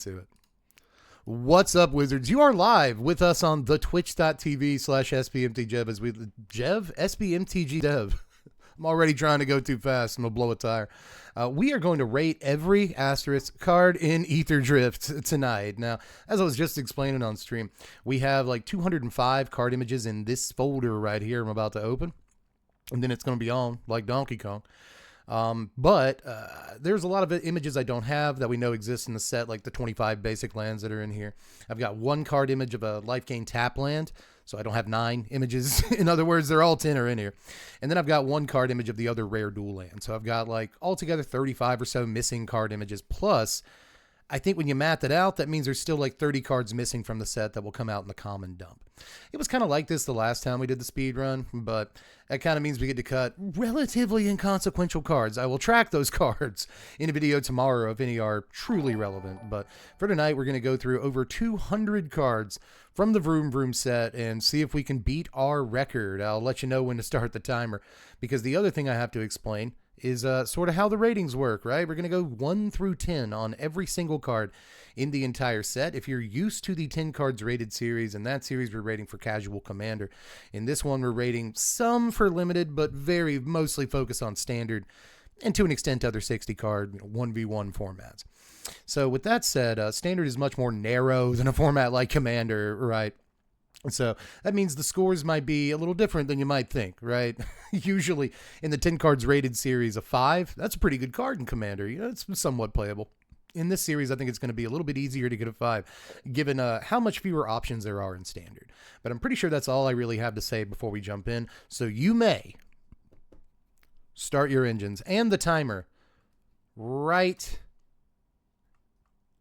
To it. What's up, Wizards? You are live with us on the twitch.tv/SBMTG as we SBMTG Dev. I'm already trying to go too fast. I'm going to blow a tire. We are going to rate every asterisk card in Aetherdrift tonight. Now, as I was just explaining on stream, we have like 205 card images in this folder right here I'm about to open. And then it's going to be on like Donkey Kong. But there's a lot of images I don't have that we know exist in the set, like the 25 basic lands that are in here. I've got one card image of a life gain tap land, so I don't have 9 images. In other words, they're all 10 are in here. And then I've got one card image of the other rare dual land. So I've got like altogether 35 or so missing card images. Plus, I think when you math it out, that means there's still like 30 cards missing from the set that will come out in the common dump. It was kind of like this the last time we did the speed run, but that kind of means we get to cut relatively inconsequential cards. I will track those cards in a video tomorrow if any are truly relevant. But for tonight, we're going to go through over 200 cards from the Vroom Vroom set and see if we can beat our record. I'll let you know when to start the timer, because the other thing I have to explain is sort of how the ratings work, right? We're going to go 1 through 10 on every single card in the entire set. If you're used to the 10 cards rated series, in that series we're rating for casual commander. In this one we're rating some for limited, but very mostly focused on standard and to an extent other 60 card 1v1 formats. So with that said, standard is much more narrow than a format like commander, right? So that means the scores might be a little different than you might think, right? Usually in the 10 cards rated series, a 5, that's a pretty good card in Commander. You know, it's somewhat playable. In this series, I think it's going to be a little bit easier to get a 5, given how much fewer options there are in Standard. But I'm pretty sure that's all I really have to say before we jump in. So you may start your engines and the timer right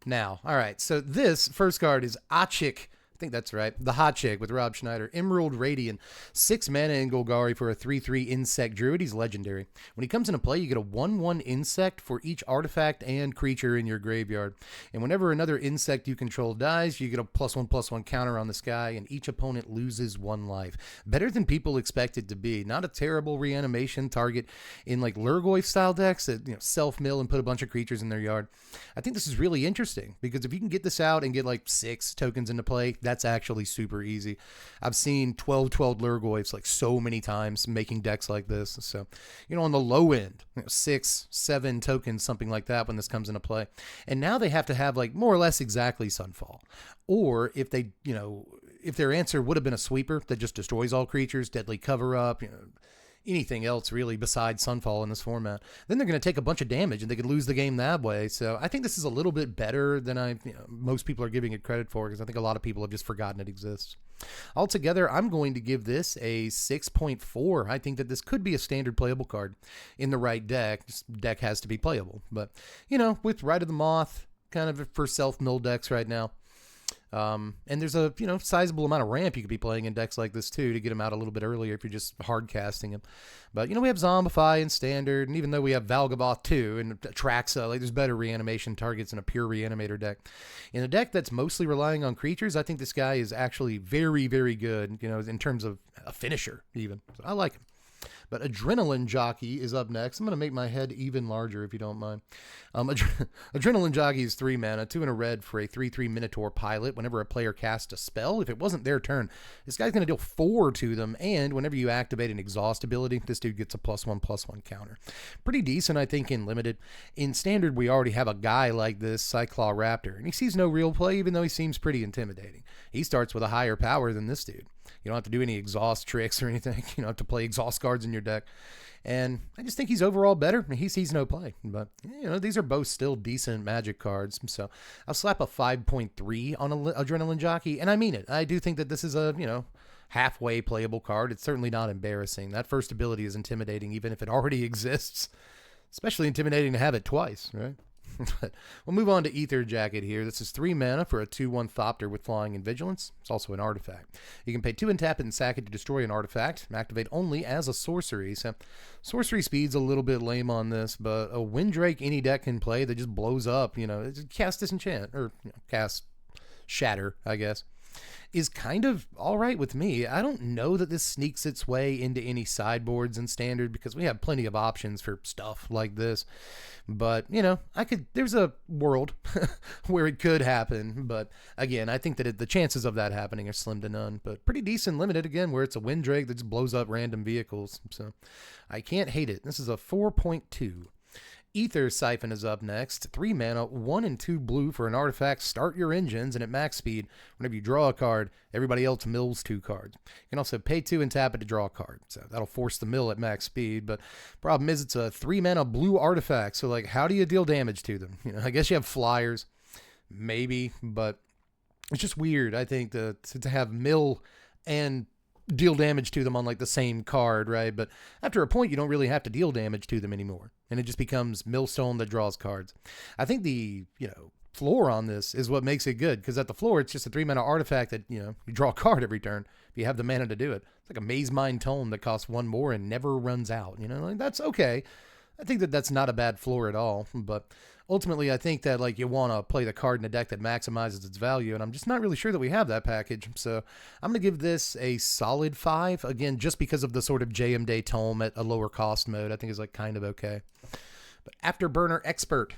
now. All right, so this first card is Achik. I think that's right. The Hot Chick with Rob Schneider. Emerald Radiant. 6 mana in Golgari for a 3/3 insect druid. He's legendary. When he comes into play, you get a 1/1 insect for each artifact and creature in your graveyard. And whenever another insect you control dies, you get a +1/+1 counter on this guy, and each opponent loses 1 life. Better than people expect it to be. Not a terrible reanimation target in like Lurgoy style decks that self-mill and put a bunch of creatures in their yard. I think this is really interesting because if you can get this out and get like 6 tokens into play, that's actually super easy. I've seen 12/12 Lurgoyfs like so many times making decks like this. So, on the low end, 6, 7 tokens, something like that when this comes into play. And now they have to have like more or less exactly Sunfall. Or if they, if their answer would have been a sweeper that just destroys all creatures, Deadly Cover Up, anything else really besides Sunfall in this format, then they're going to take a bunch of damage and they could lose the game that way. So I think this is a little bit better than most people are giving it credit for, because I think a lot of people have just forgotten it exists. Altogether, I'm going to give this a 6.4. I think that this could be a standard playable card in the right deck. This deck has to be playable, but with Rite of the Moth kind of for self-mill decks right now. And there's a sizable amount of ramp you could be playing in decks like this too to get them out a little bit earlier if you're just hard casting them. But we have Zombify in Standard, and even though we have Valgavoth too and Traxa, like there's better reanimation targets in a pure reanimator deck. In a deck that's mostly relying on creatures, I think this guy is actually very, very good, in terms of a finisher even. So I like him. But Adrenaline Jockey is up next. I'm going to make my head even larger if you don't mind. Adrenaline Jockey is 3 mana, 2 in a red for a 3/3 Minotaur pilot. Whenever a player casts a spell, if it wasn't their turn, this guy's going to deal 4 to them. And whenever you activate an exhaust ability, this dude gets a +1/+1 counter. Pretty decent, I think, in limited. In standard, we already have a guy like this, Cyclaw Raptor, and he sees no real play, even though he seems pretty intimidating. He starts with a higher power than this dude. You don't have to do any exhaust tricks or anything. You don't have to play exhaust cards in your deck. And I just think he's overall better. He sees no play. But, these are both still decent Magic cards. So I'll slap a 5.3 on Adrenaline Jockey. And I mean it. I do think that this is a, halfway playable card. It's certainly not embarrassing. That first ability is intimidating, even if it already exists. Especially intimidating to have it twice, right? But we'll move on to Ether Jacket here. This is 3 mana for a 2/1 Thopter with Flying and Vigilance. It's also an artifact. You can pay 2 and tap it and sack it to destroy an artifact. Activate only as a sorcery. So sorcery speed's a little bit lame on this, but a Windrake any deck can play that just blows up. Cast Disenchant, or cast Shatter, I guess. is kind of all right with me. I don't know that this sneaks its way into any sideboards in standard because we have plenty of options for stuff like this. But, you know, there's a world where it could happen. But again, I think that the chances of that happening are slim to none. But pretty decent limited, again, where it's a Windrake that just blows up random vehicles. So I can't hate it. This is a 4.2. Ether Siphon is up next. 3 mana, 1 and 2 blue for an artifact. Start your engines, and at max speed, whenever you draw a card, everybody else mills 2 cards. You can also pay 2 and tap it to draw a card. So that'll force the mill at max speed. But problem is, it's a 3 mana blue artifact. So, like, how do you deal damage to them? You know, I guess you have flyers, maybe, but it's just weird, I think, to have mill and deal damage to them on like the same card, right? But after a point, you don't really have to deal damage to them anymore, and it just becomes millstone that draws cards. I think the floor on this is what makes it good, because at the floor it's just a 3 mana artifact that you draw a card every turn if you have the mana to do it. It's like a Maze Mind Tome that costs 1 more and never runs out. Like, that's okay. I think that that's not a bad floor at all, but ultimately I think that like you want to play the card in a deck that maximizes its value, and I'm just not really sure that we have that package. So I'm going to give this a solid 5, again, just because of the sort of JM Day Tome at a lower cost mode. I think is like kind of okay. But Afterburner Expert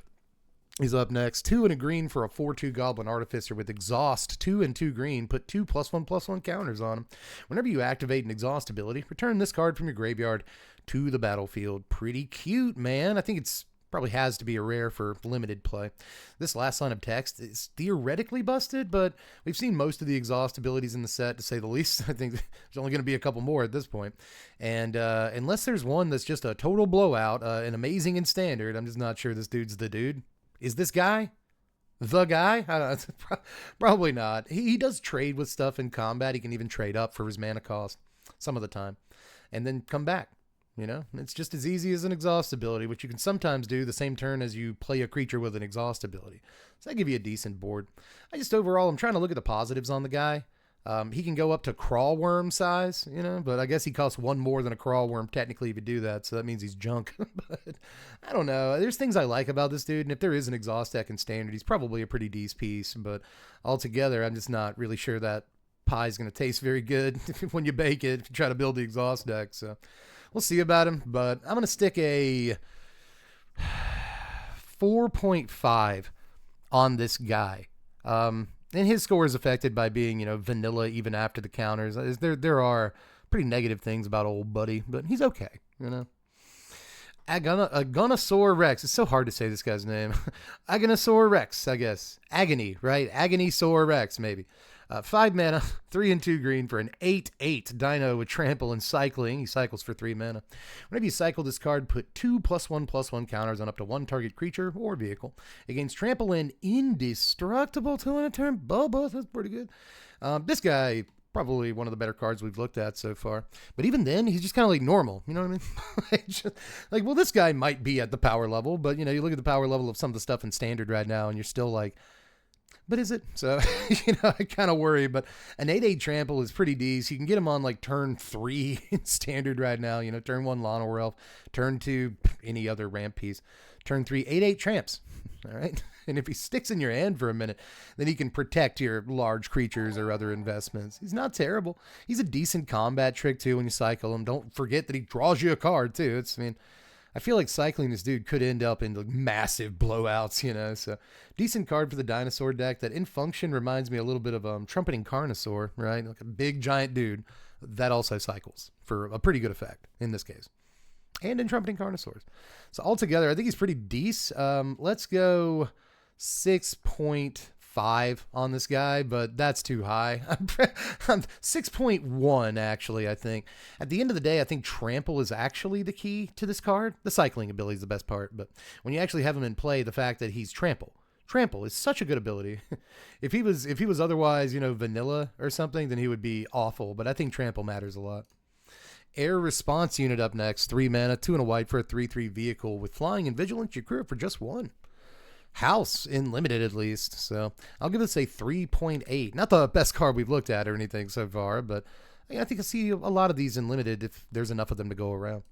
is up next. 2 and a green for a 4/2 Goblin Artificer with Exhaust. 2 and 2 green. Put 2 +1/+1 counters on him. Whenever you activate an Exhaust ability, return this card from your graveyard to the battlefield. Pretty cute, man. I think it's probably has to be a rare for limited play. This last line of text is theoretically busted, but we've seen most of the Exhaust abilities in the set, to say the least. I think there's only going to be a couple more at this point. And unless there's one that's just a total blowout, and amazing in standard, I'm just not sure this dude's the dude. Is this guy the guy? I don't know. Probably not. He does trade with stuff in combat. He can even trade up for his mana cost some of the time and then come back. It's just as easy as an Exhaust ability, which you can sometimes do the same turn as you play a creature with an Exhaust ability. So that give you a decent board. Overall, I'm trying to look at the positives on the guy. He can go up to crawl worm size, but I guess he costs 1 more than a crawl worm technically if you do that, so that means he's junk. But I don't know. There's things I like about this dude, and if there is an Exhaust deck in standard, he's probably a pretty decent piece, but altogether, I'm just not really sure that pie is going to taste very good when you bake it if you try to build the Exhaust deck, so we'll see about him, but I'm going to stick a 4.5 on this guy. And his score is affected by being, vanilla even after the counters. There are pretty negative things about old buddy, but he's okay, Agonisaur Rex. It's so hard to say this guy's name. Agonisaur Rex, I guess. Agony, right? Agonisaur Rex, maybe. 5 mana, 3 and 2 green for an 8/8 Dino with Trample and Cycling. He cycles for 3 mana. Whenever you cycle this card, put 2 +1/+1 counters on up to 1 target creature or vehicle. It gains Trample and Indestructible 2 in a turn. Both, that's pretty good. This guy, probably one of the better cards we've looked at so far. But even then, he's just kind of like normal. You know what I mean? Well, this guy might be at the power level, but, you look at the power level of some of the stuff in standard right now, and you're still like, but is it? So, I kind of worry, but an 8/8 Trample is pretty decent. You can get him on like turn 3 in standard right now. Turn 1 Llanowar Elf, turn 2 any other ramp piece, turn 3 8/8 Tramps. All right. And if he sticks in your hand for a minute, then he can protect your large creatures or other investments. He's not terrible. He's a decent combat trick too when you cycle him. Don't forget that he draws you a card too. I feel like cycling this dude could end up in massive blowouts, so decent card for the dinosaur deck that in function reminds me a little bit of Trumpeting Carnosaur, right? Like a big giant dude that also cycles for a pretty good effect in this case. And in Trumpeting Carnosaurs. So altogether, I think he's pretty decent. Let's go 6.5 on this guy, but that's too high. I'm 6.1 actually, I think. At the end of the day, I think Trample is actually the key to this card. The cycling ability is the best part, but when you actually have him in play, the fact that he's Trample is such a good ability. If he was otherwise, vanilla or something, then he would be awful, but I think Trample matters a lot. Air Response Unit up next. 3 mana, 2 and a white for a 3/3 vehicle with Flying and Vigilance. You crew it for just 1. House in limited at least, so I'll give this a 3.8. Not the best card we've looked at or anything so far, but I think I see a lot of these in limited if there's enough of them to go around.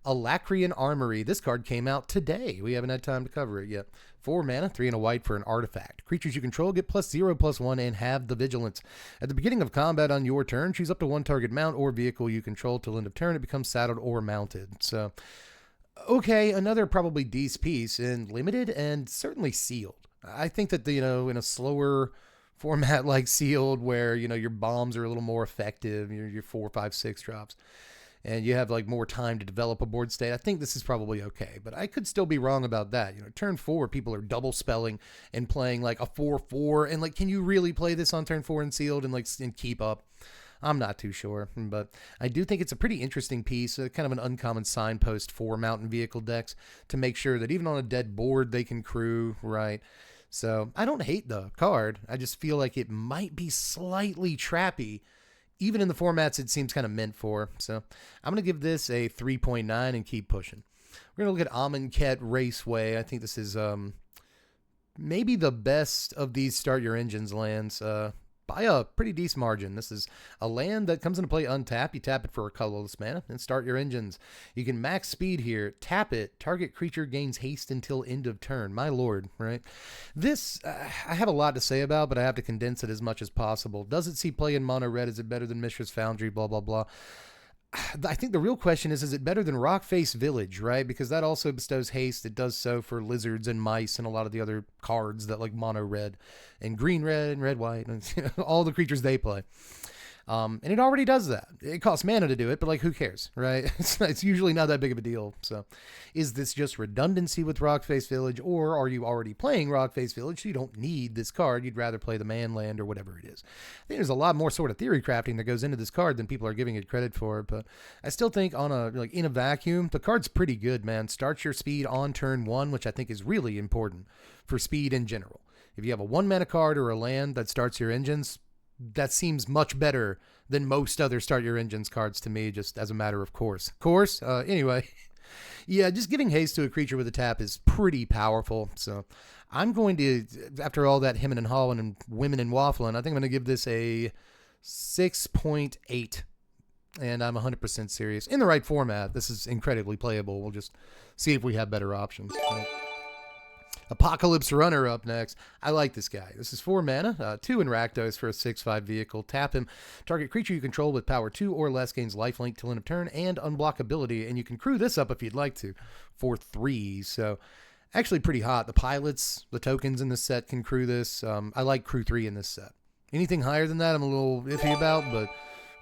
Alacrian Armory. This card came out today. We haven't had time to cover it yet. 4 mana, 3 and a white for an artifact. Creatures you control get +0/+1 and have the vigilance. At the beginning of combat on your turn, choose up to 1 target mount or vehicle you control till end of turn. It becomes saddled or mounted. So, okay, another probably decent piece and limited and certainly sealed. I think that, in a slower format like sealed where, your bombs are a little more effective, your 4, 5, 6 drops, and you have like more time to develop a board state, I think this is probably okay. But I could still be wrong about that. Turn 4, people are double spelling and playing like a 4/4, and like, can you really play this on turn 4 and sealed and keep up? I'm not too sure, but I do think it's a pretty interesting piece, kind of an uncommon signpost for mountain vehicle decks to make sure that even on a dead board they can crew, right? So I don't hate the card. I just feel like it might be slightly trappy, even in the formats it seems kind of meant for. So I'm going to give this a 3.9 and keep pushing. We're going to look at Amonkhet Raceway. I think this is maybe the best of these Start Your Engines lands by a pretty decent margin. This is a land that comes into play untapped. You tap it for a colorless mana and start your engines. You can max speed here, tap it, target creature gains haste until end of turn. My lord, right? This, I have a lot to say about, but I have to condense it as much as possible. Does it see play in mono red? Is it better than Mishra's Foundry? Blah, blah, blah. I think the real question is it better than Rockface Village, right? Because that also bestows haste. It does so for lizards and mice and a lot of the other cards that like mono red and green red and red white and all the creatures they play. And it already does that. It costs mana to do it, but like, who cares, right? It's usually not that big of a deal. So is this just redundancy with Rockface Village, or are you already playing Rockface Village so you don't need this card? You'd rather play the man land or whatever it is. I think there's a lot more sort of theory crafting that goes into this card than people are giving it credit for, but I still think in a vacuum, the card's pretty good, man. Starts your speed on turn 1, which I think is really important for speed in general. If you have a 1 mana card or a land that starts your engines, that seems much better than most other Start Your Engines cards to me, just as a matter of course. Anyway, yeah, just giving haste to a creature with a tap is pretty powerful. So I'm going to, after all that hemming and hawing and women and waffling, I think I'm going to give this a 6.8. And I'm 100% serious. In the right format, this is incredibly playable. We'll just see if we have better options. Right? Apocalypse Runner up next. I like this guy. This is 4 mana, 2 in Rakdos for a 6/5 vehicle. Tap him. Target creature you control with power 2 or less gains lifelink till end of turn and unblockability. And you can crew this up if you'd like to for 3. So actually pretty hot. The pilots, the tokens in this set can crew this. I like crew 3 in this set. Anything higher than that I'm a little iffy about, but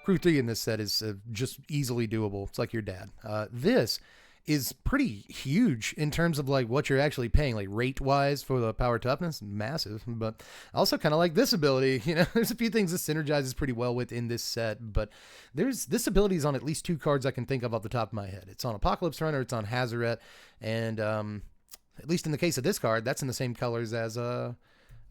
crew 3 in this set is just easily doable. It's like your dad. This is pretty huge in terms of like what you're actually paying, like rate wise for the power toughness, massive. But I also kind of like this ability. There's a few things this synergizes pretty well with in this set, but this ability is on at least 2 cards I can think of off the top of my head. It's on Apocalypse Runner, it's on Hazaret, and at least in the case of this card, that's in the same colors as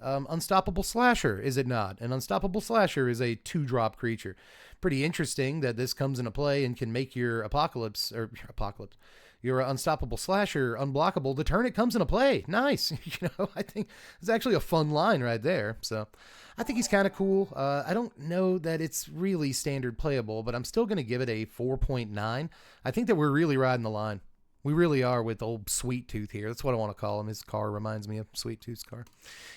Unstoppable Slasher, is it not? An Unstoppable Slasher is a 2-drop creature. Pretty interesting that this comes into play and can make your your Unstoppable Slasher unblockable the turn it comes into play. Nice. I think it's actually a fun line right there. So I think he's kind of cool. I don't know that it's really standard playable, but I'm still going to give it a 4.9. I think that we're really riding the line. We really are with old Sweet Tooth here. That's what I want to call him. His car reminds me of Sweet Tooth's car.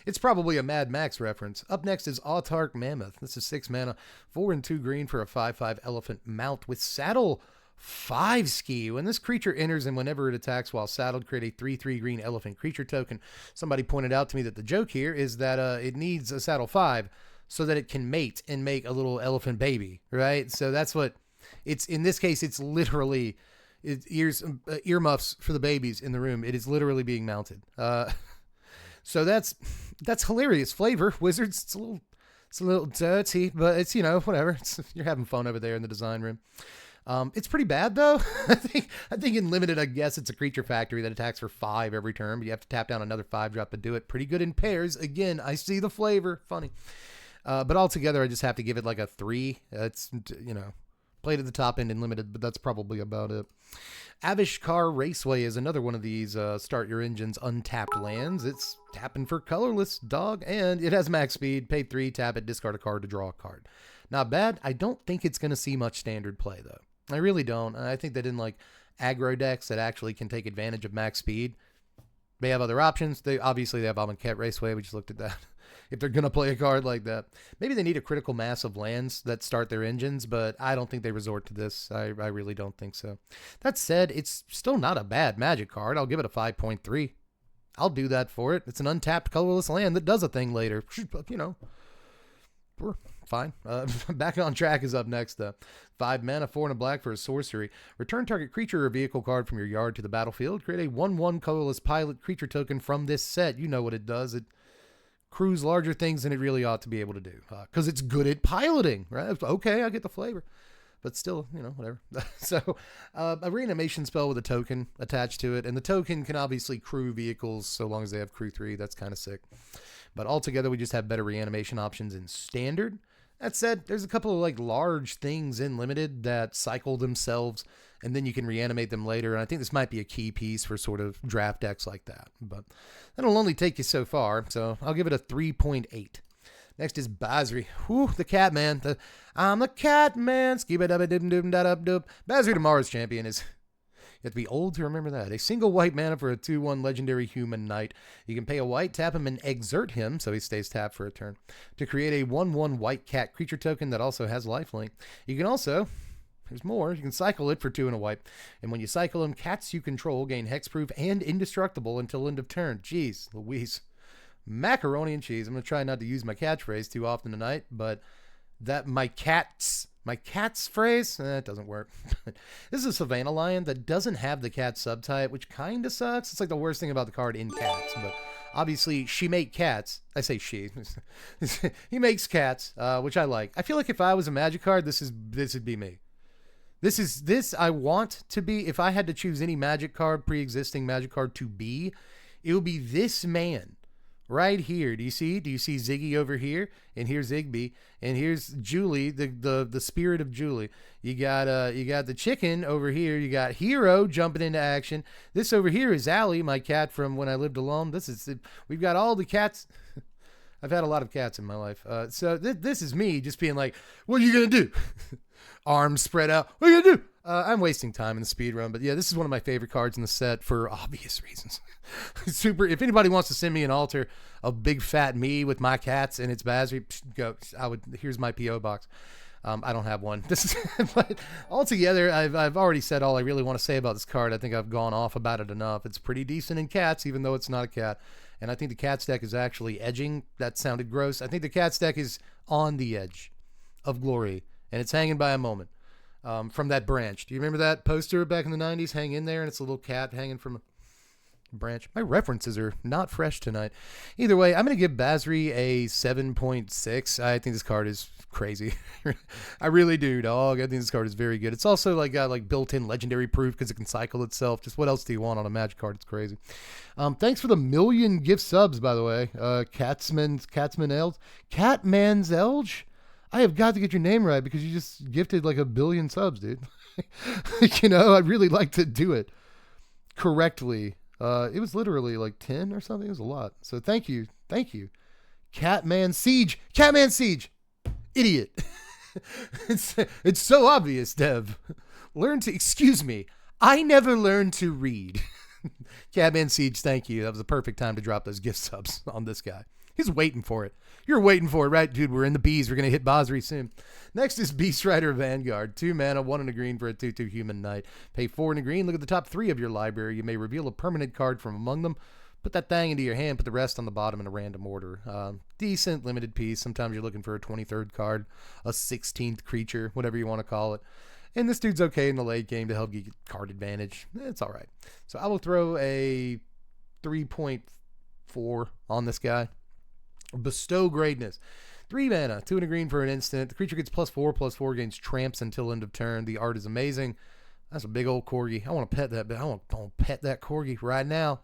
It's probably a Mad Max reference. Up next is Autarch Mammoth. This is 6 mana, 4 and 2 green for a 5/5 elephant mount with saddle 5 ski. When this creature enters and whenever it attacks while saddled, create a 3/3 green elephant creature token. Somebody pointed out to me that the joke here is that it needs a saddle 5 so that it can mate and make a little elephant baby, right? So that's what it's, in this case, it's literally... earmuffs for the babies in the room. It is literally being mounted. So that's hilarious flavor. Wizards, it's a little dirty, but it's, whatever. You're having fun over there in the design room. It's pretty bad though. I think in limited, I guess it's a creature factory that attacks for 5 every turn, but you have to tap down another 5-drop to do it. Pretty good in pairs. Again, I see the flavor. Funny. But altogether, I just have to give it like a 3. It's, played at the top end in limited, but that's probably about it. Avishkar Raceway is another one of these Start Your Engines untapped lands. It's tapping for colorless, dog, and it has max speed. Pay 3, tap it, discard a card to draw a card. Not bad. I don't think it's going to see much standard play, though. I really don't. I think that in like aggro decks that actually can take advantage of max speed. They have other options. They have Amonkhet Raceway. We just looked at that. If they're going to play a card like that, maybe they need a critical mass of lands that start their engines, but I don't think they resort to this. I really don't think so. That said, it's still not a bad Magic card. I'll give it a 5.3. I'll do that for it. It's an untapped colorless land that does a thing later. You know, we're fine. Back on Track is up next, though. 5 mana, 4 and a black for a sorcery. Return target creature or vehicle card from your yard to the battlefield. Create a 1/1 colorless pilot creature token from this set. You know what it does. It crews larger things than it really ought to be able to do. Because it's good at piloting, right? Okay, I get the flavor. But still, you know, whatever. So, a reanimation spell with a token attached to it. And the token can obviously crew vehicles so long as they have crew 3. That's kind of sick. But altogether, we just have better reanimation options in Standard. That said, there's a couple of like large things in Limited that cycle themselves, and then you can reanimate them later. And I think this might be a key piece for sort of draft decks like that. But that'll only take you so far, so I'll give it a 3.8. Next is Basri. Whew, the cat man. I'm the cat man. Basri, tomorrow's champion, is... You have to be old to remember that. A single white mana for a 2/1 legendary human knight. You can pay a white, tap him, and exert him, so he stays tapped for a turn, to create a 1/1 white cat creature token that also has lifelink. You can also, there's more, you can cycle it for 2 and a white. And when you cycle him, cats you control gain hexproof and indestructible until end of turn. Jeez Louise. Macaroni and cheese. I'm going to try not to use my catchphrase too often tonight, but that my cat's phrase, it doesn't work. This is a Savannah Lion that doesn't have the cat subtype, which kind of sucks. It's like the worst thing about the card in cats, but obviously she make cats. I say she. He makes cats, which I like. I feel like if I was a Magic card, this would be me. This I want to be. If I had to choose any Magic card, pre-existing Magic card to be, it would be this man. Right here, do you see Ziggy over here, and here's Igby, and here's Julie, the spirit of Julie. You got the chicken over here. You got Hero jumping into action. This over here is Allie, my cat from when I lived alone. We've got all the cats. I've had a lot of cats in my life, so this is me just being like, what are you gonna do? Arms spread out. What are you gonna do? I'm wasting time in the speed run, but yeah, this is one of my favorite cards in the set for obvious reasons. Super. If anybody wants to send me an altar of big fat me with my cats and it's Basri, go. Here's my PO box. I don't have one. But altogether, I've already said all I really want to say about this card. I think I've gone off about it enough. It's pretty decent in cats, even though it's not a cat. And I think the Cats deck is actually edging. That sounded gross. I think the Cats deck is on the edge of glory, and it's hanging by a moment. From that branch. Do you remember that poster back in the 90s? Hang in there, and it's a little cat hanging from a branch. My references are not fresh tonight. Either way, I'm going to give Basri a 7.6. I think this card is crazy. I really do, dog. I think this card is very good. It's also like got like built-in legendary proof because it can cycle itself. Just what else do you want on a Magic card? It's crazy. Thanks for the 1,000,000 gift subs, by the way. Catman's Elge. I have got to get your name right because you just gifted like 1 billion subs, dude. You know, I'd really like to do it correctly. It was literally like 10 or something. It was a lot. So thank you. Thank you. Catman Siege. Idiot. It's so obvious, Dev. Excuse me. I never learned to read. Catman Siege, thank you. That was the perfect time to drop those gift subs on this guy. He's waiting for it. You're waiting for it, right, dude? We're in the bees. We're going to hit Basri soon. Next is Beast Rider Vanguard. 2 mana, 1 and a green for a 2/2 human knight. Pay 4 and a green. Look at the top 3 of your library. You may reveal a permanent card from among them. Put that thing into your hand. Put the rest on the bottom in a random order. Decent limited piece. Sometimes you're looking for a 23rd card, a 16th creature, whatever you want to call it. And this dude's okay in the late game to help you get card advantage. It's all right. So I will throw a 3.4 on this guy. Bestow Greatness. 3 mana, 2 and a green for an instant. The creature gets +4/+4, gains tramps until end of turn. The art is amazing. That's a big old corgi. I want to pet that. I want to pet that corgi right now.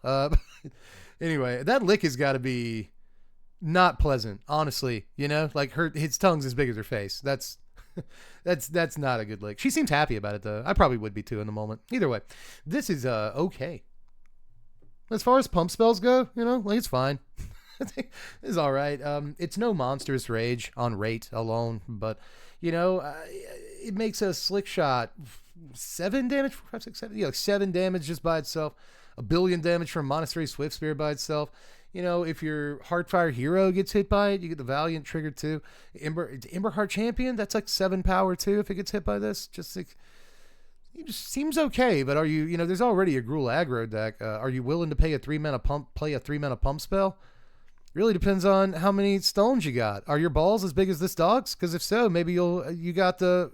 Anyway, that lick has got to be not pleasant, honestly. You know, like his tongue's as big as her face. That's not a good lick. She seems happy about it though. I probably would be too in the moment. Either way, this is okay. As far as pump spells go, you know, like it's fine. It's all right. It's no monstrous rage on rate alone, but you know, it makes a slick shot 7 damage, 4, 5, 6, 7, yeah, like 7 damage just by itself. 1 billion damage from Monastery Swift Spear by itself. You know, if your Heartfire hero gets hit by it, you get the Valiant trigger too. Emberheart Champion, that's like 7 power too if it gets hit by this. Just like, it just seems okay, but are you, you know, there's already a Gruul aggro deck. Are you willing to pay a 3-mana pump, play a 3-mana pump spell? Really depends on how many stones you got. Are your balls as big as this dog's? Because if so, maybe you got the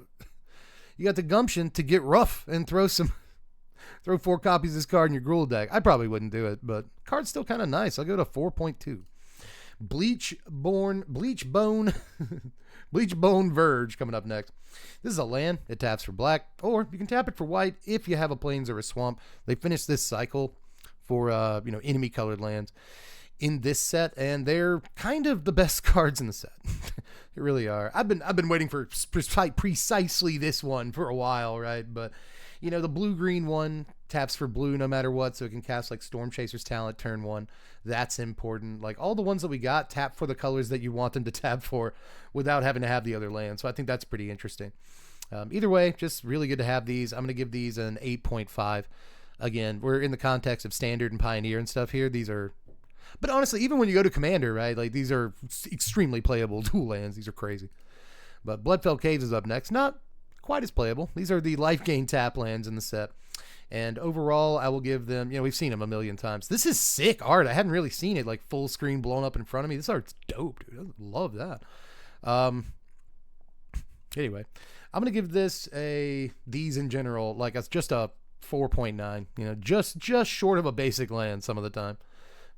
gumption to get rough and throw 4 copies of this card in your Gruul deck. I probably wouldn't do it, but card's still kind of nice. I'll go to 4.2. Bleachbone Verge coming up next. This is a land. It taps for black, or you can tap it for white if you have a plains or a swamp. They finished this cycle for enemy colored lands in this set, and they're kind of the best cards in the set. They really are. I've been waiting for precisely this one for a while, right? But you know, the blue-green one taps for blue no matter what, so it can cast like Storm Chaser's Talent turn 1. That's important. Like all the ones that we got tap for the colors that you want them to tap for without having to have the other land. So I think that's pretty interesting. Either way, just really good to have these. I'm going to give these an 8.5. Again, we're in the context of Standard and Pioneer and stuff here. These are... But honestly, even when you go to Commander, right, like these are extremely playable dual lands. These are crazy. But Bloodfell Caves is up next. Not quite as playable. These are the life gain tap lands in the set. And overall, I will give them, you know, we've seen them a million times. This is sick art. I hadn't really seen it like full screen blown up in front of me. This art's dope, dude. I love that. Anyway, I'm going to give this these in general, like it's just a 4.9, you know, just short of a basic land some of the time.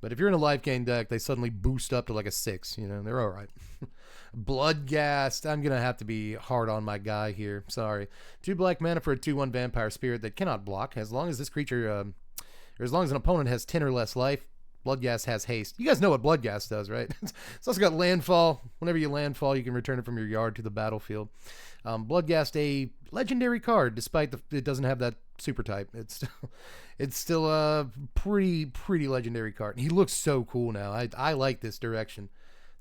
But if you're in a life gain deck, they suddenly boost up to like a 6, you know, they're all right. Bloodghast. I'm going to have to be hard on my guy here. Sorry. 2 black mana for a 2/1 vampire spirit that cannot block. As long as this creature, or as long as an opponent has 10 or less life, Bloodghast has haste. You guys know what Bloodghast does, right? It's also got landfall. Whenever you landfall, you can return it from your yard to the battlefield. Bloodghast, a legendary card, despite it doesn't have that super type. It's still a pretty legendary card. And he looks so cool now. I like this direction.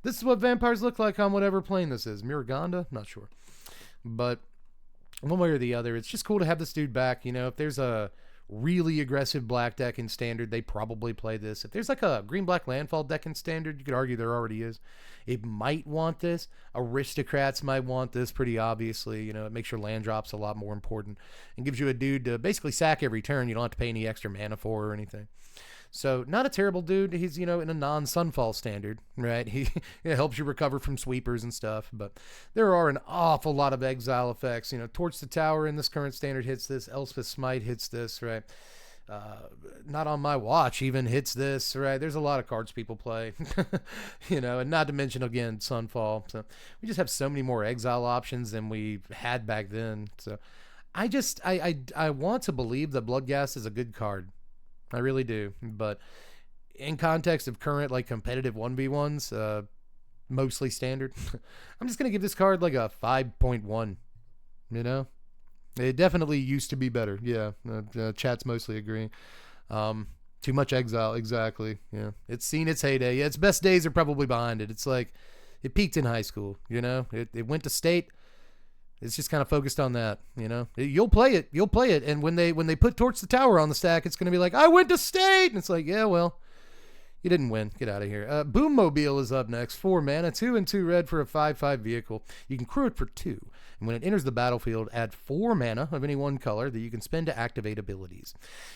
This is what vampires look like on whatever plane this is. Miraganda? Not sure. But one way or the other, it's just cool to have this dude back. You know, if there's a really aggressive black deck in Standard, they probably play this. If there's like a green-black landfall deck in Standard, you could argue there already is. It might want this. Aristocrats might want this pretty obviously. You know, it makes your land drops a lot more important and gives you a dude to basically sack every turn. You don't have to pay any extra mana for or anything. So not a terrible dude. He's, you know, in a non-Sunfall Standard, right? He helps you recover from sweepers and stuff. But there are an awful lot of exile effects. You know, Torch the Tower in this current Standard hits this. Elspeth Smite hits this, right? Not on my watch even hits this, right? There's a lot of cards people play, you know, and not to mention, again, Sunfall. So we just have so many more exile options than we had back then. So I want to believe that Bloodghast is a good card. I really do, but in context of current like competitive 1v1s, mostly Standard, I'm just gonna give this card like a 5.1. You know, it definitely used to be better. Yeah, chat's mostly agreeing. Too much exile, exactly. Yeah, it's seen its heyday. Yeah, its best days are probably behind it. It's like it peaked in high school. You know, it went to state. It's just kind of focused on that, you know. You'll play it, and when they put Torch the Tower on the stack, it's going to be like, I went to state, and it's like, yeah, well, you didn't win. Get out of here. Boom Mobile is up next. 4 mana, 2 and 2 red for a 5/5 vehicle. You can crew it for 2, and when it enters the battlefield, add 4 mana of any one color that you can spend to activate abilities.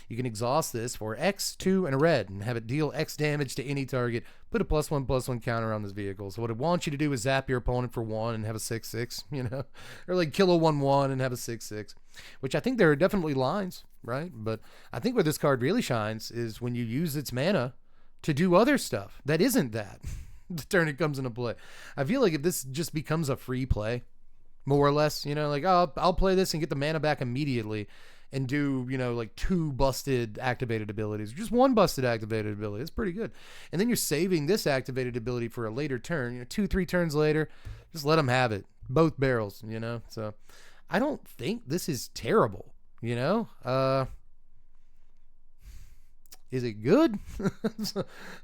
You can exhaust this for X, 2, and a red, and have it deal X damage to any target. Put a +1/+1 counter on this vehicle. So what it wants you to do is zap your opponent for 1 and have a 6/6, you know, or like kill a 1/1 and have a 6/6, which I think there are definitely lines, right? But I think where this card really shines is when you use its mana to do other stuff that isn't that the turn it comes into play. I feel like if this just becomes a free play, more or less, you know, like, oh, I'll play this and get the mana back immediately and do, you know, like 2 busted activated abilities, just 1 busted activated ability. It's pretty good. And then you're saving this activated ability for a later turn, you know, 2-3 turns later, just let them have it. Both barrels, you know? So I don't think this is terrible, you know? Is it good?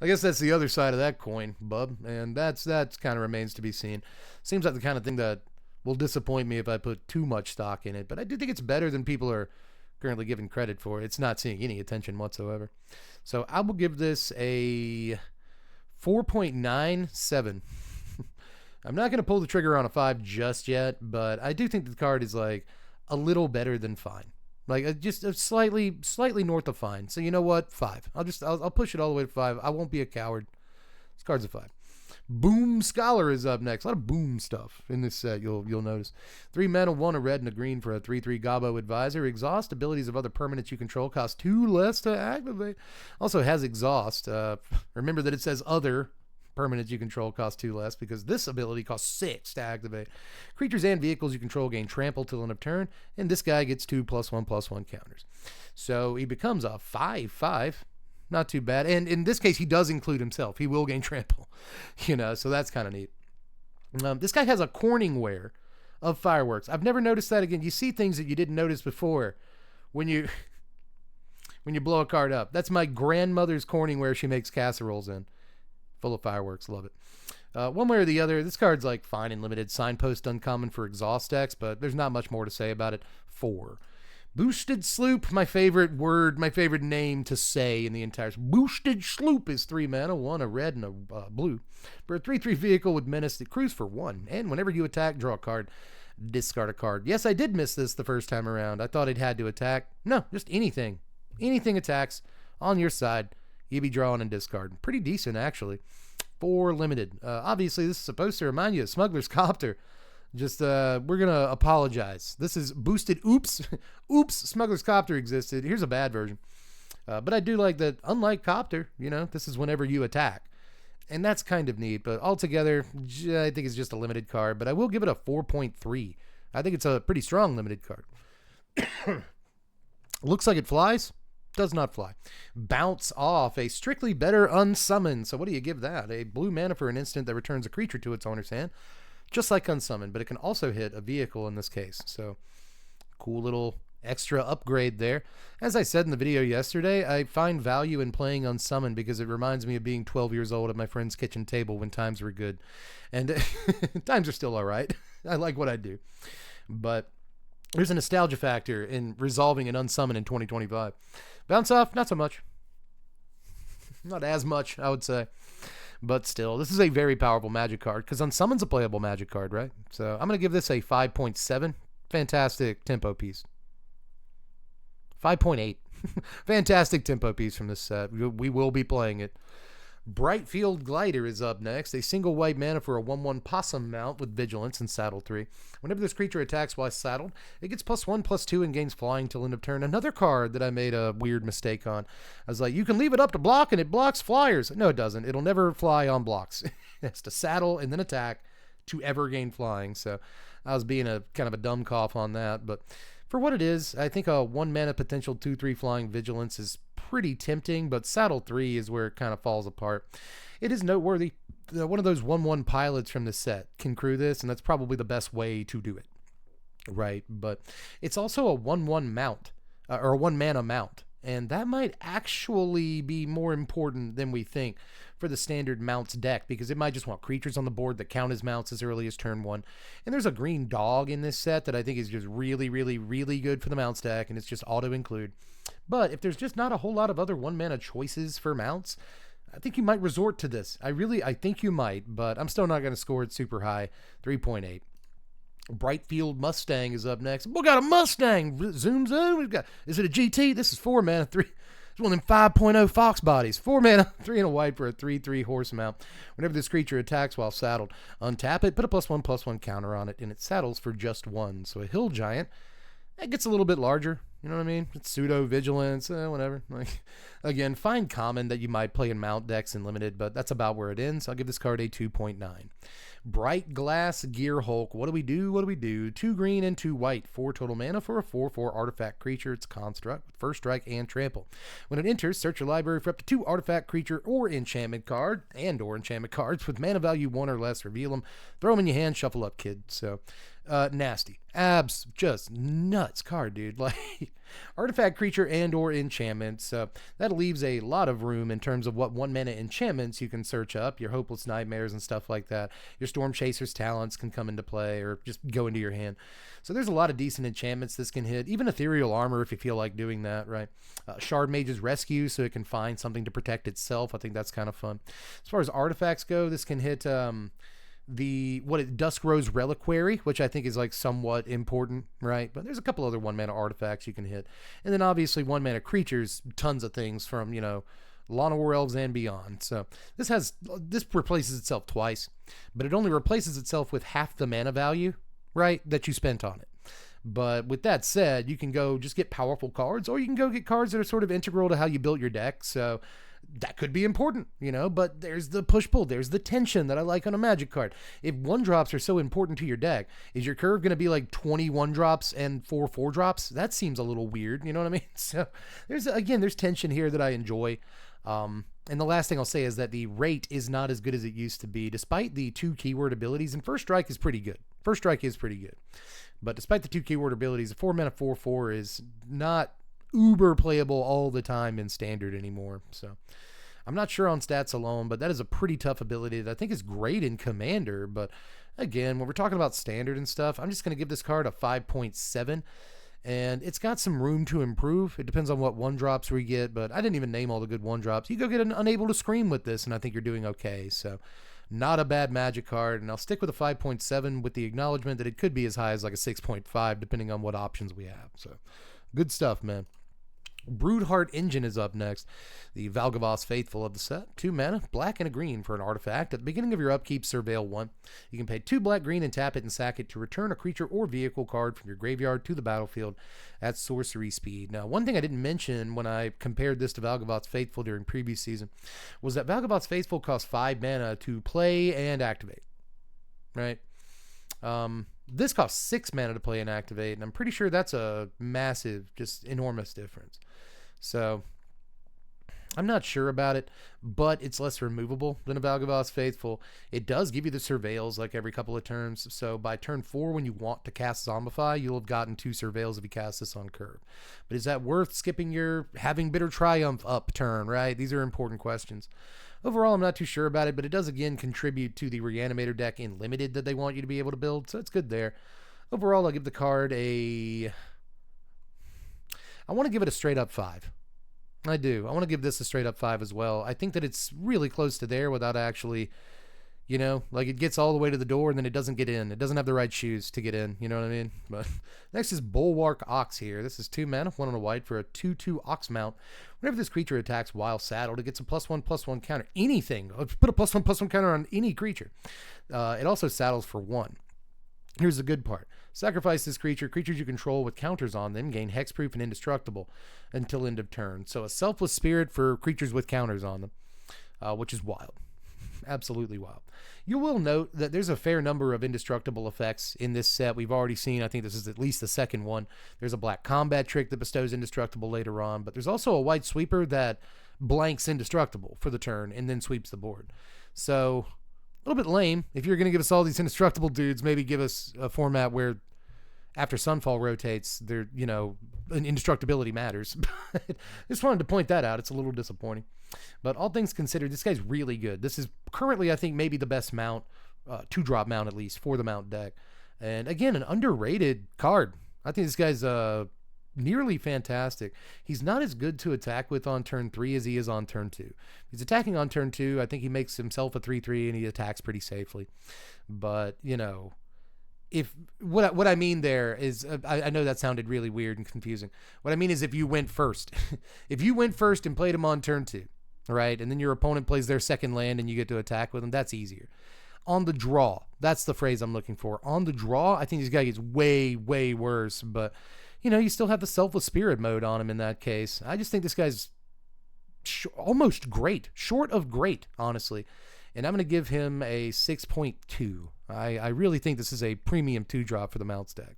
I guess that's the other side of that coin, bub. And that's kind of remains to be seen. Seems like the kind of thing that will disappoint me if I put too much stock in it, but I do think it's better than people are currently giving credit for. It's not seeing any attention whatsoever. So I will give this a 4.97. I'm not going to pull the trigger on a 5 just yet, but I do think the card is like a little better than fine. Like just a slightly north of fine. So you know what? 5. I'll push it all the way to 5. I won't be a coward. This card's a 5. Boom Scholar is up next. A lot of boom stuff in this set, you'll notice. 3 mana, 1 a red and a green for a 3/3 Gobbo Advisor. Exhaust abilities of other permanents you control cost 2 less to activate. Also has exhaust. Remember that it says other permanents you control cost 2 less because this ability costs 6 to activate. Creatures and vehicles you control gain trample till end of turn, and this guy gets 2 +1/+1 counters. So he becomes a 5/5. Not too bad. And in this case, he does include himself. He will gain trample, so that's kind of neat. This guy has a Corningware of fireworks. I've never noticed that again. You see things that you didn't notice before when you blow a card up. That's my grandmother's Corningware she makes casseroles in. Full of fireworks. Love it. One way or the other, this card's like fine and limited. Signpost uncommon for exhaust decks, but there's not much more to say about it. 4. Boosted Sloop, my favorite word, my favorite name to say in the entire... Boosted Sloop is 3 mana, 1 a red and a blue. For a 3/3 vehicle with menace that cruise for 1. And whenever you attack, draw a card, discard a card. Yes, I did miss this the first time around. I thought it had to attack. No, just anything. Anything attacks on your side, you be drawing and discarding. Pretty decent, actually. 4 limited. Obviously, this is supposed to remind you of Smuggler's Copter. Just, we're going to apologize. This is boosted. Oops. Oops. Smuggler's Copter existed. Here's a bad version. But I do like that, unlike Copter, this is whenever you attack. And that's kind of neat. But altogether, I think it's just a limited card. But I will give it a 4.3. I think it's a pretty strong limited card. Looks like it flies. Does not fly. Bounce Off, a strictly better unsummon. So what do you give that? A blue mana for an instant that returns a creature to its owner's hand. Just like Unsummon, but it can also hit a vehicle in this case. So, cool little extra upgrade there. As I said in the video yesterday, I find value in playing Unsummon because it reminds me of being 12 years old at my friend's kitchen table when times were good. And times are still all right. I like what I do. But there's a nostalgia factor in resolving an Unsummon in 2025. Bounce Off, not so much. Not as much, I would say. But still, this is a very powerful Magic card because Unsummon's a playable Magic card, right? So I'm going to give this a 5.7. Fantastic tempo piece. 5.8. Fantastic tempo piece from this set. We will be playing it. Brightfield Glider is up next. A single white mana for a 1/1 Possum mount with Vigilance and Saddle 3. Whenever this creature attacks while saddled, it gets +1/+2 and gains flying till end of turn. Another card that I made a weird mistake on. I was like, you can leave it up to block and it blocks flyers. No, it doesn't. It'll never fly on blocks. It has to saddle and then attack to ever gain flying. So I was being a kind of a dumb cough on that. But for what it is, I think a 1 mana potential 2/3 flying Vigilance is pretty tempting, but Saddle 3 is where it kind of falls apart. It is noteworthy. One of those 1/1 pilots from the set can crew this, and that's probably the best way to do it. Right, but it's also a 1/1 mount, or a 1 mana mount, and that might actually be more important than we think for the standard mounts deck, because it might just want creatures on the board that count as mounts as early as turn 1. And there's a green dog in this set that I think is just really, really, really good for the mounts deck, and it's just auto-include. But if there's just not a whole lot of other 1 mana choices for mounts, I think you might resort to this. I think you might, but I'm still not going to score it super high. 3.8. Brightfield Mustang is up next. We got a Mustang. Zoom, zoom. Is it a GT? This is 4 mana. 3. It's one of them 5.0 Fox bodies. 4 mana, 3 and a white for a 3/3 horse mount. Whenever this creature attacks while saddled, untap it, put a +1/+1 counter on it, and it saddles for just 1. So a hill giant. It gets a little bit larger. You know what I mean? It's pseudo vigilance, whatever. Like, again, fine common that you might play in mount decks and limited, but that's about where it ends. I'll give this card a 2.9. Bright Glass Gear Hulk. What do we do? What do we do? 2 green and 2 white. 4 total mana for a 4/4 artifact creature. It's construct with first strike and trample. When it enters, search your library for up to 2 artifact creature or enchantment card or enchantment cards with mana value 1 or less. Reveal them. Throw them in your hand. Shuffle up, kid. So, nasty. Just nuts card, dude. Like, artifact, creature, and or enchantment. So that leaves a lot of room in terms of what 1 mana enchantments you can search up. Your Hopeless Nightmares and stuff like that. Your Storm Chaser's Talents can come into play or just go into your hand. So there's a lot of decent enchantments this can hit. Even Ethereal Armor if you feel like doing that, right? Shard Mage's Rescue, so it can find something to protect itself. I think that's kind of fun. As far as artifacts go, this can hit Dusk Rose Reliquary, which I think is like somewhat important, right? But there's a couple other 1 mana artifacts you can hit. And then obviously 1 mana creatures, tons of things from, Lana War Elves and beyond. So this replaces itself twice, but it only replaces itself with half the mana value, right, that you spent on it. But with that said, you can go just get powerful cards, or you can go get cards that are sort of integral to how you built your deck. So that could be important, but there's the push-pull. There's the tension that I like on a Magic card. If 1-drops are so important to your deck, is your curve going to be like 20 1-drops and 4 4-drops? That seems a little weird, you know what I mean? So there's tension here that I enjoy. And the last thing I'll say is that the rate is not as good as it used to be, despite the 2 keyword abilities. And First Strike is pretty good. But despite the 2 keyword abilities, the 4 mana 4/4 is not uber playable all the time in Standard anymore. So I'm not sure on stats alone, but that is a pretty tough ability that I think is great in Commander. But again, when we're talking about Standard and stuff, I'm just going to give this card a 5.7. And it's got some room to improve. It depends on what 1-drops we get, but I didn't even name all the good 1-drops. You go get an Unable to Scream with this, and I think you're doing okay. So not a bad Magic card, and I'll stick with a 5.7 with the acknowledgement that it could be as high as like a 6.5, depending on what options we have. So good stuff, man. Broodheart Engine is up next. The Valgavoss Faithful of the set. 2 mana, black and a green for an artifact. At the beginning of your upkeep, Surveil 1. You can pay 2 black, green, and tap it and sack it to return a creature or vehicle card from your graveyard to the battlefield at sorcery speed. Now, one thing I didn't mention when I compared this to Valgavoss Faithful during previous season was that Valgavoss Faithful costs 5 mana to play and activate. Right? This costs 6 mana to play and activate, and I'm pretty sure that's a massive, just enormous difference. So I'm not sure about it, but it's less removable than a Valgavoss Faithful. It does give you the Surveils like every couple of turns. So by turn 4, when you want to cast Zombify, you'll have gotten 2 Surveils if you cast this on curve. But is that worth skipping your Having Bitter Triumph up turn, right? These are important questions. Overall, I'm not too sure about it, but it does again contribute to the Reanimator deck in Limited that they want you to be able to build, so it's good there. Overall, I'll give the card I want to give it a straight up 5. I do. I want to give this a straight up 5 as well. I think that it's really close to there without actually, like it gets all the way to the door and then it doesn't get in. It doesn't have the right shoes to get in. You know what I mean? But next is Bulwark Ox here. This is 2 mana, 1 on a white for a 2/2 Ox Mount. Whenever this creature attacks while saddled, it gets a +1/+1 counter. Anything. Put a +1/+1 counter on any creature. It also saddles for 1. Here's the good part. Sacrifice this creature. Creatures you control with counters on them gain hexproof and indestructible until end of turn. So a Selfless Spirit for creatures with counters on them, which is wild. Absolutely wild. You will note that there's a fair number of indestructible effects in this set. We've already seen, I think this is at least the second one. There's a black combat trick that bestows indestructible later on, but there's also a white sweeper that blanks indestructible for the turn and then sweeps the board. So a little bit lame. If you're going to give us all these indestructible dudes, maybe give us a format where after Sunfall rotates, there, indestructibility matters. Just wanted to point that out. It's a little disappointing. But all things considered, this guy's really good. This is currently, I think, maybe the best mount, 2-drop mount at least, for the mount deck. And again, an underrated card. I think this guy's nearly fantastic. He's not as good to attack with on turn 3 as he is on turn 2. He's attacking on turn 2. I think he makes himself a 3/3 and he attacks pretty safely. But, if what I mean there is, I know that sounded really weird and confusing. What I mean is if you went first, if you went first and played him on turn 2, right, and then your opponent plays their second land and you get to attack with him, that's easier. On the draw, that's the phrase I'm looking for. On the draw, I think this guy gets way, way worse, but you still have the Selfless Spirit mode on him in that case. I just think this guy's almost great, short of great, honestly. And I'm going to give him a 6.2. I really think this is a premium 2-drop for the Mounts deck.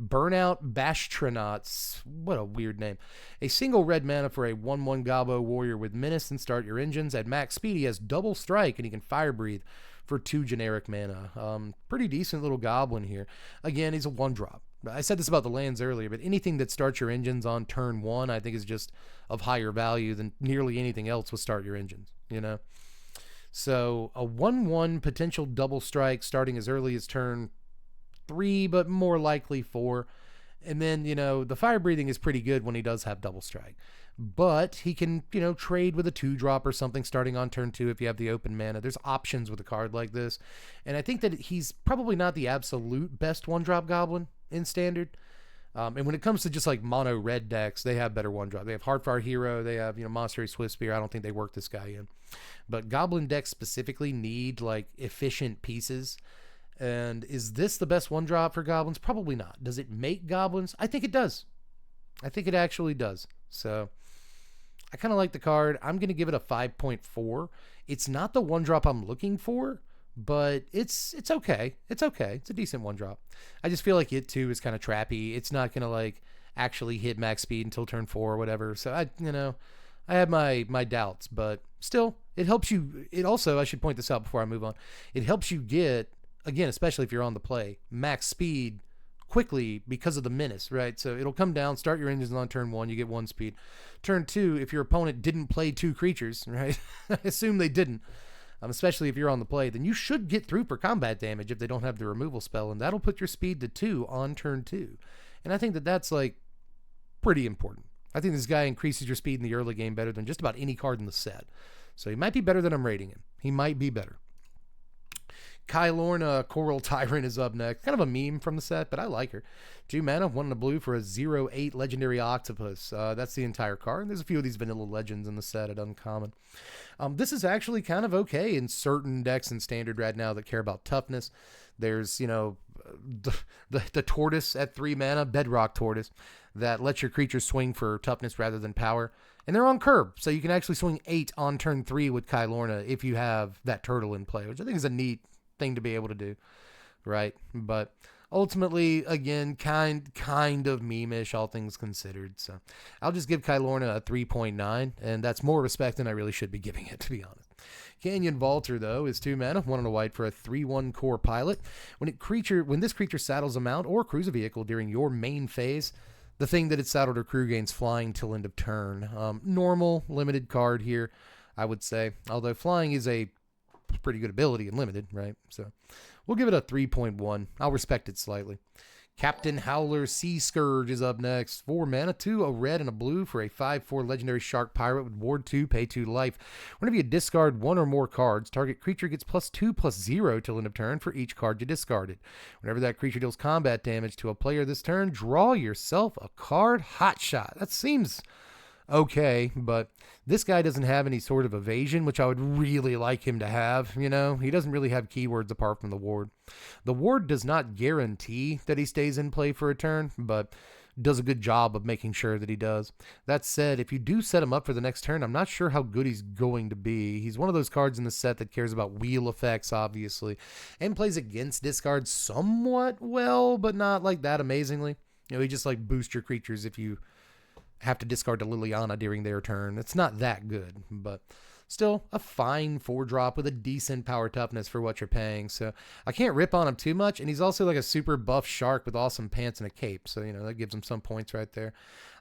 Burnout Bashtranauts. What a weird name. A single red mana for a 1/1 Gabo warrior with menace and start your engines. At max speed, he has double strike and he can fire breathe for 2 generic mana. Pretty decent little goblin here. Again, he's a 1-drop. I said this about the lands earlier, but anything that starts your engines on turn 1, I think is just of higher value than nearly anything else will start your engines, you know? So a 1/1 potential double strike starting as early as turn 3, but more likely 4. And then, the fire breathing is pretty good when he does have double strike. But he can, trade with a 2-drop or something starting on turn 2 if you have the open mana. There's options with a card like this. And I think that he's probably not the absolute best 1-drop goblin in Standard. And when it comes to just like mono red decks, they have better 1-drop. They have Heartfire Hero. They have, Monstrous Swift Spear. I don't think they work this guy in. But goblin decks specifically need like efficient pieces. And is this the best 1-drop for goblins? Probably not. Does it make goblins? I think it does. I think it actually does. So I kind of like the card. I'm going to give it a 5.4. It's not the 1-drop I'm looking for, but it's okay. It's okay. It's a decent 1-drop. I just feel like it too is kind of trappy. It's not going to like actually hit max speed until turn 4 or whatever. So I have my doubts, but still it helps you. It also, I should point this out before I move on. It helps you get, again, especially if you're on the play, max speed quickly because of the menace, right? So it'll come down, start your engines on turn 1, you get 1 speed. Turn 2, if your opponent didn't play 2 creatures, right? I assume they didn't, especially if you're on the play, then you should get through for combat damage if they don't have the removal spell, and that'll put your speed to 2 on turn 2. And I think that that's like pretty important. I think this guy increases your speed in the early game better than just about any card in the set. So he might be better than I'm rating him. He might be better. Kylorna Coral Tyrant is up next. Kind of a meme from the set, but I like her. 2 mana, 1 in the blue for a 0/8 legendary octopus. That's the entire card. There's a few of these vanilla legends in the set at uncommon. This is actually kind of okay in certain decks in Standard right now that care about toughness. There's, the tortoise at 3 mana, Bedrock Tortoise, that lets your creatures swing for toughness rather than power. And they're on curb, so you can actually swing 8 on turn 3 with Kylorna if you have that turtle in play, which I think is a neat thing to be able to do, right? But ultimately, again, kind of meme-ish, all things considered. So I'll just give Kylorna a 3.9, and that's more respect than I really should be giving it, to be honest. Canyon Vaulter, though, is 2 mana, 1 and a white for a 3/1 core pilot. When this creature saddles a mount or crews a vehicle during your main phase, the thing that it's saddled or crew gains flying till end of turn. Normal, limited card here, I would say. Although flying is a pretty good ability and limited, right? So we'll give it a 3.1. I'll respect it slightly. Captain Howler Sea Scourge is up next. 4 mana, 2, a red and a blue for a 5/4 legendary shark pirate with ward 2, pay 2 life. Whenever you discard 1 or more cards, target creature gets +2/+0 till end of turn for each card you discarded. Whenever that creature deals combat damage to a player this turn, draw yourself a card. Hot shot. That seems okay, but this guy doesn't have any sort of evasion, which I would really like him to have. He doesn't really have keywords apart from the ward. The ward does not guarantee that he stays in play for a turn, but does a good job of making sure that he does. That said, if you do set him up for the next turn, I'm not sure how good he's going to be. He's one of those cards in the set that cares about wheel effects, obviously, and plays against discards somewhat well, but not like that amazingly. He just like boosts your creatures if you have to discard to Liliana during their turn. It's not that good, but still a fine 4-drop with a decent power toughness for what you're paying. So I can't rip on him too much. And he's also like a super buff shark with awesome pants and a cape. So, that gives him some points right there.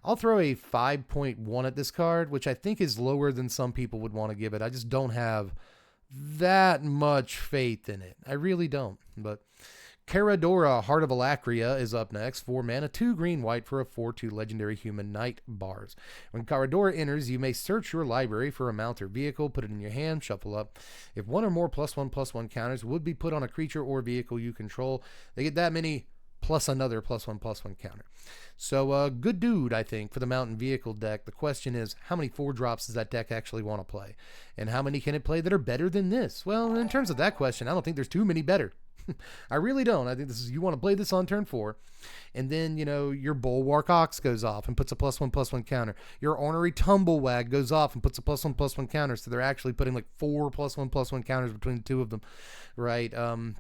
I'll throw a 5.1 at this card, which I think is lower than some people would want to give it. I just don't have that much faith in it. I really don't, but Caradora, Heart of Alacria, is up next. 4 mana, 2 green, white for a 4/2 legendary human knight bars. When Caradora enters, you may search your library for a mount or vehicle, put it in your hand, shuffle up. If 1 or more +1/+1 counters would be put on a creature or vehicle you control, they get that many plus another +1/+1 counter. So, good dude, I think, for the mountain vehicle deck. The question is, how many 4-drops does that deck actually want to play? And how many can it play that are better than this? Well, in terms of that question, I don't think there's too many better. I really don't. I think you want to play this on turn 4, and then, your Bulwark Ox goes off and puts a +1/+1 counter. Your Ornery Tumblewag goes off and puts a +1/+1 counter, so they're actually putting like 4 +1/+1 counters between the two of them, right?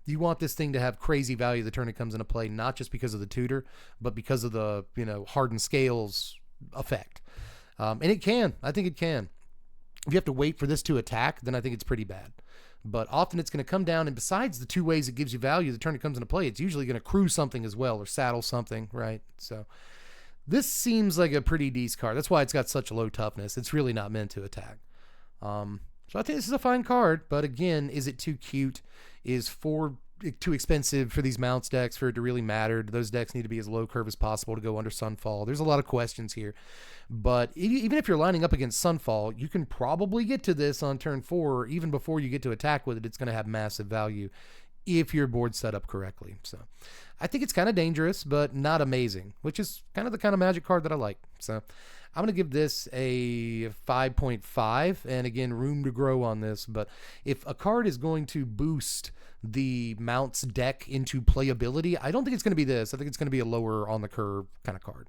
You want this thing to have crazy value the turn it comes into play, not just because of the tutor, but because of the, hardened scales effect. And it can. I think it can. If you have to wait for this to attack, then I think it's pretty bad. but often it's going to come down, and besides the 2 ways it gives you value the turn it comes into play, it's usually going to crew something as well or saddle something, right? So this seems like a pretty decent card. That's why it's got such low toughness. It's really not meant to attack. So I think this is a fine card, but again, is it too cute? Is 4 too expensive for these mounts decks for it to really matter? Those decks need to be as low curve as possible to go under Sunfall. There's a lot of questions here, but even if you're lining up against Sunfall, you can probably get to this on turn 4, even before you get to attack with it. It's going to have massive value if your board's set up correctly. So I think it's kind of dangerous, but not amazing, which is kind of the kind of Magic card that I like. So I'm going to give this a 5.5, and again, room to grow on this, but if a card is going to boost the mounts deck into playability, I don't think it's going to be this. I think it's going to be a lower on the curve kind of card.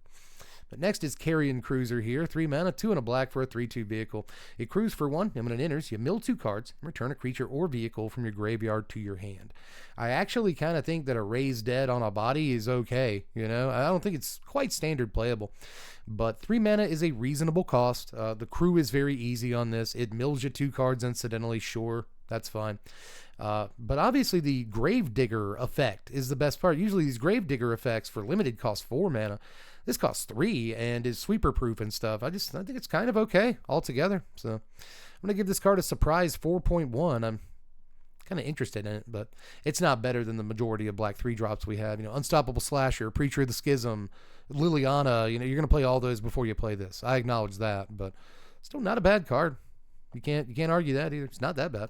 But next is Carrion Cruiser here. 3 mana, 2 and a black for a 3/2 vehicle. It crews for 1, and when it enters, you mill 2 cards and return a creature or vehicle from your graveyard to your hand. I actually kind of think that a Raise Dead on a body is okay. You know, I don't think it's quite standard playable. But 3 mana is a reasonable cost. The crew is very easy on this. It mills you 2 cards incidentally. Sure, that's fine. But obviously the Gravedigger effect is the best part. Usually these Gravedigger effects for limited cost 4 mana. This costs 3 and is sweeper proof and stuff. I think it's kind of okay altogether. So I'm going to give this card a surprise 4.1. I'm kind of interested in it, but it's not better than the majority of black 3-drops we have. You know, Unstoppable Slasher, Preacher of the Schism, Liliana. You know, you're going to play all those before you play this. I acknowledge that, but still not a bad card. You can't argue that either. It's not that bad.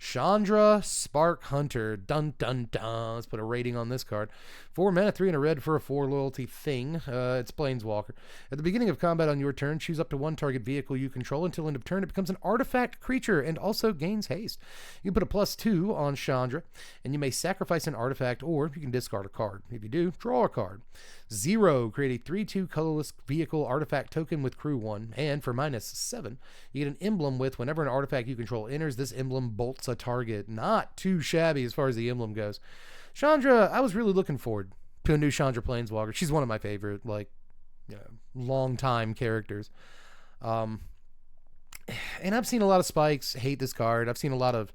Chandra Spark Hunter. Dun dun dun. Let's put a rating on this card. 4 mana, 3 and a red for a 4 loyalty thing. It's Planeswalker. At the beginning of combat on your turn, choose up to 1 target vehicle you control. Until end of turn, it becomes an artifact creature and also gains haste. You can put a +2 on Chandra, and you may sacrifice an artifact, or you can discard a card. If you do, draw a card. 0, create a 3/2 colorless vehicle artifact token with crew 1, and for -7, you get an emblem with whenever an artifact you control enters, this emblem bolts a target. Not too shabby as far as the emblem goes. Chandra, I was really looking forward to a new Chandra Planeswalker. She's one of my favorite, long time characters. And I've seen a lot of spikes hate this card. I've seen a lot of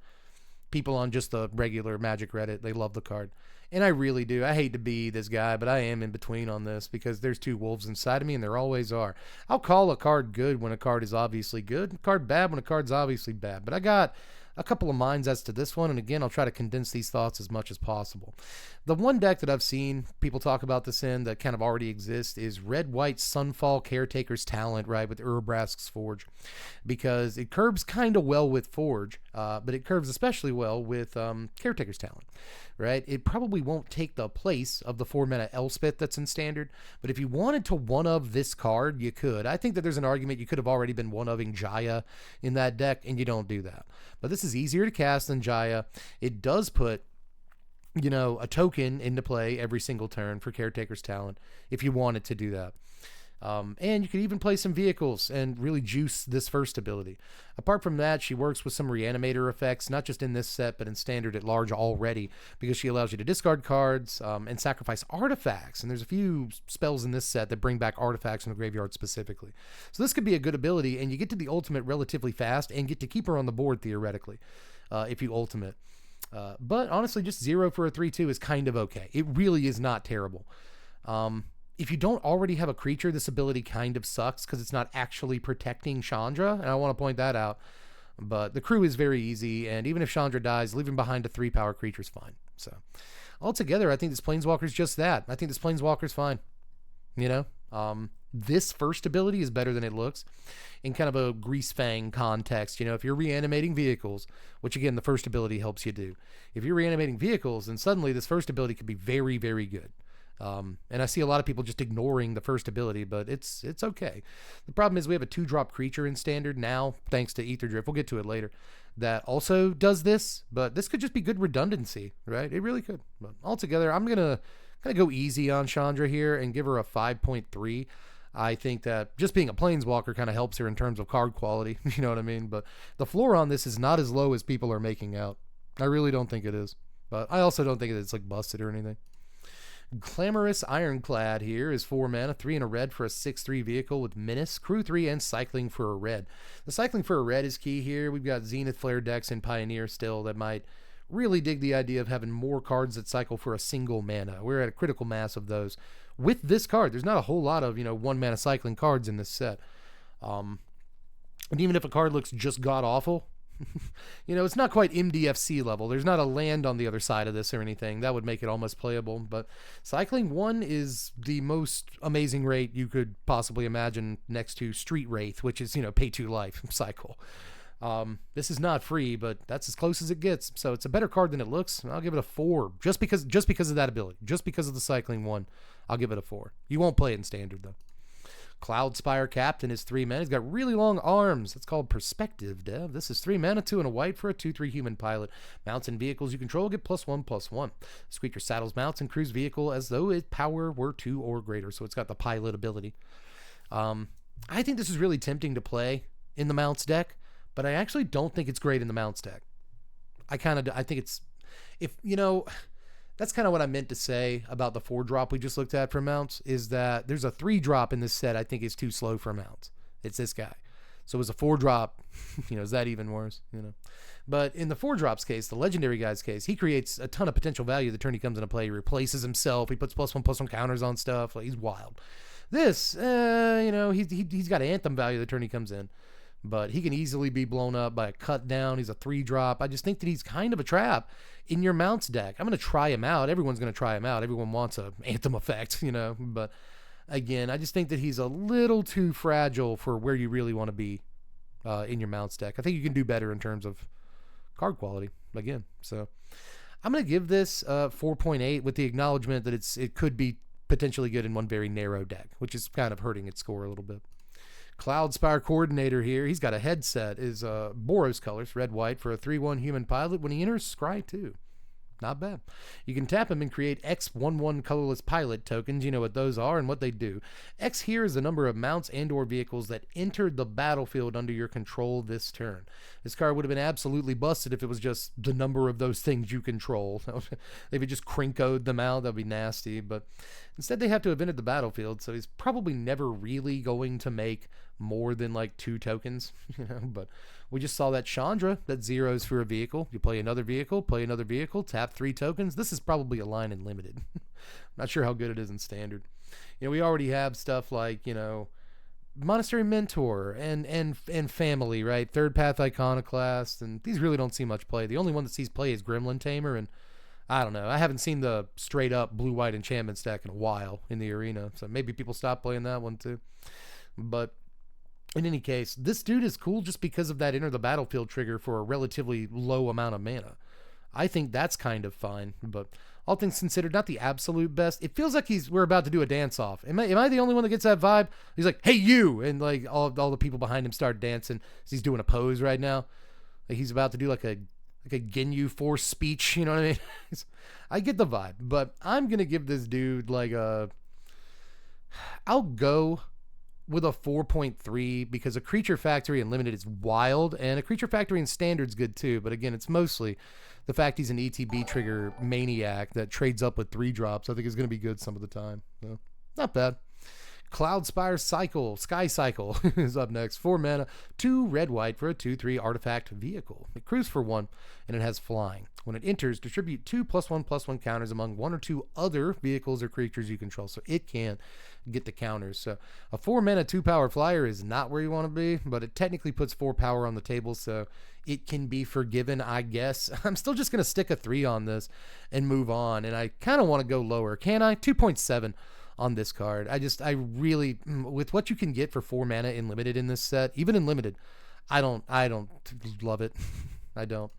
people on just the regular Magic Reddit. They love the card. And I really do. I hate to be this guy, but I am in between on this because there's 2 wolves inside of me, and there always are. I'll call a card good when a card is obviously good, a card bad when a card's obviously bad. But I got a couple of minds as to this one, and again, I'll try to condense these thoughts as much as possible. The one deck that I've seen people talk about this in that kind of already exists is Red-White Sunfall Caretaker's Talent, right, with Urabrask's Forge, because it curves kind of well with Forge, but it curves especially well with Caretaker's Talent, right? It probably won't take the place of the 4 mana Elspeth that's in Standard, but if you wanted to one-of this card, you could. I think that there's an argument you could have already been one-ofing Jaya in that deck, and you don't do that. But this is easier to cast than Jaya. It does put, a token into play every single turn for Caretaker's Talent if you wanted to do that. And you could even play some vehicles and really juice this first ability. Apart from that, she works with some Reanimator effects, not just in this set, but in Standard at large already, because she allows you to discard cards and sacrifice artifacts. And there's a few spells in this set that bring back artifacts from the graveyard specifically. So this could be a good ability, and you get to the ultimate relatively fast and get to keep her on the board theoretically if you ultimate. But honestly, just 0 for a 3/2 is kind of okay. It really is not terrible. If you don't already have a creature, this ability kind of sucks because it's not actually protecting Chandra, and I want to point that out. But the crew is very easy, and even if Chandra dies, leaving behind a 3-power creature is fine. So altogether, I think this Planeswalker is just that. I think this Planeswalker is fine. This first ability is better than it looks in kind of a Grease Fang context. If you're reanimating vehicles, which again, the first ability helps you do. If you're reanimating vehicles, then suddenly this first ability could be very, very good. And I see a lot of people just ignoring the first ability, but it's okay. The problem is we have a 2-drop creature in Standard now, thanks to Aetherdrift. We'll get to it later. That also does this, but this could just be good redundancy, right? It really could. But altogether, I'm gonna kind of go easy on Chandra here and give her a 5.3. I think that just being a Planeswalker kind of helps her in terms of card quality. You know what I mean? But the floor on this is not as low as people are making out. I really don't think it is. But I also don't think it's like busted or anything. Glamorous Ironclad here is 4 mana, 3 and a red for a 6/3 vehicle with Menace, Crew 3, and Cycling for a red. The Cycling for a red is key here. We've got Zenith Flare decks and Pioneer still that might really dig the idea of having more cards that cycle for a single mana. We're at a critical mass of those. With this card, there's not a whole lot of, 1 mana cycling cards in this set. And even if a card looks just god-awful, it's not quite MDFC level. There's not a land on the other side of this or anything. That would make it almost playable. But Cycling 1 is the most amazing rate you could possibly imagine next to Street Wraith, which is, pay 2 life cycle. This is not free, but that's as close as it gets. So it's a better card than it looks. I'll give it a 4 just because of that ability. Just because of the Cycling 1, I'll give it a 4. You won't play it in Standard, though. Cloudspire Captain is 3 mana. He's got really long arms. It's called Perspective Dev. This is 3 mana, 2 and a white for a 2/3 human pilot. Mounts and vehicles you control get +1/+1. This creature saddles, mounts, and crews vehicle as though its power were 2 or greater. So it's got the pilot ability. I think this is really tempting to play in the mounts deck, but I actually don't think it's great in the mounts deck. I think it's, that's kind of what I meant to say about the 4-drop we just looked at for mounts, is that there's a 3-drop in this set I think is too slow for mounts. It's this guy. So as a 4-drop, is that even worse? But in the 4-drop's case, the legendary guy's case, he creates a ton of potential value the turn he comes into play. He replaces himself. He puts +1/+1 counters on stuff. He's wild. This, he's got Anthem value the turn he comes in. But he can easily be blown up by a cut down. He's a 3-drop. I just think that he's kind of a trap in your mounts deck. I'm going to try him out. Everyone's going to try him out. Everyone wants a Anthem effect, But again, I just think that he's a little too fragile for where you really want to be in your mounts deck. I think you can do better in terms of card quality, again. So I'm going to give this 4.8 with the acknowledgement that it could be potentially good in one very narrow deck, which is kind of hurting its score a little bit. Cloudspire Coordinator here. He's got a headset. Is Boros colors, red-white, for a 3/1 human pilot. When he enters, scry 2. Not bad. You can tap him and create X 1/1 colorless pilot tokens. You know what those are and what they do. X here is the number of mounts and or vehicles that entered the battlefield under your control this turn. This card would have been absolutely busted if it was just the number of those things you control. If it just crinkoed them out, that would be nasty. But instead they have to have entered the battlefield, so he's probably never really going to make more than like 2 tokens. But we just saw that Chandra that zeros for a vehicle. You play another vehicle, tap 3 tokens. This is probably a line in limited. Not sure how good it is in standard. We already have stuff like, Monastery Mentor and Family, right? Third Path Iconoclast, and these really don't see much play. The only one that sees play is Gremlin Tamer, and I don't know. I haven't seen the straight up blue-white enchantment stack in a while in the arena, so maybe people stop playing that one too. But in any case, this dude is cool just because of that enter the battlefield trigger for a relatively low amount of mana. I think that's kind of fine, but all things considered, not the absolute best. It feels like we're about to do a dance off. Am I the only one that gets that vibe? He's like, "Hey you," and like all the people behind him start dancing as he's doing a pose right now. Like he's about to do like a Ginyu Force speech. You know what I mean? I get the vibe, but I'm gonna give this dude like I'll go with a 4.3 because a Creature Factory in Limited is wild, and a Creature Factory in Standard's good too, but again, it's mostly the fact he's an ETB trigger maniac that trades up with 3-drops. I think is going to be good some of the time. So, not bad. Cloudspire Sky Cycle is up next. 4 mana, 2 red-white for a 2/3 artifact vehicle. It crews for 1, and it has flying. When it enters, distribute 2 +1/+1 counters among 1 or 2 other vehicles or creatures you control. So it can't get the counters. So a 4 mana, 2 power flyer is not where you want to be, but it technically puts 4 power on the table, so it can be forgiven, I guess. I'm still just going to stick a 3 on this and move on, and I kind of want to go lower. Can I? 2.7 on this card. I really, with what you can get for 4 mana in limited in this set, even in limited, I don't love it. I don't.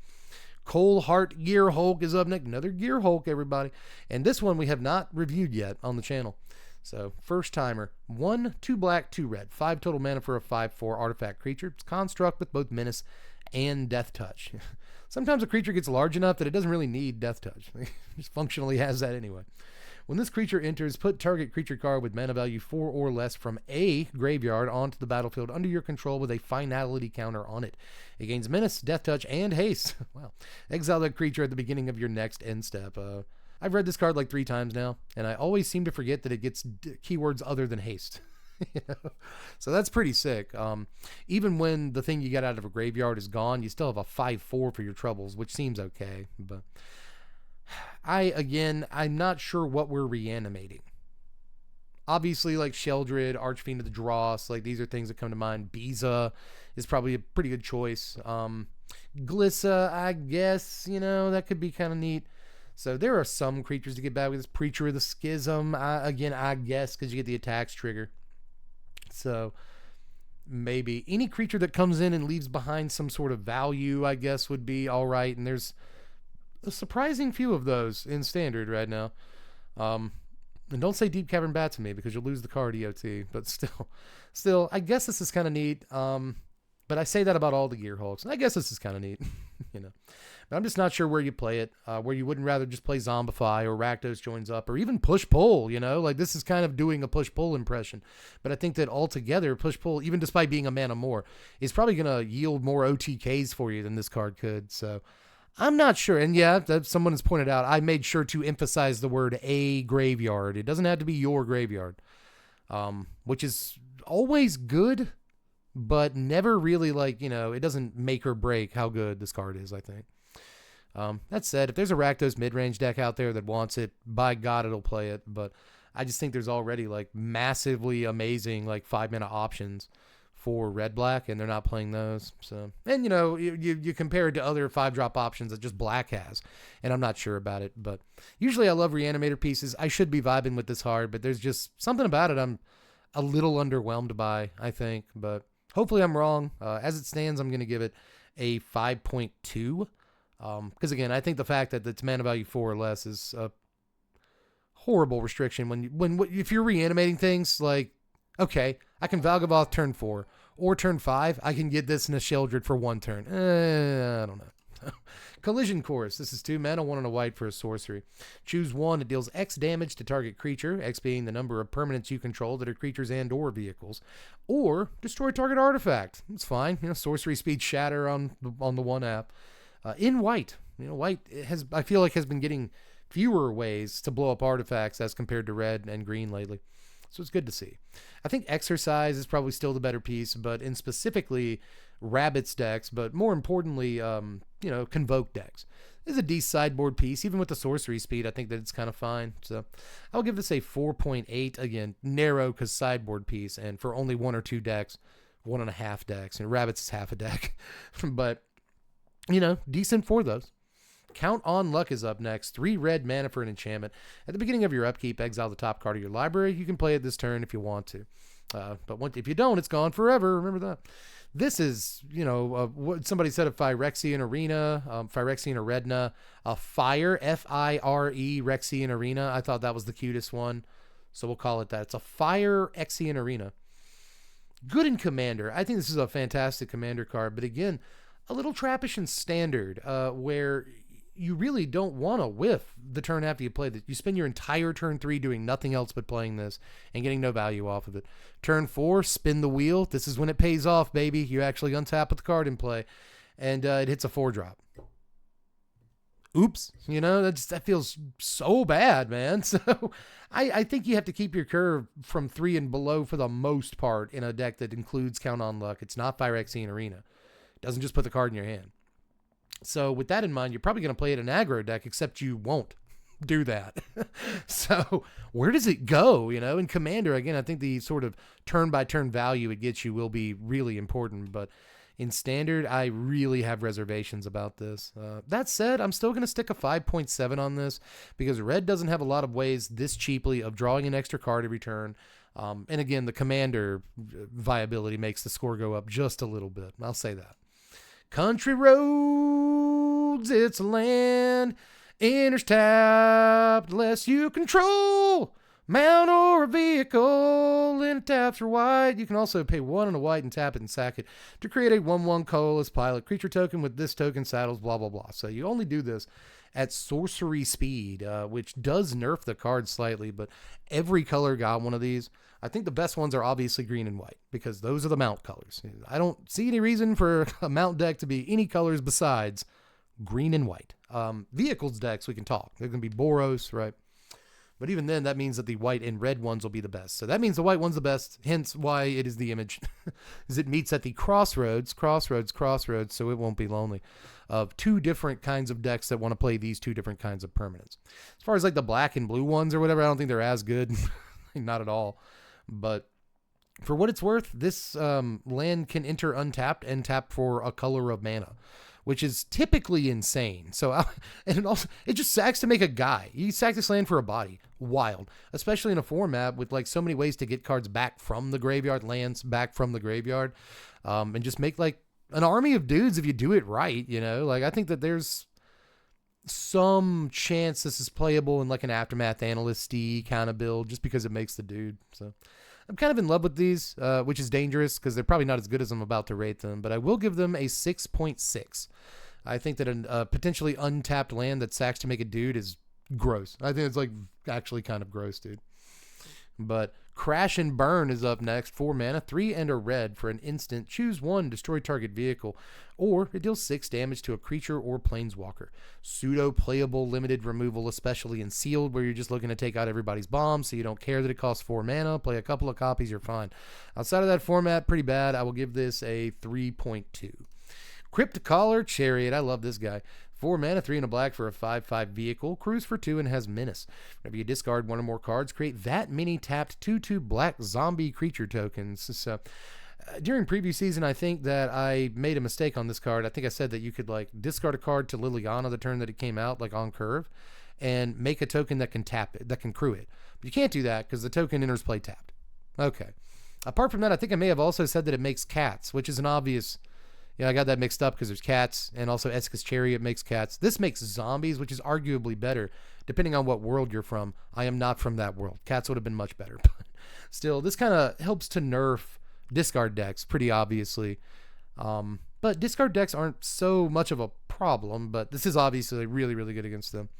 Coal Heart Gear Hulk is up next. Another Gear Hulk, everybody. And this one we have not reviewed yet on the channel. So, first timer. 1, 2 black, 2 red. 5 total mana for a 5/4 artifact creature. It's construct with both menace and death touch. Sometimes a creature gets large enough that it doesn't really need death touch. It just functionally has that anyway. When this creature enters, put target creature card with mana value 4 or less from a graveyard onto the battlefield under your control with a finality counter on it. It gains menace, death touch, and haste. Wow. Exile that creature at the beginning of your next end step. I've read this card like 3 times now, and I always seem to forget that it gets keywords other than haste. You know? So that's pretty sick. Even when the thing you get out of a graveyard is gone, you still have a 5/4 for your troubles, which seems okay. But I'm not sure what we're reanimating. Obviously, like Sheldred, Archfiend of the Dross, like these are things that come to mind. Biza is probably a pretty good choice. Glissa, I guess, that could be kind of neat. So there are some creatures to get back with this. Preacher of the Schism, I guess, because you get the attacks trigger. So maybe any creature that comes in and leaves behind some sort of value, I guess, would be all right. And there's a surprising few of those in Standard right now. And don't say Deep Cavern Bat to me because you'll lose the card EOT. But still, I guess this is kind of neat. But I say that about all the Gearhulks. And I guess this is kind of neat, But I'm just not sure where you play it, where you wouldn't rather just play Zombify or Rakdos joins up or even Push-Pull, Like this is kind of doing a Push-Pull impression. But I think that altogether, Push-Pull, even despite being a mana more, is probably going to yield more OTKs for you than this card could. So I'm not sure. And yeah, someone has pointed out, I made sure to emphasize the word a graveyard. It doesn't have to be your graveyard, which is always good, but never really it doesn't make or break how good this card is, I think. That said, if there's a Rakdos mid-range deck out there that wants it, by God, it'll play it. But I just think there's already massively amazing 5-mana options for red-black, and they're not playing those. So, and you compare it to other 5-drop options that just black has, and I'm not sure about it. But usually I love Reanimator pieces. I should be vibing with this hard, but there's just something about it I'm a little underwhelmed by, I think. But hopefully I'm wrong. As it stands, I'm going to give it a 5.2. Because again, I think the fact that it's mana value 4 or less is a horrible restriction. If you're reanimating things, okay, I can Valgavoth turn 4 or turn 5. I can get this in a Sheldred for 1 turn. I don't know. Collision Course. This is 2 mana, 1 and a white for a sorcery. Choose 1. It deals X damage to target creature, X being the number of permanents you control that are creatures and or vehicles, or destroy target artifact. It's fine. Sorcery speed shatter on the 1 app. In white, white I feel like has been getting fewer ways to blow up artifacts as compared to red and green lately. So it's good to see. I think Exercise is probably still the better piece, but in specifically Rabbit's decks, but more importantly, Convoke decks. This is a decent sideboard piece. Even with the sorcery speed, I think that it's kind of fine. So I'll give this a 4.8. Again, narrow because sideboard piece, and for only 1 or 2 decks, 1.5 decks. And Rabbit's is half a deck. But decent for those. Count on Luck is up next. 3 red mana for an enchantment. At the beginning of your upkeep, exile the top card of your library. You can play it this turn if you want to. But if you don't, it's gone forever. Remember that. This is, what somebody said of Phyrexian Arena, Phyrexian Aredna, Fire, F-I-R-E, Rexian Arena. I thought that was the cutest one, so we'll call it that. It's a Fire Exian Arena. Good in Commander. I think this is a fantastic Commander card, but again, a little trappish in Standard, where you really don't want to whiff the turn after you play this. You spend your entire turn 3 doing nothing else but playing this and getting no value off of it. Turn 4, spin the wheel. This is when it pays off, baby. You actually untap with the card in play, and it hits a 4-drop. Oops. That feels so bad, man. So I think you have to keep your curve from 3 and below for the most part in a deck that includes Count on Luck. It's not Phyrexian Arena. Doesn't just put the card in your hand. So with that in mind, you're probably going to play it in an aggro deck, except you won't do that. So where does it go? In Commander, again, I think the sort of turn-by-turn value it gets you will be really important. But in Standard, I really have reservations about this. That said, I'm still going to stick a 5.7 on this because Red doesn't have a lot of ways this cheaply of drawing an extra card every turn. And again, the Commander viability makes the score go up just a little bit. I'll say that. Country roads, it's a land. Enters tapped unless you control. Mount or a vehicle in taps for white. You can also pay 1 and a white and tap it and sack it to create a 1/1 colorless pilot creature token with this token saddles, blah, blah, blah. So you only do this at sorcery speed, which does nerf the card slightly, but every color got one of these. I think the best ones are obviously green and white because those are the mount colors. I don't see any reason for a mount deck to be any colors besides green and white. Vehicles decks, we can talk. They're going to be Boros, right? But even then, that means that the white and red ones will be the best. So that means the white one's the best, hence why it is the image. Is it meets at the crossroads, so it won't be lonely, of two different kinds of decks that want to play these two different kinds of permanents. As far as like the black and blue ones or whatever, I don't think they're as good. Not at all. But for what it's worth, this land can enter untapped and tap for a color of mana, which is typically insane. So, and it just sacks to make a guy. You sack this land for a body. Wild. Especially in a format with like so many ways to get cards back from the graveyard, lands back from the graveyard, and just make like an army of dudes if you do it right, you know? Like, I think that there's some chance this is playable in like an Aftermath Analyst-y kind of build just because it makes the dude. So I'm kind of in love with these, which is dangerous because they're probably not as good as I'm about to rate them, but I will give them a 6.6. I think that a potentially untapped land that sacks to make a dude is gross. I think it's like actually kind of gross, dude. But Crash and Burn is up next. 4 mana, 3 and a red for an instant. Choose one, destroy target vehicle, or it deals 6 damage to a creature or planeswalker. Pseudo-playable limited removal, especially in sealed, where you're just looking to take out everybody's bombs, so you don't care that it costs 4 mana. Play a couple of copies, you're fine. Outside of that format, pretty bad. I will give this a 3.2. Crypt Collar Chariot. I love this guy. 4 mana, 3 and a black for a 5/5 vehicle. Cruise for 2 and has menace. Whenever you discard one or more cards, create that many tapped 2/2 black zombie creature tokens. So during preview season, I think that I made a mistake on this card. I think I said that you could like discard a card to Liliana the turn that it came out, like on curve, and make a token that can tap it, that can crew it. But you can't do that because the token enters play tapped. Okay. Apart from that, I think I may have also said that it makes cats, which is an obvious... Yeah, I got that mixed up because there's cats, and also Esca's Chariot makes cats. This makes zombies, which is arguably better, depending on what world you're from. I am not from that world. Cats would have been much better. But still, this kind of helps to nerf discard decks, pretty obviously. But discard decks aren't so much of a problem, but this is obviously really, really good against them.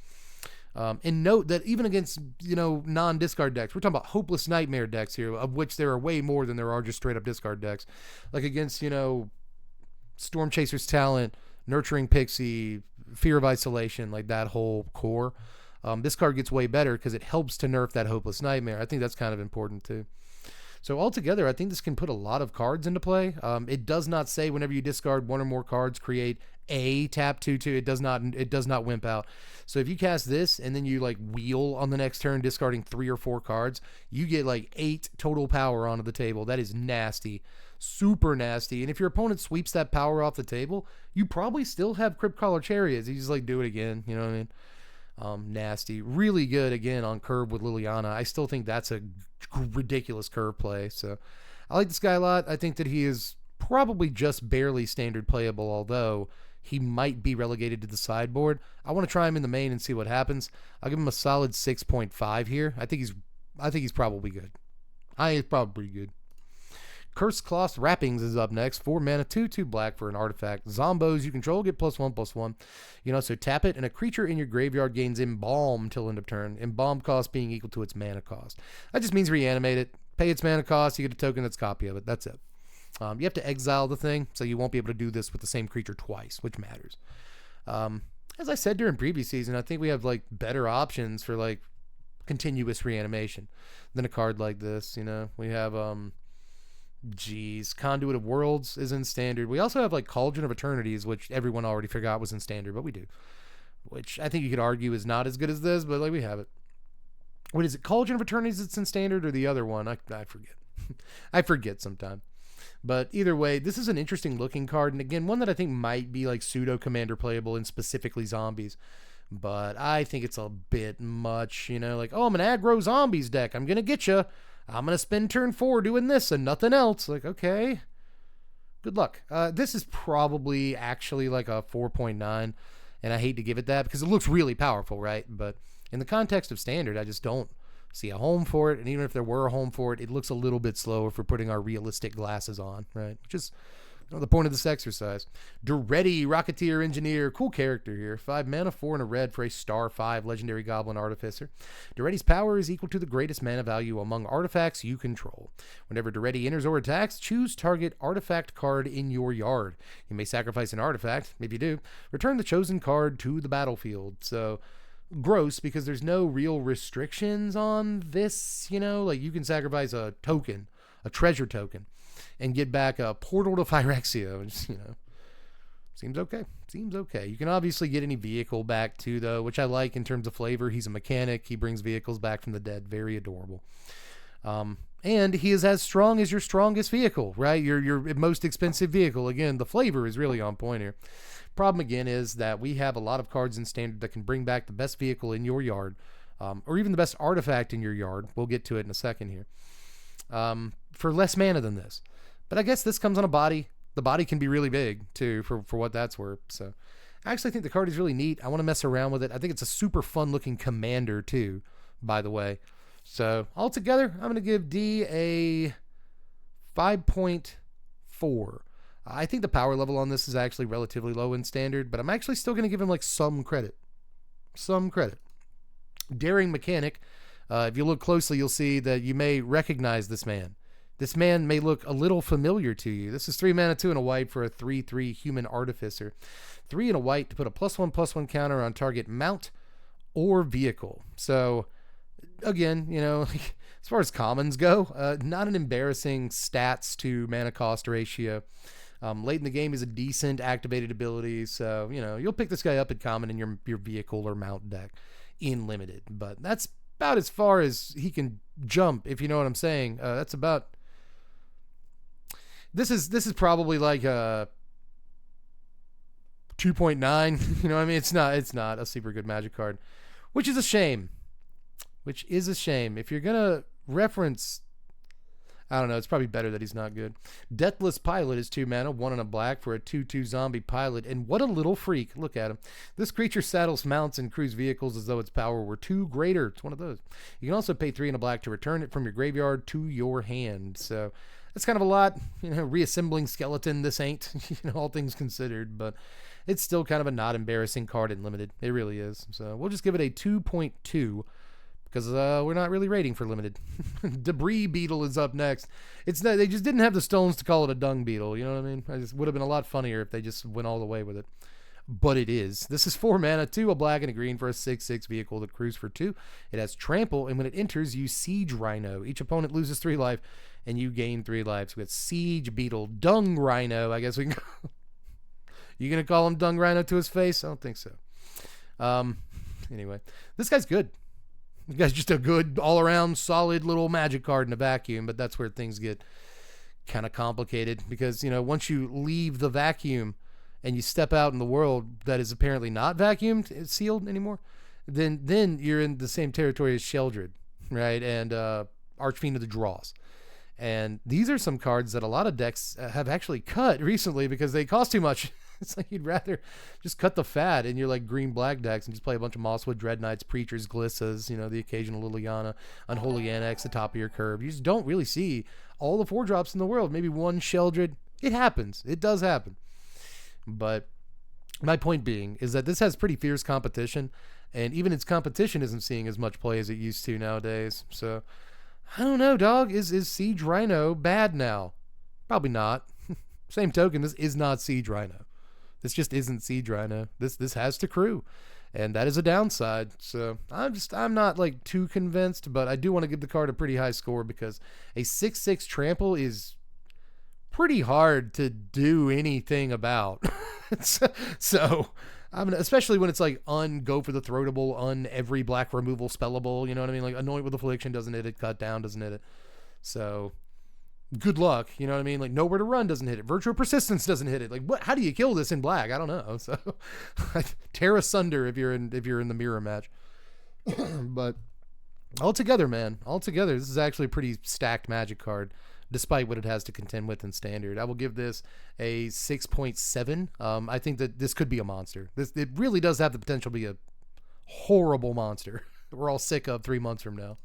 And note that even against, non-discard decks, we're talking about hopeless nightmare decks here, of which there are way more than there are just straight-up discard decks. Like against, Storm Chaser's Talent, Nurturing Pixie, Fear of Isolation, like that whole core. This card gets way better because it helps to nerf that Hopeless Nightmare. I think that's kind of important too. So altogether, I think this can put a lot of cards into play. It does not say whenever you discard one or more cards, create a tap 2/2. It does not wimp out. So if you cast this and then you like wheel on the next turn, discarding 3 or 4 cards, you get like 8 total power onto the table. That is nasty. Super nasty. And if your opponent sweeps that power off the table, you probably still have Crypt Collar Chariots. You just like do it again. You know what I mean? Nasty. Really good again on curve with Liliana. I still think that's a ridiculous curve play. So I like this guy a lot. I think that he is probably just barely standard playable, although he might be relegated to the sideboard. I want to try him in the main and see what happens. I'll give him a solid 6.5 here. I think he's probably good. He's probably pretty good. Curse Cloth Wrappings is up next. 4 mana, 2/2 black for an artifact. Zombos you control get +1/+1. So tap it, and a creature in your graveyard gains Embalm till end of turn. Embalm cost being equal to its mana cost. That just means reanimate it. Pay its mana cost, you get a token that's a copy of it. That's it. You have to exile the thing, so you won't be able to do this with the same creature twice, which matters. As I said during previous season, I think we have like better options for like continuous reanimation than a card like this. We have Conduit of Worlds is in standard. We also have like Cauldron of Eternities, which everyone already forgot was in standard, but we do. Which I think you could argue is not as good as this, but like we have it. What is it? Cauldron of Eternities that's in standard, or the other one? I forget. I forget sometimes. But either way, this is an interesting looking card, and again, one that I think might be like pseudo commander playable in specifically zombies. But I think it's a bit much, like, oh, I'm an aggro zombies deck. I'm gonna get you. I'm going to spend turn 4 doing this and nothing else. Like, okay, good luck. This is probably actually like a 4.9, and I hate to give it that because it looks really powerful, right? But in the context of standard, I just don't see a home for it. And even if there were a home for it, it looks a little bit slow if we're putting our realistic glasses on, right? Which is The point of this exercise. Duretti, Rocketeer Engineer, cool character here. 5 mana, 4 and a red for a star 5 legendary Goblin Artificer. Duretti's power is equal to the greatest mana value among artifacts you control. Whenever Duretti enters or attacks, choose target artifact card in your yard. You may sacrifice an artifact. If you do, return the chosen card to the battlefield. So, gross, because there's no real restrictions on this, you know? Like, you can sacrifice a token, a treasure token, and get back a Portal to Phyrexia, which, you know, seems okay. Seems okay. You can obviously get any vehicle back too, though, which I like in terms of flavor. He's a mechanic. He brings vehicles back from the dead. Very adorable. And he is as strong as your strongest vehicle, right? Your most expensive vehicle. Again, the flavor is really on point here. Problem, again, is that we have a lot of cards in Standard that can bring back the best vehicle in your yard, or even the best artifact in your yard. We'll get to it in a second here. For less mana than this. But I guess this comes on a body. The body can be really big, too, for what that's worth. So I actually think the card is really neat. I want to mess around with it. I think it's a super fun-looking commander, too, by the way. So altogether, I'm going to give D a 5.4. I think the power level on this is actually relatively low in Standard, but I'm actually still going to give him, like, some credit. Some credit. Daring Mechanic. If you look closely, you'll see that you may recognize this man. This man may look a little familiar to you. This is 3 mana, 2 and a white for a 3/3 Human Artificer. 3 and a white to put a +1/+1 counter on target mount or vehicle. So, again, you know, as far as commons go, not an embarrassing stats to mana cost ratio. Late in the game is a decent activated ability. So, you know, you'll pick this guy up at common in your vehicle or mount deck in limited. But that's about as far as he can jump, if you know what I'm saying. That's about... This is probably like a 2.9. You know what I mean? It's not a super good Magic card, which is a shame. If you're gonna reference, I don't know, it's probably better that he's not good. Deathless Pilot is 2 mana, 1 and a black for a 2/2 zombie pilot, and what a little freak. Look at him. This creature saddles mounts and crews vehicles as though its power were 2 greater. It's one of those. You can also pay 3 and a black to return it from your graveyard to your hand. So that's kind of a lot, you know, reassembling skeleton. This ain't, you know, all things considered, but it's still kind of a not embarrassing card in limited. It really is. So we'll just give it a 2.2 because we're not really rating for limited. Debris Beetle is up next. It's not, they just didn't have the stones to call it a dung beetle. You know what I mean? It just would have been a lot funnier if they just went all the way with it. But it is. This is 4 mana, 2 a black and a green for a 6/6 vehicle that crews for 2. It has trample, and when it enters, you Siege Rhino. Each opponent loses 3 life, and you gain 3 life. So we got Siege Beetle, Dung Rhino. I guess we can. You gonna call him Dung Rhino to his face? I don't think so. Anyway, this guy's good. This guy's just a good, all-around, solid little Magic card in a vacuum. But that's where things get kind of complicated because, you know, once you leave the vacuum and you step out in the world that is apparently not vacuumed, it's sealed anymore, then you're in the same territory as Sheldred, right? And Archfiend of the Draws. And these are some cards that a lot of decks have actually cut recently because they cost too much. It's like you'd rather just cut the fat in your like green-black decks and just play a bunch of Mosswood Dread Knights, Preachers, Glissas, you know, the occasional Liliana, Unholy Annex, the top of your curve. You just don't really see all the 4-drops in the world. Maybe one Sheldred. It happens. It does happen. But my point being is that this has pretty fierce competition, and even its competition isn't seeing as much play as it used to nowadays. So, I don't know, dog. Is Siege Rhino bad now? Probably not. Same token, this is not Siege Rhino. This just isn't Siege Rhino. This has to crew, and that is a downside. So I'm not like too convinced, but I do want to give the card a pretty high score because a 6/6 trample is pretty hard to do anything about. So I'm gonna, especially when it's like go for the throatable, every black removal spellable, you know what I mean? Like Anoint with Affliction doesn't hit it, Cut Down doesn't hit it. So good luck, you know what I mean? Like Nowhere to Run doesn't hit it, Virtual Persistence doesn't hit it. Like what? How do you kill this in black? I don't know. So tear asunder if you're in the mirror match. But altogether, this is actually a pretty stacked Magic card, despite what it has to contend with in Standard. I will give this a 6.7. I think that this could be a monster. It really does have the potential to be a horrible monster we're all sick of 3 months from now.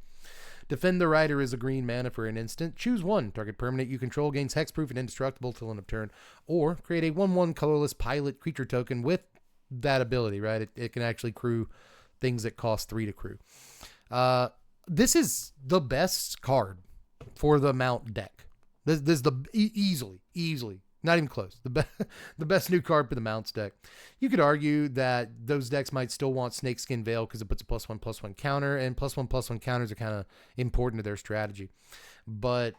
Defend the Rider is a green mana for an instant. Choose one. Target permanent you control gains hexproof and indestructible till end of turn. Or create a 1/1 colorless pilot creature token with that ability, right? It can actually crew things that cost 3 to crew. This is the best card for the Mount deck. This is the easily, not even close. The best new card for the Mounts deck. You could argue that those decks might still want Snakeskin Veil because it puts a +1/+1 counter, and +1/+1 counters are kind of important to their strategy. But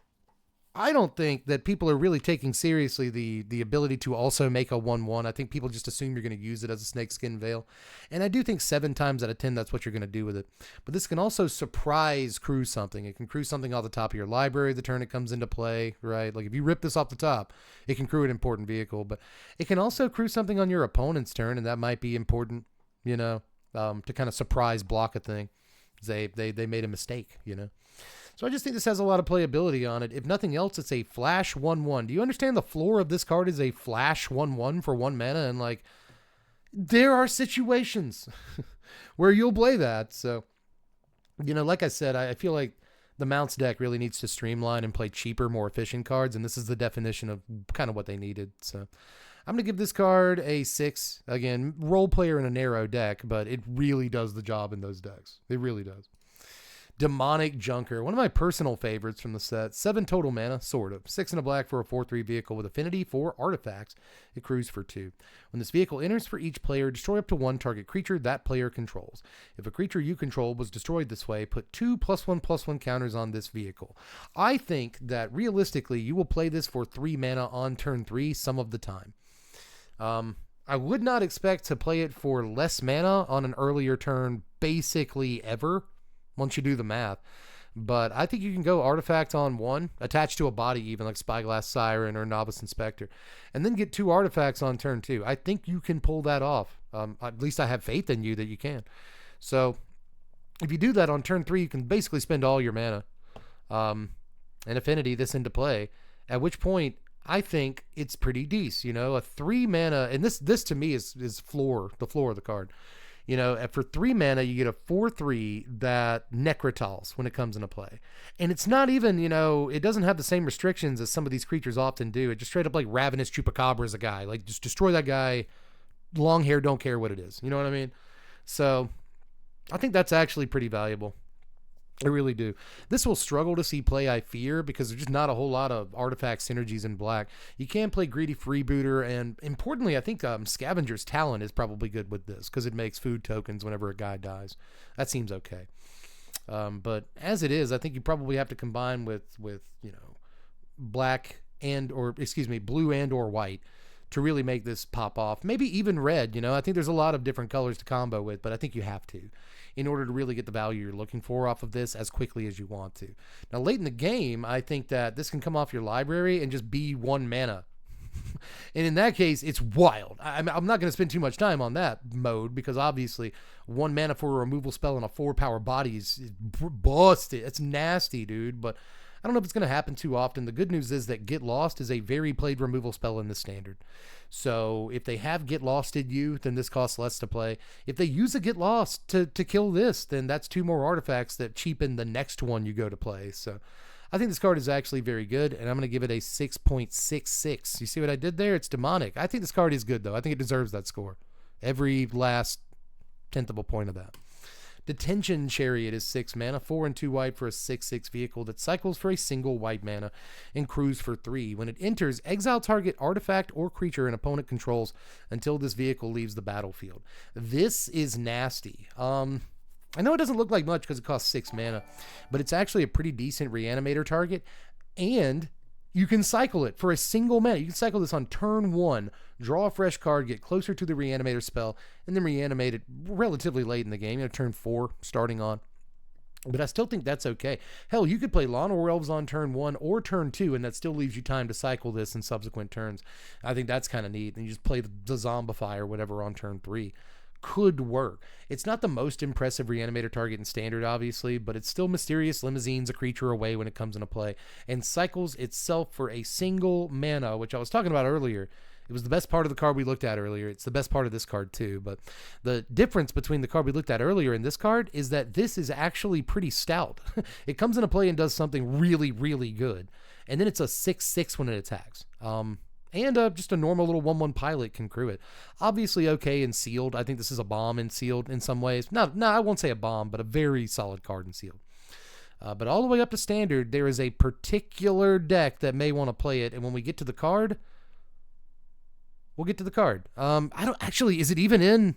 I don't think that people are really taking seriously the ability to also make a 1/1. I think people just assume you're going to use it as a Snakeskin Veil. And I do think 7 times out of 10, that's what you're going to do with it. But this can also surprise crew something. It can crew something off the top of your library the turn it comes into play, right? Like if you rip this off the top, it can crew an important vehicle. But it can also crew something on your opponent's turn, and that might be important, to kind of surprise block a thing. They made a mistake, So I just think this has a lot of playability on it. If nothing else, it's a flash 1/1. Do you understand the floor of this card is a flash 1/1 for 1 mana? And there are situations where you'll play that. So, like I said, I feel like the Mounts deck really needs to streamline and play cheaper, more efficient cards. And this is the definition of kind of what they needed. So I'm going to give this card a 6. Again, role player in a narrow deck, but it really does the job in those decks. It really does. Demonic Junker, one of my personal favorites from the set. 7 total mana, sort of. 6 and a black for a 4/3 vehicle with affinity for artifacts. It crews for 2. When this vehicle enters for each player, destroy up to 1 target creature that player controls. If a creature you control was destroyed this way, put 2 +1/+1 counters on this vehicle. I think that realistically, you will play this for 3 mana on turn 3 some of the time. I would not expect to play it for less mana on an earlier turn basically ever, once you do the math. But I think you can go artifact on 1, attached to a body even, like Spyglass Siren or Novice Inspector, and then get 2 artifacts on turn 2. I think you can pull that off. At least I have faith in you that you can. So if you do that on turn 3, you can basically spend all your mana and affinity this into play, at which point I think it's pretty decent. A 3 mana, and this to me is the floor of the card. For 3 mana, you get a 4/3 that Necrotals when it comes into play. And it's not even, it doesn't have the same restrictions as some of these creatures often do. It just straight up Ravenous Chupacabra is a guy. Just destroy that guy. Long hair, don't care what it is. You know what I mean? So I think that's actually pretty valuable. I really do. This will struggle to see play, I fear, because there's just not a whole lot of artifact synergies in black. You can play Greedy Freebooter, and importantly, I think Scavenger's Talent is probably good with this because it makes food tokens whenever a guy dies. That seems okay. But as it is, I think you probably have to combine with blue and or white to really make this pop off. Maybe even red. I think there's a lot of different colors to combo with, but I think you have to in order to really get the value you're looking for off of this as quickly as you want to. Now, late in the game, I think that this can come off your library and just be 1 mana. And in that case, it's wild. I'm not going to spend too much time on that mode because obviously 1 mana for a removal spell and a 4-power body is busted. It's nasty, dude. But I don't know if it's going to happen too often. The good news is that Get Lost is a very played removal spell in the standard. So if they have Get Losted you, then this costs less to play. If they use a Get Lost to kill this, then that's 2 more artifacts that cheapen the next one you go to play. So I think this card is actually very good, and I'm going to give it a 6.66. You see what I did there? It's demonic. I think this card is good, though. I think it deserves that score. Every last tenth of a point of that. Detention Chariot is 6 mana, 4 and 2 white for a 6/6 vehicle that cycles for a single white mana and crews for 3. When it enters, exile target artifact or creature an opponent controls until this vehicle leaves the battlefield. This is nasty. I know it doesn't look like much because it costs 6 mana, but it's actually a pretty decent reanimator target, and you can cycle it for a single mana. You can cycle this on turn 1, draw a fresh card, get closer to the reanimator spell, and then reanimate it relatively late in the game, turn 4 starting on. But I still think that's okay. Hell, you could play Lawnmower Elves on turn 1 or turn 2, and that still leaves you time to cycle this in subsequent turns. I think that's kind of neat. And you just play the Zombify or whatever on turn 3. Could work. It's not the most impressive reanimator target in standard, obviously, but it's still Mysterious Limousines a creature away when it comes into play and cycles itself for a single mana, which I was talking about earlier. It was the best part of the card we looked at earlier. It's the best part of this card too. But the difference between the card we looked at earlier and this card is that this is actually pretty stout. It comes into play and does something really, really good. And then it's a 6/6 when it attacks. And just a normal little 1/1 pilot can crew it. Obviously okay in sealed. I think this is a bomb in sealed in some ways. No, I won't say a bomb, but a very solid card in sealed. But all the way up to standard, there is a particular deck that may want to play it. And when we get to the card, we'll get to the card. I don't actually, is it even in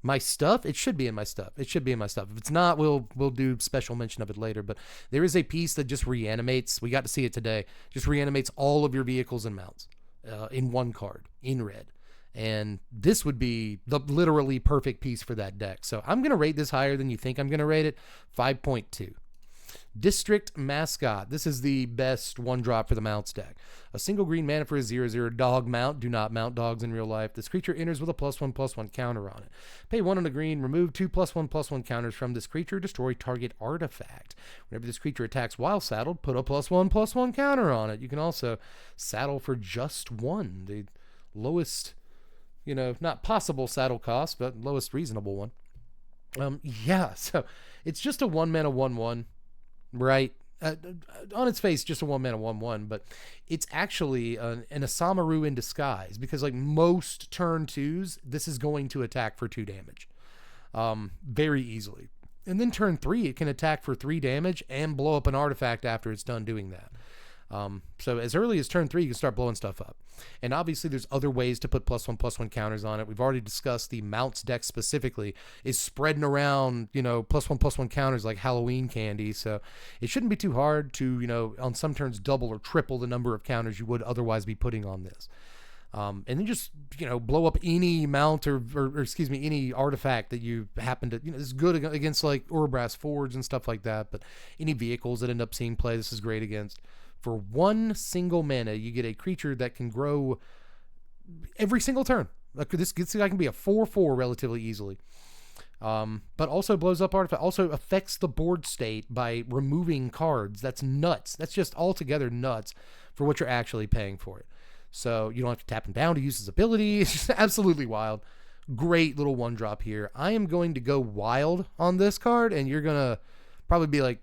my stuff? It should be in my stuff. It should be in my stuff. If it's not, we'll do special mention of it later. But there is a piece that just reanimates. We got to see it today. Just reanimates all of your vehicles and mounts in one card in red. And this would be the literally perfect piece for that deck. So I'm going to rate this higher than you think I'm going to rate it. 5.2. District Mascot. This is the best one drop for the mounts deck. A single green mana for a 0/0 dog mount. Do not mount dogs in real life. This creature enters with a +1/+1 counter on it. Pay 1 on the green. Remove 2 +1/+1 counters from this creature. Destroy target artifact. Whenever this creature attacks while saddled, put a +1/+1 counter on it. You can also saddle for just 1. The lowest, not possible saddle cost, but lowest reasonable one. Yeah, so it's just a 1 mana 1/1. Right, on its face, just a 1 mana 1/1, but it's actually an Asamaru in disguise, because like most turn 2s, this is going to attack for 2 damage, very easily. And then turn 3, it can attack for 3 damage and blow up an artifact after it's done doing that. So as early as turn 3, you can start blowing stuff up. And obviously there's other ways to put +1/+1 counters on it. We've already discussed the mounts deck specifically is spreading around, +1/+1 counters like Halloween candy. So it shouldn't be too hard to, on some turns double or triple the number of counters you would otherwise be putting on this. And then just, blow up any mount or any artifact that you happen to, this is good against like Urbrass Forge and stuff like that. But any vehicles that end up seeing play, this is great against. For 1 single mana, you get a creature that can grow every single turn. Like this can be a 4/4 relatively easily. But also blows up artifact. Also affects the board state by removing cards. That's nuts. That's just altogether nuts for what you're actually paying for it. So you don't have to tap him down to use his ability. It's just absolutely wild. Great little 1-drop here. I am going to go wild on this card, and you're going to probably be like,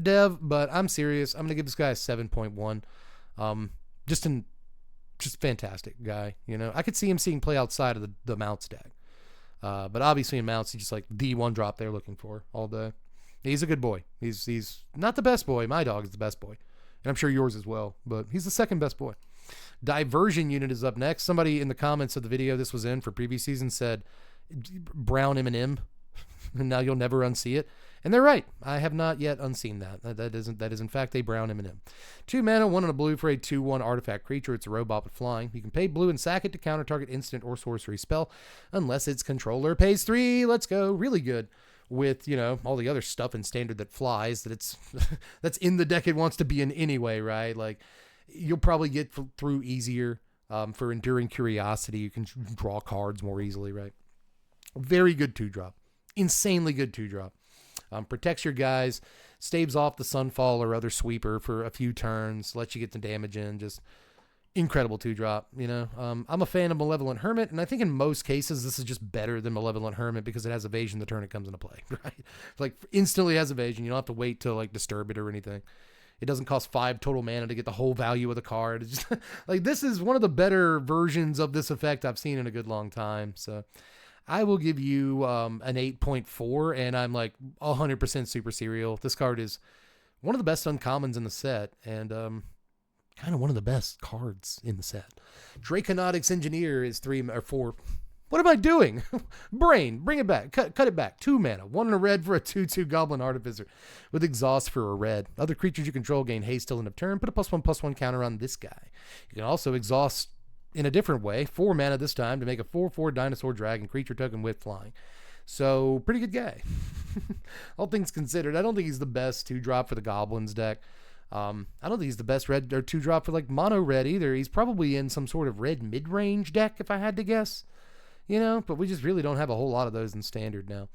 Dev, but I'm serious. I'm going to give this guy a 7.1. Just fantastic guy. I could see him seeing play outside of the mounts deck. But obviously in mounts, he's just like the 1-drop they're looking for all day. He's a good boy. He's not the best boy. My dog is the best boy. And I'm sure yours as well, but he's the second best boy. Diversion Unit is up next. Somebody in the comments of the video this was in for previous season said, brown M&M, and now you'll never unsee it. And they're right. I have not yet unseen that. That is in fact a brown M&M. 2 mana, 1 and a blue for a 2/1 artifact creature. It's a robot with flying. You can pay blue and sack it to counter target instant or sorcery spell, unless its controller pays 3. Let's go. Really good with, all the other stuff in standard that flies, that it's that's in the deck it wants to be in anyway, right? Like, you'll probably get through easier. For Enduring Curiosity, you can draw cards more easily, right? Very good 2-drop. Insanely good 2-drop. Protects your guys, staves off the Sunfall or other sweeper for a few turns, lets you get the damage in. Just incredible 2-drop, I'm a fan of Malevolent Hermit, and I think in most cases this is just better than Malevolent Hermit because it has evasion the turn it comes into play, right? Like, instantly has evasion. You don't have to wait to like disturb it or anything. It doesn't cost 5 total mana to get the whole value of the card. It's just like, this is one of the better versions of this effect I've seen in a good long time. So I will give you an 8.4, and I'm like 100% super serial. This card is one of the best uncommons in the set, and kind of one of the best cards in the set. Draconautics Engineer is 3 or 4. What am I doing? Brain, bring it back. Cut it back. 2 mana. 1 and a red for a 2/2 Goblin Artificer with Exhaust for a red. Other creatures you control gain haste till end of turn. Put a +1/+1 counter on this guy. You can also exhaust in a different way. 4 mana this time to make a 4/4 Dinosaur Dragon creature token with flying. So, pretty good guy. All things considered, I don't think he's the best 2-drop for the Goblins deck. I don't think he's the best red or 2-drop for like mono red either. He's probably in some sort of red mid-range deck if I had to guess. But we just really don't have a whole lot of those in standard now.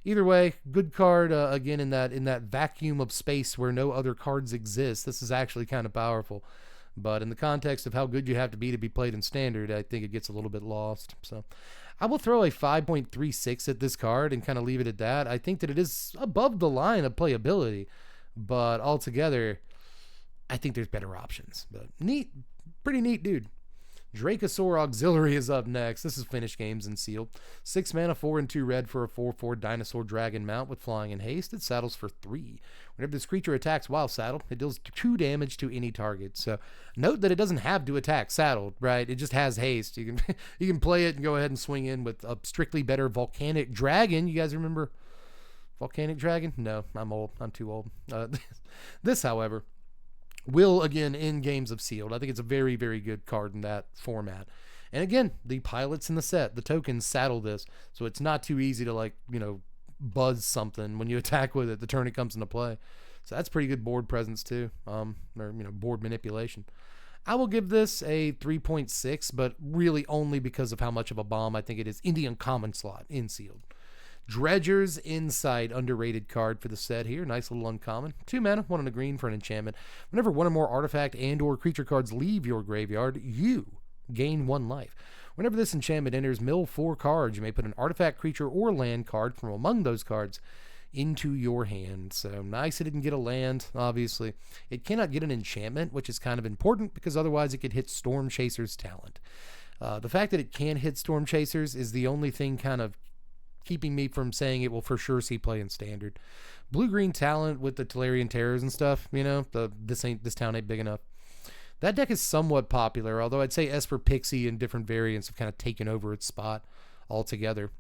Either way, good card, again, in that vacuum of space where no other cards exist. This is actually kind of powerful. But in the context of how good you have to be played in standard, I think it gets a little bit lost. So I will throw a 5.36 at this card and kind of leave it at that. I think that it is above the line of playability, but altogether, I think there's better options. But neat, pretty neat dude. Dracosaur Auxiliary is up next. This is finished games and sealed. 6 mana, 4 and 2 red for a 4/4 dinosaur dragon mount with flying and haste. It saddles for 3. Whenever this creature attacks while saddled, it deals 2 damage to any target. So note that it doesn't have to attack saddled, right? It just has haste. You can you can play it and go ahead and swing in with a strictly better volcanic dragon. You guys remember volcanic dragon? No, I'm old. I'm too old. This, however, will, again, in games of sealed. I think it's a very, very good card in that format. And again, the pilots in the set, the tokens saddle this, so it's not too easy to, like, buzz something when you attack with it the turn it comes into play. So that's pretty good board presence too, or board manipulation. I will give this a 3.6, but really only because of how much of a bomb I think it is in the uncommon slot in sealed. Dredger's Insight, underrated card for the set here. Nice little uncommon. 2 mana, 1 and a green for an enchantment. Whenever one or more artifact and or creature cards leave your graveyard, you gain 1 life. Whenever this enchantment enters, mill 4 cards. You may put an artifact, creature, or land card from among those cards into your hand. So nice it didn't get a land, obviously. It cannot get an enchantment, which is kind of important because otherwise it could hit Storm Chaser's talent. The fact that it can hit Storm Chasers is the only thing kind of keeping me from saying it will for sure see play in standard. Blue-green talent with the Tolarian Terrors and stuff, this town ain't big enough. That deck is somewhat popular, although I'd say Esper Pixie and different variants have kind of taken over its spot altogether.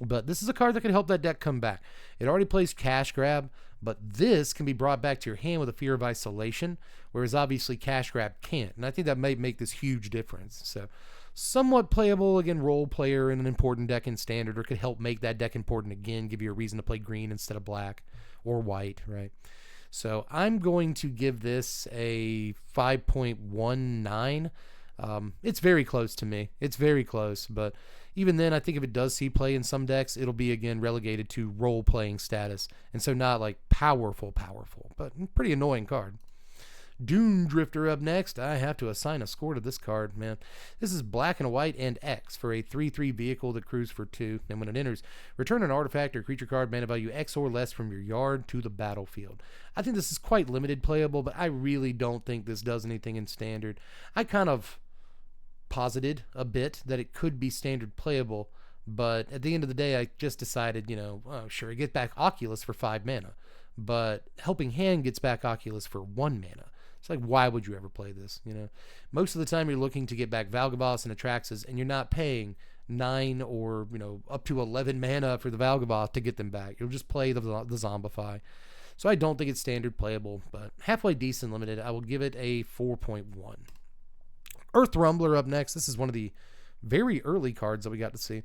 But this is a card that can help that deck come back. It already plays Cash Grab, but this can be brought back to your hand with a Fear of Isolation, whereas obviously Cash Grab can't. And I think that might make this huge difference. So somewhat playable, again, role player in an important deck in standard, or could help make that deck important again, give you a reason to play green instead of black or white, right? So I'm going to give this a 5.19. It's very close to me. It's very close, but even then, I think if it does see play in some decks, it'll be, again, relegated to role-playing status, and so not, like, powerful, but pretty annoying card. Dune Drifter up next. I have to assign a score to this card, man. This is black and white and X for a 3/3 vehicle that crews for 2. And when it enters, return an artifact or creature card mana value X or less from your yard to the battlefield. I think this is quite limited playable, but I really don't think this does anything in standard. I kind of posited a bit that it could be standard playable, but at the end of the day, I just decided, sure, I get back Oculus for 5 mana, but Helping Hand gets back Oculus for 1 mana. It's like, why would you ever play this? Most of the time you're looking to get back Valgabos and Atraxas, and you're not paying 9 or up to 11 mana for the Valgaboth to get them back. You'll just play the Zombify. So I don't think it's standard playable, but halfway decent limited. I will give it a 4.1. Earth Rumbler up next. This is one of the very early cards that we got to see.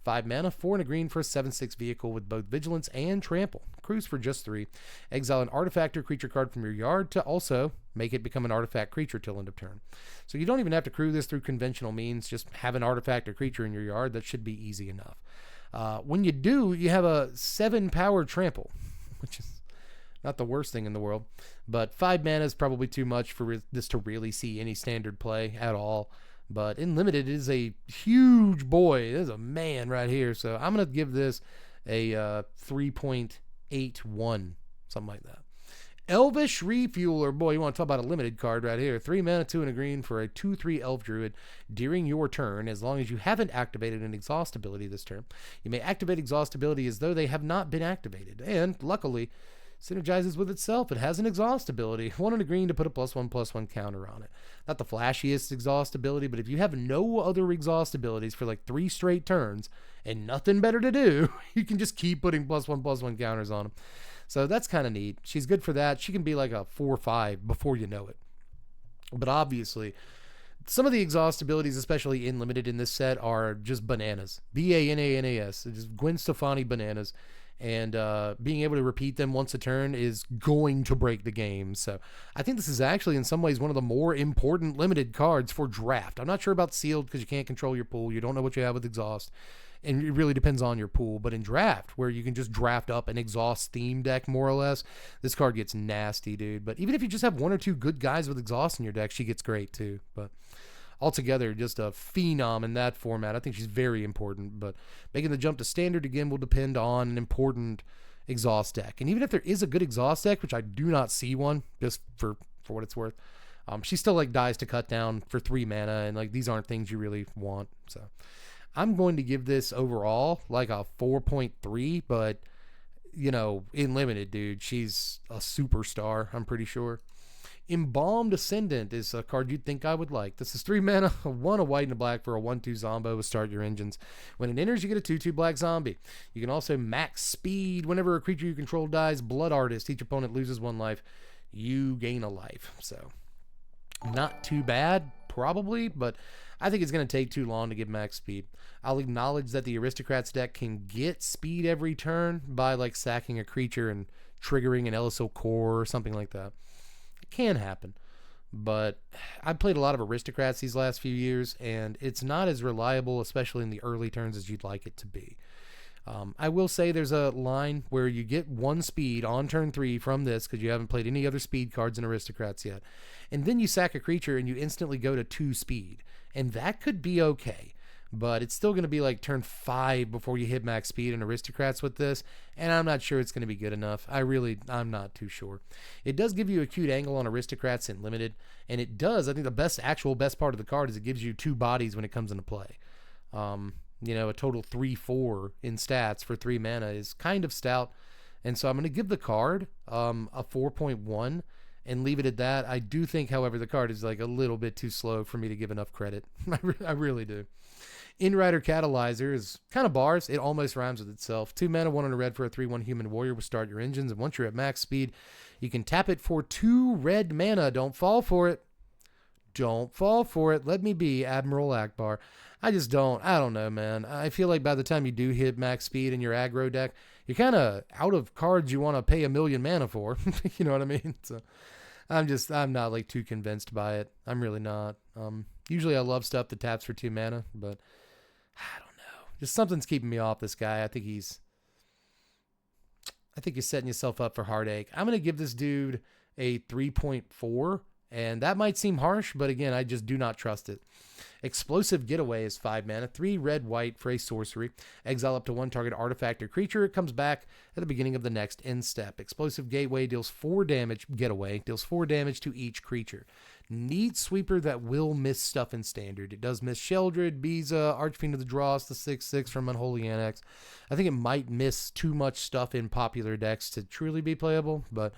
5 mana, 4 and a green for a 7/6 vehicle with both Vigilance and Trample. Cruise for just 3. Exile an artifact or creature card from your yard to also make it become an artifact creature till end of turn. So you don't even have to crew this through conventional means. Just have an artifact or creature in your yard. That should be easy enough. When you do, you have a 7-power Trample, which is not the worst thing in the world. But 5 mana is probably too much for this to really see any standard play at all. But in limited, it is a huge boy. There's a man right here. So I'm going to give this a 3.81, something like that. Elvish Refueler. Boy, you want to talk about a limited card right here. 3 mana, 2 and a green for a 2/3 Elf Druid during your turn. As long as you haven't activated an Exhaust ability this turn, you may activate Exhaust ability as though they have not been activated. And luckily, synergizes with itself. It has an Exhaust ability. 1 and a green to put a +1/+1 counter on it. Not the flashiest Exhaust ability, but if you have no other Exhaust abilities for like 3 straight turns and nothing better to do, you can just keep putting +1/+1 counters on them. So that's kind of neat. She's good for that. She can be like a 4/5 before you know it. But obviously, some of the Exhaust abilities, especially in limited in this set, are just bananas. BANANAS. Just Gwen Stefani bananas. And being able to repeat them once a turn is going to break the game. So I think this is actually in some ways one of the more important limited cards for draft. I'm not sure about sealed because you can't control your pool. You don't know what you have with Exhaust. And it really depends on your pool. But in draft, where you can just draft up an exhaust theme deck more or less, this card gets nasty, dude. But even if you just have one or two good guys with exhaust in your deck, she gets great too. But altogether, just a phenom in that format. I think she's very important. But making the jump to standard again will depend on an important exhaust deck. And even if there is a good exhaust deck, which I do not see one, just for what it's worth, she still like dies to cut down for 3 mana, and like these aren't things you really want. So I'm going to give this overall like a 4.3, but you know, in limited, dude, she's a superstar, I'm pretty sure. Embalmed Ascendant is a card you'd think I would like. This is 3 mana, 1 a white and a black for a 1/2 Zombo with Start Your Engines. When it enters, you get a 2/2 black zombie. You can also max speed. Whenever a creature you control dies, Blood Artist, each opponent loses 1 life. You gain a life. So not too bad, probably, but I think it's going to take too long to get max speed. I'll acknowledge that the Aristocrats deck can get speed every turn by like sacking a creature and triggering an LSO core or something like that. It can happen, but I've played a lot of Aristocrats these last few years, and it's not as reliable, especially in the early turns, as you'd like it to be. I will say there's a line where you get 1 speed on turn 3 from this because you haven't played any other speed cards in Aristocrats yet. And then you sack a creature and you instantly go to 2 speed. And that could be okay. But it's still going to be like turn 5 before you hit max speed in Aristocrats with this. And I'm not sure it's going to be good enough. I'm not too sure. It does give you a cute angle on Aristocrats in limited. And it does, I think the best part of the card is it gives you 2 bodies when it comes into play. You know, a total 3/4 in stats for 3 mana is kind of stout. And so I'm going to give the card a 4.1 and leave it at that. I do think, however, the card is like a little bit too slow for me to give enough credit. I really do. Inrider Catalyzer is kind of bars. It almost rhymes with itself. 2 mana, 1 and a red for a 3/1 human warrior with Start Your Engines. And once you're at max speed, you can tap it for 2 red mana. Don't fall for it. Don't fall for it. Let me be Admiral Akbar. I don't know, man. I feel like by the time you do hit max speed in your aggro deck, you're kind of out of cards you want to pay 1 million mana for. You know what I mean? So I'm not like too convinced by it. I'm really not. Usually I love stuff that taps for 2 mana, but I don't know. Just something's keeping me off this guy. I think you're setting yourself up for heartache. I'm going to give this dude a 3.4. And that might seem harsh, but again, I just do not trust it. Explosive Getaway is 5 mana, 3 red, white for a sorcery. Exile up to 1 target artifact or creature. It comes back at the beginning of the next end step. Explosive Gateway deals 4 damage. Getaway deals 4 damage to each creature. Neat sweeper that will miss stuff in standard. It does miss Sheldred, Biza, Archfiend of the Dross, the 6/6 from Unholy Annex. I think it might miss too much stuff in popular decks to truly be playable, but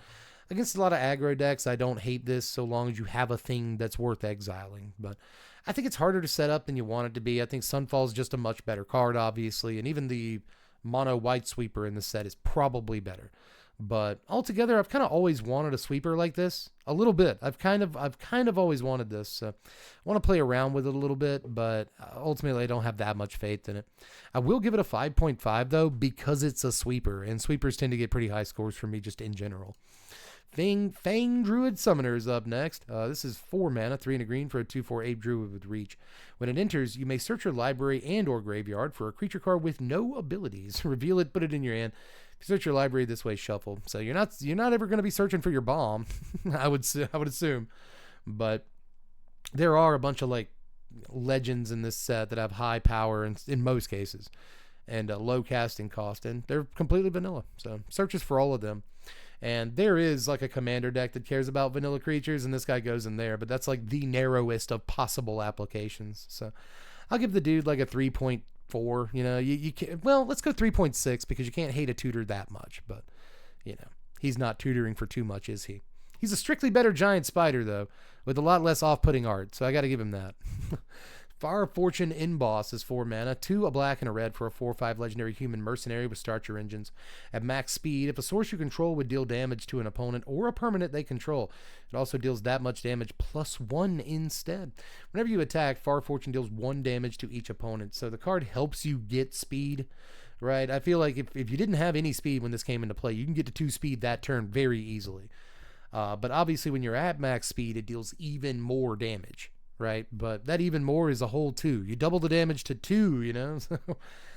against a lot of aggro decks, I don't hate this so long as you have a thing that's worth exiling. But I think it's harder to set up than you want it to be. I think Sunfall is just a much better card, obviously, and even the mono white sweeper in the set is probably better. But altogether, I've kind of always wanted a sweeper like this. A little bit. I've kind of always wanted this. So I want to play around with it a little bit, but ultimately I don't have that much faith in it. I will give it a 5.5 though, because it's a sweeper, and sweepers tend to get pretty high scores for me just in general. Fang Druid Summoner is up next. This is 4 mana, 3 and a green for a 2/4 Ape Druid with Reach. When it enters, you may search your library and or graveyard for a creature card with no abilities. Reveal it, put it in your hand. If you search your library this way, shuffle. So you're not ever going to be searching for your bomb, I would assume. But there are a bunch of like legends in this set that have high power in most cases and low casting cost, and they're completely vanilla. So searches for all of them. And there is like a commander deck that cares about vanilla creatures, and this guy goes in there, but that's like the narrowest of possible applications. So I'll give the dude like a 3.4. You know, you can, well, let's go 3.6 because you can't hate a tutor that much, but you know, he's not tutoring for too much, is he? He's a strictly better giant spider though, with a lot less off-putting art, so I got to give him that. Fire Fortune Inboss is 4 mana, 2 a black and a red for a 4/5 legendary human mercenary with Start Your Engines. At max speed, if a source you control would deal damage to an opponent or a permanent they control, it also deals that much damage +1 instead. Whenever you attack, Fire Fortune deals 1 damage to each opponent, so the card helps you get speed, right? I feel like if you didn't have any speed when this came into play, you can get to 2 speed that turn very easily. But obviously when you're at max speed, it deals even more damage. Right, but that even more is a whole 2. You double the damage to 2, you know. So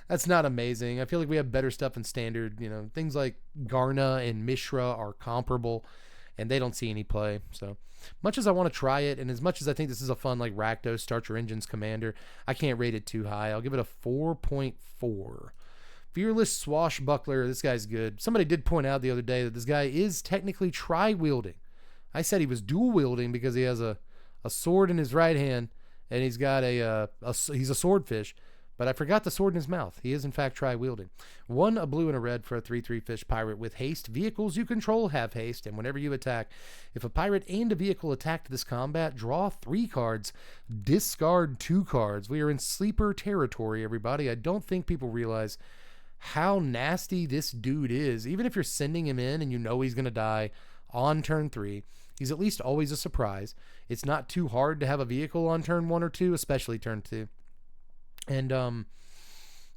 That's not amazing. I feel like we have better stuff in standard. Things like Garna and Mishra are comparable, and they don't see any play. So much as I want to try it, and as much as I think this is a fun like Rakdos Start Your Engines commander, I can't rate it too high. I'll give it a 4.4. Fearless Swashbuckler. This guy's good. Somebody did point out the other day that this guy is technically tri-wielding. I said he was dual wielding because he has a sword in his right hand, and he's got he's a swordfish. But I forgot the sword in his mouth. He is, in fact, tri-wielding. 1, a blue, and a red for a 3/3 fish pirate with haste. Vehicles you control have haste, and whenever you attack, if a pirate and a vehicle attack this combat, draw 3 cards, discard 2 cards. We are in sleeper territory, everybody. I don't think people realize how nasty this dude is. Even if you're sending him in and you know he's going to die on turn 3, he's at least always a surprise. It's not too hard to have a vehicle on turn 1 or 2, especially turn 2. And,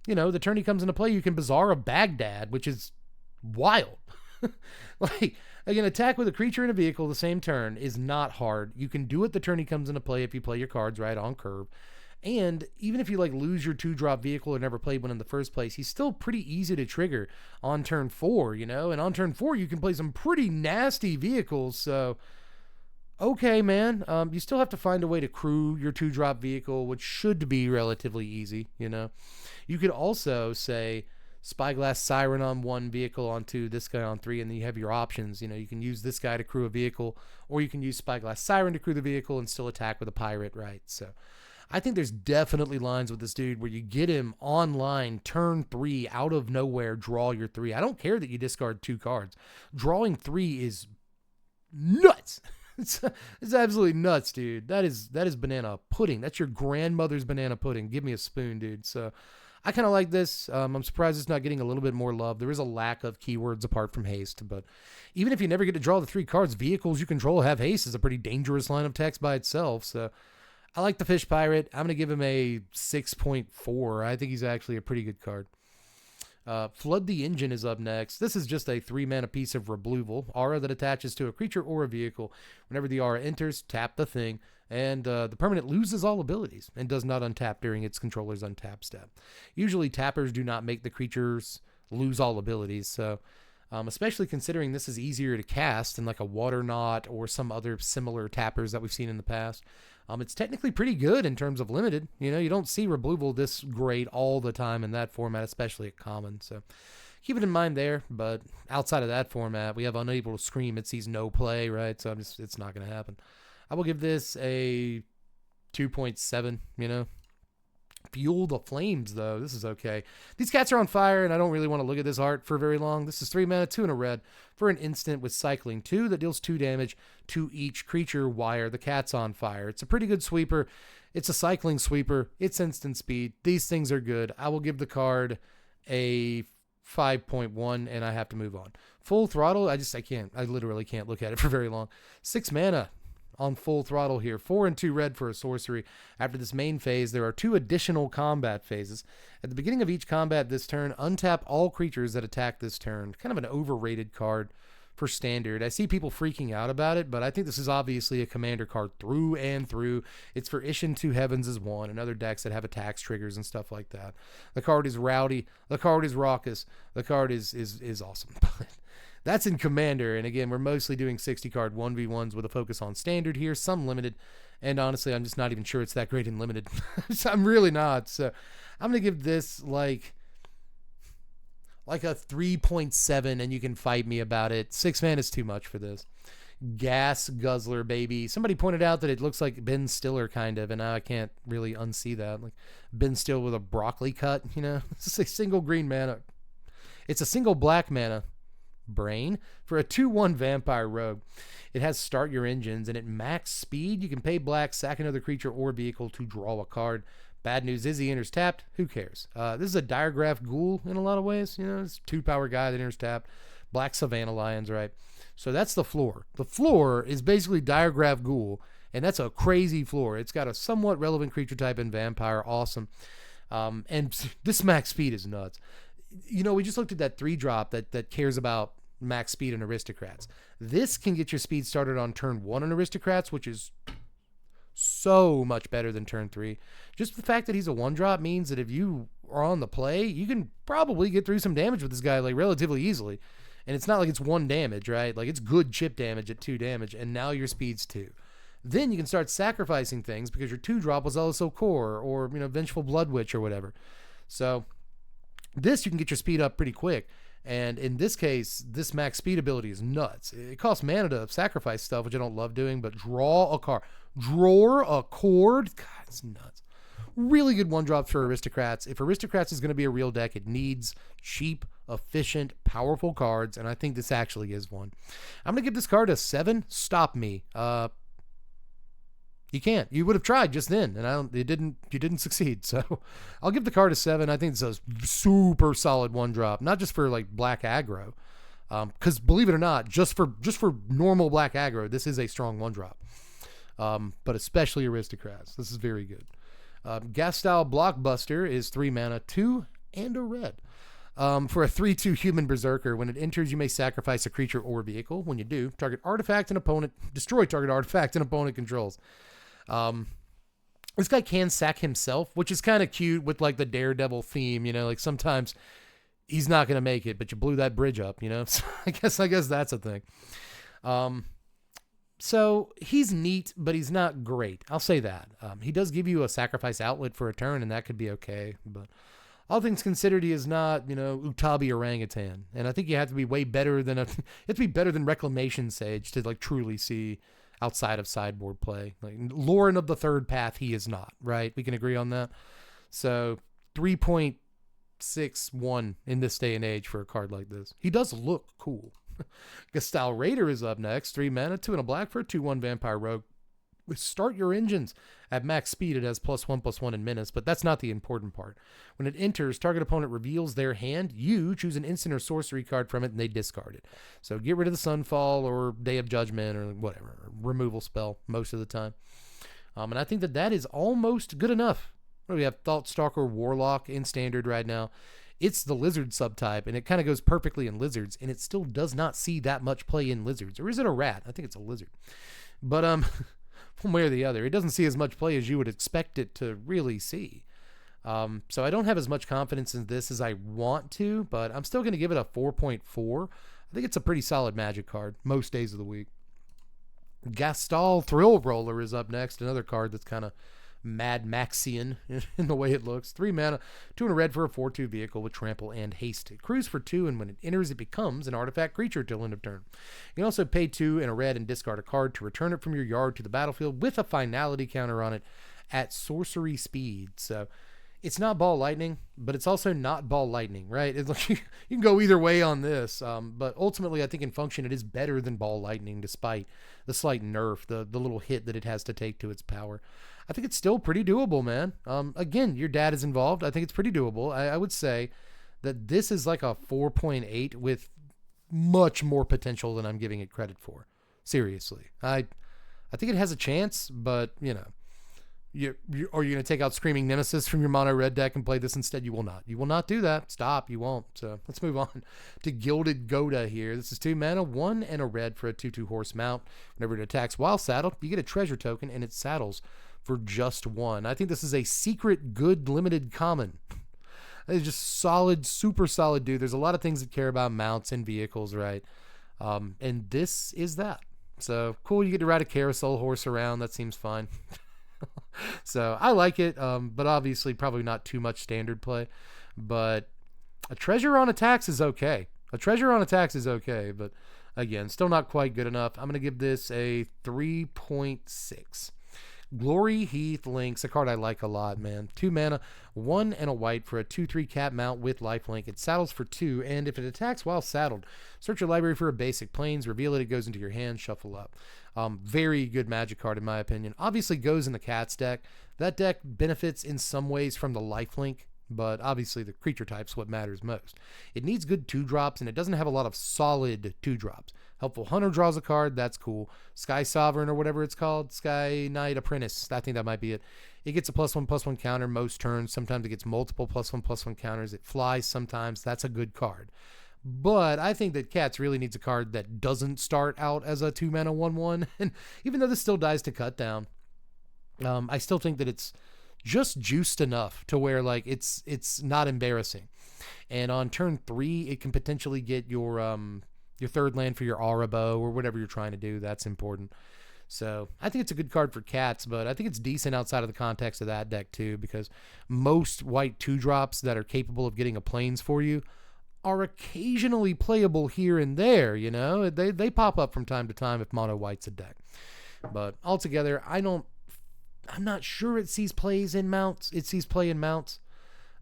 the turn he comes into play, you can Bazaar of Baghdad, which is wild. Like, again, attack with a creature and a vehicle the same turn is not hard. You can do it the turn he comes into play if you play your cards right on curve. And even if you lose your 2-drop vehicle or never played one in the first place, he's still pretty easy to trigger on turn 4, and on turn 4 you can play some pretty nasty vehicles. So okay, man, you still have to find a way to crew your 2-drop vehicle, which should be relatively easy. You could also say Spyglass Siren on 1, vehicle on 2, this guy on 3, and then you have your options. You can use this guy to crew a vehicle, or you can use Spyglass Siren to crew the vehicle and still attack with a pirate, right? So I think there's definitely lines with this dude where you get him online, turn 3, out of nowhere, draw your 3. I don't care that you discard 2 cards. Drawing 3 is nuts. It's absolutely nuts, dude. That is banana pudding. That's your grandmother's banana pudding. Give me a spoon, dude. So I kind of like this. I'm surprised it's not getting a little bit more love. There is a lack of keywords apart from haste, but even if you never get to draw the 3 cards, vehicles you control have haste is a pretty dangerous line of text by itself. So I like the Fish Pirate. I'm going to give him a 6.4. I think he's actually a pretty good card. Flood the Engine is up next. This is just a 3-mana piece of removal. Aura that attaches to a creature or a vehicle. Whenever the aura enters, tap the thing, and the permanent loses all abilities and does not untap during its controller's untap step. Usually tappers do not make the creatures lose all abilities, so especially considering this is easier to cast than like a Water Knot or some other similar tappers that we've seen in the past. It's technically pretty good in terms of limited. You don't see removal this great all the time in that format, especially at common. So keep it in mind there. But outside of that format, we have Unable to Scream. It sees no play, right? So it's not going to happen. I will give this a 2.7, Fuel the Flames, though. This is okay. These cats are on fire, and I don't really want to look at this art for very long. This is 3 mana, 2 and a red for an instant with Cycling 2 that deals 2 damage to each creature while the cat's on fire. It's a pretty good sweeper. It's a cycling sweeper. It's instant speed. These things are good. I will give the card a 5.1, and I have to move on. Full Throttle, I can't. I literally can't look at it for very long. 6 mana. On Full Throttle here. 4 and 2 red for a sorcery. After this main phase, there are 2 additional combat phases. At the beginning of each combat this turn, untap all creatures that attack this turn. Kind of an overrated card for standard. I see people freaking out about it, but I think this is obviously a commander card through and through. It's for Ishin 2 Heavens as 1 and other decks that have attacks triggers and stuff like that. The card is rowdy. The card is raucous. The card is awesome. That's in Commander, and again, we're mostly doing 60-card 1v1s with a focus on Standard here, some Limited, and honestly, I'm just not even sure it's that great in Limited. So I'm really not, so I'm going to give this like a 3.7, and you can fight me about it. 6 mana is too much for this. Gas Guzzler, baby. Somebody pointed out that it looks like Ben Stiller, kind of, and I can't really unsee that. Like Ben Stiller with a broccoli cut, It's a single green mana. It's a single black mana. Brain for a 2/1 vampire rogue. It has Start Your Engines, and at max speed you can pay black, sack another creature or vehicle to draw a card. Bad news is he enters tapped. Who cares? This is a Diregraph Ghoul in a lot of ways. It's a 2-power guy that enters tapped. Black Savannah Lions, right? So that's the floor. The floor is basically Diregraph Ghoul, and that's a crazy floor. It's got a somewhat relevant creature type in vampire. Awesome. And this max speed is nuts. We just looked at that 3-drop that cares about max speed and aristocrats. This can get your speed started on turn 1 on aristocrats, which is so much better than turn 3. Just the fact that he's a 1-drop means that if you are on the play, you can probably get through some damage with this guy like relatively easily. And it's not like it's 1 damage, right? Like it's good chip damage at 2 damage, and now your speed's 2. Then you can start sacrificing things because your 2-drop was also core or, Vengeful Blood Witch or whatever. So this, you can get your speed up pretty quick. And in this case, this max speed ability is nuts. It costs mana to sacrifice stuff, which I don't love doing, but draw a card. Draw a chord? God, it's nuts. Really good 1-drops for Aristocrats. If Aristocrats is going to be a real deck, it needs cheap, efficient, powerful cards, and I think this actually is one. I'm going to give this card a 7. Stop me. You can't. You would have tried just then, and you didn't succeed. So I'll give the card a 7. I think it's a super solid 1-drop, not just for like black aggro. Because believe it or not, just for normal black aggro, this is a strong 1-drop. But especially Aristocrats. This is very good. Gastal Blockbuster is 3 mana, 2 and a red. For a 3/2 human berserker, when it enters, you may sacrifice a creature or vehicle. When you do, destroy target artifact an opponent controls. This guy can sack himself, which is kind of cute with like the Daredevil theme, like sometimes he's not going to make it, but you blew that bridge up, so I guess that's a thing. So he's neat, but he's not great. I'll say that. He does give you a sacrifice outlet for a turn, and that could be okay, but all things considered, he is not, Utabi Orangutan. And I think you have to be way better than you have to be better than Reclamation Sage to like truly see outside of sideboard play. Like Lauren of the Third Path, he is not, right? We can agree on that. So 3.61 in this day and age for a card like this. He does look cool. Gastal Raider is up next. 3 mana, 2 and a black for a 2/1 Vampire Rogue. Start your engines at max speed. It has +1/+1 in menace, but that's not the important part. When it enters, target opponent reveals their hand. You choose an instant or sorcery card from it, and they discard it. So get rid of the Sunfall or Day of Judgment or whatever, removal spell most of the time. And I think that is almost good enough. We have Thoughtstalker Warlock in standard right now. It's the lizard subtype, and it kind of goes perfectly in lizards, and it still does not see that much play in lizards. Or is it a rat? I think it's a lizard. But one way or the other, it doesn't see as much play as you would expect it to really see. So I don't have as much confidence in this as I want to, but I'm still going to give it a 4.4. I think it's a pretty solid Magic card most days of the week. Gastal Thrill Roller is up next, another card that's kind of Mad Maxian in the way it looks. 3 mana, 2 and a red for a 4/2 vehicle with trample and haste. It crews for 2, and when it enters, it becomes an artifact creature till end of turn. You can also pay 2 and a red and discard a card to return it from your yard to the battlefield with a finality counter on it at sorcery speed. So it's not Ball Lightning, but it's also not Ball Lightning, right? It's like you can go either way on this, but ultimately I think in function it is better than Ball Lightning despite the slight nerf, the little hit that it has to take to its power. I think it's still pretty doable, man. Again, your dad is involved. I think it's pretty doable. I would say that this is like a 4.8 with much more potential than I'm giving it credit for. Seriously. I think it has a chance, but, are you going to take out Screaming Nemesis from your mono red deck and play this instead? You will not. You will not do that. Stop. You won't. So let's move on to Gilded Goda here. This is 2 mana, 1 and a red for a 2/2 horse mount. Whenever it attacks while saddled, you get a treasure token, and it saddles for just 1. I think this is a secret good limited common. It's just solid, super solid, dude. There's a lot of things that care about mounts and vehicles, right? And this is that. So cool. You get to ride a carousel horse around. That seems fine. So I like it. But obviously probably not too much standard play, but a treasure on attacks is okay. But again, still not quite good enough. I'm going to give this a 3.6. Glory Heath Lynx, a card I like a lot, man. 2 mana, 1 and a white for a 2/3 cat mount with lifelink. It saddles for 2, and if it attacks while saddled, search your library for a basic plains, reveal it goes into your hand, shuffle up. Very good Magic card in my opinion. Obviously goes in the Cats deck. That deck benefits in some ways from the lifelink, but obviously the creature type's what matters most. It needs good 2-drops, and it doesn't have a lot of solid 2-drops. Helpful Hunter draws a card. That's cool. Sky Sovereign or whatever it's called. Sky Knight Apprentice. I think that might be it. It gets a +1/+1 counter most turns. Sometimes it gets multiple +1/+1 counters. It flies sometimes. That's a good card. But I think that Cats really needs a card that doesn't start out as a 2 mana 1/1. And even though this still dies to cut down, I still think that it's just juiced enough to where like it's not embarrassing. And on turn 3, it can potentially get your third land for your Arabo or whatever you're trying to do. That's important. So I think it's a good card for cats, but I think it's decent outside of the context of that deck too, because most white 2-drops that are capable of getting a plains for you are occasionally playable here and there. You know, they pop up from time to time if mono white's a deck. But altogether, I'm not sure it sees plays in mounts. It sees play in mounts,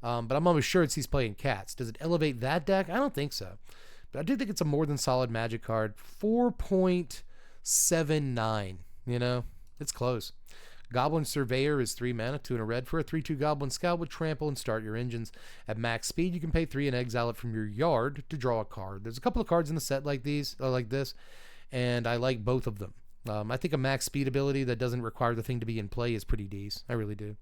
but I'm almost sure it sees play in cats. Does it elevate that deck? I don't think so. But I do think it's a more than solid Magic card. 4.79. You know, it's close. Goblin Surveyor is 3 mana, 2 and a red for a 3/2 Goblin Scout with trample and start your engines. At max speed, you can pay 3 and exile it from your yard to draw a card. There's a couple of cards in the set like this, and I like both of them. I think a max speed ability that doesn't require the thing to be in play is pretty decent. I really do.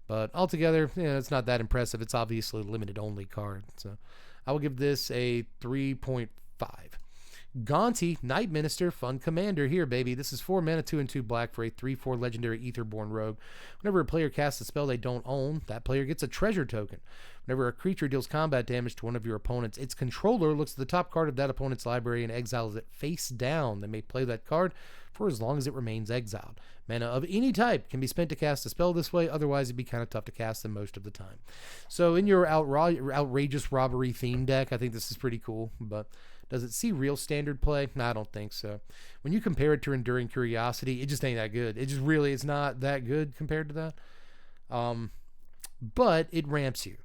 But altogether, it's not that impressive. It's obviously a limited only card. So I will give this a 3.5. Gonti, Night Minister, fun commander here, baby. This is 4 mana, 2 and 2 black for a 3/4 legendary Aetherborn rogue. Whenever a player casts a spell they don't own, that player gets a treasure token. Whenever a creature deals combat damage to one of your opponents, its controller looks at the top card of that opponent's library and exiles it face down. They may play that card for as long as it remains exiled. Mana of any type can be spent to cast a spell this way, otherwise it'd be kind of tough to cast them most of the time. So in your outrageous robbery theme deck, I think this is pretty cool, but does it see real standard play? No, I don't think so. When you compare it to Enduring Curiosity, it just ain't that good. It's not that good compared to that. But it ramps you.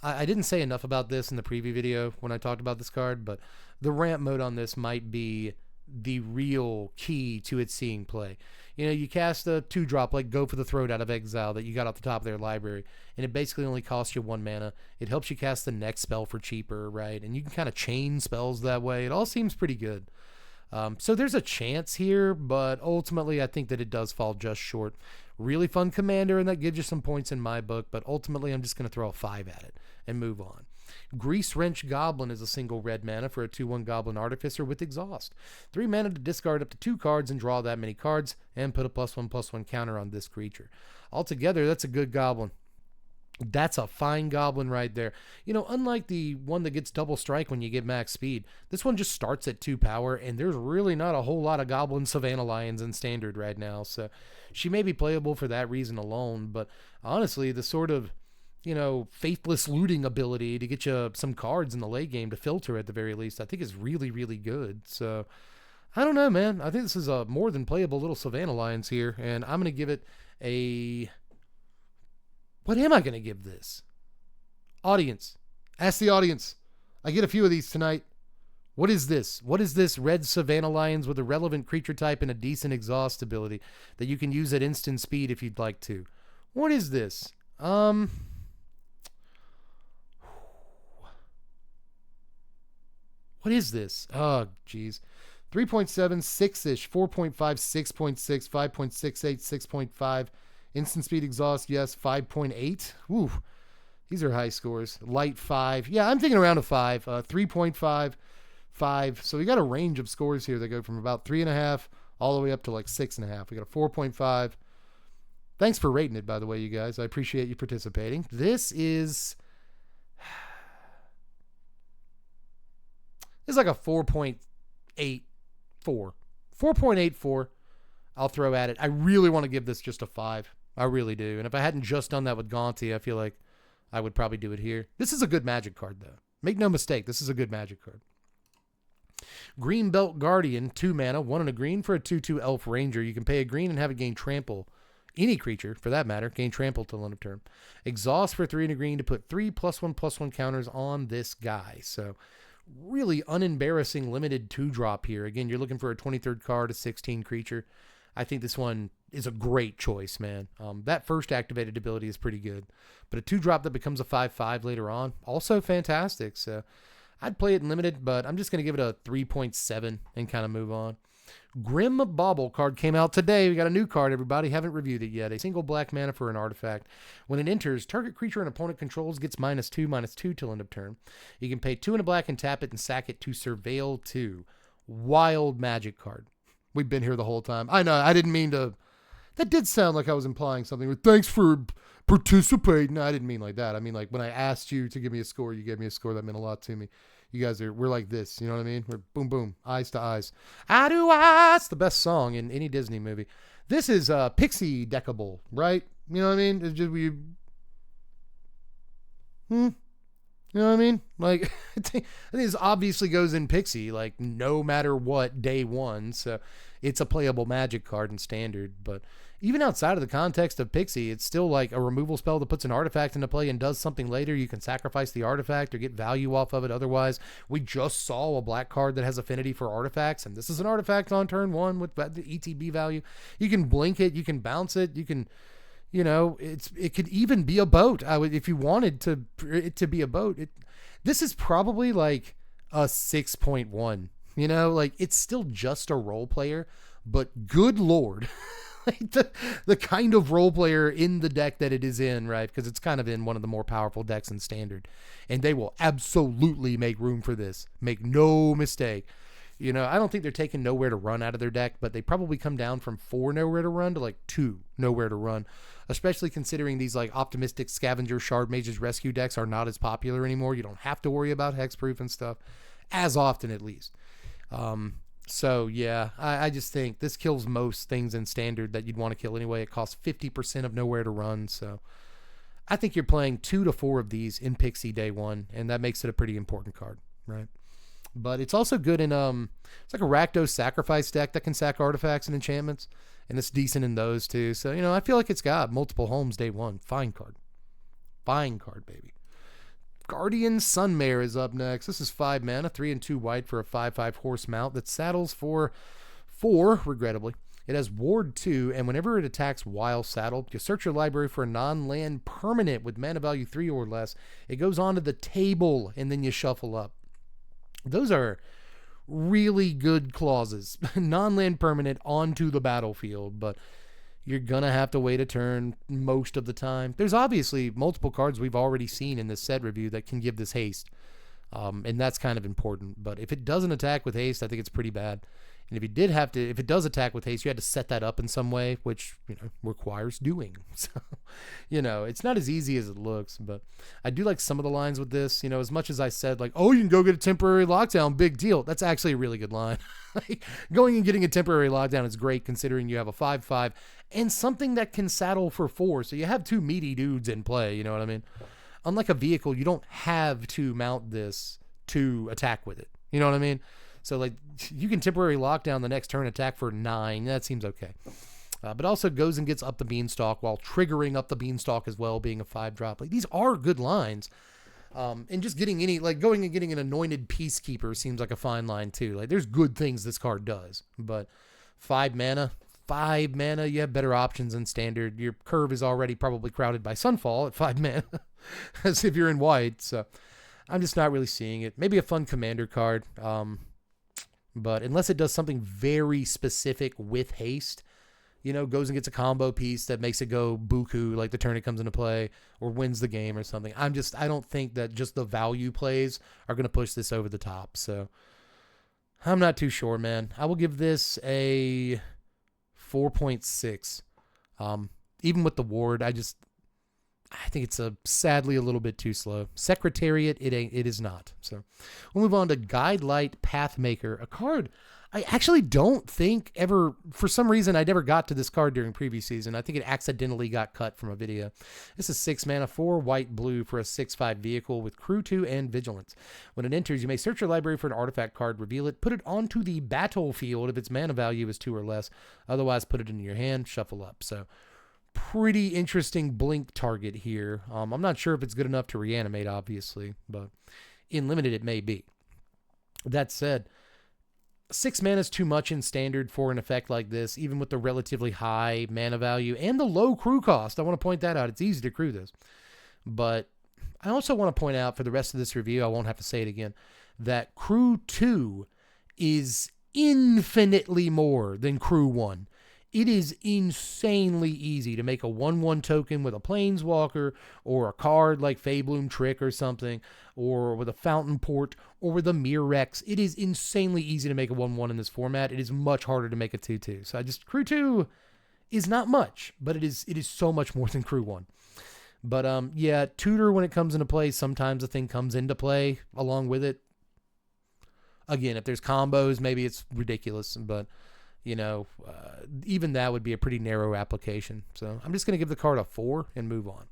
I didn't say enough about this in the preview video when I talked about this card, but the ramp mode on this might be the real key to it seeing play. You cast a 2-drop like Go for the Throat out of exile that you got off the top of their library, and it basically only costs you 1 mana. It helps you cast the next spell for cheaper, right? And you can kind of chain spells that way. It all seems pretty good. So there's a chance here, but ultimately I think that it does fall just short. Really fun commander, and that gives you some points in my book, but ultimately I'm just going to throw a 5 at it and move on. Grease Wrench Goblin is a single red mana for a 2/1 Goblin Artificer with Exhaust. 3 mana to discard up to 2 cards and draw that many cards, and put a +1/+1 counter on this creature. Altogether, that's a good goblin. That's a fine goblin right there. Unlike the one that gets double strike when you get max speed, this one just starts at 2 power, and there's really not a whole lot of Goblin Savannah Lions in standard right now, so she may be playable for that reason alone, but honestly, the sort of faithless looting ability to get you some cards in the late game to filter at the very least, I think is really, really good. So I don't know, man. I think this is a more than playable little Savannah Lions here, and I'm going to give it a... What am I going to give this? Audience. Ask the audience. I get a few of these tonight. What is this? What is this red Savannah Lions with a relevant creature type and a decent exhaust ability that you can use at instant speed if you'd like to? What is this? What is this? Oh, geez. 3.7, 6-ish, 4.5, 6.6, 5.68, 6.5. Instant speed exhaust, yes. 5.8. Ooh, these are high scores. Light 5. Yeah, I'm thinking around a 5. 3.5, 5. So we got a range of scores here that go from about 3.5 all the way up to like 6.5. We got a 4.5. Thanks for rating it, by the way, you guys. I appreciate you participating. This is like a 4.84. 4.84 I'll throw at it. I really want to give this just a 5. I really do. And if I hadn't just done that with Gonti, I feel like I would probably do it here. This is a good Magic card, though. Make no mistake, this is a good Magic card. Greenbelt Guardian, 2 mana, 1 and a green for a 2/2 Elf Ranger. You can pay a green and have it gain trample. Any creature, for that matter, gain trample till end of turn. Exhaust for 3 and a green to put 3 +1/+1 counters on this guy. So really unembarrassing limited 2-drop here. Again, you're looking for a 23rd card, a 16 creature. I think this one is a great choice, man. That first activated ability is pretty good. But a 2-drop that becomes a 5/5 later on, also fantastic. So I'd play it in limited, but I'm just going to give it a 3.7 and kind of move on. Grim Bauble card came out today. We got a new card, everybody. Haven't reviewed it yet. A single black mana for an artifact. When it enters, target creature an opponent controls gets -2/-2 till end of turn. You can pay 2 and a black and tap it and sack it to Surveil 2. Wild Magic card. We've been here the whole time. I know, I didn't mean to That did sound like I was implying something. Thanks for participating. No, I didn't mean like that. I mean, like, when I asked you to give me a score, you gave me a score. That meant a lot to me. You guys we're like this. You know what I mean? We're boom, boom, eyes to eyes. Eye to eyes. The best song in any Disney movie. This is Pixie Deckable, right? You know what I mean? It's just you know what I mean? Like, I think this obviously goes in Pixie, like, no matter what, day one. So it's a playable Magic card in Standard. But even outside of the context of Pixie, it's still like a removal spell that puts an artifact into play and does something later. You can sacrifice the artifact or get value off of it otherwise. We just saw a black card that has affinity for artifacts, and this is an artifact on turn one with the ETB value. You can blink it, you can bounce it, you can... You know, it could even be a boat. If you wanted it to be a boat. This is probably like a 6.1. You know, like, it's still just a role player, but good lord, like the kind of role player in the deck that it is in, right? Because it's kind of in one of the more powerful decks in Standard, and they will absolutely make room for this. Make no mistake. You know, I don't think they're taking Nowhere to Run out of their deck, but they probably come down from 4 Nowhere to Run to like 2 Nowhere to Run, especially considering these like optimistic Scavenger Shard Mages Rescue decks are not as popular anymore. You don't have to worry about hexproof and stuff as often, at least. So yeah, I just think this kills most things in Standard that you'd want to kill anyway. It costs 50% of Nowhere to Run, so I think you're playing 2 to 4 of these in Pixie day one, and that makes it a pretty important card, right? But it's also good in it's like a Rakdos Sacrifice deck that can sack artifacts and enchantments, and it's decent in those too. So, you know, I feel like it's got multiple homes day one. Fine card, baby. Guardian Sunmare is up next. This is 5 mana, 3 and 2 white for a 5/5 horse mount that saddles for 4. Regrettably, it has Ward 2, and whenever it attacks while saddled, you search your library for a non-land permanent with mana value 3 or less. It goes onto the table, and then you shuffle up. Those are really good clauses. Non-land permanent onto the battlefield, but you're going to have to wait a turn most of the time. There's obviously multiple cards we've already seen in this set review that can give this haste, and that's kind of important. But if it doesn't attack with haste, I think it's pretty bad. And if it does attack with haste, you had to set that up in some way, which, you know, requires doing. So, you know, it's not as easy as it looks, but I do like some of the lines with this. You know, as much as I said, like, oh, you can go get a temporary lockdown, big deal. That's actually a really good line. Like, going and getting a temporary lockdown is great considering you have a 5/5 and something that can saddle for 4. So you have 2 meaty dudes in play. You know what I mean? Unlike a vehicle, you don't have to mount this to attack with it. You know what I mean? So, like, you can temporary lockdown the next turn, attack for 9. That seems okay. But also goes and gets up the Beanstalk while triggering up the Beanstalk as well, being a 5-drop. Like, these are good lines. And just getting going and getting an Anointed Peacekeeper seems like a fine line too. Like, there's good things this card does. But 5 mana, you have better options in Standard. Your curve is already probably crowded by Sunfall at 5 mana, as if you're in white. So I'm just not really seeing it. Maybe a fun commander card. But unless it does something very specific with haste, you know, goes and gets a combo piece that makes it go buku like the turn it comes into play, or wins the game or something. I don't think that just the value plays are going to push this over the top. So I'm not too sure, man. I will give this a 4.6. Even with the ward, I think it's sadly a little bit too slow. Secretariat, it is not. So we'll move on to Guidelight Pathmaker, a card I actually don't think ever, for some reason, I never got to this card during previous season. I think it accidentally got cut from a video. This is 6 mana, 4 white, blue for a 6/5 vehicle with Crew 2 and Vigilance. When it enters, you may search your library for an artifact card, reveal it, put it onto the battlefield if its mana value is 2 or less. Otherwise, put it into your hand, shuffle up. So pretty interesting blink target here. I'm not sure if it's good enough to reanimate, obviously, but in limited it may be. That said, 6 mana is too much in Standard for an effect like this, even with the relatively high mana value and the low crew cost. I want to point that out. It's easy to crew this. But I also want to point out for the rest of this review, I won't have to say it again, that Crew 2 is infinitely more than Crew 1. It is insanely easy to make a 1/1 token with a Planeswalker or a card like Feybloom Trick or something, or with a Fountain Port, or with a Mirrex. It is insanely easy to make a 1/1 in this format. It is much harder to make a 2/2. So Crew 2 is not much, but it is so much more than Crew 1. But yeah, Tutor, when it comes into play, sometimes a thing comes into play along with it. Again, if there's combos, maybe it's ridiculous, but you know, even that would be a pretty narrow application. So I'm just going to give the card a 4 and move on.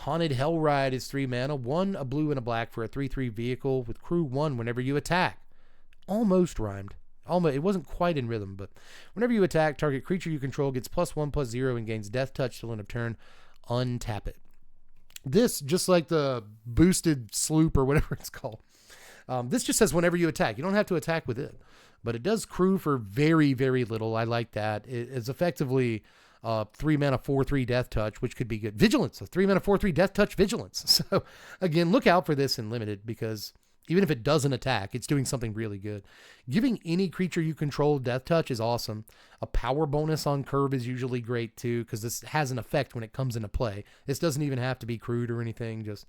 Haunted Hellride is 3 mana, 1 a blue and a black for a 3/3 vehicle with Crew 1 whenever you attack. Almost rhymed. Almost, it wasn't quite in rhythm, but whenever you attack, target creature you control gets +1/+0 and gains Death Touch till end of turn. Untap it. This, just like the boosted sloop or whatever it's called, this just says whenever you attack. You don't have to attack with it, but it does crew for very, very little. I like that. It is effectively 3 mana 4/3 Death Touch, which could be good. Vigilance, a 3 mana 4/3 Death Touch Vigilance. So again, look out for this in Limited, because even if it doesn't attack, it's doing something really good. Giving any creature you control Death Touch is awesome. A power bonus on curve is usually great too, because this has an effect when it comes into play. This doesn't even have to be crewed or anything. Just,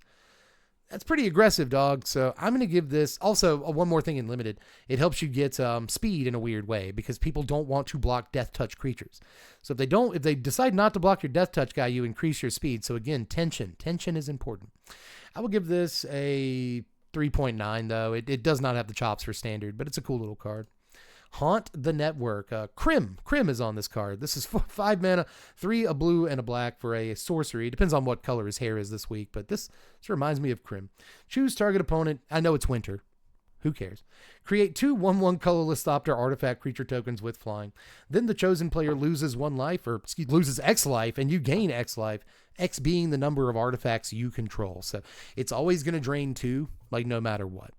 that's pretty aggressive, dog. So I'm going to give this, also one more thing in Limited. It helps you get speed in a weird way, because people don't want to block Death Touch creatures. So if they decide not to block your Death Touch guy, you increase your speed. So again, tension is important. I will give this a 3.9 though. It does not have the chops for standard, but it's a cool little card. Haunt the Network. Crim is on this card. This is 5 mana, 3 a blue and a black for a sorcery. Depends on what color his hair is this week, but this reminds me of Crim. Choose target opponent. I know it's winter. Who cares? Create 2 1/1 colorless Thopter artifact creature tokens with flying. Then the chosen player loses 1 life, or loses X life, and you gain X life. X being the number of artifacts you control. So it's always going to drain 2, like no matter what.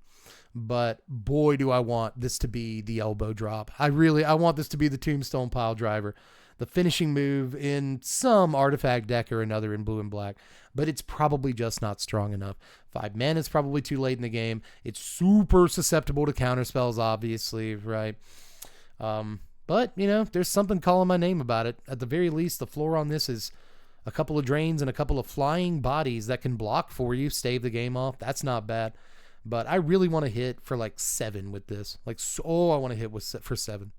But boy, do I want this to be the elbow drop. I want this to be the Tombstone Pile Driver. The finishing move in some artifact deck or another in blue and black, but it's probably just not strong enough. 5 mana is probably too late in the game. It's super susceptible to counterspells, obviously, right? But, you know, there's something calling my name about it. At the very least, the floor on this is a couple of drains and a couple of flying bodies that can block for you, stave the game off. That's not bad. But I really want to hit for like 7 with this. I want to hit for 7.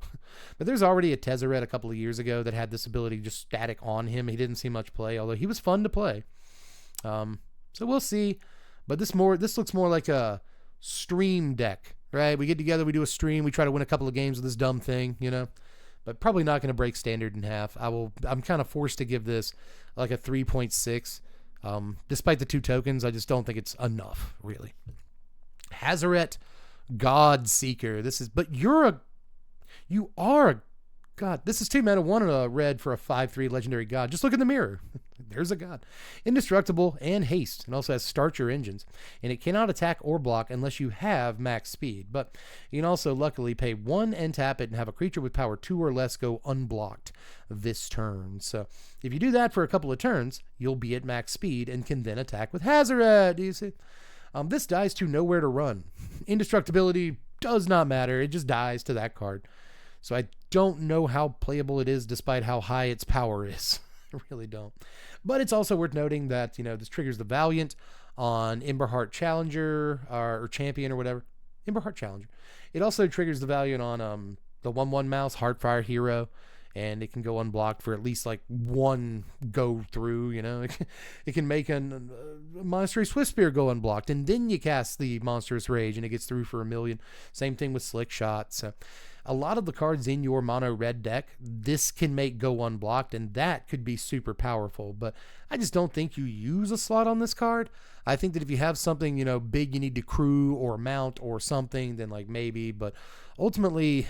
But there's already a Tezzeret a couple of years ago that had this ability just static on him. He didn't see much play, although he was fun to play. So we'll see. But this looks more like a stream deck, right? We get together, we do a stream, we try to win a couple of games with this dumb thing, you know. But probably not going to break standard in half. I'm kind of forced to give this like a 3.6. Despite the 2 tokens, I just don't think it's enough, really. Hazaret, Godseeker. You are a god. This is 2 mana, 1 and a red for a 5/3 legendary god. Just look in the mirror. There's a god. Indestructible and haste. And also has start your engines. And it cannot attack or block unless you have max speed. But you can also luckily pay 1 and tap it and have a creature with power 2 or less go unblocked this turn. So if you do that for a couple of turns, you'll be at max speed and can then attack with Hazaret. Do you see? This dies to nowhere to run. Indestructibility does not matter. It just dies to that card. So I don't know how playable it is despite how high its power is. I really don't. But it's also worth noting that, you know, this triggers the Valiant on Emberheart Challenger or Champion or whatever. Emberheart Challenger. It also triggers the Valiant on the 1/1 mouse, Heartfire Hero. And it can go unblocked for at least like 1 go through, you know. It can make a Monstrous Swiftspear go unblocked, and then you cast the Monstrous Rage, and it gets through for 1,000,000. Same thing with Slick Shot. So a lot of the cards in your mono red deck, this can make go unblocked, and that could be super powerful. But I just don't think you use a slot on this card. I think that if you have something, you know, big you need to crew or mount or something, then like maybe. But ultimately,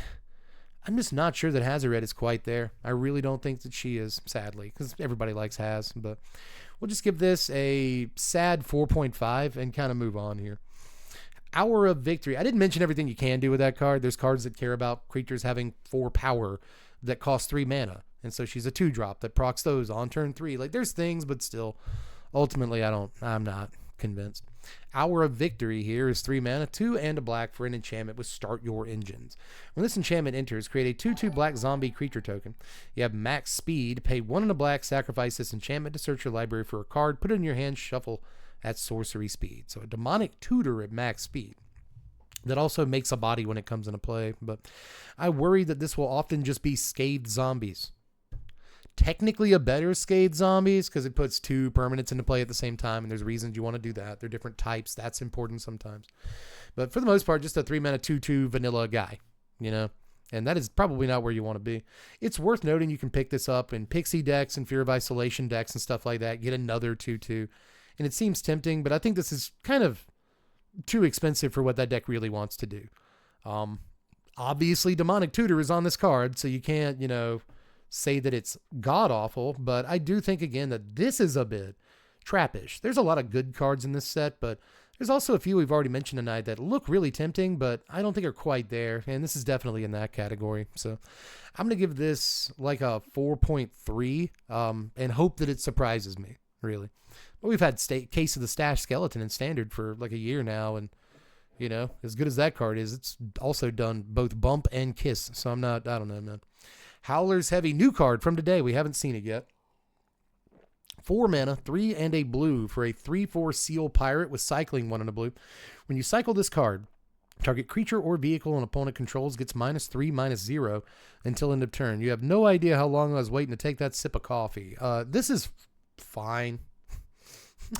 I'm just not sure that Hazaret is quite there. I really don't think that she is, sadly, because everybody likes Haz. But we'll just give this a sad 4.5 and kind of move on here. Hour of Victory. I didn't mention everything you can do with that card. There's cards that care about creatures having 4 power that cost 3 mana. And so she's a 2-drop that procs those on turn 3. Like, there's things, but still, ultimately, I'm not convinced. Hour of Victory here is 3 mana, 2 and a black for an enchantment with Start Your Engines. When this enchantment enters, create a 2/2 black zombie creature token. You have max speed, pay 1 and a black, sacrifice this enchantment to search your library for a card, put it in your hand, shuffle at sorcery speed. So a demonic tutor at max speed. That also makes a body when it comes into play, but I worry that this will often just be scathed zombies. technically a better Scathe Zombies because it puts 2 permanents into play at the same time, and there's reasons you want to do that. They're different types. That's important sometimes. But for the most part, just a 3-mana 2/2 vanilla guy, you know? And that is probably not where you want to be. It's worth noting you can pick this up in Pixie decks and Fear of Isolation decks and stuff like that. Get another 2/2. And it seems tempting, but I think this is kind of too expensive for what that deck really wants to do. Obviously, Demonic Tutor is on this card, so you can't, say that it's god-awful. But I do think, again, that this is a bit trappish. There's a lot of good cards in this set, but there's also a few we've already mentioned tonight that look really tempting, but I don't think are quite there. And this is definitely in that category. So I'm going to give this like a 4.3 and hope that it surprises me, really. But we've had Case of the Stash Skeleton in Standard for like a year now. And, as good as that card is, it's also done both bump and kiss. So I don't know, man. Howler's Heavy, new card from today. We haven't seen it yet. 4 mana, 3 and a blue for a 3/4 Seal Pirate with cycling 1 and a blue. When you cycle this card, target creature or vehicle an opponent controls gets -3/-0 until end of turn. You have no idea how long I was waiting to take that sip of coffee. This is fine.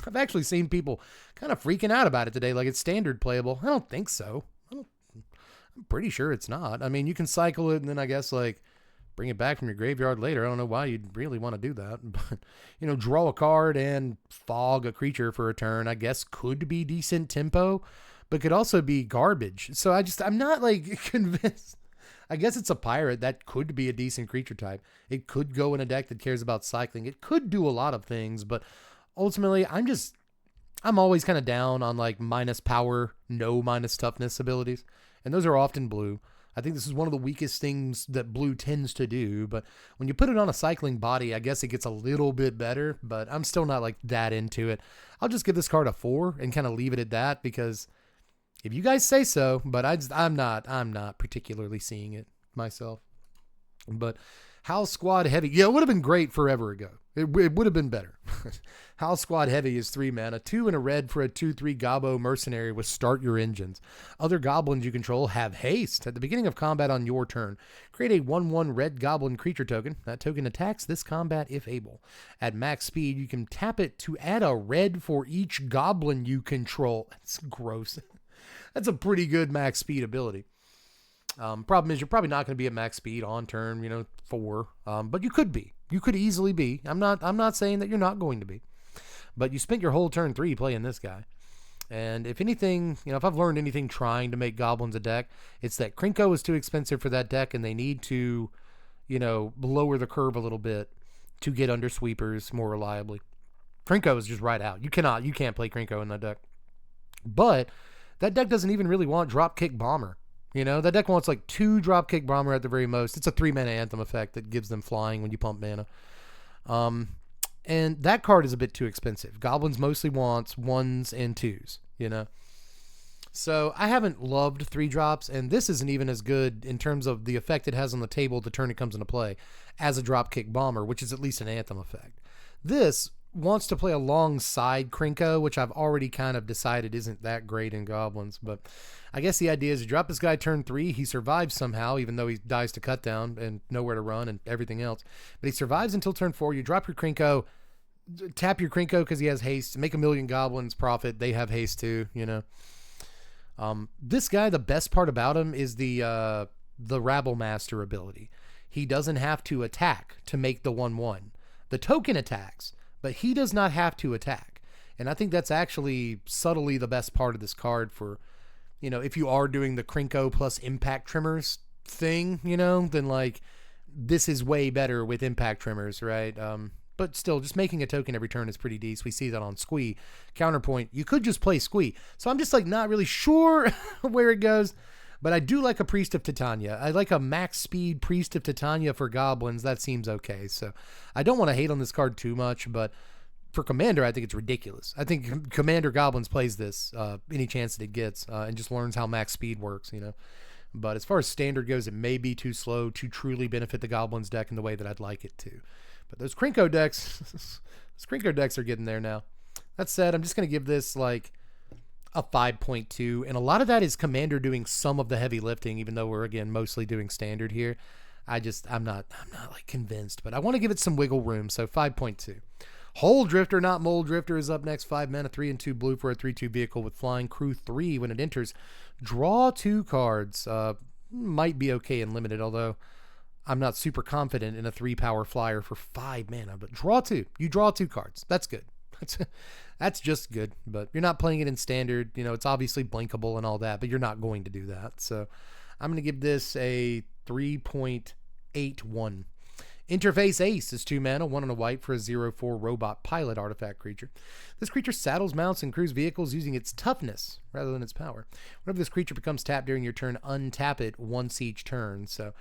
I've actually seen people kind of freaking out about it today, like it's standard playable. I don't think so. I'm pretty sure it's not. I mean, you can cycle it and then I guess bring it back from your graveyard later. I don't know why you'd really want to do that. But, draw a card and fog a creature for a turn, I guess could be decent tempo, but could also be garbage. So I'm not convinced. I guess it's a pirate. That could be a decent creature type. It could go in a deck that cares about cycling. It could do a lot of things, but ultimately I'm always kind of down on minus power, no minus toughness abilities. And those are often blue. I think this is one of the weakest things that blue tends to do, but when you put it on a cycling body, I guess it gets a little bit better, but I'm still not that into it. I'll just give this card a 4 and kind of leave it at that because if you guys say so, but I'm not particularly seeing it myself. But House Squad Heavy, yeah, it would have been great forever ago. It would have been better. House Squad Heavy is 3 mana, 2 and a red for a 2/3 Gobbo Mercenary with Start Your Engines. Other goblins you control have haste. At the beginning of combat on your turn, create a 1/1 red goblin creature token. That token attacks this combat if able. At max speed, you can tap it to add a red for each goblin you control. That's gross. That's a pretty good max speed ability. Problem is you're probably not going to be at max speed on turn, 4. But you could be. You could easily be. I'm not saying that you're not going to be. But you spent your whole turn 3 playing this guy. And if anything, if I've learned anything trying to make goblins a deck, it's that Krinko is too expensive for that deck and they need to, lower the curve a little bit to get under sweepers more reliably. Krinko is just right out. You can't play Krinko in that deck. But that deck doesn't even really want Dropkick Bomber. That deck wants 2 Dropkick Bomber at the very most. It's a 3-mana Anthem effect that gives them flying when you pump mana. And that card is a bit too expensive. Goblins mostly wants 1s and 2s, So I haven't loved 3-drops, and this isn't even as good in terms of the effect it has on the table the turn it comes into play as a Dropkick Bomber, which is at least an Anthem effect. This wants to play alongside Krinko, which I've already kind of decided isn't that great in Goblins, but I guess the idea is you drop this guy turn 3, he survives somehow, even though he dies to cut down and nowhere to run and everything else, but he survives until turn 4, you drop your Krinko, tap your Krinko because he has haste, make 1,000,000 goblins, profit, they have haste too, This guy, the best part about him is the Rabble Master ability. He doesn't have to attack to make the 1/1. The token attacks, but he does not have to attack. And I think that's actually subtly the best part of this card for, if you are doing the Krinko plus Impact Trimmers thing, then this is way better with Impact Trimmers, right? But still, just making a token every turn is pretty decent. We see that on Squee. Counterpoint, you could just play Squee. So I'm just not really sure where it goes. But I do like a Priest of Titania. I like a max speed Priest of Titania for goblins. That seems okay. So I don't want to hate on this card too much, but for Commander, I think it's ridiculous. I think Commander Goblins plays this any chance that it gets and just learns how max speed works, But as far as Standard goes, it may be too slow to truly benefit the Goblins deck in the way that I'd like it to. But those Krinko decks are getting there now. That said, I'm just going to give this a 5.2, and a lot of that is Commander doing some of the heavy lifting, even though we're, again, mostly doing Standard here. I'm not like convinced, but I want to give it some wiggle room. So 5.2. Hole Drifter, not Mole Drifter, is up next. 5 mana, 3 and 2 blue for a 3/2 vehicle with flying, crew 3. When it enters, draw 2 cards. Might be okay in limited, although I'm not super confident in a 3 power flyer for 5 mana. But draw 2. You draw 2 cards. That's good. That's just good. But you're not playing it in standard. You know, it's obviously blinkable and all that, but you're not going to do that. So I'm going to give this a 3.81. Interface Ace is 2 mana, 1 and a white for a 0/4 robot pilot artifact creature. This creature saddles, mounts, and crews vehicles using its toughness rather than its power. Whenever this creature becomes tapped during your turn, untap it once each turn. So,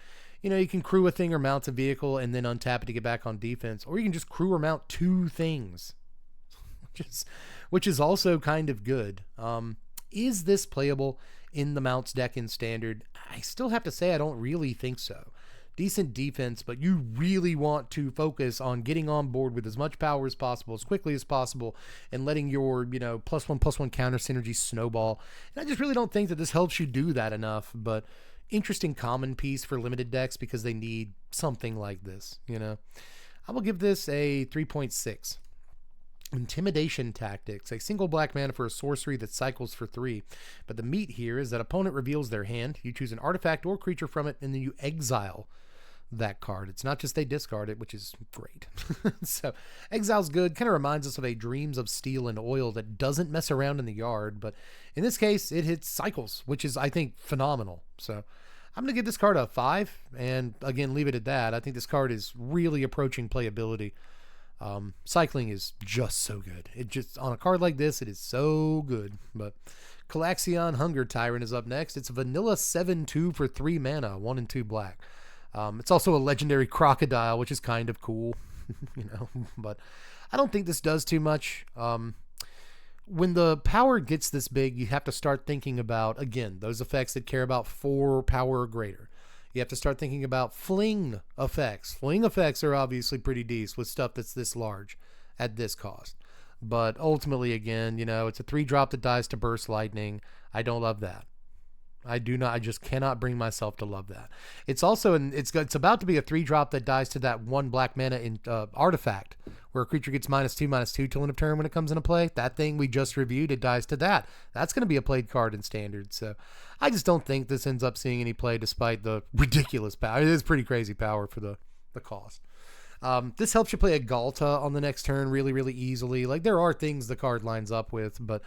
you know, you can crew a thing or mount a vehicle and then untap it to get back on defense, or you can just crew or mount 2 things, which is also kind of good. Is this playable in the mounts deck in standard? I still have to say I don't really think so. Decent defense, but you really want to focus on getting on board with as much power as possible, as quickly as possible, and letting your, +1/+1 counter synergy snowball. And I just really don't think that this helps you do that enough, but interesting common piece for limited decks because they need something like this, I will give this a 3.6. Intimidation Tactics, a single black mana for a sorcery that cycles for 3. But the meat here is that opponent reveals their hand, you choose an artifact or creature from it, and then you exile that card. It's not just they discard it, which is great. So exile's good. Kind of reminds us of a Dreams of Steel and Oil that doesn't mess around in the yard, but in this case it hits cycles, which is, I think, phenomenal. So I'm going to give this card a 5, and again, leave it at that. I think this card is really approaching playability. Cycling is just so good. It just, on a card like this, it is so good. But Calaxion Hunger Tyrant is up next. It's a vanilla 7/2 for 3 mana, 1 and 2 black. It's also a legendary crocodile, which is kind of cool, but I don't think this does too much. When the power gets this big, you have to start thinking about, again, those effects that care about 4 power or greater. You have to start thinking about fling effects. Fling effects are obviously pretty decent with stuff that's this large at this cost. But ultimately, again, it's a 3-drop that dies to burst lightning. I don't love that. I just cannot bring myself to love that. It's also, it's about to be a 3-drop that dies to that 1 black mana in artifact, where a creature gets -2/-2 till end of turn when it comes into play. That thing we just reviewed, it dies to that. That's going to be a played card in standard. So I just don't think this ends up seeing any play despite the ridiculous power. It is pretty crazy power for the cost. This helps you play a Galta on the next turn really, really easily. Like, there are things the card lines up with, but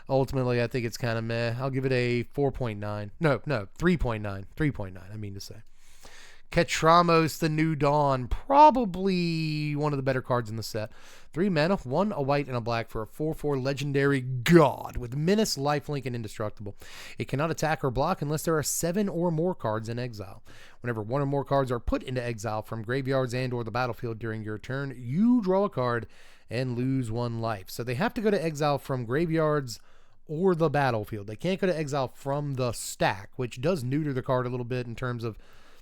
ultimately I think it's kind of meh. I'll give it a 4.9. No, 3.9. 3.9, I mean to say. Ketramos, the New Dawn, probably one of the better cards in the set. 3 mana, 1 a white and a black for a 4/4 legendary god with menace, lifelink, and indestructible. It cannot attack or block unless there are 7 or more cards in exile. Whenever 1 or more cards are put into exile from graveyards and or the battlefield during your turn, you draw a card and lose 1 life. So they have to go to exile from graveyards or the battlefield. They can't go to exile from the stack, which does neuter the card a little bit in terms of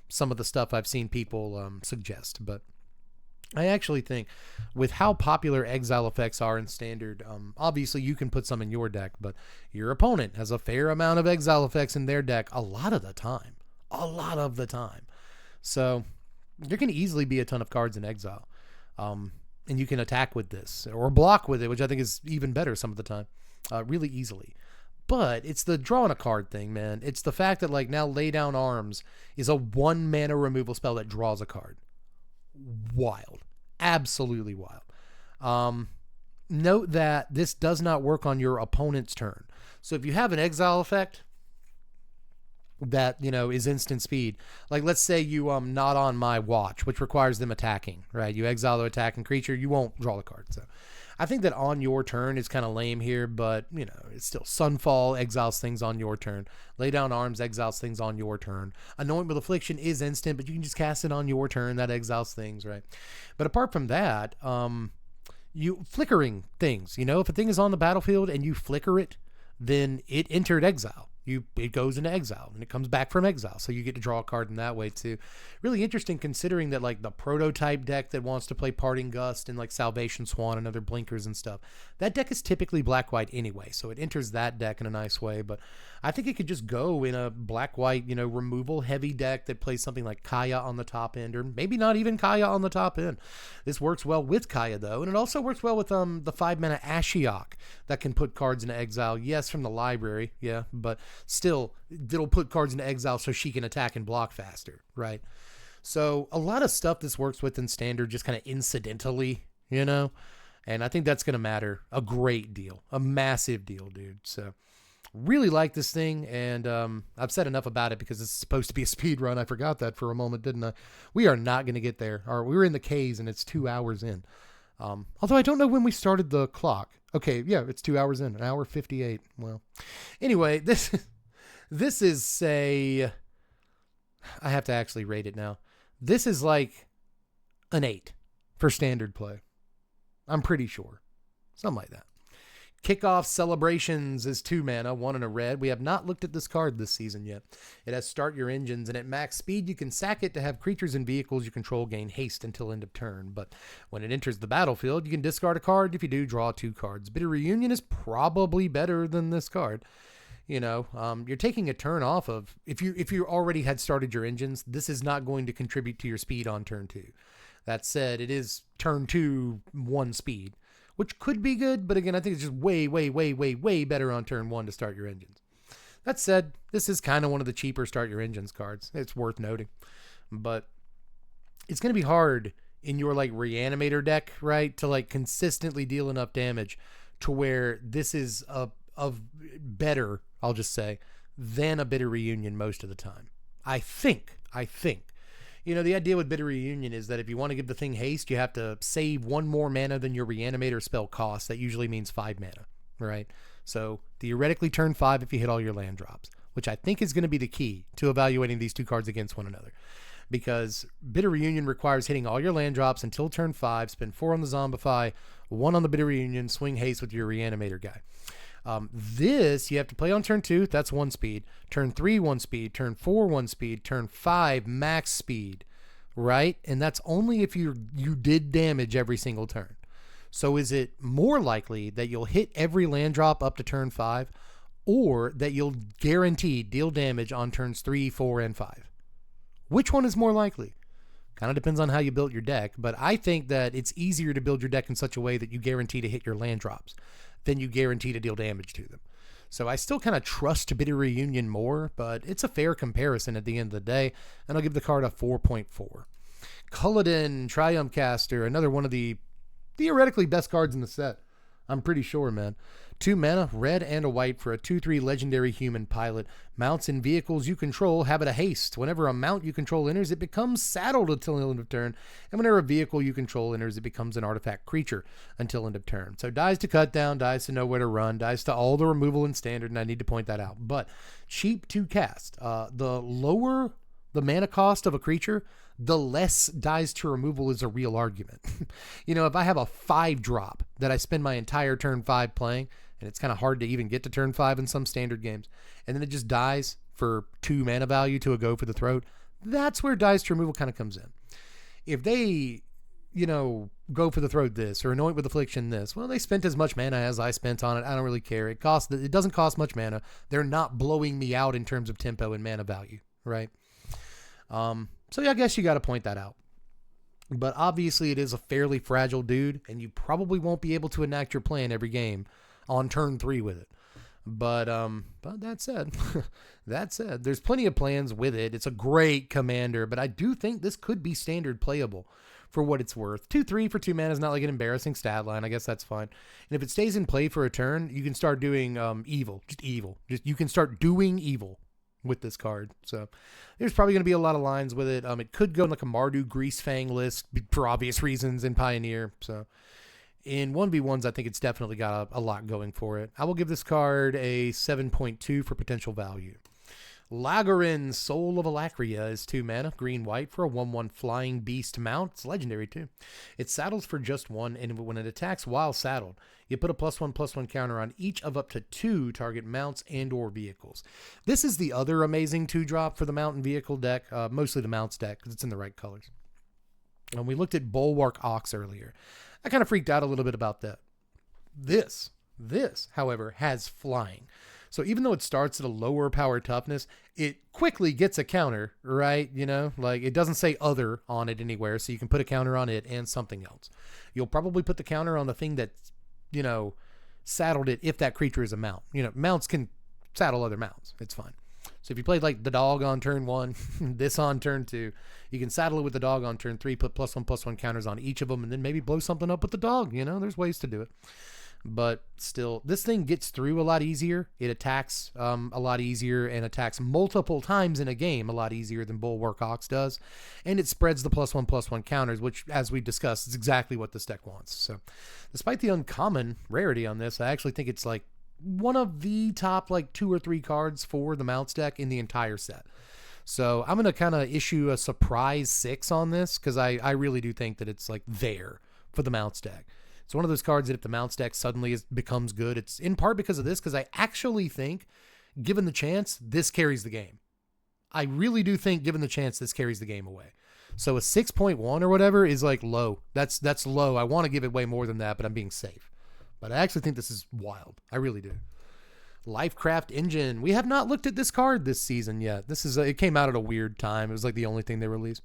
some of the stuff I've seen people suggest. But I actually think with how popular exile effects are in standard, obviously you can put some in your deck, but your opponent has a fair amount of exile effects in their deck a lot of the time. So there can easily be a ton of cards in exile. And you can attack with this or block with it, which I think is even better some of the time, really easily. But it's the drawing a card thing, man. It's the fact that, like, now Lay Down Arms is a 1 mana removal spell that draws a card. Wild. Absolutely wild. Note that this does not work on your opponent's turn. So if you have an exile effect that, is instant speed, like let's say you Not on My Watch, which requires them attacking, right? You exile the attacking creature, you won't draw the card. So I think that on your turn is kind of lame here, but, it's still Sunfall exiles things on your turn. Lay Down Arms exiles things on your turn. Anoint with Affliction is instant, but you can just cast it on your turn. That exiles things, right? But apart from that, you flickering things, if a thing is on the battlefield and you flicker it, then it entered exile. it goes into exile and it comes back from exile. So you get to draw a card in that way too. Really interesting considering that like the prototype deck that wants to play Parting Gust and like Salvation Swan and other blinkers and stuff, that deck is typically black-white anyway. So it enters that deck in a nice way. But I think it could just go in a black-white, removal heavy deck that plays something like Kaya on the top end, or maybe not even Kaya on the top end. This works well with Kaya though. And it also works well with the 5-mana Ashiok that can put cards into exile. Yes, from the library. Yeah, but still, it'll put cards into exile so she can attack and block faster, right? So a lot of stuff this works with in Standard just kind of incidentally, and I think that's going to matter a great deal, a massive deal, dude. So really like this thing, and I've said enough about it because it's supposed to be a speed run. I forgot that for a moment, didn't I? We are not going to get there. We were in the K's and it's 2 hours in. Although I don't know when we started the clock. Okay, yeah, it's 2 hours in, 1:58. Well, anyway, this is I have to actually rate it now. This is like an 8 for Standard play. I'm pretty sure. Something like that. Kickoff Celebrations is 2 mana, 1 and a red. We have not looked at this card this season yet. It has Start Your Engines, and at max speed, you can sack it to have creatures and vehicles you control gain haste until end of turn. But when it enters the battlefield, you can discard a card. If you do, draw 2 cards. Bitter Reunion is probably better than this card. You're taking a turn off of, if you already had started your engines, this is not going to contribute to your speed on turn 2. That said, it is turn 2, 1 speed, which could be good, but again, I think it's just way, way, way, way, way better on turn 1 to start your engines. That said, this is kind of one of the cheaper start your engines cards. It's worth noting, but it's going to be hard in your like Reanimator deck, right, to like consistently deal enough damage to where this is of better, I'll just say, than a Bitter Reunion most of the time. I think. The idea with Bitter Reunion is that if you want to give the thing haste, you have to save 1 more mana than your Reanimator spell costs. That usually means 5 mana, right? So theoretically turn 5 if you hit all your land drops, which I think is going to be the key to evaluating these 2 cards against one another. Because Bitter Reunion requires hitting all your land drops until turn 5, spend 4 on the Zombify, 1 on the Bitter Reunion, swing haste with your Reanimator guy. This you have to play on turn 2, that's 1 speed, turn 3, 1 speed, turn 4, 1 speed, turn 5, max speed, right? And that's only if you did damage every single turn. So is it more likely that you'll hit every land drop up to turn 5, or that you'll guaranteed deal damage on turns 3, 4, and 5? Which one is more likely? Kind of depends on how you built your deck, but I think that it's easier to build your deck in such a way that you guarantee to hit your land drops than you guarantee to deal damage to them. So I still kind of trust Bitter Reunion more, but it's a fair comparison at the end of the day, and I'll give the card a 4.4. Culloden, Triumph Caster, another one of the theoretically best cards in the set. I'm pretty sure, man. 2 mana, red and a white for a 2/3 legendary human pilot. Mounts and vehicles you control have it a haste. Whenever a mount you control enters, it becomes saddled until end of turn. And whenever a vehicle you control enters, it becomes an artifact creature until end of turn. So dies to cut down, dies to know where to run, dies to all the removal in Standard, and I need to point that out. But cheap to cast. The lower the mana cost of a creature, the less dies to removal is a real argument. If I have a 5-drop that I spend my entire turn 5 playing, and it's kind of hard to even get to turn 5 in some Standard games, and then it just dies for 2 mana value to a Go for the Throat, that's where dies to removal kind of comes in. If they, Go for the Throat this, or Anoint with Affliction this, well, they spent as much mana as I spent on it. I don't really care. It doesn't cost much mana. They're not blowing me out in terms of tempo and mana value, right? So yeah, I guess you got to point that out. But obviously it is a fairly fragile dude, and you probably won't be able to enact your plan every game on turn 3 with it. But that said, there's plenty of plans with it. It's a great commander, but I do think this could be Standard playable for what it's worth. 2/3 for 2 mana is not like an embarrassing stat line. I guess that's fine. And if it stays in play for a turn, you can start doing evil. You can start doing evil with this card. So there's probably going to be a lot of lines with it. It could go in like a Mardu Greasefang list for obvious reasons in Pioneer. So in 1v1s, I think it's definitely got a lot going for it. I will give this card a 7.2 for potential value. Lagarin, Soul of Alacria is 2 mana, green-white for a 1/1 Flying Beast mount. It's legendary too. It saddles for just 1, and when it attacks while saddled, you put a +1/+1 counter on each of up to 2 target mounts and or vehicles. This is the other amazing 2-drop for the mount and vehicle deck, mostly the mounts deck because it's in the right colors. And we looked at Bulwark Ox earlier. I kind of freaked out a little bit about that. This, however, has flying. So even though it starts at a lower power toughness, it quickly gets a counter, right? You know, like it doesn't say other on it anywhere, so you can put a counter on it and something else. You'll probably put the counter on the thing that, you know, saddled it if that creature is a mount. You know, mounts can saddle other mounts. It's fine. So if you played like the dog on turn 1, this on turn 2, you can saddle it with the dog on turn 3, put +1/+1 counters on each of them, and then maybe blow something up with the dog. You know, there's ways to do it. But still, this thing gets through a lot easier. It attacks a lot easier and attacks multiple times in a game a lot easier than Bulwark Ox does. And it spreads the +1/+1 counters, which, as we discussed, is exactly what this deck wants. So despite the uncommon rarity on this, I actually think it's like one of the top like 2 or 3 cards for the mounts deck in the entire set. So I'm going to kind of issue a surprise 6 on this because I really do think that it's like there for the mounts deck. It's one of those cards that if the mounts deck suddenly becomes good, it's in part because of this, because I actually think, given the chance, this carries the game. I really do think, given the chance, this carries the game away. So a 6.1 or whatever is like low. That's low. I want to give it way more than that, but I'm being safe. But I actually think this is wild. I really do. Lifecraft Engine. We have not looked at this card this season yet. This is it came out at a weird time. It was like the only thing they released.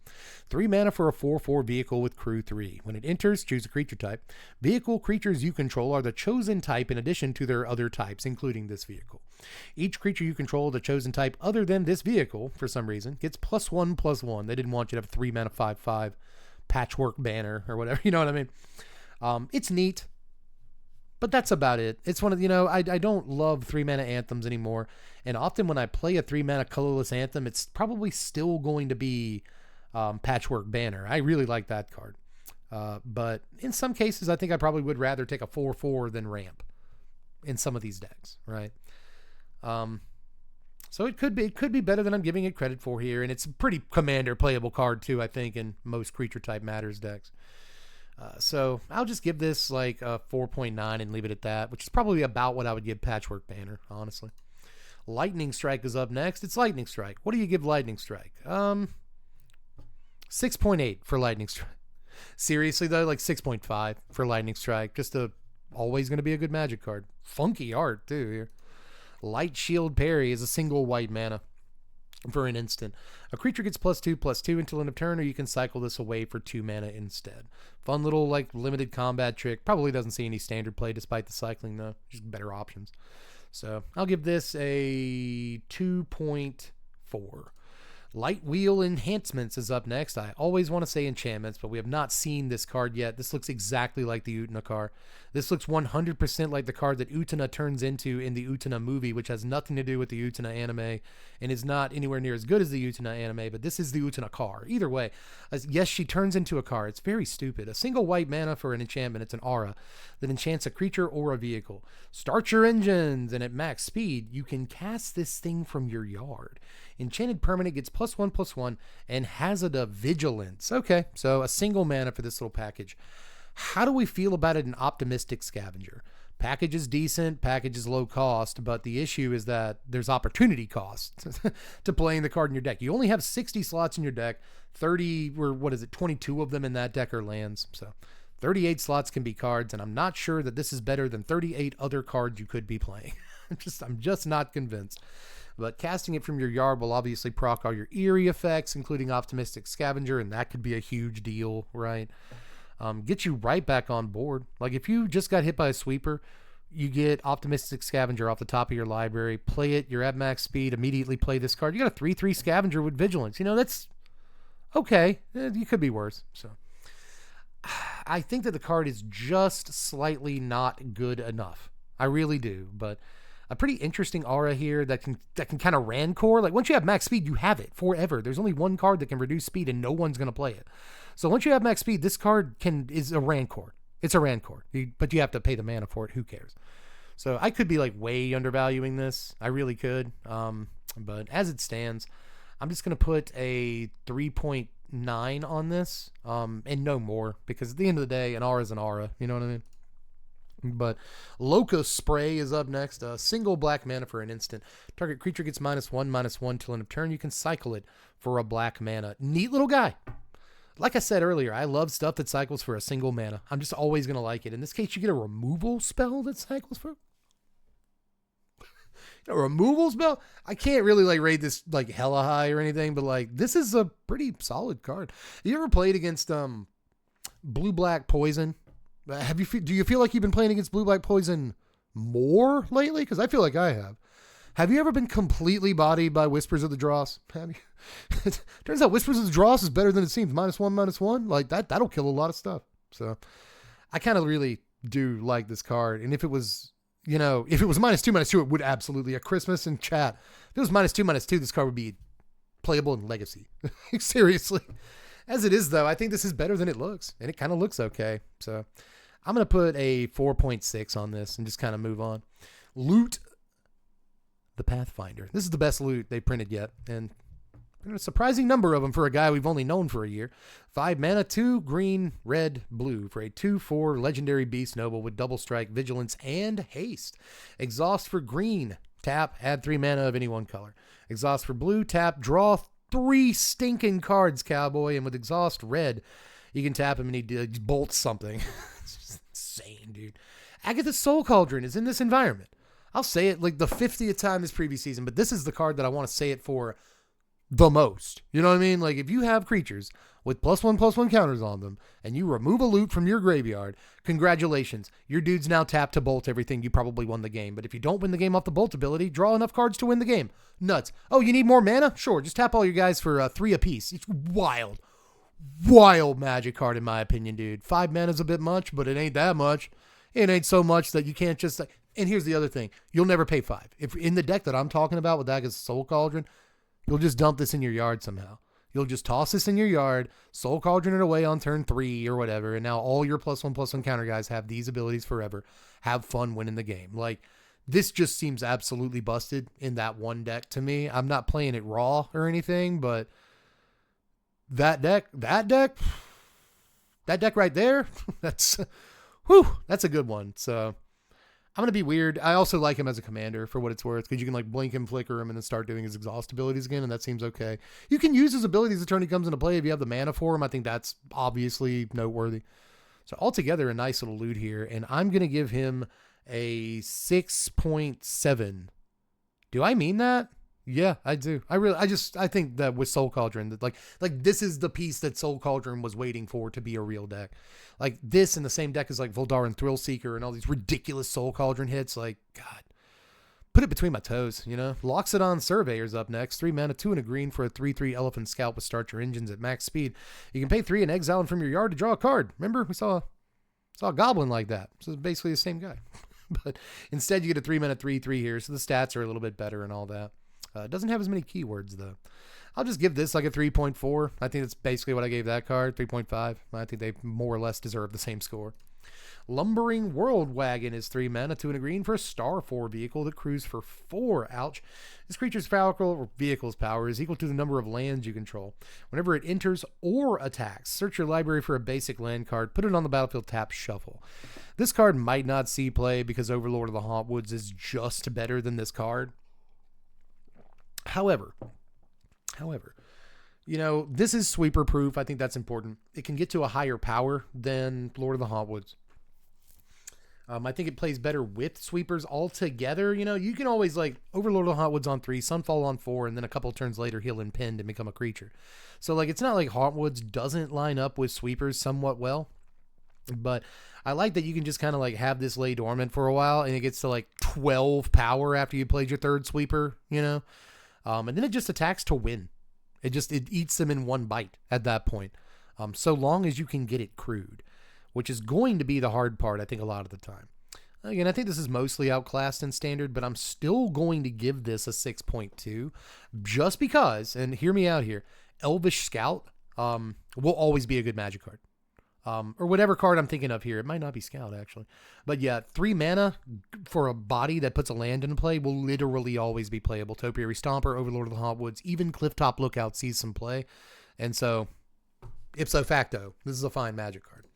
3 mana for a 4/4 vehicle with crew 3. When it enters, choose a creature type. Vehicle creatures you control are the chosen type in addition to their other types, including this vehicle. Each creature you control, the chosen type other than this vehicle, for some reason, gets +1/+1. They didn't want you to have 3 mana 5/5 patchwork banner or whatever. You know what I mean? It's neat. But that's about it. It's one of, you know, I don't love 3 mana anthems anymore. And often when I play a 3 mana colorless anthem, it's probably still going to be Patchwork Banner. I really like that card. But in some cases, I think I probably would rather take a 4/4 than ramp in some of these decks, right? So it could be better than I'm giving it credit for here. And it's a pretty commander playable card too, I think, in most creature type matters decks. So I'll just give this like a 4.9 and leave it at that, which is probably about what I would give Patchwork Banner, honestly. Lightning Strike is up next. It's Lightning Strike. What do you give Lightning Strike? 6.8 for Lightning Strike. Seriously though, like 6.5 for Lightning Strike. Just always going to be a good Magic card. Funky art too here. Light Shield Parry is a single white mana. For an instant, a creature gets +2/+2 until end of turn, or you can cycle this away for 2 mana instead. Fun little like limited combat trick. Probably doesn't see any standard play despite the cycling though. Just better options. So I'll give this a 2.4. Light Wheel Enhancements is up next. I always want to say enchantments, but we have not seen this card yet. This looks exactly like the Utena card. This looks 100% like the card that Utena turns into in the Utena movie, which has nothing to do with the Utena anime and is not anywhere near as good as the Utena anime, but this is the Utena card. Either way, yes, she turns into a card. It's very stupid. A single white mana for an enchantment. It's an aura that enchants a creature or a vehicle. Start your engines, and at max speed, you can cast this thing from your yard. Enchanted permanent gets +1/+1 and Hazard of Vigilance. Okay, so a single mana for this little package. How do we feel about it in Optimistic Scavenger? Package is decent, package is low cost, but the issue is that there's opportunity cost to playing the card in your deck. You only have 60 slots in your deck, 30, or 22 of them in that deck are lands. So 38 slots can be cards, and I'm not sure that this is better than 38 other cards you could be playing. I'm just not convinced. But casting it from your yard will obviously proc all your eerie effects, including Optimistic Scavenger, and that could be a huge deal, right? Get you right back on board. Like if you just got hit by a sweeper, you get Optimistic Scavenger off the top of your library, play it, you're at max speed, immediately play this card. You got a 3/3 Scavenger with Vigilance. You know, that's okay. You could be worse. So I think that the card is just slightly not good enough. I really do, but a pretty interesting aura here that can kind of Rancor. Like once you have max speed, you have it forever. There's only one card that can reduce speed and no one's going to play it. So once you have max speed, this card is a Rancor. It's a Rancor, but you have to pay the mana for it. Who cares? So I could be like way undervaluing this. I really could. But as it stands, I'm just going to put a 3.9 on this, and no more, because at the end of the day, an aura is an aura. You know what I mean? But Locust Spray is up next. A single black mana for an instant. Target creature gets -1/-1 till end of turn. You can cycle it for a black mana. Neat little guy. Like I said earlier, I love stuff that cycles for a single mana. I'm just always going to like it. In this case, you get a removal spell that cycles for a removal spell. I can't really like rate this like hella high or anything, but like this is a pretty solid card. You ever played against blue-black poison? Do you feel like you've been playing against blue-black poison more lately? Because I feel like I have. Have you ever been completely bodied by Whispers of the Dross? Have you? Turns out Whispers of the Dross is better than it seems. -1/-1. Like that'll kill a lot of stuff. So I kind of really do like this card. And if it was, if it was -2/-2, it would absolutely. At Christmas in chat, if it was -2/-2, this card would be playable in Legacy. Seriously. As it is, though, I think this is better than it looks. And it kind of looks okay. So I'm going to put a 4.6 on this and just kind of move on. Loot the Pathfinder. This is the best loot they printed yet. And a surprising number of them for a guy we've only known for a year. 5 mana, 2 green, red, blue for a 2/4 legendary beast noble with double strike, vigilance, and haste. Exhaust for green. Tap, add 3 mana of any one color. Exhaust for blue, tap, draw 3 stinking cards, cowboy. And with exhaust red, you can tap him and he bolts something. It's just insane, dude. Agatha's Soul Cauldron is in this environment. I'll say it like the 50th time this previous season, but this is the card that I want to say it for the most. You know what I mean? Like if you have creatures with +1/+1 counters on them and you remove a loot from your graveyard, congratulations. Your dude's now tapped to bolt everything. You probably won the game. But if you don't win the game off the bolt ability, draw enough cards to win the game. Nuts. Oh, you need more mana? Sure. Just tap all your guys for 3 apiece. It's wild. Wild magic card in my opinion, dude. 5 mana is a bit much, but it ain't that much. It ain't so much that you can't just like. And here's the other thing. You'll never pay 5. If in the deck that I'm talking about with Agatha's Soul Cauldron, you'll just dump this in your yard somehow. You'll just toss this in your yard, Soul Cauldron it away on turn 3 or whatever, and now all your +1/+1 counter guys have these abilities forever. Have fun winning the game. Like, this just seems absolutely busted in that one deck to me. I'm not playing it raw or anything, but that deck right there, that's a good one. So I'm going to be weird. I also like him as a commander for what it's worth, because you can like blink him, flicker him, and then start doing his exhaust abilities again, and that seems okay. You can use his abilities the turn he comes into play if you have the mana for him. I think that's obviously noteworthy. So altogether, a nice little loot here, and I'm going to give him a 6.7. Do I mean that? Yeah, I do. I think that with Soul Cauldron, that like this is the piece that Soul Cauldron was waiting for to be a real deck. Like this in the same deck as like Voldaren Thrillseeker and all these ridiculous Soul Cauldron hits. Like, God, put it between my toes, Loxodon Surveyor's up next. 3 mana, 2 and a green for a 3/3 Elephant Scout with start your engines at max speed. You can pay 3 and exile him from your yard to draw a card. Remember, we saw a goblin like that. So it's basically the same guy. But instead you get a 3 mana, 3/3 here. So the stats are a little bit better and all that. It doesn't have as many keywords, though. I'll just give this like a 3.4. I think that's basically what I gave that card, 3.5. I think they more or less deserve the same score. Lumbering World Wagon is 3 mana, 2 and a green for a Star 4 vehicle that crews for 4. Ouch. This creature's vehicle's power is equal to the number of lands you control. Whenever it enters or attacks, search your library for a basic land card, put it on the battlefield, tap, shuffle. This card might not see play because Overlord of the Hauntwoods is just better than this card. However, this is sweeper proof. I think that's important. It can get to a higher power than Lord of the Hauntwoods. I think it plays better with sweepers altogether. You can always like Overlord of the Hauntwoods on 3, Sunfall on 4, and then a couple turns later he'll impend and become a creature. So like it's not like Hauntwoods doesn't line up with sweepers somewhat well. But I like that you can just kind of like have this lay dormant for a while and it gets to like 12 power after you played your 3rd sweeper, and then it just attacks to win. It eats them in one bite at that point. So long as you can get it crewed, which is going to be the hard part, I think, a lot of the time. Again, I think this is mostly outclassed in standard, but I'm still going to give this a 6.2 just because, and hear me out here, Elvish Scout will always be a good magic card. Or whatever card I'm thinking of here. It might not be Scout, actually. But yeah, 3 mana for a body that puts a land into play will literally always be playable. Topiary Stomper, Overlord of the Hotwoods, even Clifftop Lookout sees some play. And so, ipso facto, this is a fine Magic card.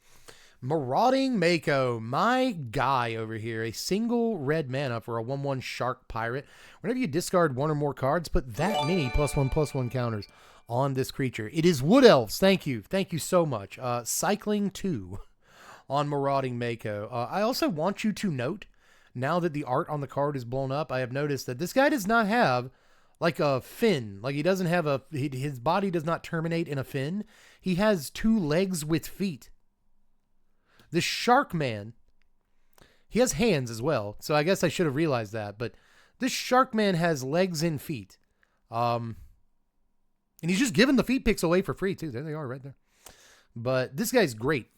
Marauding Mako, my guy over here. A single red mana for a 1/1 Shark Pirate. Whenever you discard 1 or more cards, put that many +1/+1 counters on this creature. It is Wood Elves. Thank you. Thank you so much. Cycling 2 on Marauding Mako. I also want you to note, now that the art on the card is blown up, I have noticed that this guy does not have like a fin. Like he doesn't have his body does not terminate in a fin. He has 2 legs with feet. The Shark Man, he has hands as well. So I guess I should have realized that. But this Shark Man has legs and feet. And he's just giving the feet picks away for free, too. There they are right there. But this guy's great.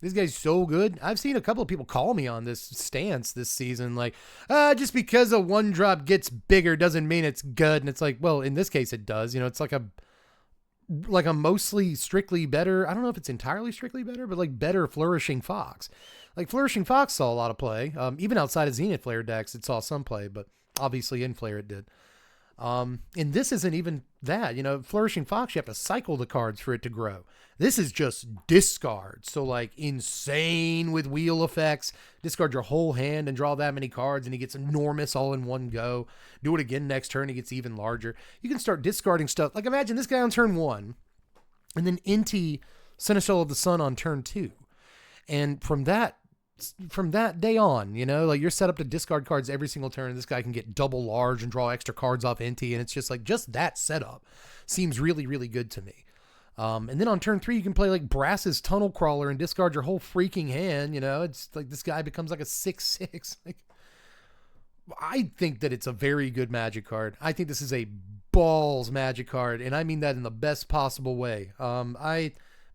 This guy's so good. I've seen a couple of people call me on this stance this season. Like, just because a 1-drop gets bigger doesn't mean it's good. And it's like, well, in this case, it does. You know, it's like a mostly strictly better. I don't know if it's entirely strictly better, but like better Flourishing Fox. Like Flourishing Fox saw a lot of play. Even outside of Zenith Flare decks, it saw some play. But obviously in Flare it did. And this isn't even that, you know, Flourishing Fox, you have to cycle the cards for it to grow. This is just discard. So like insane with wheel effects, discard your whole hand and draw that many cards and he gets enormous all in one go. Do it again next turn. He gets even larger. You can start discarding stuff. Like imagine this guy on turn 1 and then Inti Seneschal of the Sun on turn 2. And from that day on, you know, like you're set up to discard cards every single turn. This guy can get double large and draw extra cards off Inti. And it's just like, just that setup seems really, really good to me. And then on turn 3, you can play like Brass's Tunnel Crawler and discard your whole freaking hand. You know, it's like this guy becomes like a 6/6. Like, I think that it's a very good Magic card. I think this is a balls Magic card. And I mean that in the best possible way.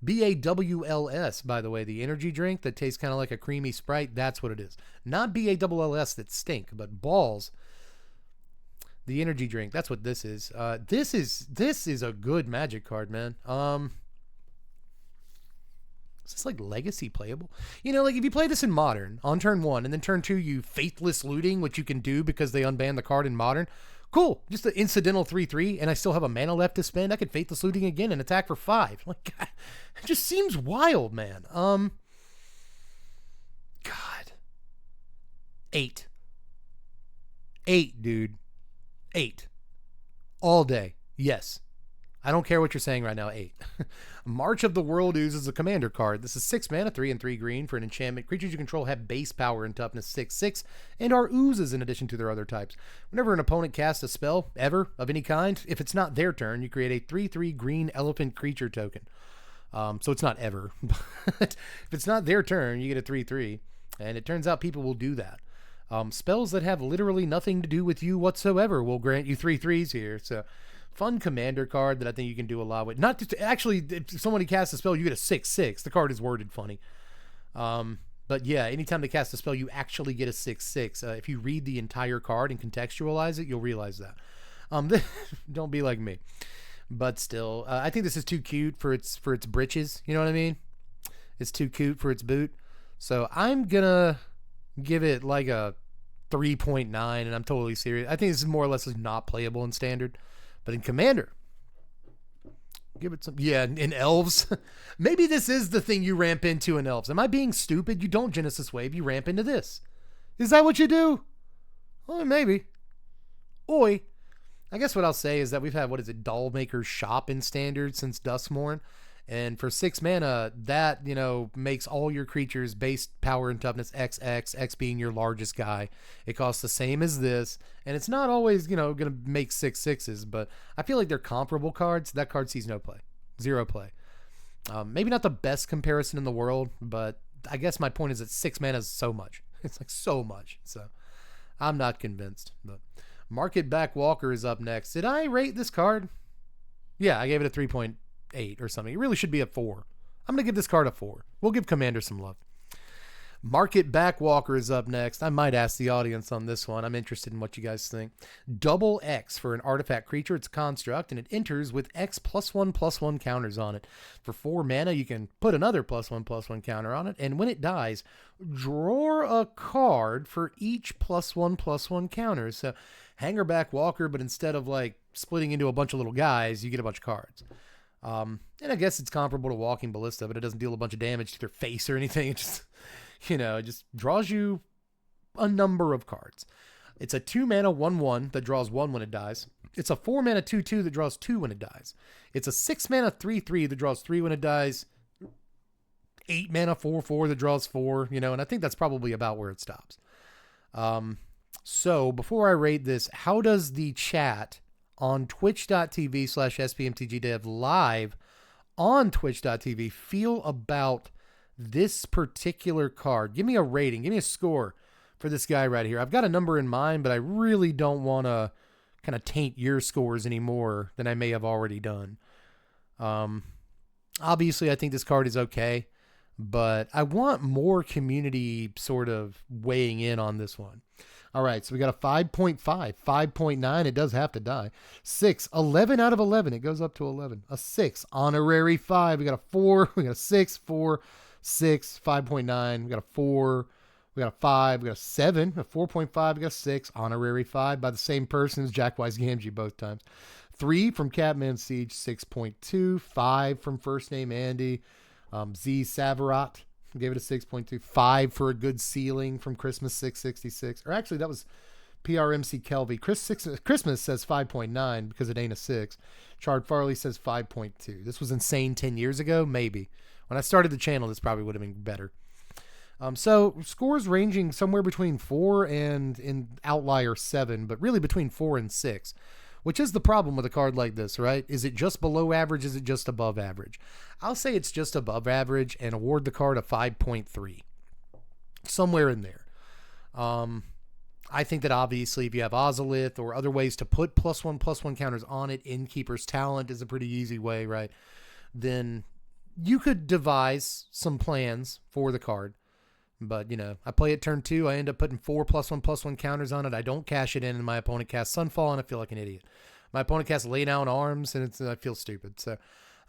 BAWLS, by the way, the energy drink that tastes kind of like a creamy Sprite, that's what it is. Not BAWLS that stink, but balls, the energy drink, that's what this is. This is a good Magic card, man. Is this like legacy playable? You know, like if you play this in Modern on turn 1 and then turn 2 you Faithless Looting, which you can do because they unbanned the card in Modern. Cool, just an incidental 3/3, and I still have a mana left to spend. I could Faithless Looting again and attack for 5. Like, God, it just seems wild, man. God. 8. 8, dude. 8. All day. Yes. I don't care what you're saying right now. 8. March of the World Ooze is a commander card. This is 6 mana, 3 and 3 green for an enchantment. Creatures you control have base power and toughness 6/6 and are oozes in addition to their other types. Whenever an opponent casts a spell, ever, of any kind, if it's not their turn, you create a 3/3 green elephant creature token. So it's not ever. But if it's not their turn, you get a 3/3. And it turns out people will do that. Spells that have literally nothing to do with you whatsoever will grant you 3/3s here. So fun commander card that I think you can do a lot with. Not just actually, if somebody casts a spell, you get a 6/6. The card is worded funny. But yeah, anytime they cast a spell, you actually get a 6/6. If you read the entire card and contextualize it, you'll realize that. Don't be like me. But still, I think this is too cute for its britches. You know what I mean? It's too cute for its boot. So I'm gonna give it like a 3.9, and I'm totally serious. I think this is more or less not playable in Standard. But in Commander, give it some... Yeah, in Elves. Maybe this is the thing you ramp into in Elves. Am I being stupid? You don't Genesis Wave, you ramp into this. Is that what you do? Oh, maybe. Oi. I guess what I'll say is that we've had, Dollmaker's Shop in Standard since Duskmorn. And for 6 mana, that, you know, makes all your creatures base power and toughness XX, X being your largest guy. It costs the same as this, and it's not always, you know, going to make 6/6s, but I feel like they're comparable cards. That card sees no play. 0 play. Maybe not the best comparison in the world, but I guess my point is that 6 mana is so much. It's like so much. So I'm not convinced. But Market Back Walker is up next. Did I rate this card? Yeah, I gave it a 3.8 or something. It really should be a 4. I'm going to give this card a 4. We'll give Commander some love. Market Backwalker is up next. I might ask the audience on this one. I'm interested in what you guys think. Double X for an artifact creature. It's a construct, and it enters with X +1/+1 counters on it. For 4 mana, you can put another +1/+1 counter on it, and when it dies, draw a card for each +1/+1 counter. So Hanger Backwalker, but instead of like splitting into a bunch of little guys, you get a bunch of cards. And I guess it's comparable to Walking Ballista, but it doesn't deal a bunch of damage to their face or anything. It just, it just draws you a number of cards. It's a 2 mana 1/1 that draws 1 when it dies. It's a 4 mana 2/2 that draws 2 when it dies. It's a 6 mana 3/3 that draws 3 when it dies. 8 mana 4/4 that draws 4, and I think that's probably about where it stops. So before I rate this, how does the chat on twitch.tv/SPMTGdev live on twitch.tv feel about this particular card? Give me a rating. Give me a score for this guy right here. I've got a number in mind, but I really don't want to kind of taint your scores any more than I may have already done. Obviously, I think this card is okay, but I want more community sort of weighing in on this one. All right, so we got a 5.5, 5.9. It does have to die. 6, 11 out of 11. It goes up to 11. A 6, honorary 5. We got a 4. We got a 6, 4, 6, 5.9. We got a 4. We got a 5. We got a 7, a 4.5. We got a 6, honorary 5 by the same person as Jackwise Gamgee both times. 3 from Catman Siege, 6.2. 5 from First Name Andy. Z Savarat gave it a 6.2. 5 for a good ceiling from Christmas 666. Or actually, that was PRMC Kelvy. Christmas says 5.9 because it ain't a 6. Chard Farley says 5.2. This was insane 10 years ago? Maybe. When I started the channel, this probably would have been better. So scores ranging somewhere between 4 and in outlier 7, but really between 4 and 6. Which is the problem with a card like this, right? Is it just below average? Is it just above average? I'll say it's just above average and award the card a 5.3. Somewhere in there. I think that obviously if you have Ozolith or other ways to put +1/+1 counters on it, Innkeeper's Talent is a pretty easy way, right? Then you could devise some plans for the card. But, I play it turn 2. I end up putting 4 +1/+1 counters on it. I don't cash it in, and my opponent casts Sunfall, and I feel like an idiot. My opponent casts Lay Down Arms, and I feel stupid. So,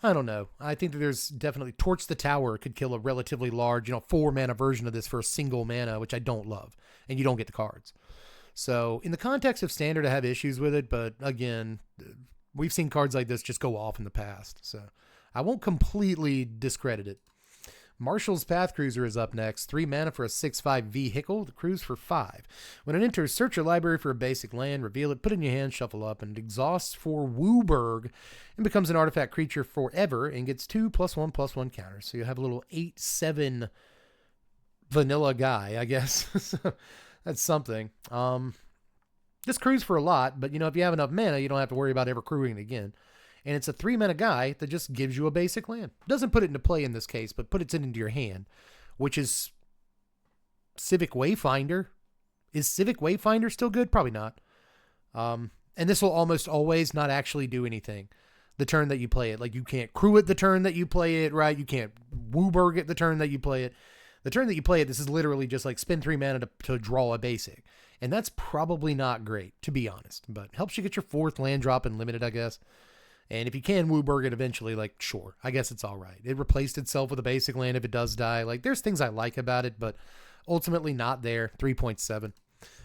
I don't know. I think that there's definitely Torch the Tower could kill a relatively large, 4-mana version of this for a single mana, which I don't love, and you don't get the cards. So, in the context of Standard, I have issues with it, but again, we've seen cards like this just go off in the past. So, I won't completely discredit it. Marshall's Pathcruiser is up next. 3 mana for a 6/5 vehicle. The cruise for 5. When it enters, search your library for a basic land, reveal it, put it in your hand, shuffle up, and it exhausts for Wooburg and becomes an artifact creature forever and gets 2 +1/+1 counters. So you have a little 8/7 vanilla guy, I guess. So that's something. This cruise for a lot, but if you have enough mana, you don't have to worry about ever crewing it again. And it's a 3-mana guy that just gives you a basic land. Doesn't put it into play in this case, but puts it into your hand, which is Civic Wayfinder. Is Civic Wayfinder still good? Probably not. And this will almost always not actually do anything the turn that you play it. Like, you can't crew it the turn that you play it, right? You can't Wooburg it the turn that you play it. The turn that you play it, this is literally just like spend 3 mana to draw a basic. And that's probably not great, to be honest. But helps you get your 4th land drop in limited, I guess. And if you can Wooburg it eventually, sure, I guess it's all right. It replaced itself with a basic land if it does die. There's things I like about it, but ultimately not there. 3.7.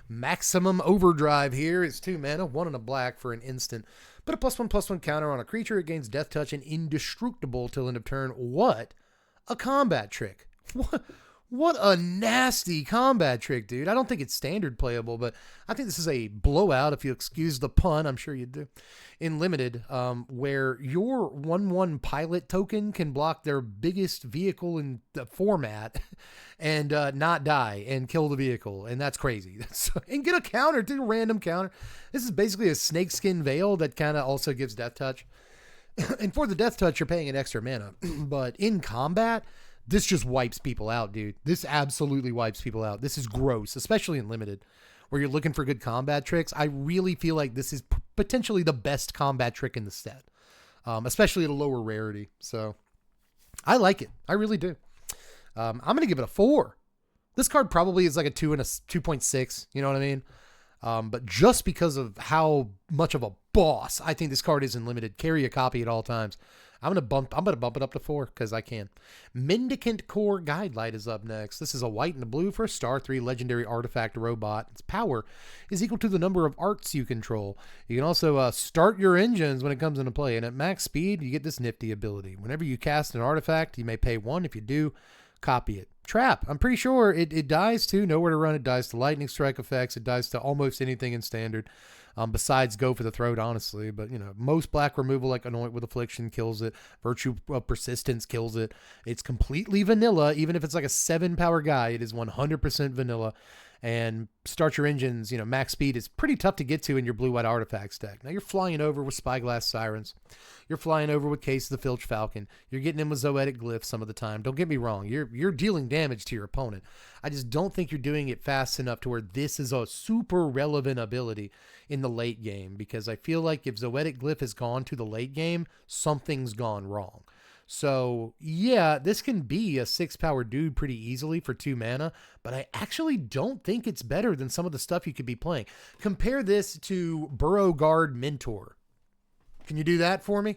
Maximum Overdrive here is 2 mana, 1 and a black for an instant. Put a +1/+1 counter on a creature. It gains Death Touch and Indestructible till end of turn. What a combat trick. What a nasty combat trick, dude. I don't think it's standard playable, but I think this is a blowout, if you excuse the pun. I'm sure you do. In limited, where your 1/1 pilot token can block their biggest vehicle in the format and not die and kill the vehicle. And that's crazy. And get a counter, do a random counter. This is basically a snakeskin veil that kind of also gives Death Touch. And for the Death Touch, you're paying an extra mana. But in combat, this just wipes people out, dude. This absolutely wipes people out. This is gross, especially in limited, where you're looking for good combat tricks. I really feel like this is potentially the best combat trick in the set, especially at a lower rarity. So I like it. I really do. I'm going to give it a 4. This card probably is like a 2 and a 2.6. You know what I mean? But just because of how much of a boss I think this card is in limited, carry a copy at all times. I'm gonna bump it up to 4 because I can. Mendicant Core Guidelight is up next. This is a white and a blue for a star 3 legendary artifact robot. Its power is equal to the number of arts you control. You can also start your engines when it comes into play, and at max speed you get this nifty ability. Whenever you cast an artifact, you may pay 1. If you do, copy it. Trap. I'm pretty sure it dies to nowhere to run. It dies to lightning strike effects. It dies to almost anything in standard. Besides go for the throat, honestly. But, you know, most black removal like Anoint with Affliction kills it. Virtue of Persistence kills it. It's completely vanilla. Even if it's like a 7 power guy, it is 100% vanilla. And start your engines, you know, max speed is pretty tough to get to in your blue-white artifacts deck. Now you're flying over with Spyglass Sirens. You're flying over with Case of the Filch Falcon. You're getting in with Zoetic Glyph some of the time. Don't get me wrong. You're dealing damage to your opponent. I just don't think you're doing it fast enough to where this is a super relevant ability in the late game, because I feel like if Zoetic Glyph has gone to the late game, something's gone wrong. So, yeah, this can be a 6-power dude pretty easily for 2 mana, but I actually don't think it's better than some of the stuff you could be playing. Compare this to Burrow Guard Mentor. Can you do that for me?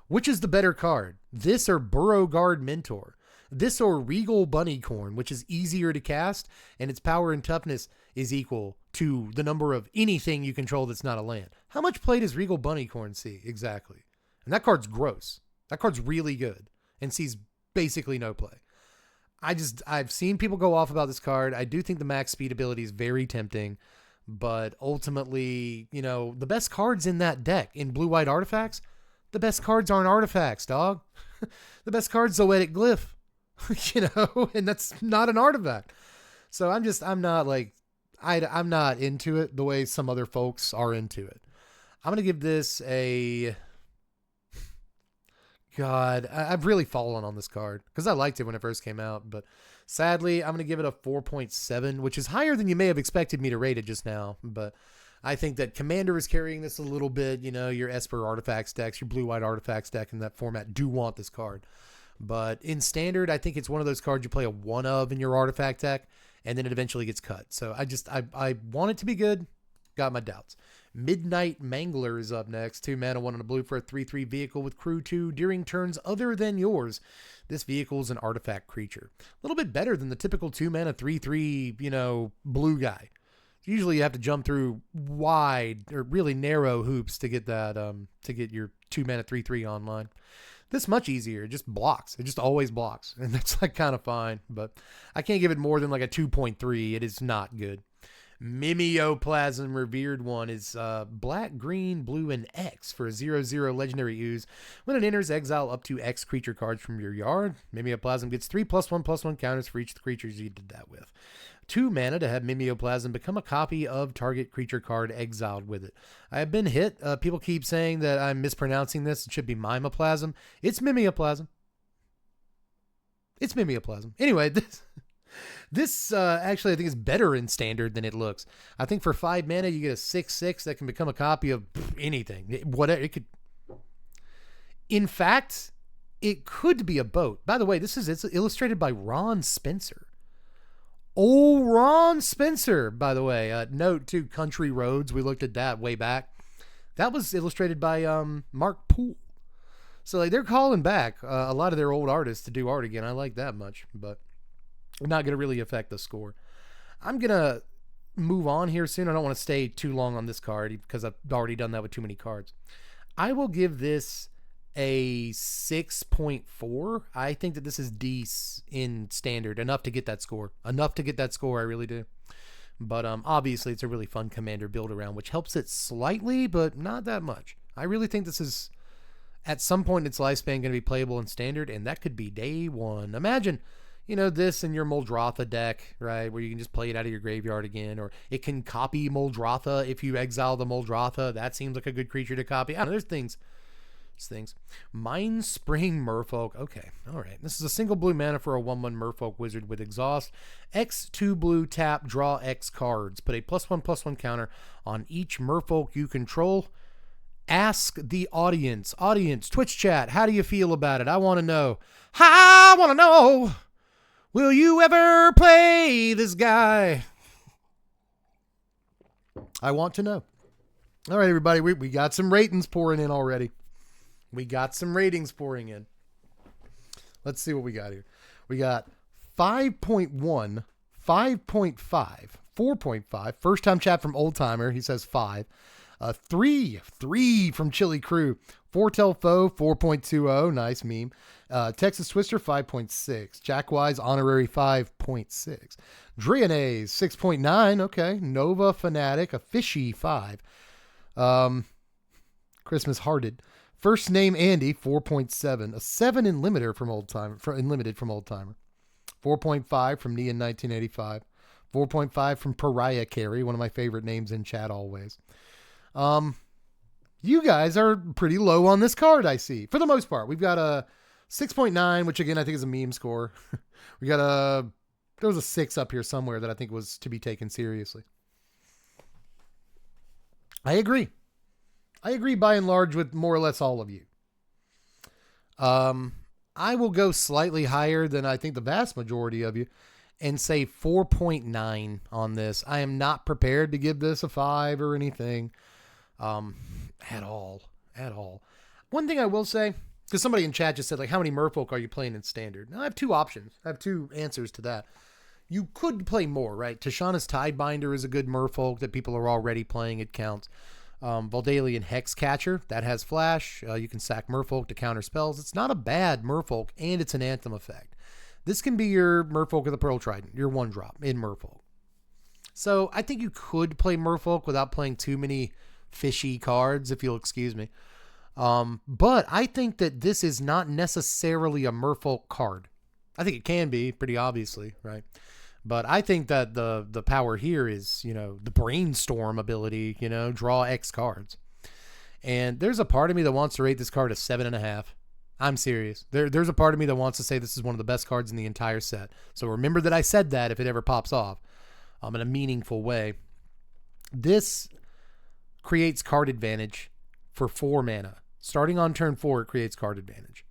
Which is the better card? This or Burrow Guard Mentor? This or Regal Bunnycorn, which is easier to cast, and its power and toughness is equal to the number of anything you control that's not a land. How much play does Regal Bunnycorn see? Exactly. And that card's gross. That card's really good and sees basically no play. I've seen people go off about this card. I do think the max speed ability is very tempting, but ultimately, you know, the best cards in that deck in blue-white artifacts, the best cards aren't artifacts, dog. The best card's Zoetic Glyph, you know, and that's not an artifact. So I'm not into it the way some other folks are into it. I'm going to give this a... God, I've really fallen on this card because I liked it when it first came out, but sadly, I'm going to give it a 4.7, which is higher than you may have expected me to rate it just now. But I think that Commander is carrying this a little bit. You know, your Esper Artifacts decks, your blue-white Artifacts deck in that format do want this card. But in Standard, I think it's one of those cards you play a 1 of in your Artifact deck, and then it eventually gets cut. So I want it to be good. Got my doubts. Midnight Mangler is up next. 2 mana, 1 and a blue for a 3/3 vehicle with crew 2 during turns other than yours. This vehicle is an artifact creature. A little bit better than the typical 2 mana 3/3, you know, blue guy. Usually you have to jump through wide or really narrow hoops to get that to get your 2 mana 3/3 online. This much easier. It just blocks. It just always blocks. And that's like kind of fine, but I can't give it more than like a 2.3. It is not good. Mimeoplasm Revered One is black, green, blue, and X for a 0/0 legendary ooze. When it enters, exile up to X creature cards from your yard. Mimeoplasm gets 3+1/+1 counters for each of the creatures you did that with. 2 mana to have Mimeoplasm become a copy of target creature card exiled with it. I have been hit. People keep saying that I'm mispronouncing this. It should be Mimeoplasm. It's Mimeoplasm. It's Mimeoplasm. Anyway, this actually I think is better in Standard than it looks. I think for 5 mana you get a 6/6 that can become a copy of anything. Whatever it could. In fact, it could be a boat. By the way, it's illustrated by Ron Spencer. Oh, Ron Spencer, by the way. Note to Country Roads. We looked at that way back. That was illustrated by Mark Poole. So like they're calling back a lot of their old artists to do art again. I like that much, but not going to really affect the score. I'm going to move on here soon. I don't want to stay too long on this card because I've already done that with too many cards. I will give this a 6.4. I think that this is decent in Standard. Enough to get that score. I really do. But obviously it's a really fun Commander build around, which helps it slightly, but not that much. I really think this is, at some point in its lifespan, going to be playable in Standard, and that could be day one. Imagine, you know, this in your Muldrotha deck, right, where you can just play it out of your graveyard again, or it can copy Muldrotha if you exile the Muldrotha. That seems like a good creature to copy. I don't know, there's things. Mind Spring Merfolk. Okay, all right. This is a single blue mana for a 1/1 Merfolk wizard with exhaust. X 2 blue tap, draw X cards. Put a +1/+1 counter on each Merfolk you control. Ask the audience. Audience, Twitch chat, how do you feel about it? I want to know. Will you ever play this guy? I want to know. All right, everybody, we got some ratings pouring in already. We got some ratings pouring in. Let's see what we got here. We got 5.1, 5.5, 4.5. First time chat from Old Timer. He says 5. 3 from Chili Crew. Foretell Foe 4.20. Nice meme. Texas Twister 5.6. Jackwise Honorary 5.6. Drianaes 6.9. Okay. Nova Fanatic a fishy 5. Christmas Hearted. First name Andy 4.7. A 7 in limiter from Old Timer. Limited from Old Timer. 4.5 from Neon 1985. 4.5 from Pariah Carey, one of my favorite names in chat always. You guys are pretty low on this card, I see. For the most part, we've got a 6.9, which again I think is a meme score. We got there was a 6 up here somewhere that I think was to be taken seriously. I agree by and large with more or less all of you. I will go slightly higher than I think the vast majority of you and say 4.9 on this. I am not prepared to give this a 5 or anything at all. One thing I will say, because somebody in chat just said, like, how many merfolk are you playing in standard? Now, I have 2 options. I have 2 answers to that. You could play more, right? Tashana's Tidebinder is a good merfolk that people are already playing. It counts. Valdalian Hexcatcher, that has flash. You can sack merfolk to counter spells. It's not a bad merfolk, and it's an anthem effect. This can be your Merfolk of the Pearl Trident, your 1-drop in Merfolk. So I think you could play Merfolk without playing too many fishy cards, if you'll excuse me. But I think that this is not necessarily a Merfolk card. I think it can be, pretty obviously, right? But I think that the power here is, the brainstorm ability, draw X cards. And there's a part of me that wants to rate this card a 7.5. I'm serious. There's a part of me that wants to say this is one of the best cards in the entire set. So remember that I said that if it ever pops off in a meaningful way. This creates card advantage for 4 mana. Starting on turn 4, it creates card advantage.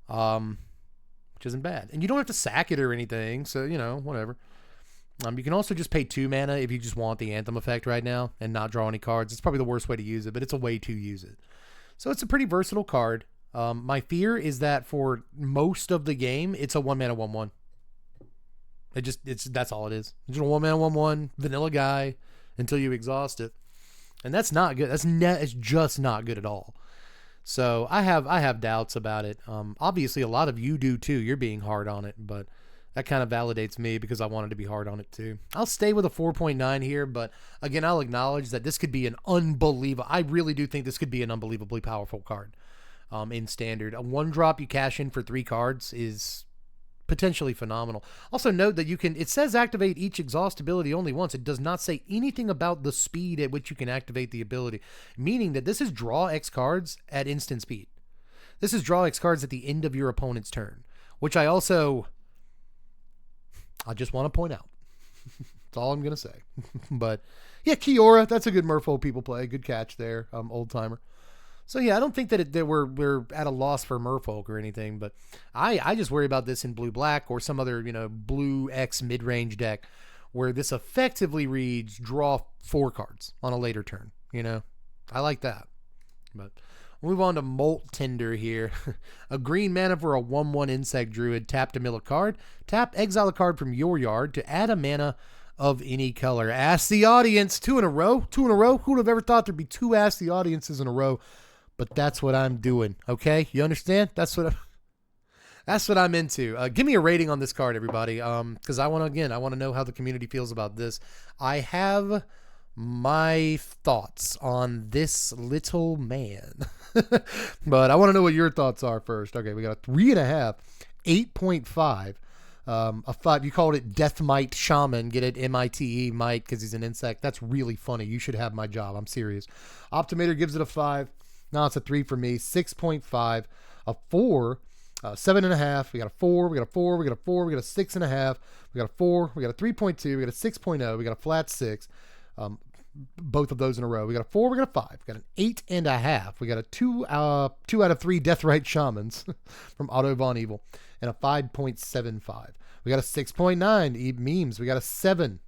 Which isn't bad. And you don't have to sack it or anything, so, whatever. You can also just pay 2 mana if you just want the Anthem effect right now and not draw any cards. It's probably the worst way to use it, but it's a way to use it. So it's a pretty versatile card. My fear is that for most of the game, it's a 1-mana 1/1. That's all it is. It's just a 1-mana 1/1 vanilla guy until you exhaust it. And that's not good. It's just not good at all. So I have doubts about it. Obviously a lot of you do too. You're being hard on it, but that kind of validates me because I wanted to be hard on it too. I'll stay with a 4.9 here, but again, I'll acknowledge that this could be I really do think this could be an unbelievably powerful card. In standard, a 1-drop you cash in for 3 cards is potentially phenomenal. Also note that it says activate each exhaust ability only once. It does not say anything about the speed at which you can activate the ability, meaning that this is draw X cards at instant speed. This is draw X cards at the end of your opponent's turn, which I just want to point out. That's all I'm going to say. But yeah, Kiora, that's a good Merfolk people play. Good catch there, Old Timer. So yeah, I don't think that we're at a loss for Merfolk or anything, but I just worry about this in blue-black or some other, blue X mid-range deck where this effectively reads draw 4 cards on a later turn, I like that. But we'll move on to Molt Tender here. A green mana for a 1/1 Insect Druid. Tap to mill a card. Tap, exile a card from your yard to add a mana of any color. Ask the audience. 2 in a row? 2 in a row? Who would have ever thought there'd be 2 Ask the Audiences in a row? But that's what I'm doing, okay? You understand? That's what I'm into. Give me a rating on this card, everybody, because I want to know how the community feels about this. I have my thoughts on this little man, but I want to know what your thoughts are first. Okay, we got a 3.5, 8.5. A 5. You called it Death Mite Shaman. Get it? MITE Mite because he's an insect. That's really funny. You should have my job. I'm serious. Optimator gives it a 5. Now it's a 3 for me. 6.5, a 4, 7.5. We got a 4. We got a 4. We got a 4. We got a 6.5. We got a 4. We got a 3.2. We got a 6.0. We got a flat 6. Both of those in a row. We got a 4. We got a 5. We got an 8.5. We got a 2 out of 3 Deathrite Shamans from Otto Von Evil and a 5.75. We got a 6.9. Memes. We got a 7.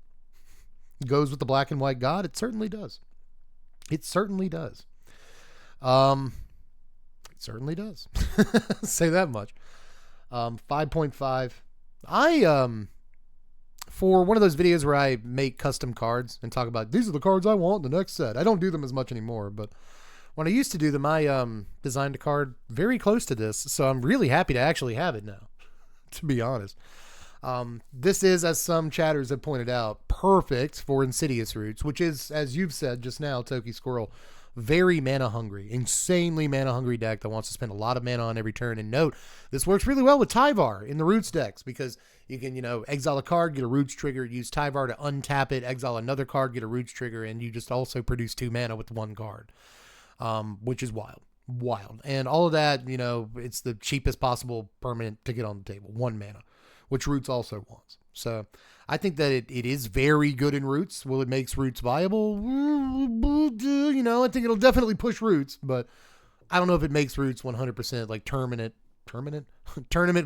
Goes with the black and white god. It certainly does. It certainly does. It certainly does. Say that much. 5.5. For one of those videos where I make custom cards and talk about these are the cards I want in the next set. I don't do them as much anymore, but when I used to do them, I designed a card very close to this, so I'm really happy to actually have it now, to be honest. This is, as some chatters have pointed out, perfect for Insidious Roots, which is, as you've said just now, Toki Squirrel, very mana hungry, insanely mana hungry deck that wants to spend a lot of mana on every turn. And note, this works really well with Tyvar in the Roots decks because you can, exile a card, get a Roots trigger, use Tyvar to untap it, exile another card, get a Roots trigger, and you just also produce 2 mana with 1 card, which is wild. And all of that, it's the cheapest possible permanent to get on the table, 1 mana, which Roots also wants. So I think that it is very good in Roots. Will it makes Roots viable? I think it'll definitely push Roots, but I don't know if it makes Roots 100% like tournament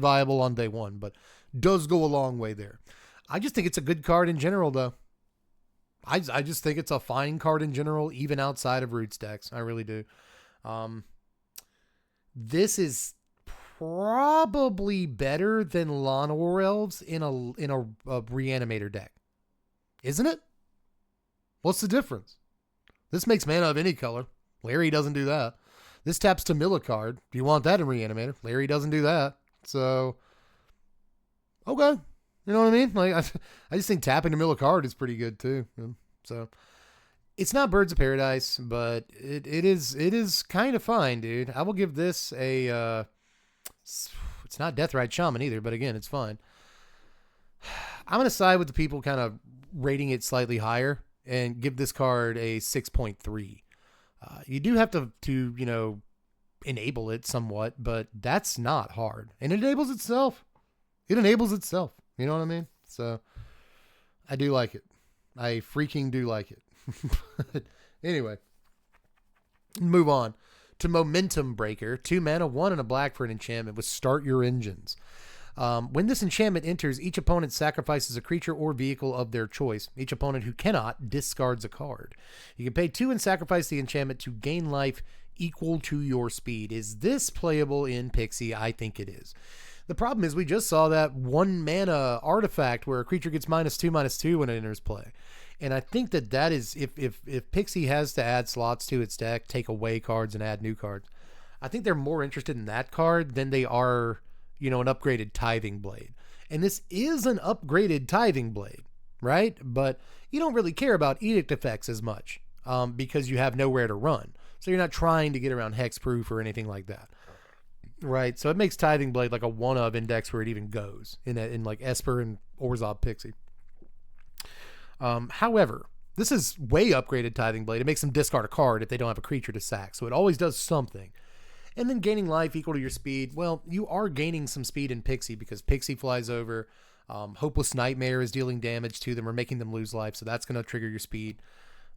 viable on day 1, but does go a long way there. I just think it's a good card in general, though. I just think it's a fine card in general, even outside of Roots decks. I really do. This is probably better than Lawn War Elves in a Reanimator deck. Isn't it? What's the difference? This makes mana of any color. Larry doesn't do that. This taps to mill a card. Do you want that in Reanimator? Larry doesn't do that. So, okay. You know what I mean? Like, I just think tapping to mill a card is pretty good too. So, it's not Birds of Paradise, but it is kind of fine, dude. I will give this a, it's not Deathrite Shaman either, but again, it's fine. I'm going to side with the people kind of rating it slightly higher and give this card a 6.3. You do have to enable it somewhat, but that's not hard. And it enables itself. You know what I mean? So I do like it. I freaking do like it. But anyway, move on to Momentum Breaker. 2 mana, 1 and a black for an enchantment with Start Your Engines. When this enchantment enters, each opponent sacrifices a creature or vehicle of their choice. Each opponent who cannot discards a card. You can pay 2 and sacrifice the enchantment to gain life equal to your speed. Is this playable in Pixie? I think it is. The problem is we just saw that 1 mana artifact where a creature gets -2/-2 when it enters play. And I think that is, if Pixie has to add slots to its deck, take away cards and add new cards, I think they're more interested in that card than they are, an upgraded Tithing Blade. And this is an upgraded Tithing Blade, right? But you don't really care about Edict effects as much because you have nowhere to run. So you're not trying to get around Hexproof or anything like that. Right, so it makes Tithing Blade like a one-of index where it even goes in like Esper and Orzhov Pixie. However, this is way upgraded Tithing Blade. It makes them discard a card if they don't have a creature to sack, so it always does something. And then gaining life equal to your speed. Well, you are gaining some speed in Pixie because Pixie flies over. Hopeless Nightmare is dealing damage to them or making them lose life, so that's going to trigger your speed.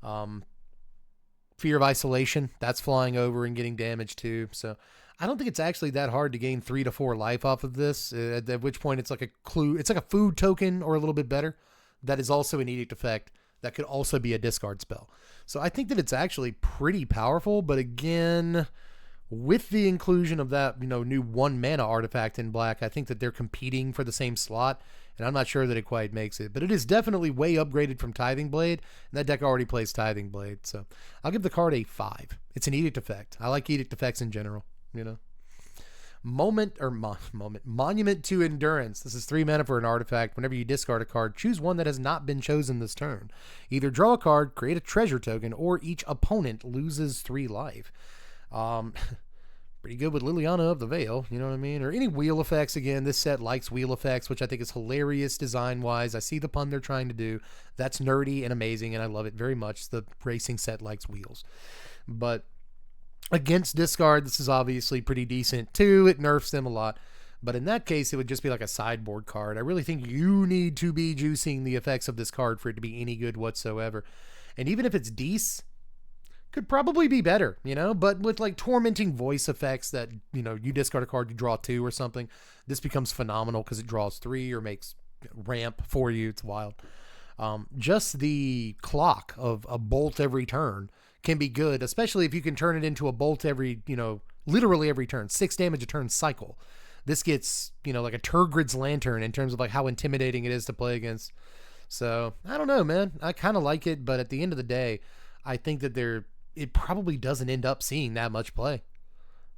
Fear of Isolation, that's flying over and getting damage too. So I don't think it's actually that hard to gain 3 to 4 life off of this, at which point it's like a clue. It's like a food token or a little bit better. That is also an Edict effect. That could also be a discard spell. So I think that it's actually pretty powerful, but again, with the inclusion of that, new 1 mana artifact in black, I think that they're competing for the same slot, and I'm not sure that it quite makes it. But it is definitely way upgraded from Tithing Blade, and that deck already plays Tithing Blade. So I'll give the card a 5. It's an Edict effect. I like Edict effects in general, Monument to Endurance. This is 3 mana for an artifact. Whenever you discard a card, choose one that has not been chosen this turn. Either draw a card, create a treasure token, or each opponent loses 3 life. Pretty good with Liliana of the Veil, you know what I mean? Or any wheel effects. Again, this set likes wheel effects, which I think is hilarious design-wise. I see the pun they're trying to do. That's nerdy and amazing, and I love it very much. The racing set likes wheels. But against discard, this is obviously pretty decent too. It nerfs them a lot. But in that case, it would just be like a sideboard card. I really think you need to be juicing the effects of this card for it to be any good whatsoever. And even if it's decent, could probably be better, but with like tormenting voice effects that, you discard a card, you draw 2 or something. This becomes phenomenal because it draws 3 or makes ramp for you. It's wild. Just the clock of a bolt every turn can be good, especially if you can turn it into a bolt every, literally every turn, 6 damage a turn cycle. This gets, like a Turgrid's Lantern in terms of like how intimidating it is to play against. So I don't know, man. I kind of like it, but at the end of the day, I think that it probably doesn't end up seeing that much play.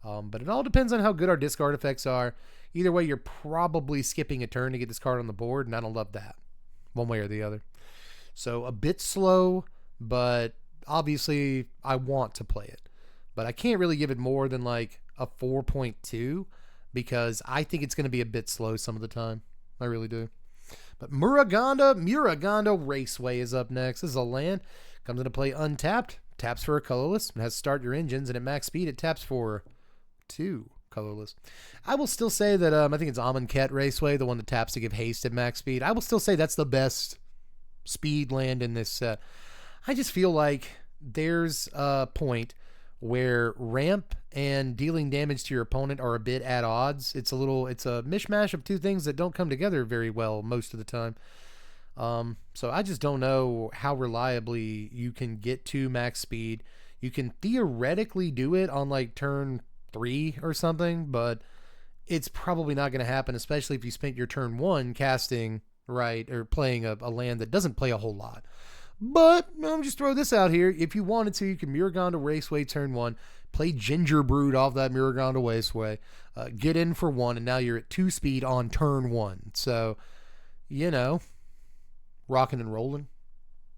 But it all depends on how good our discard effects are. Either way, you're probably skipping a turn to get this card on the board, and I don't love that one way or the other. So a bit slow, but obviously I want to play it. But I can't really give it more than like a 4.2 because I think it's going to be a bit slow some of the time. I really do. But Muraganda Raceway is up next. This is a land. Comes into play untapped. Taps for a colorless. It has start your engines, and at max speed it taps for 2 colorless. I will still say that I think it's Amonkhet Raceway, the one that taps to give haste at max speed. I will still say that's the best speed land in this set. I just feel like there's a point where ramp and dealing damage to your opponent are a bit at odds. It's a mishmash of two things that don't come together very well most of the time. So I just don't know how reliably you can get to max speed. You can theoretically do it on like turn 3 or something, but it's probably not going to happen, especially if you spent your turn 1 casting, right, or playing a land that doesn't play a whole lot. But I'll just throw this out here. If you wanted to, you can Muraganda Raceway turn 1, play Ginger Brood off that Muraganda Raceway, get in for 1, and now you're at 2 speed on turn 1. So, rocking and rolling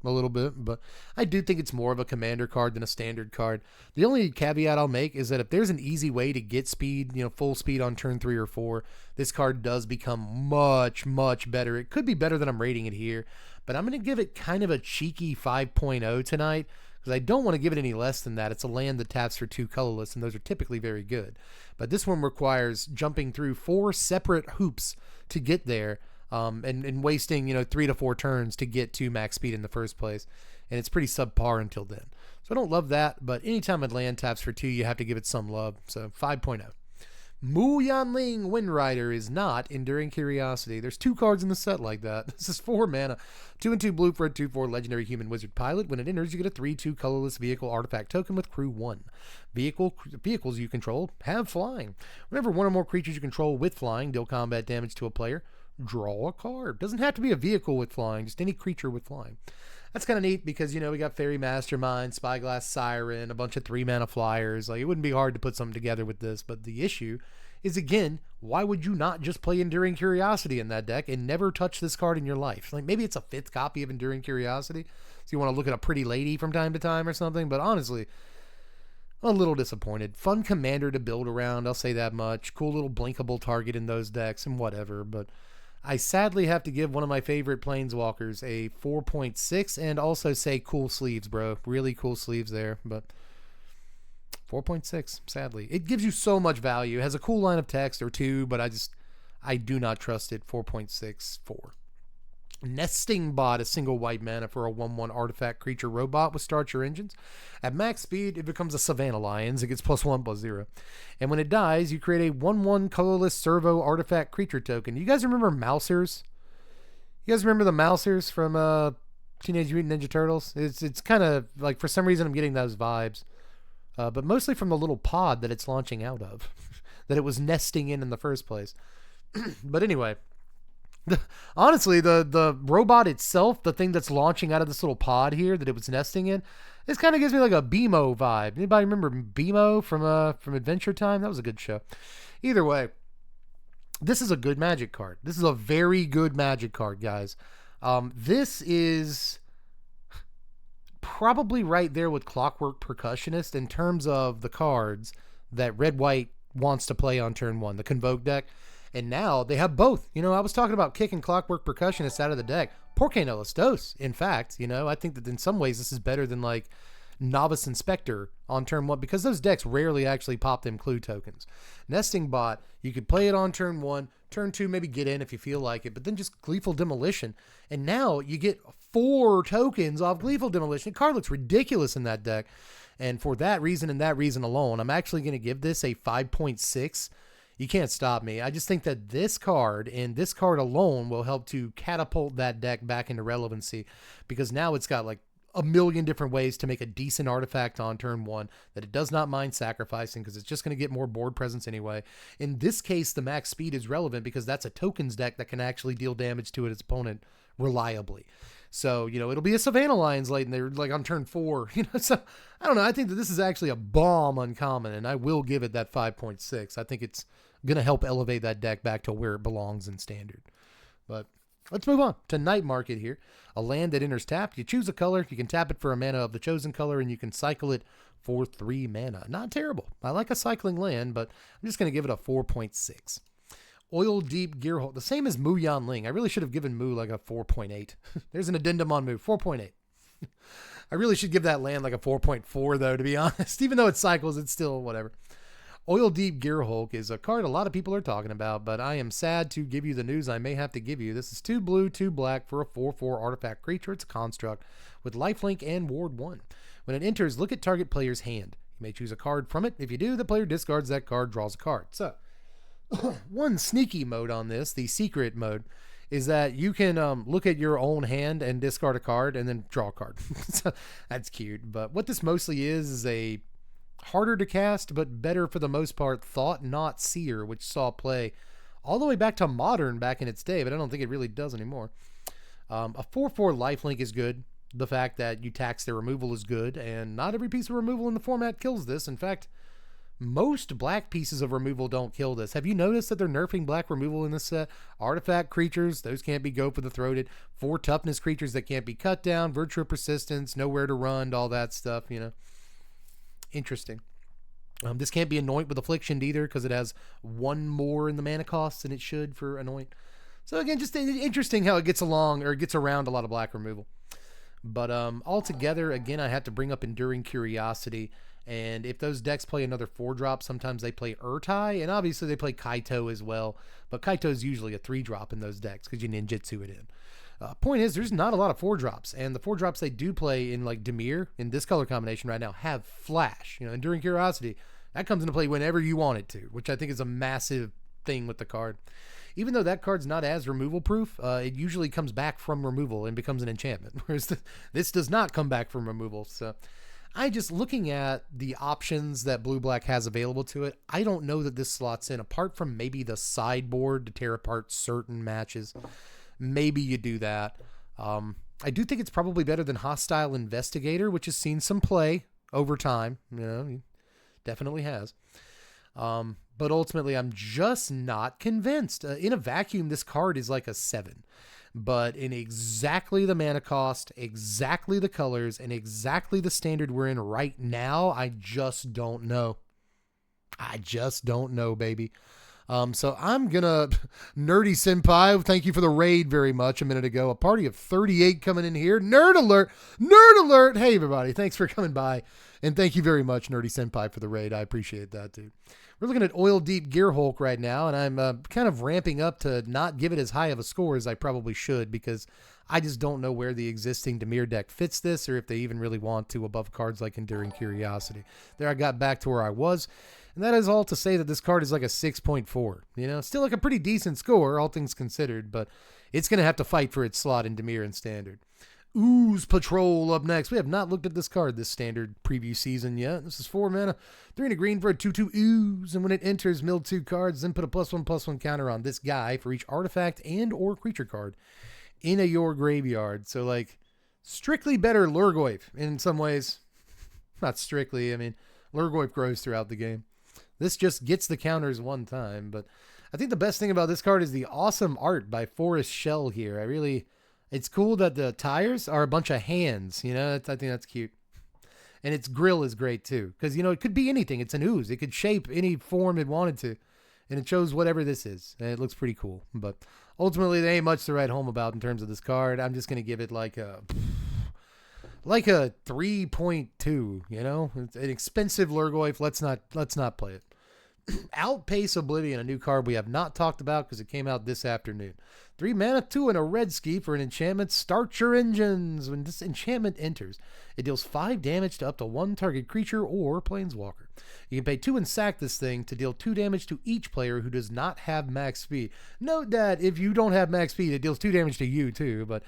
a little bit, but I do think it's more of a commander card than a standard card. The only caveat I'll make is that if there's an easy way to get speed, full speed on turn 3 or 4, this card does become much, much better. It could be better than I'm rating it here, but I'm going to give it kind of a cheeky 5.0 tonight because I don't want to give it any less than that. It's a land that taps for 2 colorless, and those are typically very good. But this one requires jumping through 4 separate hoops to get there. And wasting, 3 to 4 turns to get to max speed in the first place. And it's pretty subpar until then. So I don't love that, but anytime a land taps for 2, you have to give it some love. So 5.0. Mu Yanling Windrider is not Enduring Curiosity. There's 2 cards in the set like that. This is 4 mana. 2/2 blue for a 2/4 legendary human wizard pilot. When it enters, you get a 3/2 colorless vehicle artifact token with crew 1. Vehicles you control have flying. Whenever one or more creatures you control with flying deal combat damage to a player, draw a card. Doesn't have to be a vehicle with flying, just any creature with flying. That's kind of neat because, we got Fairy Mastermind, Spyglass Siren, a bunch of 3-mana flyers. Like, it wouldn't be hard to put something together with this, but the issue is, again, why would you not just play Enduring Curiosity in that deck and never touch this card in your life? Like, maybe it's a 5th copy of Enduring Curiosity, so you want to look at a pretty lady from time to time or something, but honestly, a little disappointed. Fun commander to build around, I'll say that much. Cool little blinkable target in those decks and whatever, but I sadly have to give one of my favorite Planeswalkers a 4.6 and also say cool sleeves, bro. Really cool sleeves there, but 4.6, sadly. It gives you so much value. It has a cool line of text or 2, but I do not trust it. 4.64. Nesting Bot, a single white mana for a 1/1 artifact creature robot with start your engines. At max speed, it becomes a Savannah Lions. It gets +1/+0. And when it dies, you create a 1/1 colorless servo artifact creature token. You guys remember Mousers? You guys remember the Mousers from Teenage Mutant Ninja Turtles? It's kind of like, for some reason, I'm getting those vibes. But mostly from the little pod that it's launching out of, that it was nesting in the first place. But anyway, honestly, the robot itself, the thing that's launching out of this little pod here that it was nesting in, this kind of gives me like a BMO vibe. Anybody remember BMO from Adventure Time? That was a good show. Either way, this is a good Magic card. This is a very good Magic card, guys. This is probably right there with Clockwork Percussionist in terms of the cards that Red-White wants to play on turn 1, the Convoke deck. And now they have both. I was talking about kicking Clockwork Percussionist out of the deck. Porque no los dos, in fact. I think that in some ways this is better than like Novice Inspector on turn 1 because those decks rarely actually pop them clue tokens. Nesting Bot, you could play it on turn 1, turn 2 maybe get in if you feel like it, but then just Gleeful Demolition. And now you get 4 tokens off Gleeful Demolition. The card looks ridiculous in that deck. And for that reason and that reason alone, I'm actually going to give this a 5.6. You can't stop me. I just think that this card and this card alone will help to catapult that deck back into relevancy, because now it's got like a million different ways to make a decent artifact on turn one that it does not mind sacrificing, because it's just going to get more board presence anyway. In this case, the max speed is relevant because that's a tokens deck that can actually deal damage to its opponent reliably. So, it'll be a Savannah Lions late in there, like on turn 4. So I don't know. I think that this is actually a bomb uncommon, and I will give it that 5.6. I think it's going to help elevate that deck back to where it belongs in standard. But let's move on to Night Market here. A land that enters tapped. You choose a color. You can tap it for a mana of the chosen color, and you can cycle it for 3 mana. Not terrible. I like a cycling land, but I'm just going to give it a 4.6. Oil Deep Gearhulk, the same as Mu Yan Ling. I really should have given Mu like a 4.8. There's an addendum on Mu, 4.8. I really should give that land like a 4.4 though, to be honest. Even though it cycles, it's still whatever. Oil Deep Gearhulk is a card a lot of people are talking about, but I am sad to give you the news I may have to give you. This is 2 blue, 2 black for a 4/4 artifact creature. It's a construct with lifelink and ward 1. When it enters, look at target player's hand. You may choose a card from it. If you do, the player discards that card, draws a card. So, one sneaky mode on this, the secret mode, is that you can look at your own hand and discard a card and then draw a card. So that's cute. But what this mostly is a harder to cast, but better for the most part, Thought Not Seer, which saw play all the way back to Modern back in its day, but I don't think it really does anymore. A 4/4 lifelink is good. The fact that you tax their removal is good, and not every piece of removal in the format kills this. In fact, most black pieces of removal don't kill this. Have you noticed that they're nerfing black removal in this set? Artifact creatures, those can't be go for the throated. 4 toughness creatures that can't be cut down. Virtue of Persistence, nowhere to run, all that stuff, Interesting. This can't be Anoint with Affliction either, because it has 1 more in the mana cost than it should for Anoint. So again, just interesting how it gets along, or gets around a lot of black removal. But altogether, again, I have to bring up Enduring Curiosity. And if those decks play another 4-drop, sometimes they play Urtai, and obviously they play Kaito as well. But Kaito is usually a 3-drop in those decks because you ninjutsu it in. Point is, there's not a lot of 4-drops, and the 4-drops they do play in like Dimir in this color combination right now have flash. Enduring Curiosity, that comes into play whenever you want it to, which I think is a massive thing with the card. Even though that card's not as removal proof, it usually comes back from removal and becomes an enchantment, whereas this does not come back from removal. So I just, looking at the options that Blue-Black has available to it, I don't know that this slots in, apart from maybe the sideboard to tear apart certain matches. Maybe you do that. I do think it's probably better than Hostile Investigator, which has seen some play over time. He definitely has. But ultimately, I'm just not convinced. In a vacuum, this card is like a 7. But in exactly the mana cost, exactly the colors, and exactly the standard we're in right now, I just don't know. I just don't know, baby. So I'm gonna, Nerdy Senpai, thank you for the raid very much a minute ago. A party of 38 coming in here. Nerd alert! Nerd alert! Hey, everybody. Thanks for coming by. And thank you very much, Nerdy Senpai, for the raid. I appreciate that, dude. We're looking at Oil Deep Gearhulk right now, and I'm kind of ramping up to not give it as high of a score as I probably should, because I just don't know where the existing Dimir deck fits this, or if they even really want to above cards like Enduring Curiosity. There I got back to where I was, and that is all to say that this card is like a 6.4. Still like a pretty decent score, all things considered, but it's going to have to fight for its slot in Dimir and Standard. Ooze Patrol up next. We have not looked at this card this standard preview season yet. This is 4 mana, 3 and a green for a 2/2 Ooze, and when it enters, mill 2 cards, then put a +1/+1 counter on this guy for each artifact and or creature card in your graveyard. So like, strictly better Lurgoyf in some ways. Not strictly, I mean, Lurgoyf grows throughout the game. This just gets the counters one time, but I think the best thing about this card is the awesome art by Forest Shell here. It's cool that the tires are a bunch of hands, I think that's cute. And its grill is great too, because, it could be anything. It's an ooze. It could shape any form it wanted to, and it shows whatever this is, and it looks pretty cool. But ultimately, there ain't much to write home about in terms of this card. I'm just going to give it like a 3.2, It's an expensive Lurgoyf. Let's not play it. Outpace Oblivion, a new card we have not talked about because it came out this afternoon. 3 mana, 2 and a red ski for an enchantment. Start your engines. When this enchantment enters, it deals 5 damage to up to 1 target creature or planeswalker. You can pay 2 and sack this thing to deal 2 damage to each player who does not have max speed. Note that if you don't have max speed, it deals 2 damage to you too, but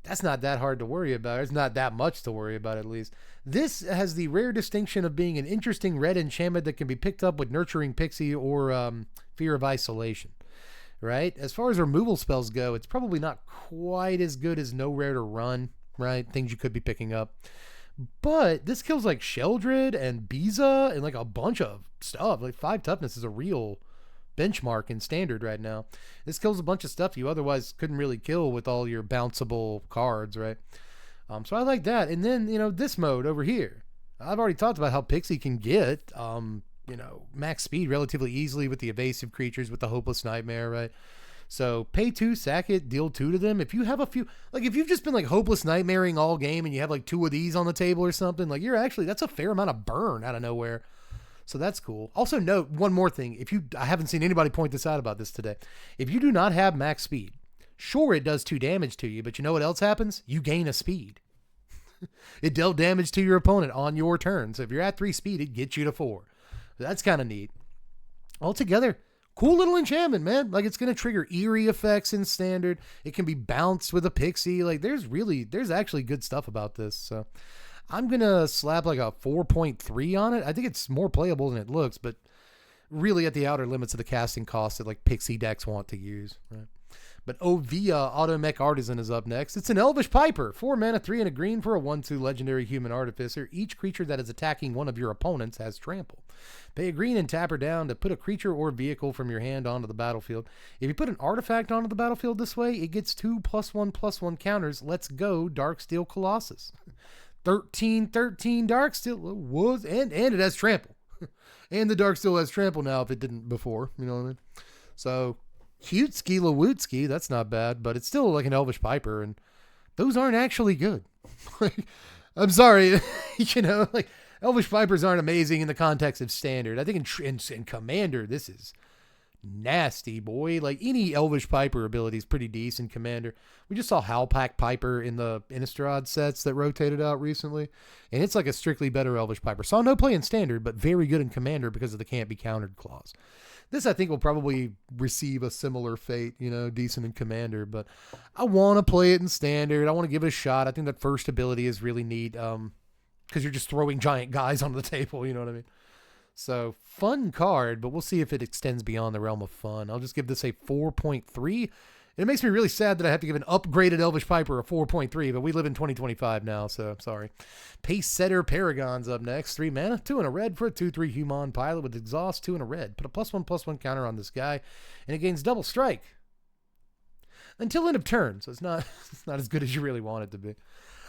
that's not that hard to worry about. It's not that much to worry about, at least. This has the rare distinction of being an interesting red enchantment that can be picked up with Nurturing Pixie or Fear of Isolation, right? As far as removal spells go, it's probably not quite as good as No Rare to Run, right? Things you could be picking up. But this kills like Sheldred and Biza and like a bunch of stuff. Like 5 toughness is a real benchmark in standard right now. This kills a bunch of stuff you otherwise couldn't really kill with all your bounceable cards, right? So I like that. And then, this mode over here. I've already talked about how Pixie can get, max speed relatively easily with the evasive creatures, with the Hopeless Nightmare, right? So pay 2, sack it, deal 2 to them. If you have a few, like if you've just been like Hopeless Nightmaring all game and you have like 2 of these on the table or something, like that's a fair amount of burn out of nowhere. So that's cool. Also note one more thing. I haven't seen anybody point this out about this today. If you do not have max speed, sure, it does 2 damage to you, but you know what else happens? You gain a speed. It dealt damage to your opponent on your turn. So if you're at 3 speed, it gets you to 4. That's kind of neat. Altogether, cool little enchantment, man. Like it's going to trigger eerie effects in standard. It can be bounced with a pixie. Like there's actually good stuff about this. So I'm going to slap like a 4.3 on it. I think it's more playable than it looks, but really at the outer limits of the casting cost that like Pixie decks want to use. Right? But Ovia Automech Artisan is up next. It's an Elvish Piper. 4 mana, 3 and a green for a 1/2 legendary human artificer. Each creature that is attacking one of your opponents has trample. Pay a green and tap her down to put a creature or vehicle from your hand onto the battlefield. If you put an artifact onto the battlefield this way, it gets 2 +1/+1 counters. Let's go, Darksteel Colossus. 13 Darksteel was, and it has trample. And the Darksteel has trample now if it didn't before, you know what I mean? So, Cutesky Lawootski, that's not bad, but it's still like an Elvish Piper, and those aren't actually good. I'm sorry, Elvish Pipers aren't amazing in the context of standard. I think in Commander, this is nasty, boy. Like any Elvish Piper ability is pretty decent. Commander, we just saw Howlpack Piper in the Innistrad sets that rotated out recently, and it's like a strictly better Elvish Piper. Saw no play in standard, but very good in Commander because of the can't be countered clause. This I think will probably receive a similar fate, decent in Commander, but I want to play it in standard. I want to give it a shot. I think that first ability is really neat because you're just throwing giant guys onto the table, you know what I mean? So, fun card, but we'll see if it extends beyond the realm of fun. I'll just give this a 4.3. It makes me really sad that I have to give an upgraded Elvish Piper a 4.3, but we live in 2025 now, so I'm sorry. Pace Setter Paragon's up next. 3 mana, 2 and a red for a 2/3 human pilot with exhaust, 2 and a red. Put a +1/+1 counter on this guy, and it gains double strike until end of turn, so it's not as good as you really want it to be.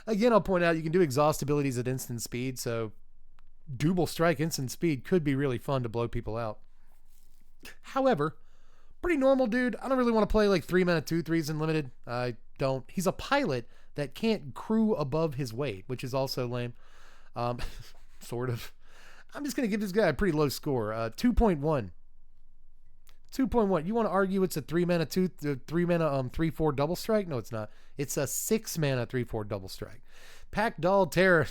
Again, I'll point out you can do exhaust abilities at instant speed, so double strike instant speed could be really fun to blow people out. However, pretty normal dude. I don't really want to play like 3 mana 2/3s in limited. I don't. He's a pilot that can't crew above his weight, which is also lame. Sort of. I'm just going to give this guy a pretty low score. 2.1. 2.1. You want to argue it's a 3 mana 3/4 double strike? No, it's not. It's a 6 mana 3/4 double strike. Pack Doll Terror.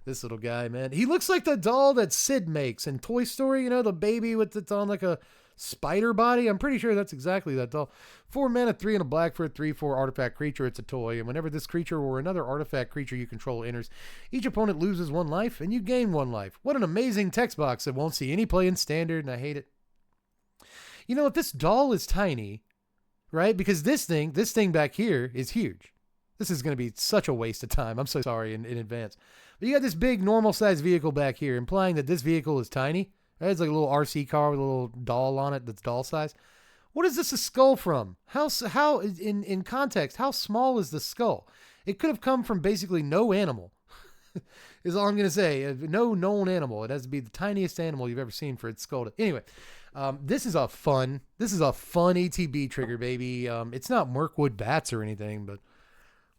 This little guy, man. He looks like the doll that Sid makes in Toy Story. The baby with it's on like a spider body. I'm pretty sure that's exactly that doll. 4 mana, 3 and a black for a 3/4 artifact creature. It's a toy. And whenever this creature or another artifact creature you control enters, each opponent loses 1 life and you gain 1 life. What an amazing text box that won't see any play in standard, and I hate it. If this doll is tiny, right? Because this thing back here is huge. This is going to be such a waste of time. I'm so sorry in advance. But you got this big normal size vehicle back here, implying that this vehicle is tiny. Right? It's like a little RC car with a little doll on it that's doll size. What is this a skull from? How in context, how small is the skull? It could have come from basically no animal. Is all I'm going to say. No known animal. It has to be the tiniest animal you've ever seen for its skull. Anyway, this is a fun ETB trigger, baby. It's not Mirkwood Bats or anything, but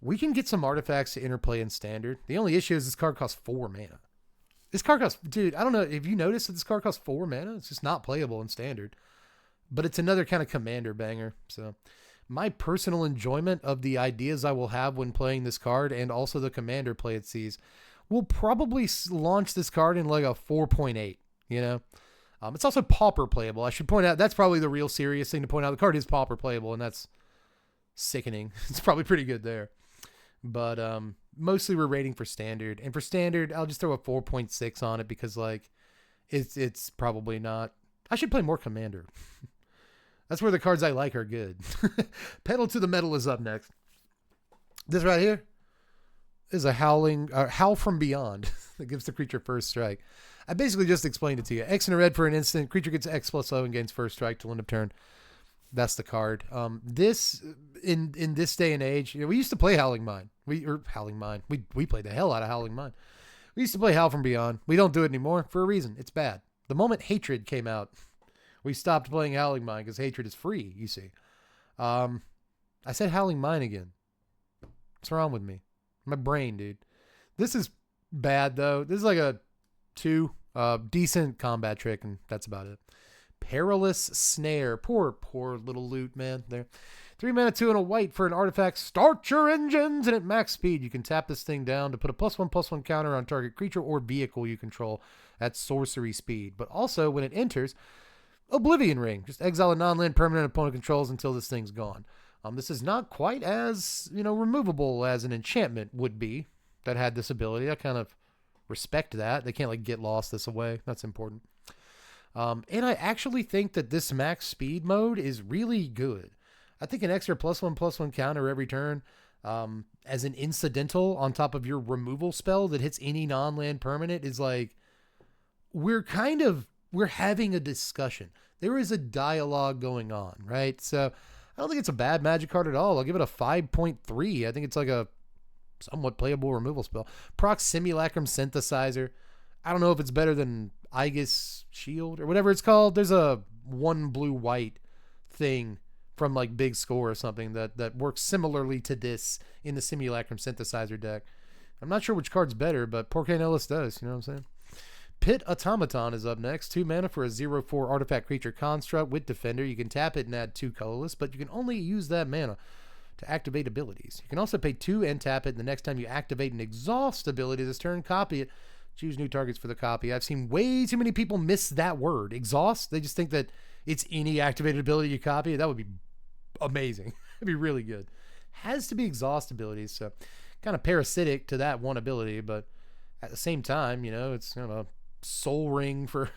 we can get some artifacts to interplay in standard. The only issue is this card costs 4 mana. This card costs, dude, I don't know if you noticed that this card costs 4 mana. It's just not playable in standard. But it's another kind of commander banger. So my personal enjoyment of the ideas I will have when playing this card and also the commander play it sees will probably launch this card in like a 4.8, you know? It's also pauper playable. I should point out that's probably the real serious thing to point out. The card is pauper playable, and that's sickening. It's probably pretty good there. But mostly we're rating for standard. And for standard, I'll just throw a 4.6 on it because like it's probably not. I should play more commander. That's where the cards I like are good. Pedal to the Metal is up next. This right here is a Howl from Beyond that gives the creature first strike. I basically just explained it to you. X and a red for an instant. Creature gets X+0 and gains first strike till end of turn. That's the card. This in this day and age, we used to play Howling Mine. We played the hell out of Howling Mine. We used to play Howl from Beyond. We don't do it anymore for a reason. It's bad. The moment Hatred came out, we stopped playing Howling Mine because Hatred is free, you see. I said Howling Mine again. What's wrong with me? My brain, dude. This is bad, though. This is like a 2. Decent combat trick, and that's about it. Perilous Snare. Poor little loot, man. There. 3 mana, 2 and a white for an artifact. Start your engines! And at max speed, you can tap this thing down to put a +1/+1 counter on target creature or vehicle you control at sorcery speed. But also, when it enters, Oblivion Ring. Just exile a non-land permanent opponent controls until this thing's gone. This is not quite as, removable as an enchantment would be that had this ability. I kind of respect that. They can't, get lost this away. That's important. And I actually think that this max speed mode is really good. I think an extra +1/+1 counter every turn as an incidental on top of your removal spell that hits any non-land permanent is we're having a discussion. There is a dialogue going on, right? So I don't think it's a bad Magic card at all. I'll give it a 5.3. I think it's like a somewhat playable removal spell. Proc Simulacrum Synthesizer. I don't know if it's better than Aegis Shield or whatever it's called. There's a 1 blue-white thing from Big Score or something that works similarly to this in the Simulacrum Synthesizer deck. I'm not sure which card's better, but Porcane Ellis does. You know what I'm saying? Pit Automaton is up next. 2 mana for a 0/4 artifact creature construct with Defender. You can tap it and add 2 colorless, but you can only use that mana to activate abilities. You can also pay 2 and tap it, and the next time you activate an exhaust ability this turn, copy it. Choose new targets for the copy. I've seen way too many people miss that word. Exhaust? They just think that it's any activated ability you copy. That would be amazing. It'd be really good. Has to be exhaust abilities, so kind of parasitic to that one ability, but at the same time, it's kind of a soul ring for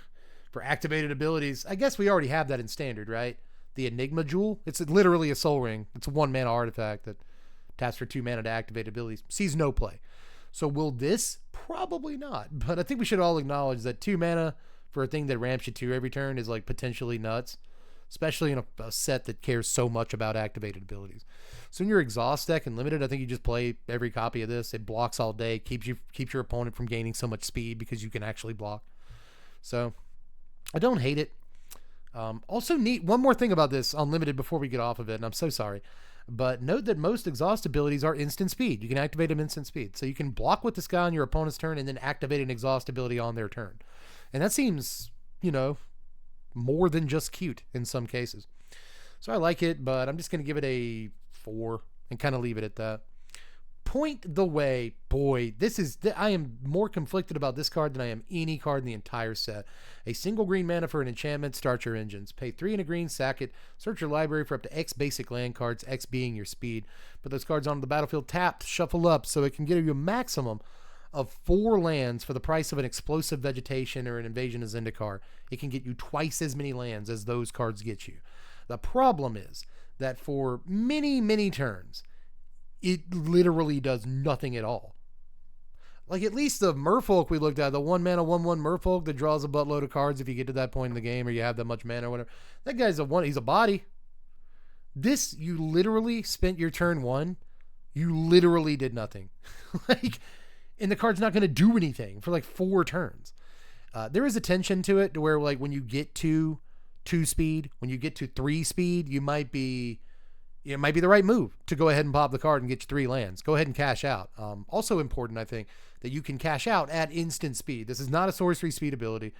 activated abilities. I guess we already have that in standard, right? The Enigma Jewel. It's literally a soul ring. It's a 1 mana artifact that taps for 2 mana to activate abilities. Sees no play. So will this? Probably not. But I think we should all acknowledge that 2 mana for a thing that ramps you 2 every turn is potentially nuts. Especially in a set that cares so much about activated abilities. So in your exhaust deck and limited, I think you just play every copy of this. It blocks all day, keeps your opponent from gaining so much speed because you can actually block. So I don't hate it. Also neat, one more thing about this unlimited before we get off of it, and I'm so sorry. But note that most exhaust abilities are instant speed. You can activate them instant speed. So you can block with this guy on your opponent's turn and then activate an exhaust ability on their turn. And that seems, more than just cute in some cases. So I like it, but I'm just going to give it a 4 and kind of leave it at that. Point the Way. Boy, I am more conflicted about this card than I am any card in the entire set. A single green mana for an enchantment, start your engines. Pay 3 and a green, sack it. Search your library for up to X basic land cards, X being your speed. Put those cards onto the battlefield tapped, shuffle up, so it can give you a maximum of 4 lands for the price of an explosive vegetation or an invasion of Zendikar. It can get you twice as many lands as those cards get you. The problem is that for many, many turns, it literally does nothing at all. At least the Merfolk we looked at, the 1 mana 1/1 Merfolk that draws a buttload of cards if you get to that point in the game or you have that much mana or whatever. That guy's he's a body. This, you literally spent your turn 1. You literally did nothing. And the card's not going to do anything for 4 turns. There is a tension to it to where when you get to 2 speed, when you get to 3 speed, you might be it might be the right move to go ahead and pop the card and get you 3 lands. Go ahead and cash out. Also important, I think, that you can cash out at instant speed. This is not a sorcery speed ability.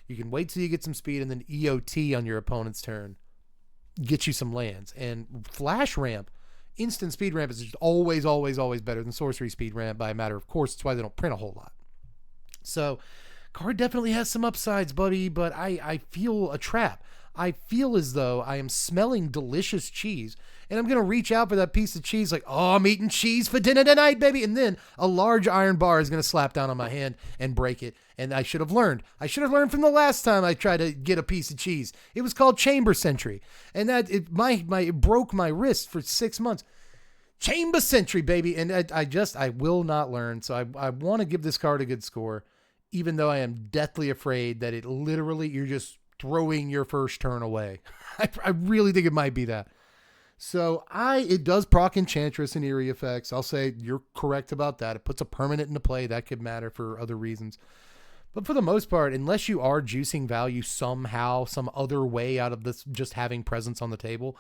You can wait till you get some speed and then EOT on your opponent's turn. Get you some lands. And Flash Ramp, instant speed ramp is just always, always, always better than sorcery speed ramp by a matter of course. That's why they don't print a whole lot. So card definitely has some upsides, buddy, but I feel a trap. I feel as though I am smelling delicious cheese, and I'm going to reach out for that piece of cheese like, oh, I'm eating cheese for dinner tonight, baby. And then a large iron bar is going to slap down on my hand and break it. And I should have learned. I should have learned from the last time I tried to get a piece of cheese. It was called Chamber Sentry. And that it broke my wrist for 6 months. Chamber Sentry, baby. And I will not learn. So I want to give this card a good score, even though I am deathly afraid that it literally, you're just throwing your first turn away. I really think it might be that. So it does proc Enchantress and Eerie effects. I'll say you're correct about that. It puts a permanent into play. That could matter for other reasons. But for the most part, unless you are juicing value somehow, some other way out of this just having presence on the table,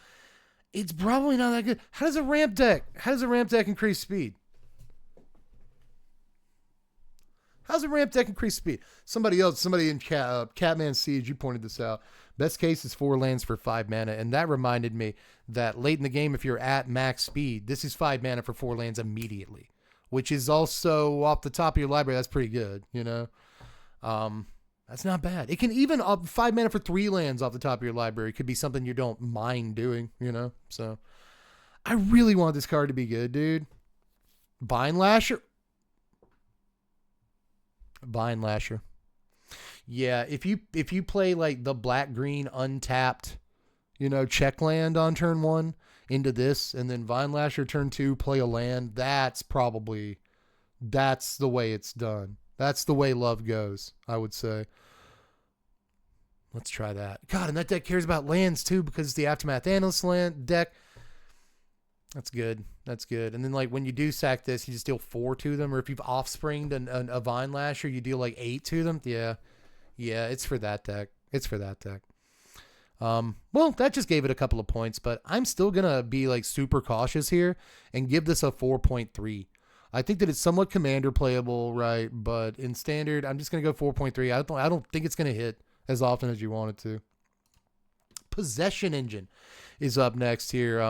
it's probably not that good. How does a ramp deck increase speed? How's a ramp deck increase speed? Somebody in Catman Siege, you pointed this out. Best case is 4 lands for 5 mana, and that reminded me that late in the game, if you're at max speed, this is 5 mana for 4 lands immediately, which is also off the top of your library. That's pretty good, you know? That's not bad. It can even up 5 mana for 3 lands off the top of your library. Could be something you don't mind doing, you know? So I really want this card to be good, dude. Vine Lasher. Yeah, if you play like the black-green untapped, you know, check land on turn 1 into this, and then Vine Lasher turn 2, play a land, that's the way it's done. That's the way love goes, I would say. Let's try that. God, and that deck cares about lands too because it's the Aftermath Analyst land deck. That's good. And then like when you do sack this, you just deal 4 to them. Or if you've offspringed a Vine Lasher, you deal like 8 to them. Yeah, it's for that deck. Well, that just gave it a couple of points, but I'm still going to be like super cautious here and give this a 4.3. I think that it's somewhat commander playable, right? But in standard, I'm just going to go 4.3. I don't think it's going to hit as often as you want it to. Possession Engine is up next here.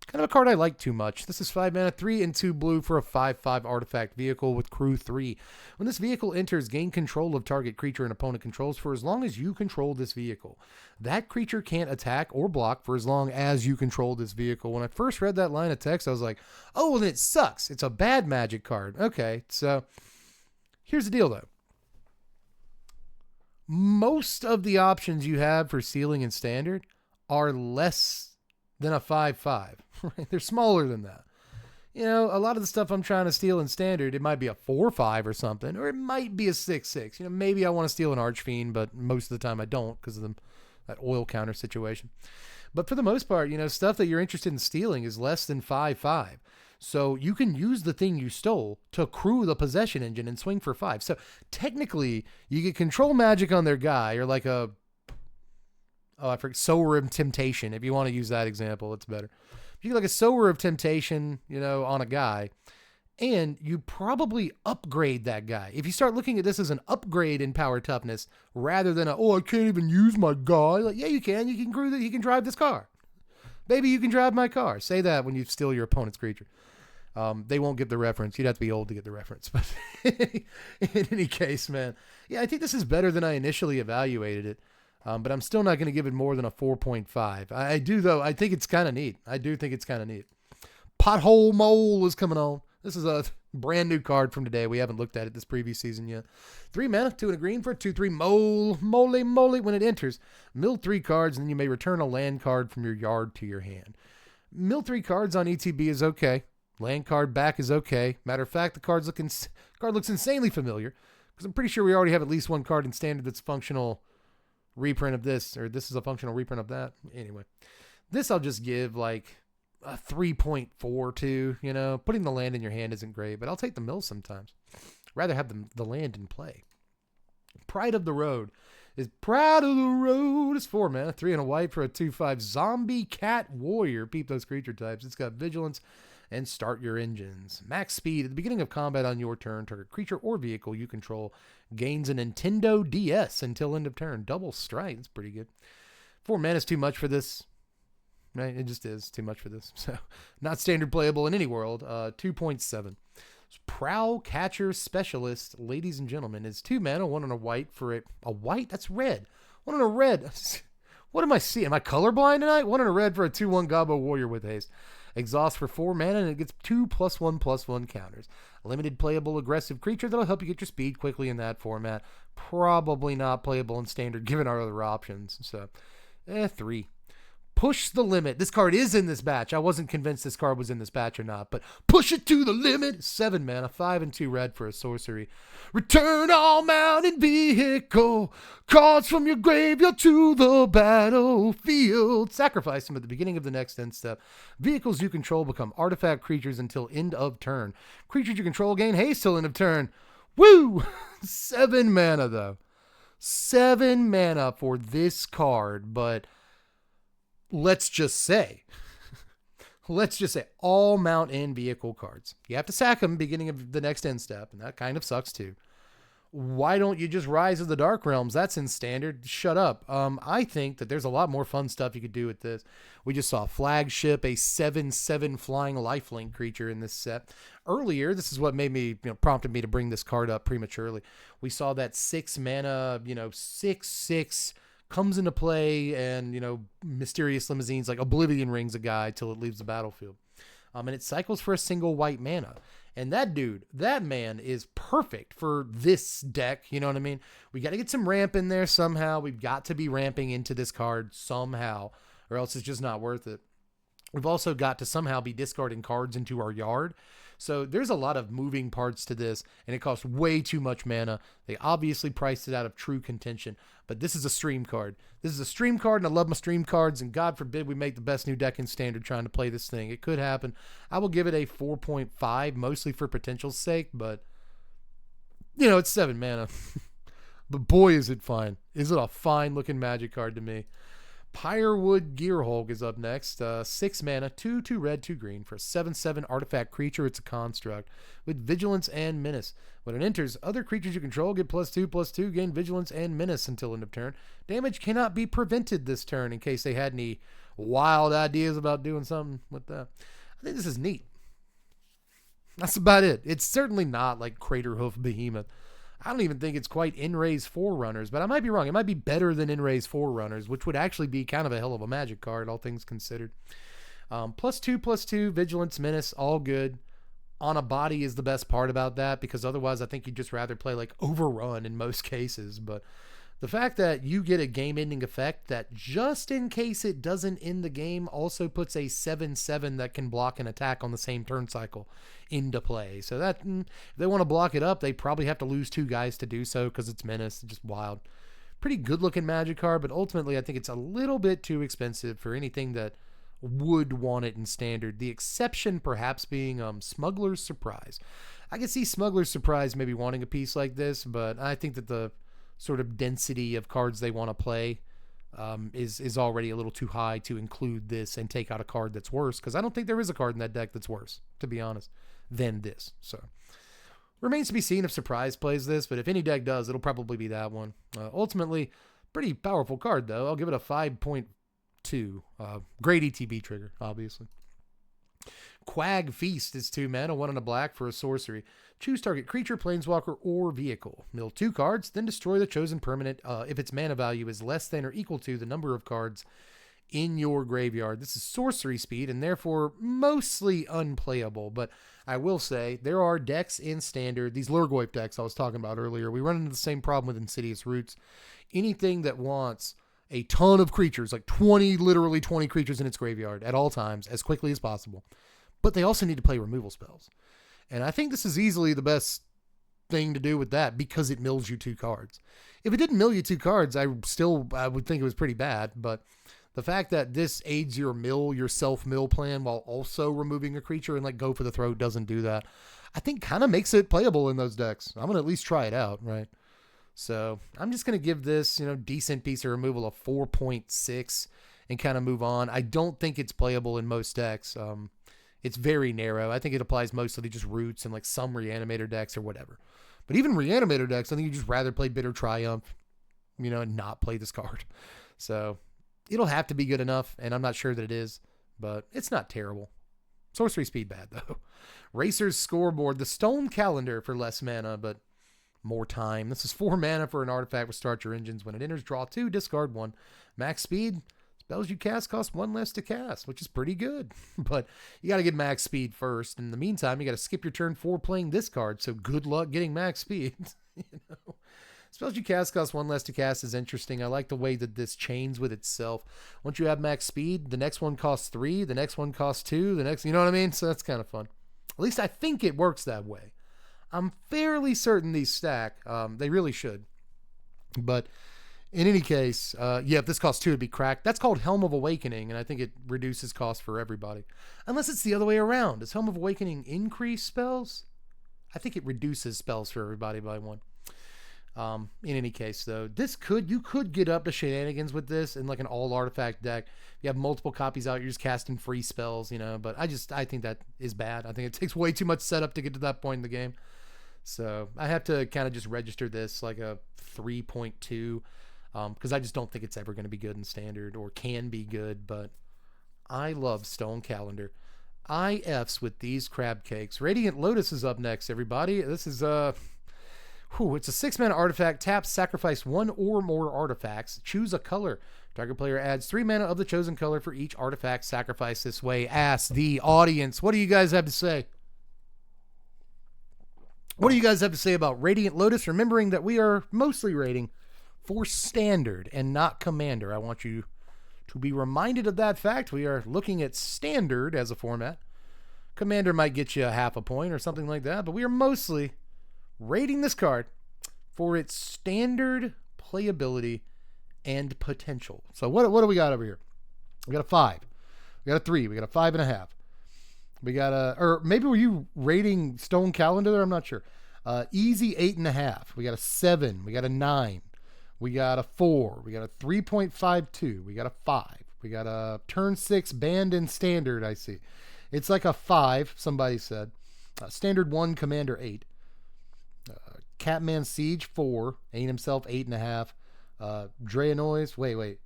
Kind of a card I like too much. This is 5 mana, 3 and 2 blue for a 5/5 artifact vehicle with crew 3. When this vehicle enters, gain control of target creature an opponent controls for as long as you control this vehicle. That creature can't attack or block for as long as you control this vehicle. When I first read that line of text, I was like, oh, well, then it sucks. It's a bad Magic card. Okay, so here's the deal, though. Most of the options you have for sealing in standard are less than a 5/5. Right? They're smaller than that. You know, a lot of the stuff I'm trying to steal in standard, it might be a 4/5 or something, or it might be a 6/6. You know, maybe I want to steal an Archfiend, but most of the time I don't because of that oil counter situation. But for the most part, you know, stuff that you're interested in stealing is less than 5/5. So you can use the thing you stole to crew the Possession Engine and swing for 5. So technically, you get control magic on their guy, or like I forget, Sower of Temptation. If you want to use that example, it's better. If you get like a Sower of Temptation, you know, on a guy, and you probably upgrade that guy. If you start looking at this as an upgrade in power toughness rather than I can't even use my guy. Like, yeah, you can. You can crew that. You can drive this car. Baby, you can drive my car. Say that when you steal your opponent's creature. They won't get the reference. You'd have to be old to get the reference. But in any case, man, yeah, I think this is better than I initially evaluated it. But I'm still not going to give it more than a 4.5. I do, though. I think it's kind of neat. Pothole Mole is coming on. This is a brand new card from today. We haven't looked at it this previous season yet. 3 mana, 2 and a green for a 2/3 mole. When it enters, mill 3 cards, and then you may return a land card from your yard to your hand. Mill 3 cards on ETB is okay. Land card back is okay. Matter of fact, the card looks insanely familiar because I'm pretty sure we already have at least one card in standard that's functional reprint of this, or this is a functional reprint of that. Anyway, this I'll just give like a 3.42. You know, putting the land in your hand isn't great, but I'll take the mill sometimes. Rather have the land in play. Pride of the Road is Proud of the Road. It's 4 mana, 3 and a white for a 2/5 zombie cat warrior. Peep those creature types. It's got vigilance and start your engines. Max speed. At the beginning of combat on your turn, target creature or vehicle you control gains a Nintendo DS until end of turn. Double strike. That's pretty good. 4 mana is too much for this. Right? It just is too much for this. So, not standard playable in any world. 2.7. Prowl Catcher Specialist, ladies and gentlemen, is 2 mana, 1 and a white for a white? That's red. 1 and a red. What am I seeing? Am I colorblind tonight? 1 and a red for a 2/1 Gobbo Warrior with haste. Exhaust for 4 mana, and it gets 2 +1/+1 counters. Limited playable aggressive creature that'll help you get your speed quickly in that format. Probably not playable in standard given our other options. So, 3. Push the limit. This card is in this batch. I wasn't convinced this card was in this batch or not, but push it to the limit. 7 mana, 5 and 2 red for a sorcery. Return all mounted vehicle cards from your graveyard to the battlefield. Sacrifice them at the beginning of the next end step. Vehicles you control become artifact creatures until end of turn. Creatures you control gain haste till end of turn. Woo! 7 mana though. 7 mana for this card, but let's just say all mount in vehicle cards. You have to sack them beginning of the next end step, and that kind of sucks too. Why don't you just Rise of the Dark Realms? That's in standard. Shut up. I think that there's a lot more fun stuff you could do with this. We just saw Flagship, a 7/7 flying lifelink creature in this set. Earlier, this is what made me, prompted me to bring this card up prematurely. We saw that 6 mana, 6/6 comes into play, and mysterious limousines like Oblivion rings a guy till it leaves the battlefield, and it cycles for a single white mana. And that man is perfect for this deck. You know what I mean? We got to get some ramp in there somehow. We've got to be ramping into this card somehow, or else it's just not worth it. We've also got to somehow be discarding cards into our yard. So there's a lot of moving parts to this, and it costs way too much mana. They obviously priced it out of true contention, but this is a stream card. This is a stream card, and I love my stream cards, and God forbid we make the best new deck in standard trying to play this thing. It could happen. I will give it a 4.5, mostly for potential's sake, but, it's 7 mana. But boy, is it fine. Is it a fine-looking Magic card to me. Pyrewood Gearhulk is up next. 6 mana, 2 red, 2 green for a 7/7 artifact creature. It's a construct with vigilance and menace. When it enters, other creatures you control get +2/+2, gain vigilance and menace until end of turn. Damage cannot be prevented this turn in case they had any wild ideas about doing something with that. I think this is neat. That's about it. It's certainly not like Craterhoof Behemoth. I don't even think it's quite Enray's Forerunners, but I might be wrong. It might be better than Enray's Forerunners, which would actually be kind of a hell of a Magic card, all things considered. +2/+2, Vigilance, Menace, all good. On a body is the best part about that, because otherwise I think you'd just rather play like Overrun in most cases. But the fact that you get a game-ending effect that, just in case it doesn't end the game, also puts a 7/7 that can block an attack on the same turn cycle into play. So that, if they want to block it up, they probably have to lose 2 guys to do so, because it's Menace. It's just wild. Pretty good-looking Magic card, but ultimately I think it's a little bit too expensive for anything that would want it in standard. The exception perhaps being Smuggler's Surprise. I can see Smuggler's Surprise maybe wanting a piece like this, but I think that the sort of density of cards they want to play is already a little too high to include this and take out a card that's worse, because I don't think there is a card in that deck that's worse, to be honest, than this. So remains to be seen if Surprise plays this, but if any deck does, it'll probably be that one. Ultimately, pretty powerful card, though. I'll give it a 5.2. Great ETB trigger, obviously. Quag Feast is 2 mana, 1 and a black for a sorcery. Choose target creature, planeswalker, or vehicle. Mill 2 cards, then destroy the chosen permanent if its mana value is less than or equal to the number of cards in your graveyard. This is sorcery speed and therefore mostly unplayable, but I will say there are decks in standard, these Lurgoyf decks I was talking about earlier. We run into the same problem with Insidious Roots. Anything that wants a ton of creatures, like literally 20 creatures in its graveyard at all times as quickly as possible, but they also need to play removal spells. And I think this is easily the best thing to do with that, because it mills you 2 cards. If it didn't mill you 2 cards, I would think it was pretty bad. But the fact that this aids your self-mill plan while also removing a creature and like Go for the Throat doesn't do that, I think kind of makes it playable in those decks. I'm going to at least try it out, right? So I'm just going to give this, decent piece of removal a 4.6 and kind of move on. I don't think it's playable in most decks. It's very narrow. I think it applies mostly to just roots and like some Reanimator decks or whatever. But even Reanimator decks, I think you'd just rather play Bitter Triumph, and not play this card. So it'll have to be good enough, and I'm not sure that it is, but it's not terrible. Sorcery speed bad, though. Racer's Scoreboard, the Stone Calendar for less mana, but more time. This is 4 mana for an artifact. Restart your engines. When it enters, draw 2, discard 1. Max speed. Spells you cast cost 1 less to cast, which is pretty good. But you got to get max speed first. In the meantime, you got to skip your turn 4 playing this card, so good luck getting max speed. Spells you cast cost 1 less to cast is interesting. I like the way that this chains with itself. Once you have max speed, the next one costs 3, the next one costs 2, the next, you know what I mean? So that's kind of fun. At least I think it works that way. I'm fairly certain these stack. They really should. But in any case, if this costs 2, it'd be cracked. That's called Helm of Awakening, and I think it reduces cost for everybody. Unless it's the other way around. Does Helm of Awakening increase spells? I think it reduces spells for everybody by 1. In any case, though, you could get up to shenanigans with this in like an all artifact deck. You have multiple copies out, you're just casting free spells, but I think that is bad. I think it takes way too much setup to get to that point in the game. So I have to kind of just register this like a 3.2, because I just don't think it's ever going to be good in standard or can be good, but I love Stone Calendar. IFs with these crab cakes. Radiant Lotus is up next, everybody. This is it's a 6 mana artifact. Tap, sacrifice 1 or more artifacts. Choose a color. Target player adds 3 mana of the chosen color for each artifact sacrificed this way. Ask the audience. What do you guys have to say? What do you guys have to say about Radiant Lotus? Remembering that we are mostly rating for standard and not commander. I want you to be reminded of that fact. We are looking at standard as a format. Commander might get you a half a point or something like that, but we are mostly rating this card for its standard playability and potential. So what do we got over here? We got a 5. We got a 3. We got a 5.5. We got or maybe were you rating Stone Calendar there? I'm not sure. Easy 8.5. We got a 7. We got a 9. We got a 4. We got a 3.52. We got a 5. We got a turn 6 banned in standard. I see. It's like a 5. Somebody said. Standard 1, Commander 8. Catman Siege 4. Ain't himself 8.5. Draenoise. Wait.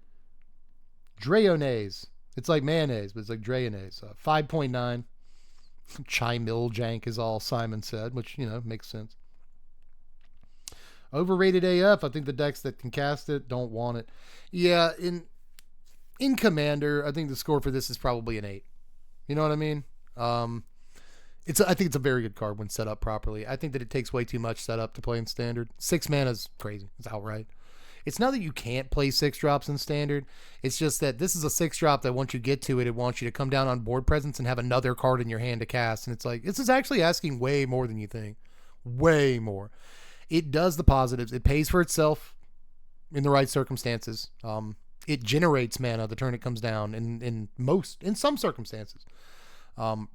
Drayonaise. It's like mayonnaise, but it's like Drayonaise. 5.9. Chai Miljank is all Simon said, which, makes sense. Overrated AF. I think the decks that can cast it don't want it. Yeah, in Commander, I think the score for this is probably an 8. You know what I mean? I think it's a very good card when set up properly. I think that it takes way too much setup to play in Standard. 6 mana is crazy. It's outright. It's not that you can't play 6 drops in Standard. It's just that this is a 6 drop that once you get to it, it wants you to come down on board presence and have another card in your hand to cast. And it's like, this is actually asking way more than you think. Way more. It does the positives. It pays for itself in the right circumstances. It generates mana the turn it comes down in some circumstances.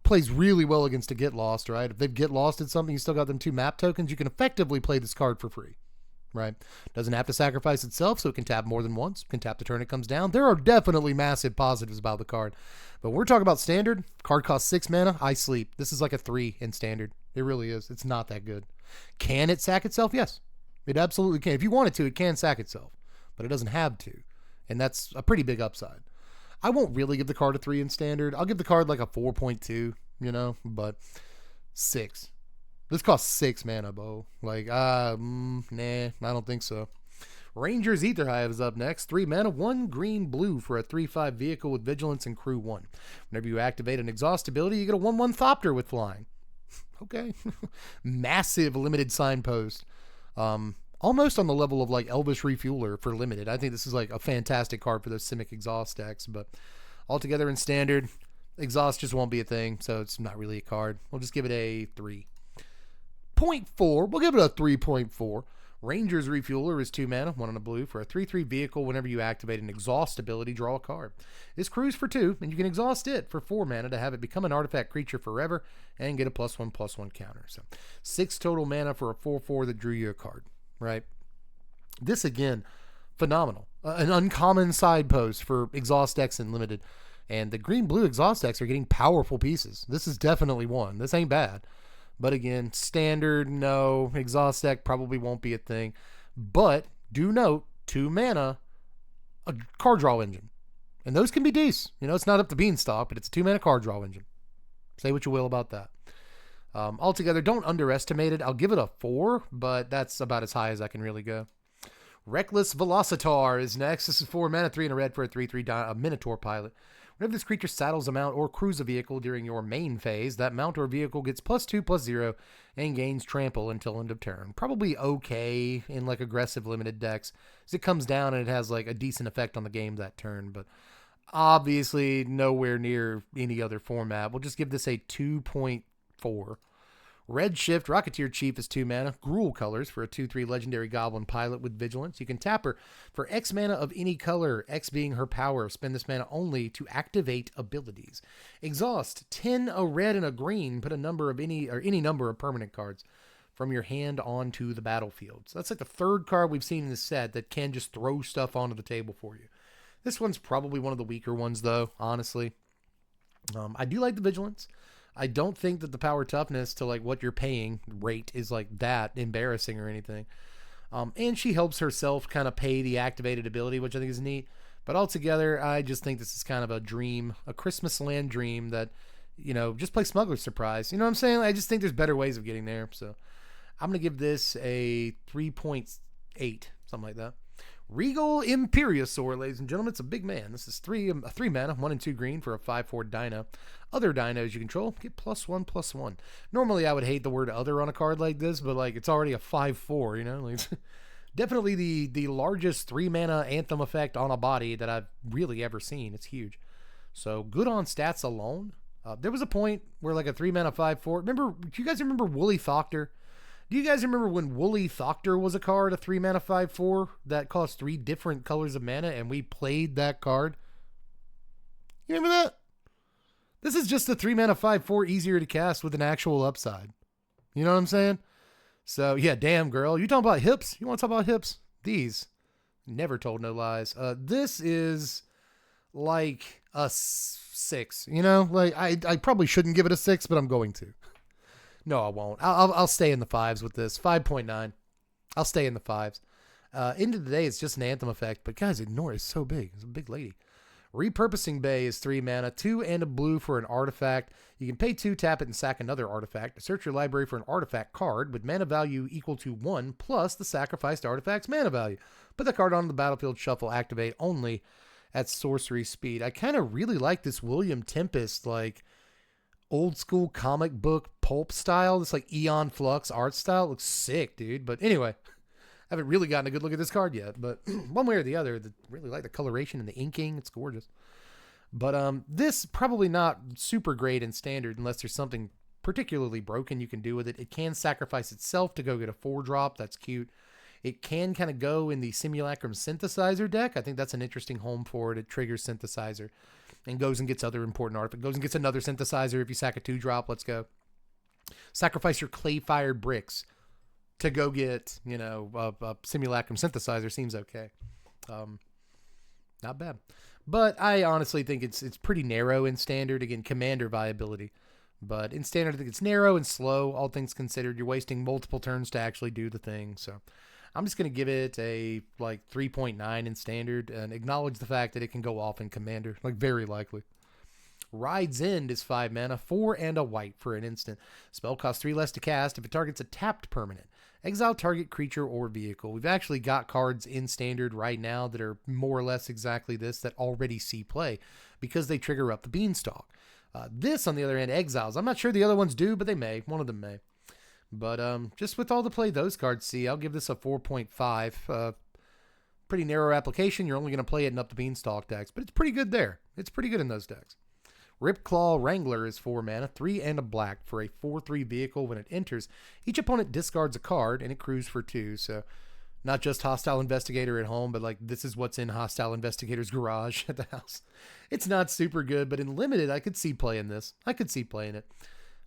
Plays really well against a Get Lost, right? If they get lost at something, you still got them 2 map tokens, you can effectively play this card for free. Right? Doesn't have to sacrifice itself, so it can tap more than once. Can tap the turn it comes down. There are definitely massive positives about the card. But we're talking about standard. Card costs 6 mana. I sleep. This is like a 3 in standard. It really is. It's not that good. Can it sack itself? Yes. It absolutely can. If you want it to, it can sack itself. But it doesn't have to. And that's a pretty big upside. I won't really give the card a 3 in standard. I'll give the card like a 4.2, but 6. This costs 6 mana, Bo. Like, nah, I don't think so. Ranger's Aetherhive is up next. 3 mana, 1 green blue for a 3/5 vehicle with vigilance and crew 1. Whenever you activate an exhaust ability, you get a 1/1 Thopter with flying. Okay. Massive limited signpost. Almost on the level of like Elvish Refueler for limited. I think this is like a fantastic card for those Simic exhaust decks, but altogether in standard, exhaust just won't be a thing, so it's not really a card. We'll just give it a 3.4. We'll give it a 3.4. Ranger's Refueler is 2 mana, 1 on a blue for a 3/3 vehicle. Whenever you activate an exhaust ability, draw a card. This crew's for 2, and you can exhaust it for 4 mana to have it become an artifact creature forever and get a +1/+1 counter. So 6 total mana for a 4/4 that drew you a card, right? This, again, phenomenal. An uncommon side post for exhaust decks in Limited. And the green-blue exhaust decks are getting powerful pieces. This is definitely one. This ain't bad. But again, standard, no. Exhaust deck probably won't be a thing. But do note, 2 mana, a card draw engine. And those can be decent. You know, it's not up to Beanstalk, but it's a 2 mana card draw engine. Say what you will about that. Altogether, don't underestimate it. I'll give it a 4, but that's about as high as I can really go. Reckless Velocitar is next. This is 4 mana, 3 and a red for a 3/3 Minotaur pilot. Whenever this creature saddles a mount or crews a vehicle during your main phase, that mount or vehicle gets +2/+0 and gains trample until end of turn. Probably okay in like aggressive limited decks, as it comes down and it has like a decent effect on the game that turn, but obviously nowhere near any other format. We'll just give this a 2.4. Redshift Rocketeer Chief is 2 mana, Gruul colors for a 2/3 legendary goblin pilot with vigilance. You can tap her for X mana of any color, X being her power. Spend this mana only to activate abilities. Exhaust 10, a red and a green. Put a number of any number of permanent cards from your hand onto the battlefield. So that's like the 3rd card we've seen in this set that can just throw stuff onto the table for you. This one's probably one of the weaker ones though, honestly. I do like the vigilance. I don't think that the power toughness to like what you're paying rate is like that embarrassing or anything. And she helps herself kind of pay the activated ability, which I think is neat. But altogether, I just think this is kind of a dream, a Christmas land dream that, you know, just play Smuggler's Surprise. You know what I'm saying? I just think there's better ways of getting there. So I'm going to give this a 3.8, something like that. Regal Imperiosaur, ladies and gentlemen. It's a big man. This is 3 mana, 1 and 2 green for a 5/4 Dino. Other dinos you control get +1/+1. Normally, I would hate the word other on a card like this, but like it's already a 5/4, you know? Like, definitely the largest 3 mana Anthem effect on a body that I've really ever seen. It's huge. So good on stats alone. There was a point where like a 3 mana 5/4. Remember, do you guys remember Woolly Thoctor? Do you guys remember when Woolly Thoctor was a card, a 3 mana 5/4 that cost 3 different colors of mana, and we played that card? You remember that? This is just a 3 mana 5/4 easier to cast with an actual upside. You know what I'm saying? So yeah, damn girl, you talking about hips? You want to talk about hips? These never told no lies. This is like a 6. You know, like I probably shouldn't give it a 6, but I'm going to. No, I won't. I'll stay in the 5s with this. 5.9. I'll stay in the 5s. End of the day, it's just an Anthem effect, but guys, ignore it. It's so big. It's a big lady. Repurposing Bay is 3 mana, 2 and a blue for an artifact. You can pay 2, tap it, and sack another artifact. Search your library for an artifact card with mana value equal to 1 plus the sacrificed artifact's mana value. Put the card onto the battlefield, shuffle, activate only at sorcery speed. I kind of really like this William Tempest, like old school comic book pulp style. This like Eon Flux art style. It looks sick, dude. But anyway, I haven't really gotten a good look at this card yet, but one way or the other, really like the coloration and the inking. It's gorgeous. But this probably not super great in standard unless there's something particularly broken you can do with it. It can sacrifice itself to go get a 4-drop. That's cute. It can kind of go in the Simulacrum Synthesizer deck. I think that's an interesting home for it. It triggers Synthesizer and goes and gets other important artifacts. Goes and gets another Synthesizer. If you sack a 2-drop, let's go. Sacrifice your clay-fired bricks to go get, you know, a Simulacrum Synthesizer. Seems okay. Not bad. But I honestly think it's pretty narrow in standard. Again, commander viability. But in standard, I think it's narrow and slow, all things considered. You're wasting multiple turns to actually do the thing. So I'm just going to give it a like 3.9 in standard and acknowledge the fact that it can go off in commander, like very likely. Ride's End is 5 mana, 4 and a white for an instant. Spell costs 3 less to cast if it targets a tapped permanent. Exile target creature or vehicle. We've actually got cards in standard right now that are more or less exactly this that already see play because they trigger up the Beanstalk. This, on the other hand, exiles. I'm not sure the other ones do, but they may. One of them may. But just with all the play those cards see, I'll give this a 4.5. Pretty narrow application. You're only going to play it in up the Beanstalk decks, but it's pretty good there. It's pretty good in those decks. Ripclaw Wrangler is 4 mana, 3 and a black for a 4/3 vehicle. When it enters, each opponent discards a card and it crews for 2. So not just Hostile Investigator at home, but like this is what's in Hostile Investigator's garage at the house. It's not super good, but in limited, I could see playing this. I could see playing it.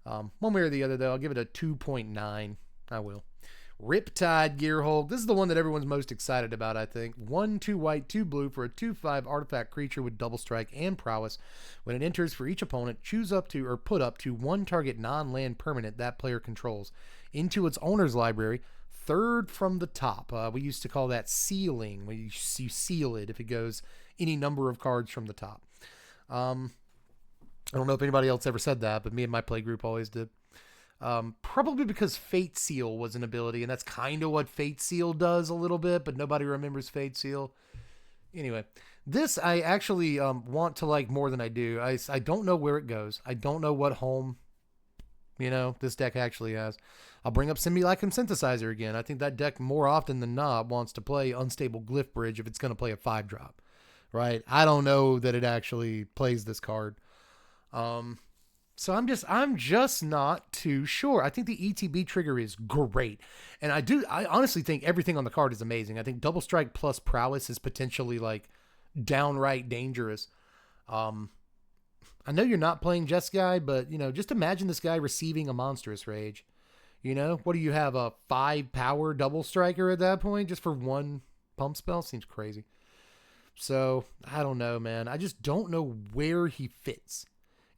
One way or the other, though, I'll give it a 2.9. I will. Riptide Gearhulk. This is the one that everyone's most excited about, I think. 1, 2 white, 2 blue for a 2/5 artifact creature with double strike and prowess. When it enters for each opponent, choose up to or put up to one target non-land permanent that player controls into its owner's library, third from the top. We used to call that sealing. You seal it if it goes any number of cards from the top. I don't know if anybody else ever said that, but me and my play group always did. Probably because Fate Seal was an ability, and that's kind of what Fate Seal does a little bit, but nobody remembers Fate Seal. Anyway, this I actually want to like more than I do. I don't know where it goes. I don't know what home, this deck actually has. I'll bring up Simulacrum Synthesizer again. I think that deck more often than not wants to play Unstable Glyph Bridge if it's going to play a 5-drop, right? I don't know that it actually plays this card. So I'm just not too sure. I think the ETB trigger is great. And I honestly think everything on the card is amazing. I think double strike plus prowess is potentially like downright dangerous. I know you're not playing Jeskai, but just imagine this guy receiving a monstrous rage. What do you have, a 5 power double striker at that point just for one pump spell? Seems crazy. So I don't know, man. I just don't know where he fits.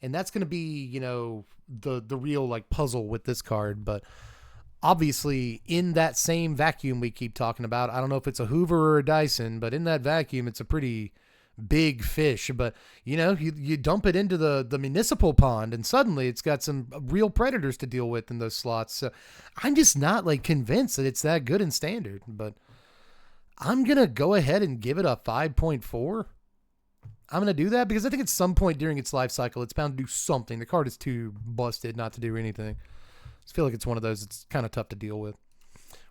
And that's going to be, the real like puzzle with this card. But obviously in that same vacuum we keep talking about, I don't know if it's a Hoover or a Dyson, but in that vacuum, it's a pretty big fish. But, you dump it into the municipal pond and suddenly it's got some real predators to deal with in those slots. So I'm just not like convinced that it's that good in standard, but I'm going to go ahead and give it a 5.4. I'm going to do that because I think at some point during its life cycle, it's bound to do something. The card is too busted not to do anything. I just feel like it's one of those it's kind of tough to deal with.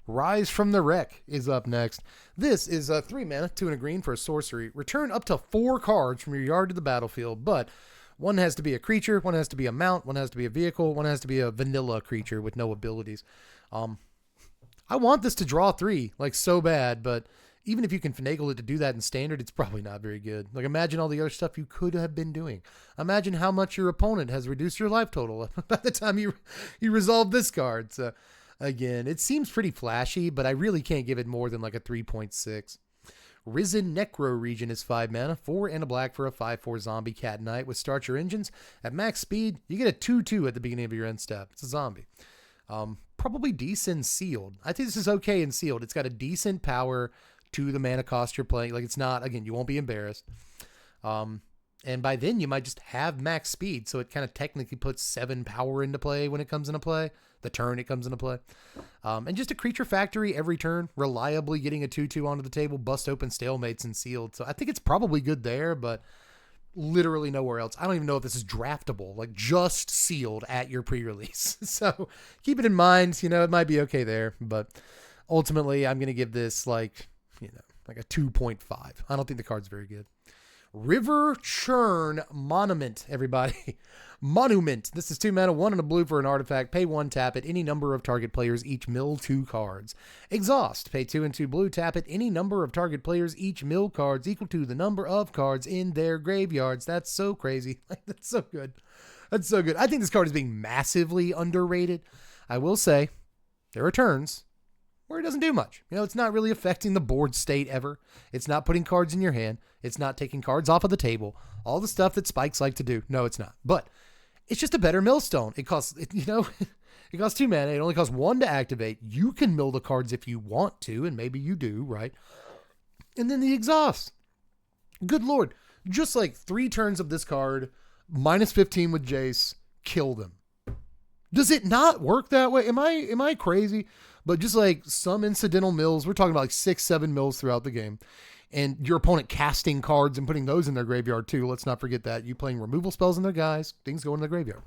Rise from the Wreck is up next. This is 3 mana, 2 and a green for a sorcery. Return up to 4 cards from your yard to the battlefield, but one has to be a creature, one has to be a mount, one has to be a vehicle, one has to be a vanilla creature with no abilities. I want this to draw 3, like so bad, but even if you can finagle it to do that in standard, it's probably not very good. Like, imagine all the other stuff you could have been doing. Imagine how much your opponent has reduced your life total by the time you resolve this card. So, again, it seems pretty flashy, but I really can't give it more than like a 3.6. Risen Necro Region is 5 mana, 4 and a black for a 5/4 zombie cat knight with start your engines. At max speed, you get a 2/2 at the beginning of your end step. It's a zombie. Probably decent sealed. I think this is okay in sealed. It's got a decent power to the mana cost you're playing. Like, it's not, again, you won't be embarrassed. And by then you might just have max speed. So it kind of technically puts 7 power into play when it comes into play. The turn it comes into play. And just a creature factory every turn, reliably getting a 2/2 onto the table, bust open stalemates and sealed. So I think it's probably good there, but literally nowhere else. I don't even know if this is draftable, like just sealed at your pre-release. So keep it in mind, it might be okay there, but ultimately I'm going to give this like a 2.5. I don't think the card's very good. River Churn Monument, everybody. Monument. This is 2 mana, 1 and a blue for an artifact. Pay 1, tap it. Any number of target players, each mill 2 cards. Exhaust. Pay 2 and 2 blue, tap it. Any number of target players, each mill cards equal to the number of cards in their graveyards. That's so crazy. That's so good. That's so good. I think this card is being massively underrated. I will say, there are turns where it doesn't do much. It's not really affecting the board state ever. It's not putting cards in your hand. It's not taking cards off of the table. All the stuff that spikes like to do. No, it's not. But it's just a better millstone. It costs, it costs 2 mana. It only costs 1 to activate. You can mill the cards if you want to, and maybe you do, right? And then the exhaust. Good Lord. Just like 3 turns of this card, minus 15 with Jace, kill them. Does it not work that way? Am I crazy? But just like some incidental mills, we're talking about like 6-7 mills throughout the game, and your opponent casting cards and putting those in their graveyard too. Let's not forget that. You playing removal spells in their guys, things go in the graveyard.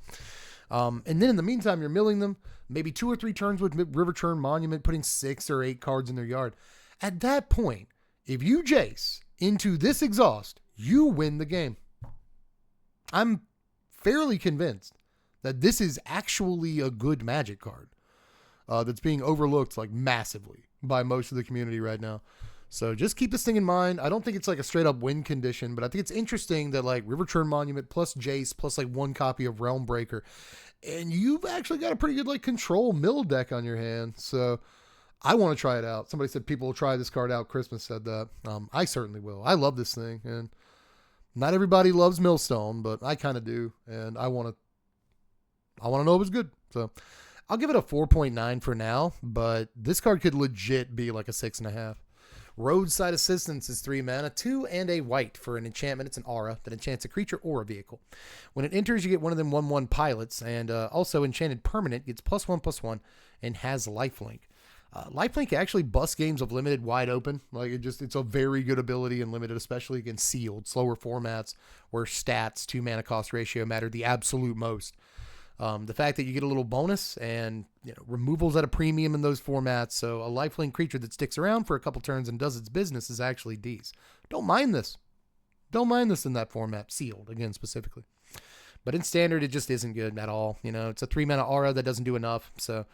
And then in the meantime, you're milling them, maybe 2 or 3 turns with River Churn Monument, putting 6 or 8 cards in their yard. At that point, if you Jace into this exhaust, you win the game. I'm fairly convinced that this is actually a good Magic card. That's being overlooked like massively by most of the community right now. So just keep this thing in mind. I don't think it's like a straight up win condition, but I think it's interesting that like River Churn Monument plus Jace plus like 1 copy of Realm Breaker, and you've actually got a pretty good like control mill deck on your hand. So I want to try it out. Somebody said people will try this card out. Christmas said that. I certainly will. I love this thing, and not everybody loves Millstone, but I kind of do, and I want to know it was good. So I'll give it a 4.9 for now, but this card could legit be like a 6.5. Roadside Assistance is 3 mana, 2 and a white for an enchantment. It's an aura that enchants a creature or a vehicle. When it enters, you get one of them 1/1 pilots, and also enchanted permanent gets +1/+1 and has lifelink. Lifelink actually busts games of limited wide open. Like it's a very good ability in limited, especially against sealed, slower formats where stats to mana cost ratio matter the absolute most. The fact that you get a little bonus and removals at a premium in those formats, so a lifelink creature that sticks around for a couple turns and does its business is actually decent. Don't mind this. Don't mind this in that format, sealed again specifically. But in standard, it just isn't good at all. It's a 3 mana aura that doesn't do enough, so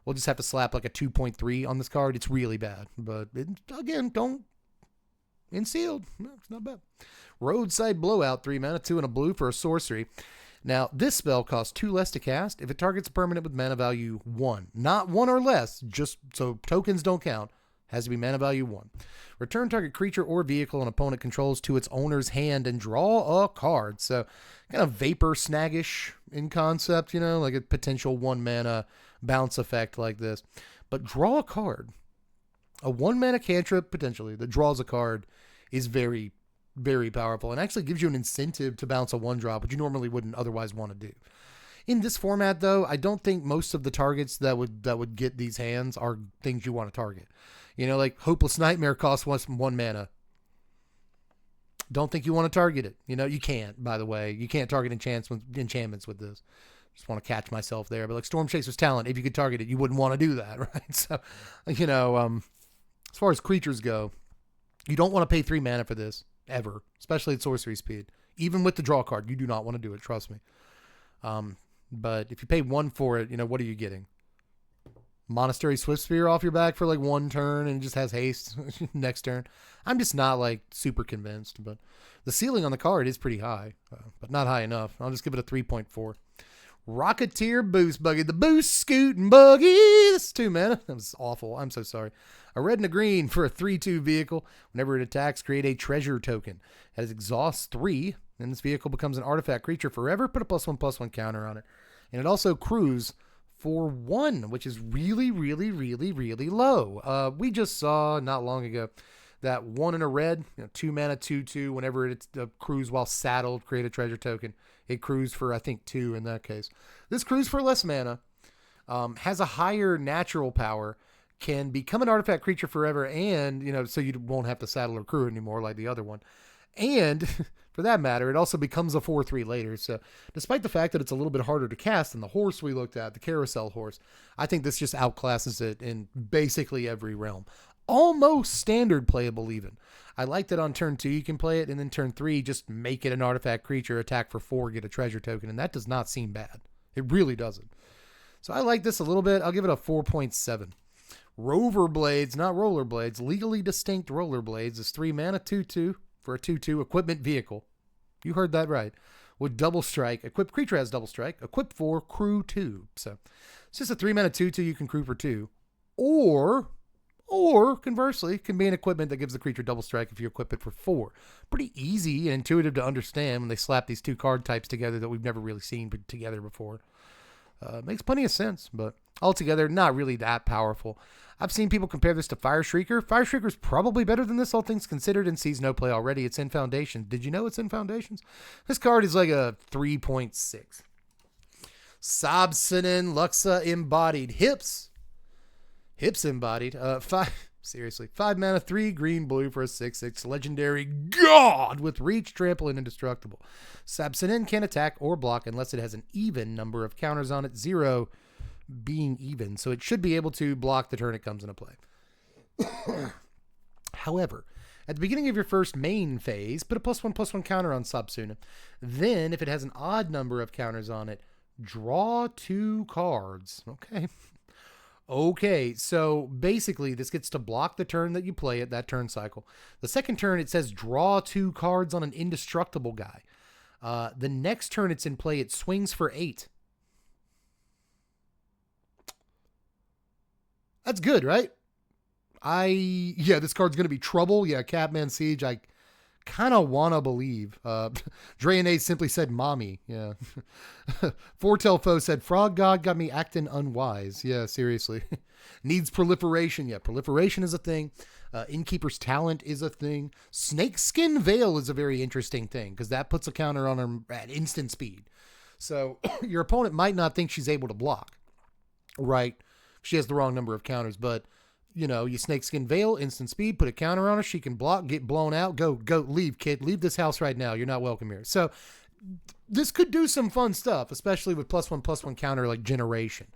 we'll just have to slap like a 2.3 on this card. It's really bad, but again, don't in sealed. No, it's not bad. Roadside Blowout, 3 mana, 2 and a blue for a sorcery. Now, this spell costs 2 less to cast if it targets a permanent with mana value 1. Not 1 or less, just so tokens don't count. Has to be mana value 1. Return target creature or vehicle an opponent controls to its owner's hand and draw a card. So, kind of Vapor Snaggish in concept, like a potential 1 mana bounce effect like this. But draw a card. A 1 mana cantrip, potentially, that draws a card is very, very powerful and actually gives you an incentive to bounce a 1-drop, which you normally wouldn't otherwise want to do. In this format, though, I don't think most of the targets that would get these hands are things you want to target. Like Hopeless Nightmare costs 1 mana. Don't think you want to target it. You can't, by the way. You can't target enchantments with this. Just want to catch myself there. But like Storm Chaser's Talent, if you could target it, you wouldn't want to do that, right? So, as far as creatures go, you don't want to pay 3 mana for this. Ever, especially at sorcery speed. Even with the draw card, you do not want to do it, trust me. But if you pay 1 for it, what are you getting? Monastery Swiftsphere off your back for like 1 turn and just has haste next turn. I'm just not like super convinced, but the ceiling on the card is pretty high, but not high enough. I'll just give it a 3.4. Rocketeer Boost Buggy. The Boost Scootin' Buggy. This is 2 mana. That was awful. I'm so sorry. A red and a green for a 3/2 vehicle. Whenever it attacks, create a treasure token. It has exhaust 3, and this vehicle becomes an artifact creature forever. Put a +1/+1 counter on it. And it also crews for 1, which is really, really, really, really low. We just saw not long ago that 1 in a red, 2 mana, 2/2. Whenever it crews while saddled, create a treasure token. It crews for, I think, 2 in that case. This crews for less mana, has a higher natural power, can become an artifact creature forever, and, so you won't have to saddle or crew anymore like the other one. And, for that matter, it also becomes a 4/3 later. So, despite the fact that it's a little bit harder to cast than the horse we looked at, the carousel horse, I think this just outclasses it in basically every realm. Almost standard playable even. I like that on turn 2 you can play it, and then turn 3 just make it an artifact creature, attack for 4, get a treasure token, and that does not seem bad. It really doesn't. So I like this a little bit. I'll give it a 4.7. Rover Blades, not rollerblades, legally distinct rollerblades is 3 mana, 2/2 for a 2/2 equipment vehicle. You heard that right. With double strike, equipped creature has double strike, equipped for crew 2. So it's just a 3 mana 2/2 you can crew for 2. Or conversely, can be an equipment that gives the creature double strike if you equip it for 4. Pretty easy and intuitive to understand when they slap these 2 card types together that we've never really seen together before. Makes plenty of sense, but altogether, not really that powerful. I've seen people compare this to Fire Shrieker. Fire Shrieker's probably better than this, all things considered, and sees no play already. It's in Foundations. Did you know it's in Foundations? This card is like a 3.6. Sobsinin Luxa Embodied. Hips Embodied. 5 mana, 3 green, blue for a 6/6 legendary god with reach, trample, and indestructible. Sabsinin can attack or block unless it has an even number of counters on it, 0 being even. So it should be able to block the turn it comes into play. However, at the beginning of your first main phase, put a +1/+1 counter on Sabsinin. Then, if it has an odd number of counters on it, draw 2 cards. Okay, so basically this gets to block the turn that you play it, that turn cycle. The second turn, it says draw 2 cards on an indestructible guy. The next turn it's in play, it swings for 8. That's good, right? Yeah, this card's going to be trouble. Yeah, Catman Siege, I kind of want to believe. Draenei simply said mommy. Yeah. Foretelfo said Frog God got me acting unwise. Yeah, seriously. Needs proliferation. Yeah, proliferation is a thing. Innkeeper's Talent is a thing. Snakeskin Veil is a very interesting thing because that puts a counter on her at instant speed. So your opponent might not think she's able to block, right? She has the wrong number of counters, but you Snakeskin Veil, instant speed, put a counter on her. She can block, get blown out. Go, leave, kid. Leave this house right now. You're not welcome here. So this could do some fun stuff, especially with +1/+1 counter like Generation.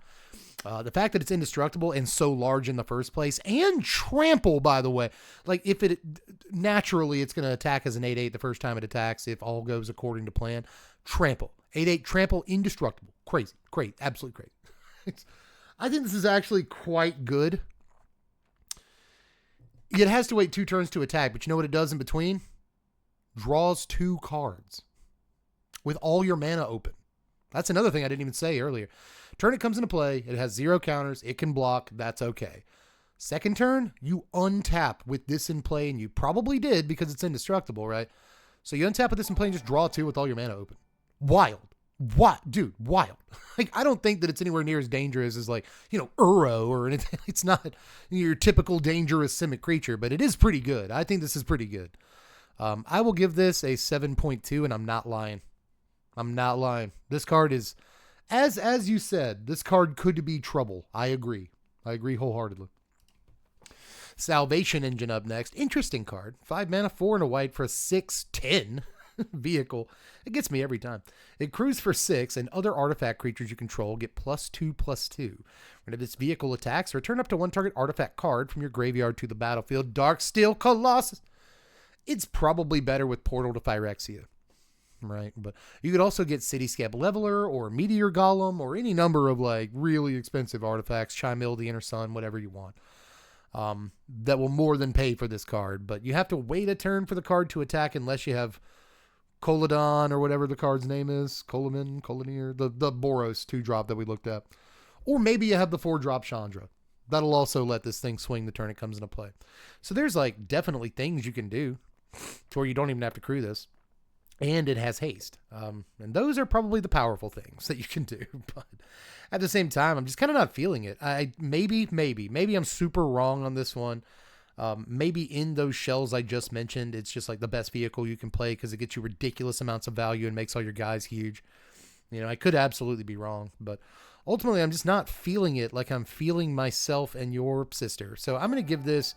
The fact that it's indestructible and so large in the first place, and trample, by the way. Like, if it naturally, it's going to attack as an 8/8 the first time it attacks, if all goes according to plan. Trample. 8/8 trample, indestructible. Crazy. Great. Absolutely great. I think this is actually quite good. It has to wait 2 turns to attack, but you know what it does in between? Draws 2 cards with all your mana open. That's another thing I didn't even say earlier. Turn it comes into play. It has 0 counters. It can block. That's okay. Second turn, you untap with this in play, and you probably did because it's indestructible, right? So you untap with this in play and just draw 2 with all your mana open. Wild. What? Dude, wild. Like, I don't think that it's anywhere near as dangerous as, like, Uro or anything. It's not your typical dangerous Simic creature, but it is pretty good. I think this is pretty good. I will give this a 7.2, and I'm not lying. I'm not lying. This card is, as you said, this card could be trouble. I agree. I agree wholeheartedly. Salvation Engine up next. Interesting card. 5 mana, 4 and a white for a 6/10 vehicle. It gets me every time. It crews for 6, and other artifact creatures you control get +2/+2. Whenever this vehicle attacks, return up to 1 target artifact card from your graveyard to the battlefield. Darksteel Colossus. It's probably better with Portal to Phyrexia, right? But you could also get Cityscape Leveler or Meteor Golem or any number of like really expensive artifacts, Chimil, the Inner Sun, whatever you want. That will more than pay for this card, but you have to wait a turn for the card to attack unless you have Koladon or whatever the card's name is. Kolonir, the Boros 2-drop that we looked at. Or maybe you have the 4-drop Chandra. That'll also let this thing swing the turn it comes into play. So there's like definitely things you can do to where you don't even have to crew this. And it has haste. And those are probably the powerful things that you can do. But at the same time, I'm just kind of not feeling it. Maybe I'm super wrong on this one. Maybe in those shells I just mentioned, it's just like the best vehicle you can play because it gets you ridiculous amounts of value and makes all your guys huge. I could absolutely be wrong, but ultimately I'm just not feeling it like I'm feeling myself and your sister. So I'm going to give this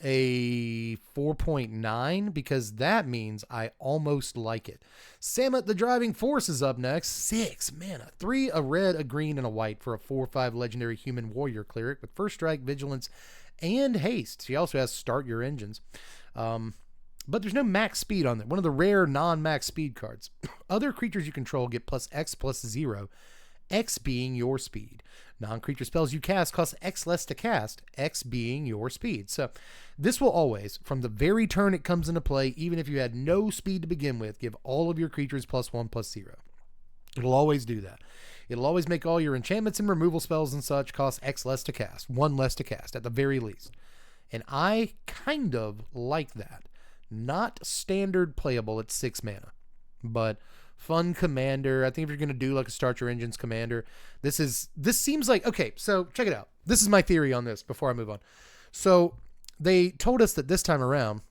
a 4.9 because that means I almost like it. Samut the Driving Force is up next. 6 mana, 3, a red, a green, and a white for a 4/5 legendary human warrior cleric with first strike, vigilance, and haste. She also has start your engines. But there's no max speed on it. One of the rare non-max speed cards. Other creatures you control get +X/+0. X being your speed. Non-creature spells you cast cost X less to cast, X being your speed. So this will always, from the very turn it comes into play, even if you had no speed to begin with, give all of your creatures +1/+0. It'll always do that. It'll always make all your enchantments and removal spells and such cost X less to cast, 1 less to cast at the very least. And I kind of like that. Not standard playable at 6 mana, but fun commander. I think if you're going to do like a start your engines commander, this seems like, okay, so check it out. This is my theory on this before I move on. So they told us that this time around,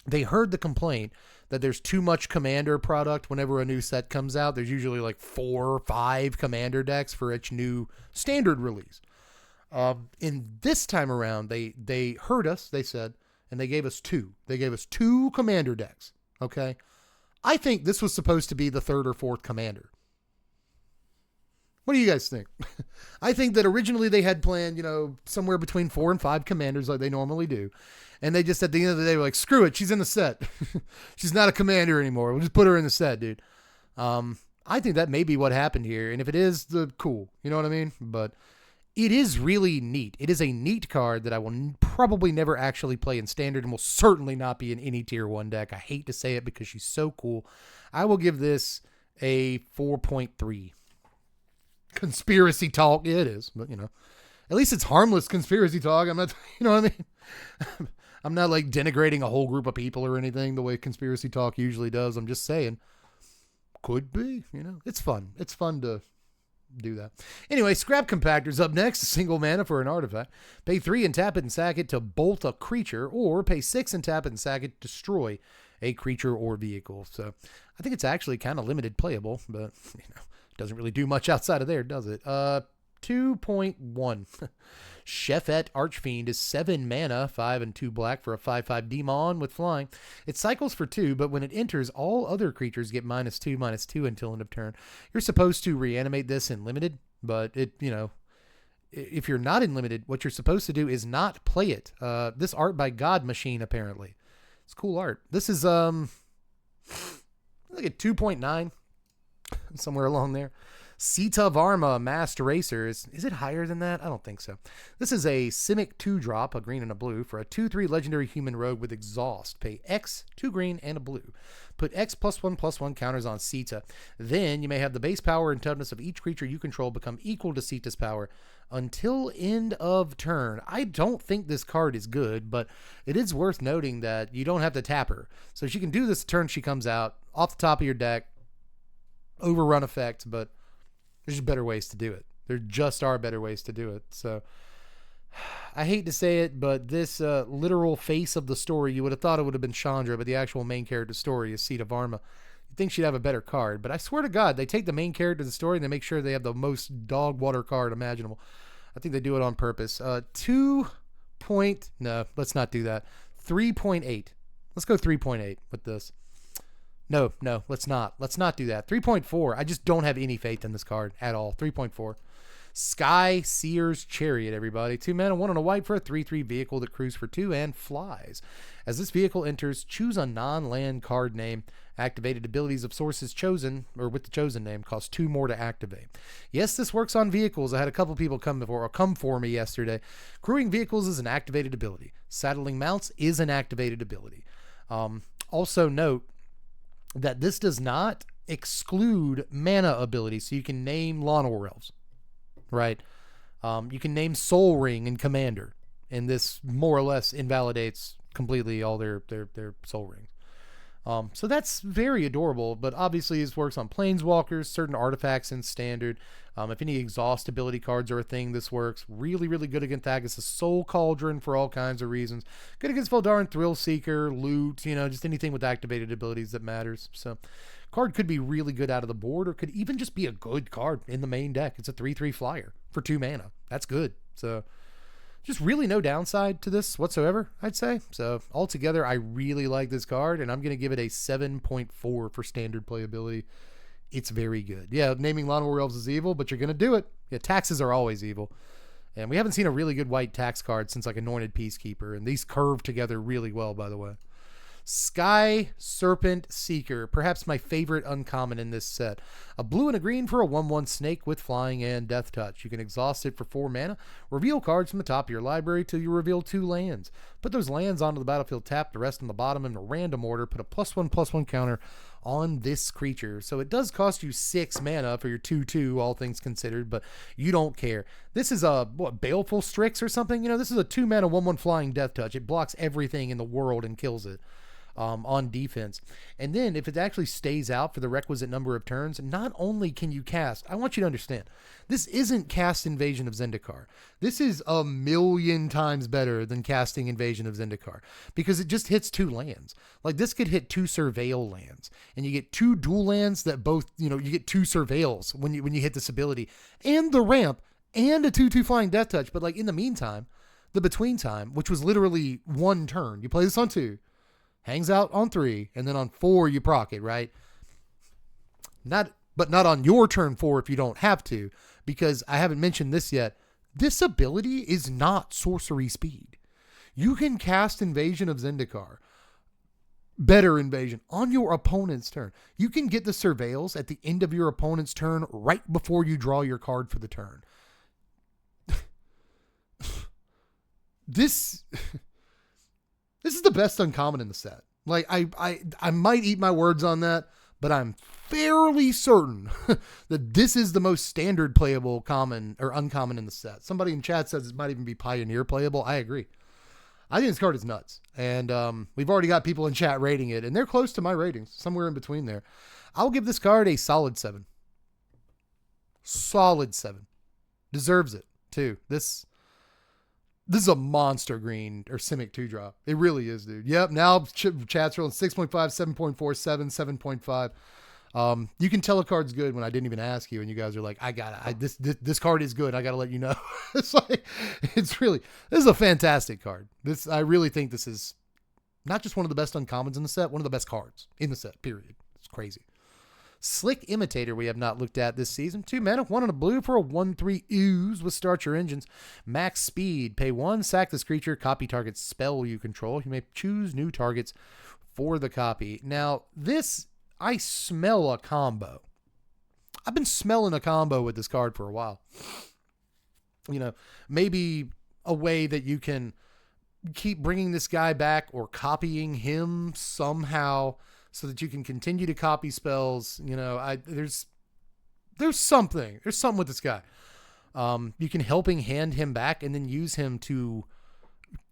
they heard the complaint that there's too much commander product whenever a new set comes out. There's usually like 4 or 5 commander decks for each new standard release. In this time around, they heard us, they said, and they gave us 2. They gave us 2 commander decks, okay? I think this was supposed to be the 3rd or 4th commander. What do you guys think? I think that originally they had planned, somewhere between 4 and 5 commanders like they normally do. And they just, at the end of the day, were like, screw it, she's in the set. She's not a commander anymore. We'll just put her in the set, dude. I think that may be what happened here. And if it is, cool. You know what I mean? But it is really neat. It is a neat card that I will probably never actually play in standard and will certainly not be in any tier 1 deck. I hate to say it because she's so cool. I will give this a 4.3. Conspiracy talk. Yeah, it is, but At least it's harmless conspiracy talk. I'm not, you know what I mean? I'm not like denigrating a whole group of people or anything the way conspiracy talk usually does. I'm just saying, could be, you know, it's fun. It's fun to do that. Anyway, Scrap Compactor's up next. Single mana for an artifact. Pay 3 and tap it and sack it to bolt a creature, or pay 6 and tap it and sack it to destroy a creature or vehicle. So I think it's actually kind of limited playable, but you know, doesn't really do much outside of there, does it? 2.1. Chefette Archfiend is 7 mana, 5 and 2 black for a 5/5 demon with flying. It cycles for 2, but when it enters, all other creatures get -2/-2 until end of turn. You're supposed to reanimate this in limited, but it, you know, if you're not in limited, what you're supposed to do is not play it. This art by God Machine, apparently. It's cool art. This is like a 2.9, somewhere along there. Sita Varma, Masked Racer. Is it higher than that? I don't think so. This is a Simic 2-drop, a green and a blue, for a 2/3 legendary human rogue with exhaust. Pay X, 2 green, and a blue. Put X +1/+1 counters on Sita. Then you may have the base power and toughness of each creature you control become equal to Sita's power until end of turn. I don't think this card is good, but it is worth noting that you don't have to tap her. So she can do this turn she comes out, off the top of your deck, overrun effect, but there's better ways to do it. There just are better ways to do it. So I hate to say it, but this literal face of the story, you would have thought it would have been Chandra, but the actual main character story is Sita Varma. You'd think she'd have a better card, but I swear to God, they take the main character of the story and they make sure they have the most dog water card imaginable. I think they do it on purpose. No, let's not do that. 3.8. Let's go 3.8 with this. No, let's not. Let's not do that. 3.4. I just don't have any faith in this card at all. 3.4. Sky Seer's Chariot, everybody. 2 mana, 1 and a white for a 3/3 vehicle that cruises for 2 and flies. As this vehicle enters, choose a non-land card name. Activated abilities of sources chosen, or with the chosen name, cost 2 more to activate. Yes, this works on vehicles. I had a couple people come for me yesterday. Crewing vehicles is an activated ability. Saddling mounts is an activated ability. Also note that this does not exclude mana abilities. So you can name Lawnmower Elves, right? You can name Soul Ring and Commander, and this more or less invalidates completely all their Soul Rings. So that's very adorable, but obviously this works on Planeswalkers, certain artifacts in Standard. If any exhaust ability cards are a thing, this works. Really, really good against Thaggus' Soul Cauldron for all kinds of reasons. Good against Voldaren Thrill Seeker, Loot, you know, just anything with activated abilities that matters. So card could be really good out of the board, or could even just be a good card in the main deck. It's a 3/3 flyer for 2 mana. That's good. So just really no downside to this whatsoever, I'd say. So altogether, I really like this card, and I'm going to give it a 7.4 for standard playability. It's very good. Yeah, naming Lawnmower Elves is evil, but you're going to do it. Yeah, taxes are always evil. And we haven't seen a really good white tax card since like Anointed Peacekeeper, and these curve together really well, by the way. Sky Serpent Seeker, perhaps my favorite uncommon in this set. A blue and a green for a 1/1 snake with flying and death touch. You can exhaust it for 4 mana. Reveal cards from the top of your library till you reveal 2 lands. Put those lands onto the battlefield tapped, the rest on the bottom in a random order. Put a +1/+1 counter on this creature. So it does cost you 6 mana for your 2/2, all things considered, but you don't care. This is a, Baleful Strix or something? You know, this is a 2 mana 1/1 flying death touch. It blocks everything in the world and kills it. On defense. And then if it actually stays out for the requisite number of turns, not only can you cast, I want you to understand, this isn't cast Invasion of Zendikar. This is a million times better than casting Invasion of Zendikar, because it just hits 2 lands. Like this could hit 2 Surveil lands, and you get 2 dual lands that both, you know, you get 2 Surveils when you hit this ability, and the ramp, and a 2/2 flying death touch. But like in the meantime, the between time, which was literally 1 turn, you play this on 2, hangs out on 3, and then on 4 you proc it, right? Not on your turn 4 if you don't have to, because I haven't mentioned this yet. This ability is not sorcery speed. You can cast Invasion of Zendikar, Better Invasion, on your opponent's turn. You can get the Surveils at the end of your opponent's turn right before you draw your card for the turn. This is the best uncommon in the set. Like I might eat my words on that, but I'm fairly certain that this is the most standard playable common or uncommon in the set. Somebody in chat says it might even be Pioneer playable. I agree. I think this card is nuts. And we've already got people in chat rating it, and they're close to my ratings, somewhere in between there. I'll give this card a solid 7. Solid 7. Deserves it, too. This is a monster green or Simic 2-drop. It really is, dude. Yep, now chat's rolling 6.5, 7.4, 7, 7.5. You can tell a card's good when I didn't even ask you, and you guys are like, this card is good. I got to let you know. This is a fantastic card. I really think this is not just one of the best uncommons in the set, one of the best cards in the set, period. It's crazy. Slick Imitator we have not looked at this season. 2 mana, 1 and a blue for a 1/3 ooze with Start Your Engines. Max speed. Pay 1, sack this creature, copy target spell you control. You may choose new targets for the copy. Now, this, I smell a combo. I've been smelling a combo with this card for a while. You know, maybe a way that you can keep bringing this guy back or copying him somehow, so that you can continue to copy spells. You know, there's something with this guy. You can helping hand him back and then use him to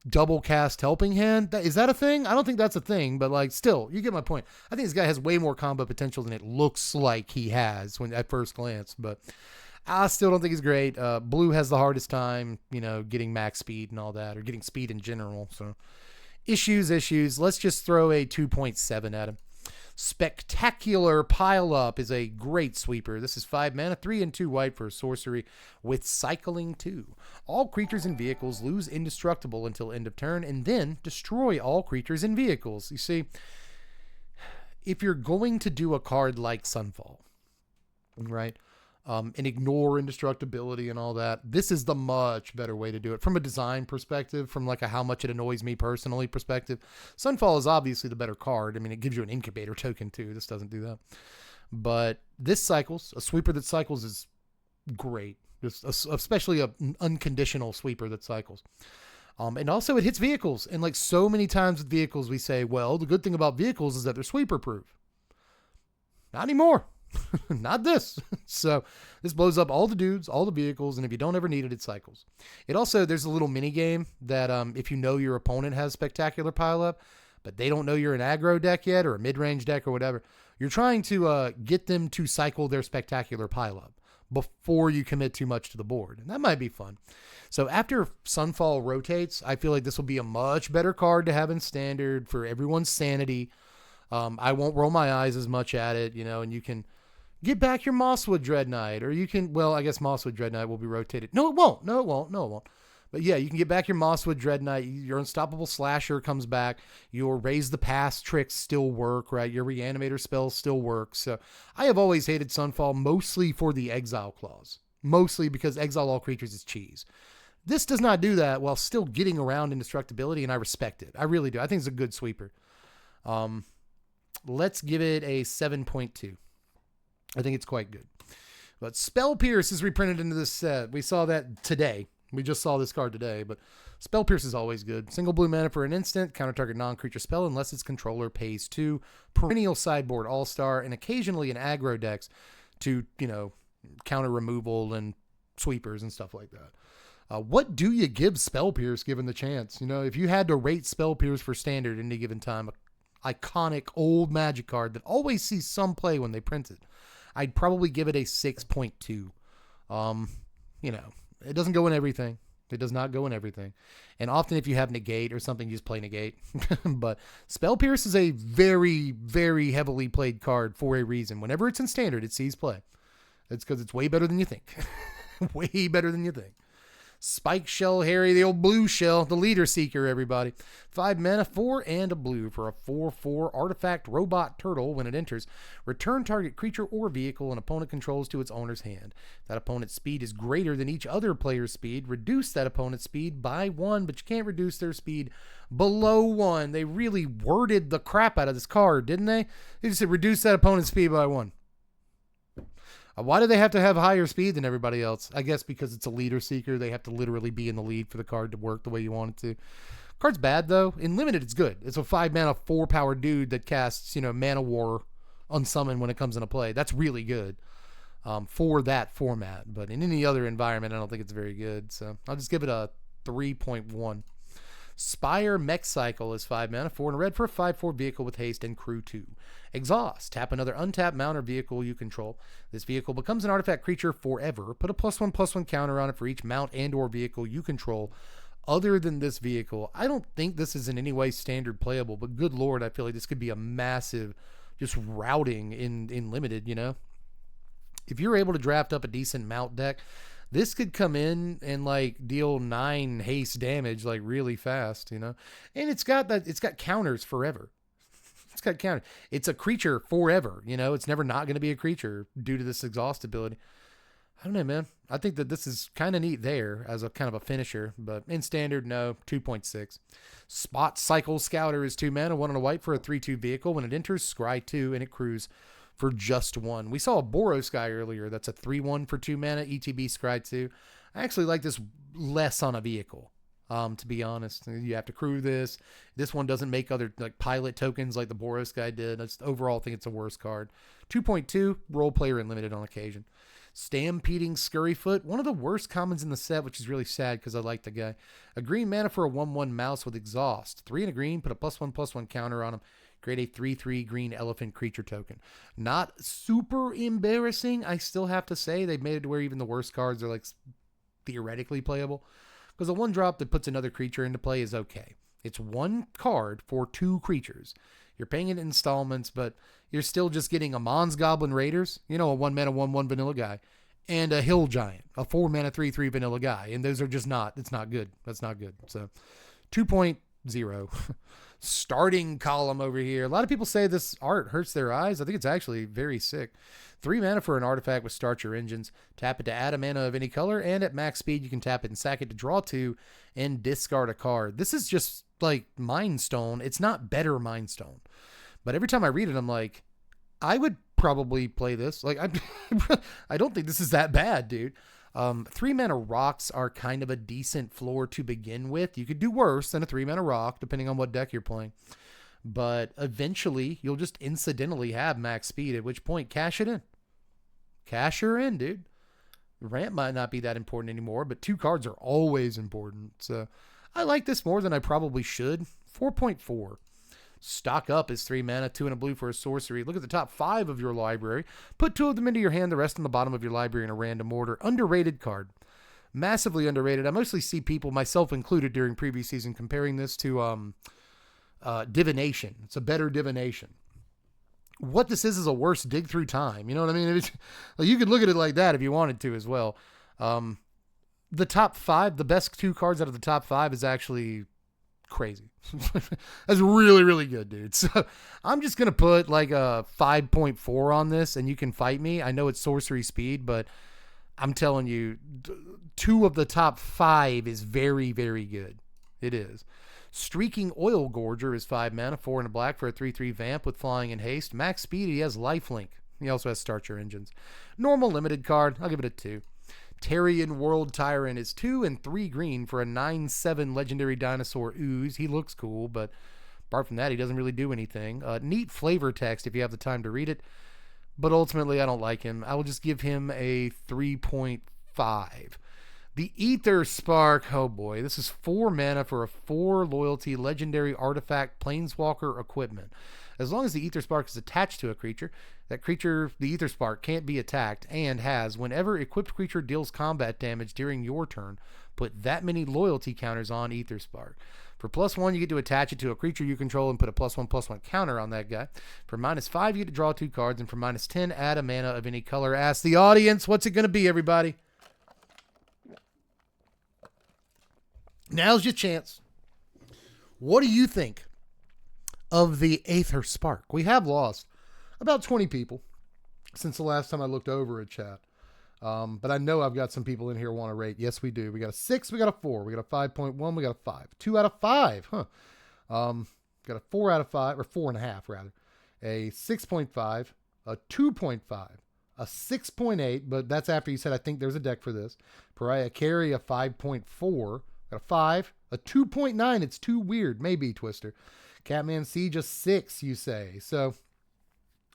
double cast helping hand. Is that a thing? I don't think that's a thing, but like, still, you get my point. I think this guy has way more combo potential than it looks like he has at first glance, but I still don't think he's great. Blue has the hardest time, you know, getting max speed and all that, or getting speed in general. So issues. Let's just throw a 2.7 at him. Spectacular Pile Up is a great sweeper. This is 5 mana, 3 and 2 white for a sorcery with cycling 2. All creatures and vehicles lose indestructible until end of turn, and then destroy all creatures and vehicles. You see, if you're going to do a card like Sunfall, right, and ignore indestructibility and all that, this is the much better way to do it from a design perspective, from like a how much it annoys me personally perspective. Sunfall is obviously the better card. I mean, it gives you an incubator token too. This doesn't do that. But this cycles. A sweeper that cycles is great. Especially an unconditional sweeper that cycles. And also it hits vehicles. And like so many times with vehicles, we say, well, the good thing about vehicles is that they're sweeper proof. Not anymore. Not this. So this blows up all the dudes, all the vehicles, and if you don't ever need it, it cycles. It also, there's a little mini game that if you know your opponent has Spectacular Pile Up, but they don't know you're an aggro deck yet or a mid-range deck or whatever, you're trying to get them to cycle their Spectacular Pile Up before you commit too much to the board. And that might be fun. So after Sunfall rotates, I feel like this will be a much better card to have in Standard for everyone's sanity. I won't roll my eyes as much at it, you know, and you can get back your Mosswood Dread Knight, or you can, well, I guess Mosswood Dread Knight will be rotated. No, it won't. But yeah, you can get back your Mosswood Dread Knight. Your Unstoppable Slasher comes back. Your Raise the Pass tricks still work, right? Your Reanimator spells still work. So I have always hated Sunfall mostly for the Exile clause. Mostly because Exile all creatures is cheese. This does not do that while still getting around indestructibility, and I respect it. I really do. I think it's a good sweeper. Let's give it a 7.2. I think it's quite good. But Spell Pierce is reprinted into this set. We saw that today. We just saw this card today, but Spell Pierce is always good. Single blue mana for an instant, counter target non-creature spell unless its controller pays 2. Perennial sideboard all-star, and occasionally in aggro decks to, you know, counter removal and sweepers and stuff like that. What do you give Spell Pierce given the chance? You know, if you had to rate Spell Pierce for Standard at any given time, iconic old Magic card that always sees some play when they print it, I'd probably give it a 6.2. You know, it doesn't go in everything. It does not go in everything. And often if you have Negate or something, you just play Negate. But Spell Pierce is a very, very heavily played card for a reason. Whenever it's in Standard, it sees play. It's because it's way better than you think. Way better than you think. Spike Shell Harry, the old blue shell, the leader seeker, everybody. 5 mana, 4 and a blue for a 4/4 artifact robot turtle. When it enters, return target creature or vehicle an opponent controls to its owner's hand. That opponent's speed is greater than each other player's speed. Reduce that opponent's speed by 1, but you can't reduce their speed below 1. They really worded the crap out of this card, didn't they? They just said reduce that opponent's speed by 1. Why do they have to have higher speed than everybody else? I guess because it's a leader seeker. They have to literally be in the lead for the card to work the way you want it to. Card's bad, though. In Limited, it's good. It's a 5 mana, 4 power dude that casts, you know, Mana War unsummon when it comes into play. That's really good for that format. But in any other environment, I don't think it's very good. So I'll just give it a 3.1. Spire Mech Cycle is 5 mana, 4 and a red for a 5/4 vehicle with haste and crew 2. Exhaust. Tap another untapped mount or vehicle you control. This vehicle becomes an artifact creature forever. Put a +1/+1 counter on it for each mount and or vehicle you control other than this vehicle. I don't think this is in any way standard playable, but good lord, I feel like this could be a massive just routing in limited, you know? If you're able to draft up a decent mount deck, this could come in and like deal 9 haste damage like really fast, you know? And it's got counters forever. It's got counters. It's a creature forever, you know? It's never not going to be a creature due to this exhaust ability. I don't know, man. I think that this is kind of neat there as a kind of a finisher, but in standard, no, 2.6. Spot Cycle Scouter is 2 mana, 1 and a white for a 3/2 vehicle. When it enters, scry 2, and it crews for just 1. We saw a Boros guy earlier. That's a 3/1 for 2 mana, ETB scry 2. I actually like this less on a vehicle, to be honest. You have to crew this. This one doesn't make other like pilot tokens like the Boros guy did. I just overall think it's a worse card. 2.2, role player and limited on occasion. Stampeding Scurryfoot, one of the worst commons in the set, which is really sad because I like the guy. A green mana for a 1/1 mouse with exhaust. 3 and a green, put a +1/+1 counter on him. Create a 3/3 green elephant creature token. Not super embarrassing, I still have to say. They've made it to where even the worst cards are like theoretically playable. Because a 1-drop that puts another creature into play is okay. It's 1 card for 2 creatures. You're paying it in installments, but you're still just getting a Mons Goblin Raiders, you know, a 1 mana 1/1 vanilla guy, and a Hill Giant, a 4 mana 3/3 vanilla guy. And those are just not, it's not good. That's not good. So 2.0. Starting Column over here. A lot of people say this art hurts their eyes. I think it's actually very sick. 3 mana for an artifact with Start Your Engines. Tap it to add a mana of any color, and at max speed, you can tap it and sack it to draw 2 and discard a card. This is just like Mind Stone. It's not better Mind Stone. But every time I read it, I'm like, I would probably play this. Like, I don't think this is that bad, dude. 3 mana rocks are kind of a decent floor to begin with. You could do worse than a 3 mana rock, depending on what deck you're playing. But eventually, you'll just incidentally have max speed, at which point, cash it in. Cash her in, dude. Ramp might not be that important anymore, but 2 cards are always important. So I like this more than I probably should. 4.4. Stock Up is 3 mana, 2 and a blue for a sorcery. Look at the top 5 of your library. Put 2 of them into your hand, the rest on the bottom of your library in a random order. Underrated card. Massively underrated. I mostly see people, myself included during previous season, comparing this to Divination. It's a better Divination. What this is a worse Dig Through Time. You know what I mean? Like, you could look at it like that if you wanted to as well. The top 5, the best 2 cards out of the top 5 is actually crazy. That's really, really good, dude. So I'm just going to put like a 5.4 on this, and you can fight me. I know it's sorcery speed, but I'm telling you, 2 of the top 5 is very, very good. It is. Streaking Oil Gorger is 5 mana, 4 and a black for a 3/3 vamp with flying and haste. Max speed, he has lifelink. He also has Start Your Engines. Normal limited card, I'll give it a 2. Terrian World Tyrant is 2 and 3 green for a 9/7 legendary dinosaur ooze. He looks cool, but apart from that, he doesn't really do anything. Neat flavor text if you have the time to read it, but ultimately I don't like him. I will just give him a 3.5. The Aether Spark, oh boy, this is 4 mana for a 4 loyalty legendary artifact planeswalker equipment. As long as the Aether Spark is attached to a creature, that creature, the Aether Spark, can't be attacked and has, whenever equipped creature deals combat damage during your turn, put that many loyalty counters on Aether Spark. For +1, you get to attach it to a creature you control and put a +1/+1 counter on that guy. For -5, you get to draw 2 cards, and for -10, add a mana of any color. Ask the audience, what's it going to be, everybody? Now's your chance. What do you think of the Aether Spark? We have lost about 20 people since the last time I looked over at chat. But I know I've got some people in here who want to rate. Yes, we do. We got a 6, we got a 4, we got a 5.1, we got a 5. 2 out of 5, huh? Got a 4 out of 5, or 4.5 rather. A 6.5, a 2.5, a 6.8, but that's after you said I think there's a deck for this. Pariah Carry, a 5.4, got a 5, a 2.9, it's too weird, maybe, Twister. Catman Siege, a 6, you say. So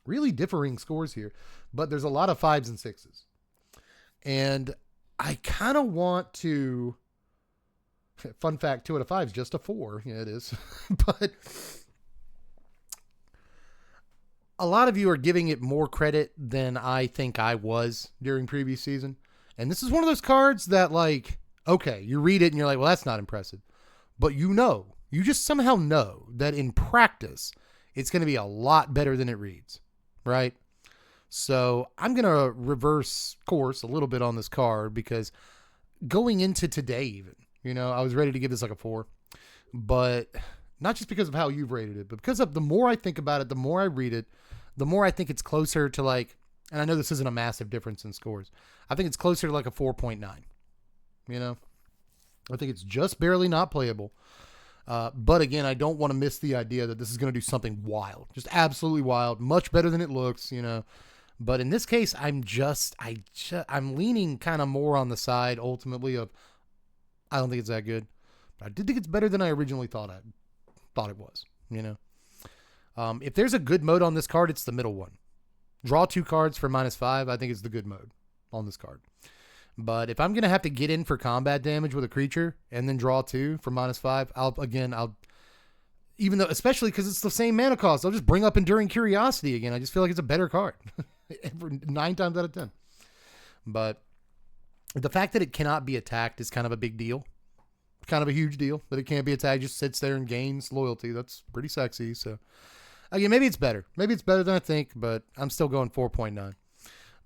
Really differing scores here, but there's a lot of 5s and 6s. And I kind of want to, fun fact, 2 out of 5 is just a 4. Yeah, it is. But a lot of you are giving it more credit than I think I was during previous season. And this is one of those cards that, like, okay, you read it and you're like, well, that's not impressive. But you just somehow know that in practice, it's going to be a lot better than it reads, right? So I'm going to reverse course a little bit on this card, because going into today even, I was ready to give this like a 4. But not just because of how you've rated it, but because of the more I think about it, the more I read it, the more I think it's closer to like, and I know this isn't a massive difference in scores, I think it's closer to like a 4.9. I think it's just barely not playable. But again, I don't want to miss the idea that this is going to do something wild, just absolutely wild, much better than it looks, But in this case, I'm leaning kind of more on the side ultimately of, I don't think it's that good, but I did think it's better than I originally thought it was, If there's a good mode on this card, it's the middle one. Draw 2 cards for -5. I think it's the good mode on this card. But if I'm going to have to get in for combat damage with a creature and then draw 2 for -5, I'll even though, especially because it's the same mana cost, I'll just bring up Enduring Curiosity again. I just feel like it's a better card 9 times out of 10. But the fact that it cannot be attacked is kind of a big deal. Kind of a huge deal that it can't be attacked. It just sits there and gains loyalty. That's pretty sexy. So again, maybe it's better. Maybe it's better than I think, but I'm still going 4.9.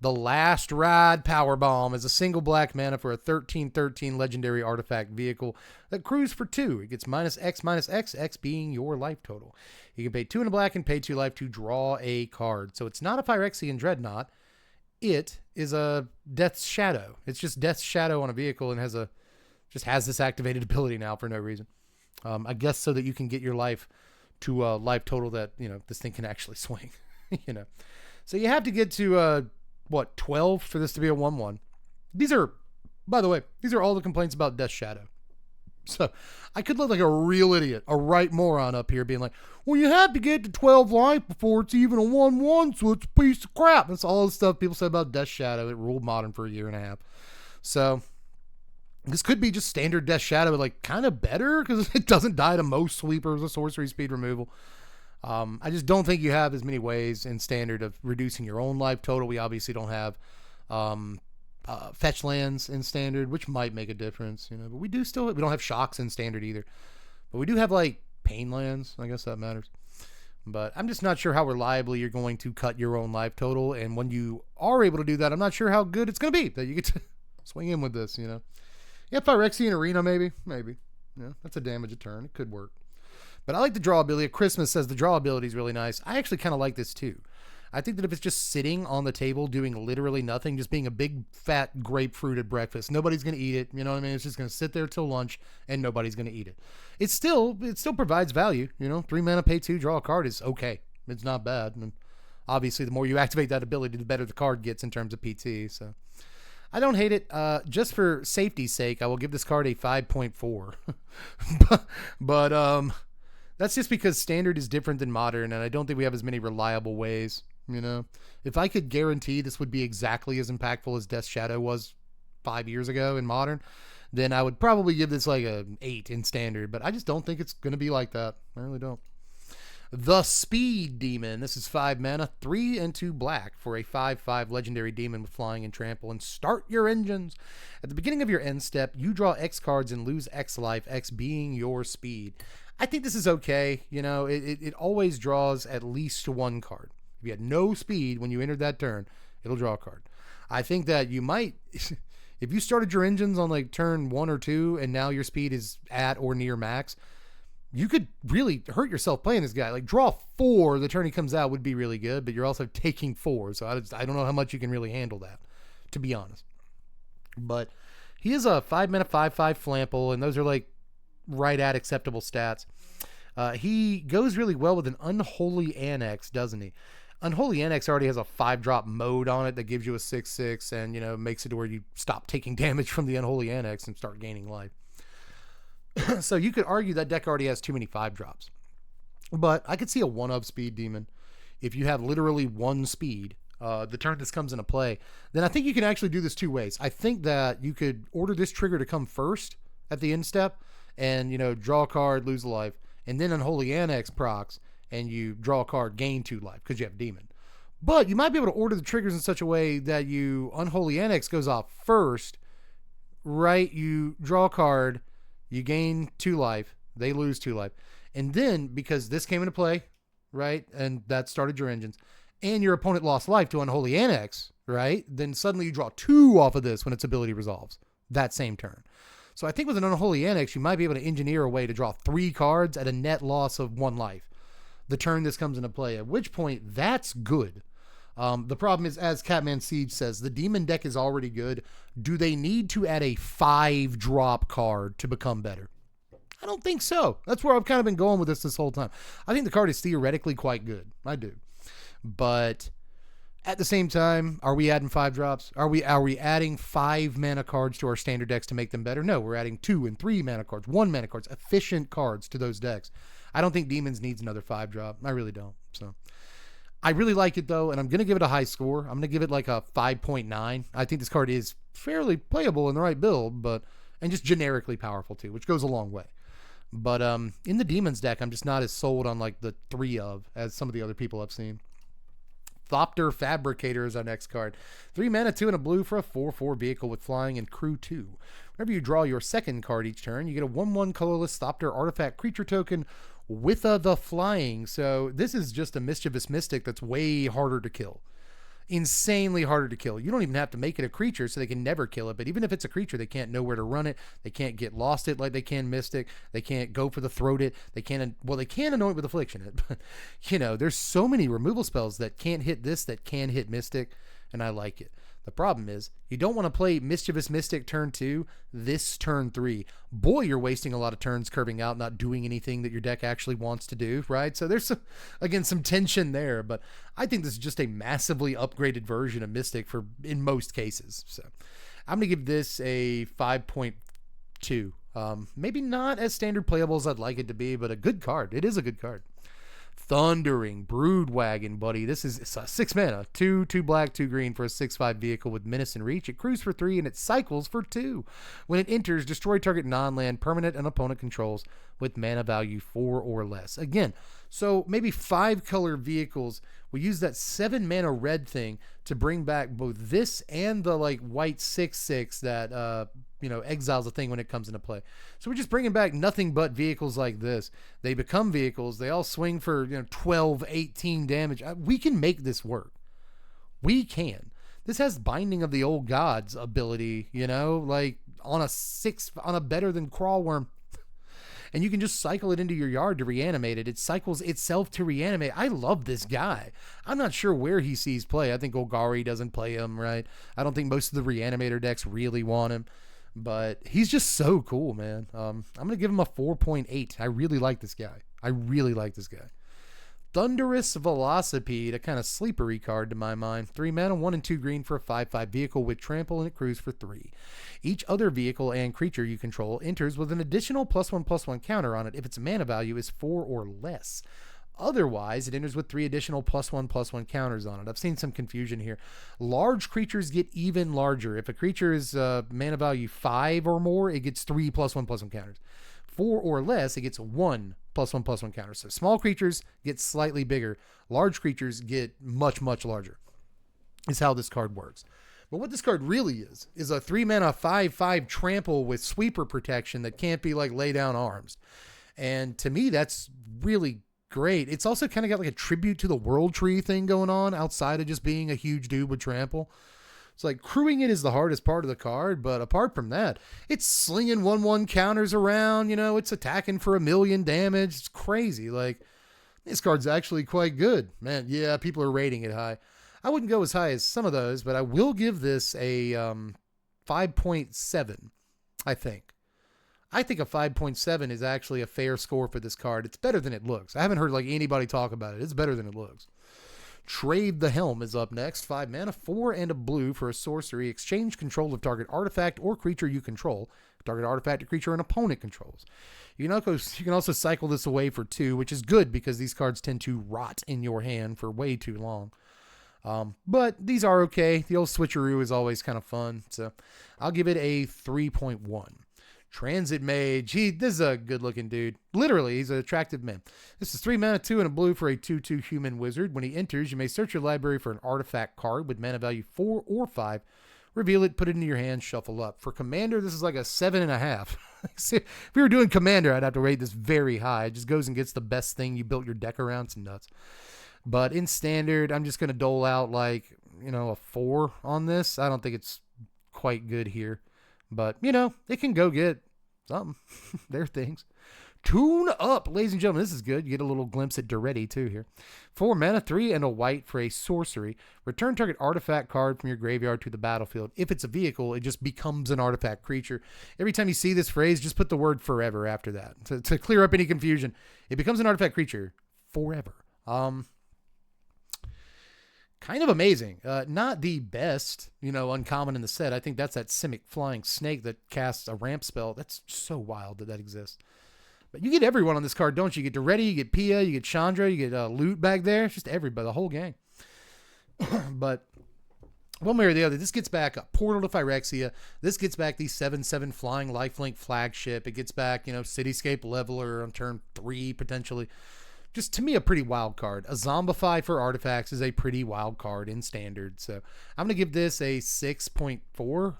The Last Ride Powerbomb is a single black mana for a 13/13 legendary artifact vehicle that crews for 2. It gets -X, X being your life total. You can pay 2 in a black and pay 2 life to draw a card. So it's not a Phyrexian Dreadnought. It is a Death's Shadow. It's just Death's Shadow on a vehicle and just has this activated ability now for no reason. I guess so that you can get your life to a life total that, this thing can actually swing, So you have to get to, 12 for this to be a 1/1. By the way, these are all the complaints about Death's Shadow. So I could look like a real idiot, a right moron up here being like, well, you have to get to 12 life before it's even a 1/1, so it's a piece of crap. That's all the stuff people say about Death's Shadow. It ruled Modern for a year and a half. So this could be just standard Death's Shadow, but like kind of better because it doesn't die to most sweepers or sorcery speed removal. I just don't think you have as many ways in standard of reducing your own life total. We obviously don't have fetch lands in standard, which might make a difference, but we don't have shocks in standard either, but we do have like pain lands. I guess that matters, but I'm just not sure how reliably you're going to cut your own life total. And when you are able to do that, I'm not sure how good it's going to be that you get to swing in with this, Yeah, Phyrexian Arena, maybe. Yeah, that's a damage a turn. It could work. But I like the draw ability. Christmas says the draw ability is really nice. I actually kind of like this too. I think that if it's just sitting on the table doing literally nothing, just being a big fat grapefruit at breakfast, nobody's going to eat it. You know what I mean? It's just going to sit there till lunch and nobody's going to eat it. It still provides value. 3 mana, pay 2, draw a card is okay. It's not bad. And obviously the more you activate that ability, the better the card gets in terms of PT. So I don't hate it. Just for safety's sake, I will give this card a 5.4. but that's just because standard is different than modern, and I don't think we have as many reliable ways, If I could guarantee this would be exactly as impactful as Death's Shadow was 5 years ago in modern, then I would probably give this like an 8 in standard, but I just don't think it's going to be like that. I really don't. The Speed Demon. This is 5 mana, 3 and 2 black for a 5/5 legendary demon with flying and trample. And start your engines. At the beginning of your end step, you draw X cards and lose X life, X being your speed. I think this is okay. It always draws at least 1 card. If you had no speed when you entered that turn, it'll draw a card. I think that you might, if you started your engines on like turn 1 or 2 and now your speed is at or near max, you could really hurt yourself playing this guy. Like draw 4 the turn he comes out would be really good, but you're also taking 4. So I don't know how much you can really handle that, to be honest. But he is a 5 mana 5/5 flample, and those are like right at acceptable stats. He goes really well with an Unholy Annex, doesn't he? Unholy Annex already has a 5-drop mode on it that gives you a 6/6 and, makes it to where you stop taking damage from the Unholy Annex and start gaining life. So you could argue that deck already has too many 5-drops. But I could see a 1-of Speed Demon. if you have literally 1 speed, the turn this comes into play, then I think you can actually do this 2 ways. I think that you could order this trigger to come first at the end step and, you know, draw a card, lose a life, and then Unholy Annex procs and you draw a card, gain 2 life because you have Demon. But you might be able to order the triggers in such a way that you Unholy Annex goes off first, right? You draw a card, you gain 2 life, they lose 2 life. And then, because this came into play, right, and that started your engines, and your opponent lost life to Unholy Annex, right, then suddenly you draw 2 off of this when its ability resolves that same turn. So I think with an Unholy Annex, you might be able to engineer a way to draw 3 cards at a net loss of 1 life the turn this comes into play, at which point that's good. The problem is, as Catman Siege says, the Demon deck is already good. Do they need to add a 5-drop card to become better? I don't think so. That's where I've kind of been going with this whole time. I think the card is theoretically quite good. I do. But at the same time, are we adding 5 drops? Are we adding 5 mana cards to our standard decks to make them better? No, we're adding 2 and 3 mana cards, 1 mana cards, efficient cards to those decks. I don't think Demons needs another 5 drop. I really don't. So I really like it though, and I'm going to give it a high score. I'm going to give it like a 5.9. I think this card is fairly playable in the right build, and just generically powerful too, which goes a long way. But in the Demons deck, I'm just not as sold on like the 3 of as some of the other people I've seen. Thopter Fabricator is our next card. 3 mana, 2 and a blue for a 4/4 vehicle with flying and crew 2. Whenever you draw your second card each turn, you get a 1/1 colorless Thopter artifact creature token with the flying. So this is just a Mischievous Mystic that's way harder to kill. Insanely harder to kill. You don't even have to make it a creature, so they can never kill it. But even if it's a creature, they can't know where to run it. They can't get lost it like they can Mystic. They can't go for the throat it. They can Anoint with Affliction it. But, you know, there's so many removal spells that can't hit this, that can hit Mystic, and I like it. The problem is, you don't want to play Mischievous Mystic turn 2, this turn 3. Boy, you're wasting a lot of turns curving out, not doing anything that your deck actually wants to do, right? So there's, some tension there, but I think this is just a massively upgraded version of Mystic in most cases. So I'm going to give this a 5.2. Maybe not as standard playable as I'd like it to be, but a good card. It is a good card. Thundering Broodwagon, buddy. This is 6 mana, 2 black, 2 green for a 6/5 vehicle with menace and reach. It crews for 3 and it cycles for 2. When it enters, destroy target non-land permanent and opponent controls with mana value 4 or less. Again, so maybe 5 color vehicles. We use that 7 mana red thing to bring back both this and the like white 6/6 that exiles a thing when it comes into play. So we're just bringing back nothing but vehicles like this. They become vehicles. They all swing for 12, 18 damage. We can make this work. We can. This has Binding of the Old Gods ability, like on a better than Crawl Worm. And you can just cycle it into your yard to reanimate it. It cycles itself to reanimate. I love this guy. I'm not sure where he sees play. I think Golgari doesn't play him, right? I don't think most of the reanimator decks really want him. But he's just so cool, man. I'm going to give him a 4.8. I really like this guy. Thunderous Velocipede, a kind of sleepery card to my mind. 3 mana, 1 and 2 green for a 5/5 vehicle with trample, and it crews for 3. Each other vehicle and creature you control enters with an additional +1/+1 counter on it if its mana value is 4 or less. Otherwise, it enters with 3 additional +1/+1 counters on it. I've seen some confusion here. Large creatures get even larger. If a creature is mana value 5 or more, it gets 3 +1/+1 counters. 4 or less, it gets 1 +1/+1 counter. So small creatures get slightly bigger. Large creatures get much, much larger. Is how this card works. But what this card really is a 3 mana 5/5 trample with sweeper protection that can't be like lay down arms. And to me, that's really great. It's also kind of got like a tribute to the World Tree thing going on outside of just being a huge dude with trample. It's like crewing it is the hardest part of the card, but apart from that, it's slinging 1/1 counters around, it's attacking for 1,000,000 damage. It's crazy. Like, this card's actually quite good. Man, yeah, people are rating it high. I wouldn't go as high as some of those, but I will give this a 5.7, I think. I think a 5.7 is actually a fair score for this card. It's better than it looks. I haven't heard like anybody talk about it. It's better than it looks. Trade the Helm is up next. 5 mana, 4 and a blue for a sorcery. Exchange control of target artifact or creature you control. Target artifact or creature an opponent controls. You can also cycle this away for 2, which is good because these cards tend to rot in your hand for way too long. But these are okay. The old switcheroo is always kind of fun. So I'll give it a 3.1. Transit Mage. This is a good looking dude. Literally, he's an attractive man. This is 3 mana, 2 and a blue for a 2/2 human wizard. When he enters, you may search your library for an artifact card with mana value 4 or 5. Reveal it, put it into your hand, shuffle up. For Commander, this is like a 7.5. If we were doing Commander, I'd have to rate this very high. It just goes and gets the best thing you built your deck around. It's nuts. But in Standard, I'm just going to dole out like, a 4 on this. I don't think it's quite good here. But, it can go get something. There are things. Tune Up, ladies and gentlemen. This is good. You get a little glimpse at Duretti, too, here. 4 mana, 3 and a white for a sorcery. Return target artifact card from your graveyard to the battlefield. If it's a vehicle, it just becomes an artifact creature. Every time you see this phrase, just put the word forever after that to clear up any confusion. It becomes an artifact creature forever. Kind of amazing. Not the best, uncommon in the set. I think that's that Simic Flying Snake that casts a ramp spell. That's so wild that exists. But you get everyone on this card, don't you? You get Duretti, you get Pia, you get Chandra, you get Loot back there. It's just everybody, the whole gang. But one way or the other, this gets back a Portal to Phyrexia. This gets back the 7/7 Flying Lifelink Flagship. It gets back, Cityscape Leveler on turn 3, potentially. Just, to me, a pretty wild card. A Zombify for artifacts is a pretty wild card in Standard. So I'm going to give this a 6.4.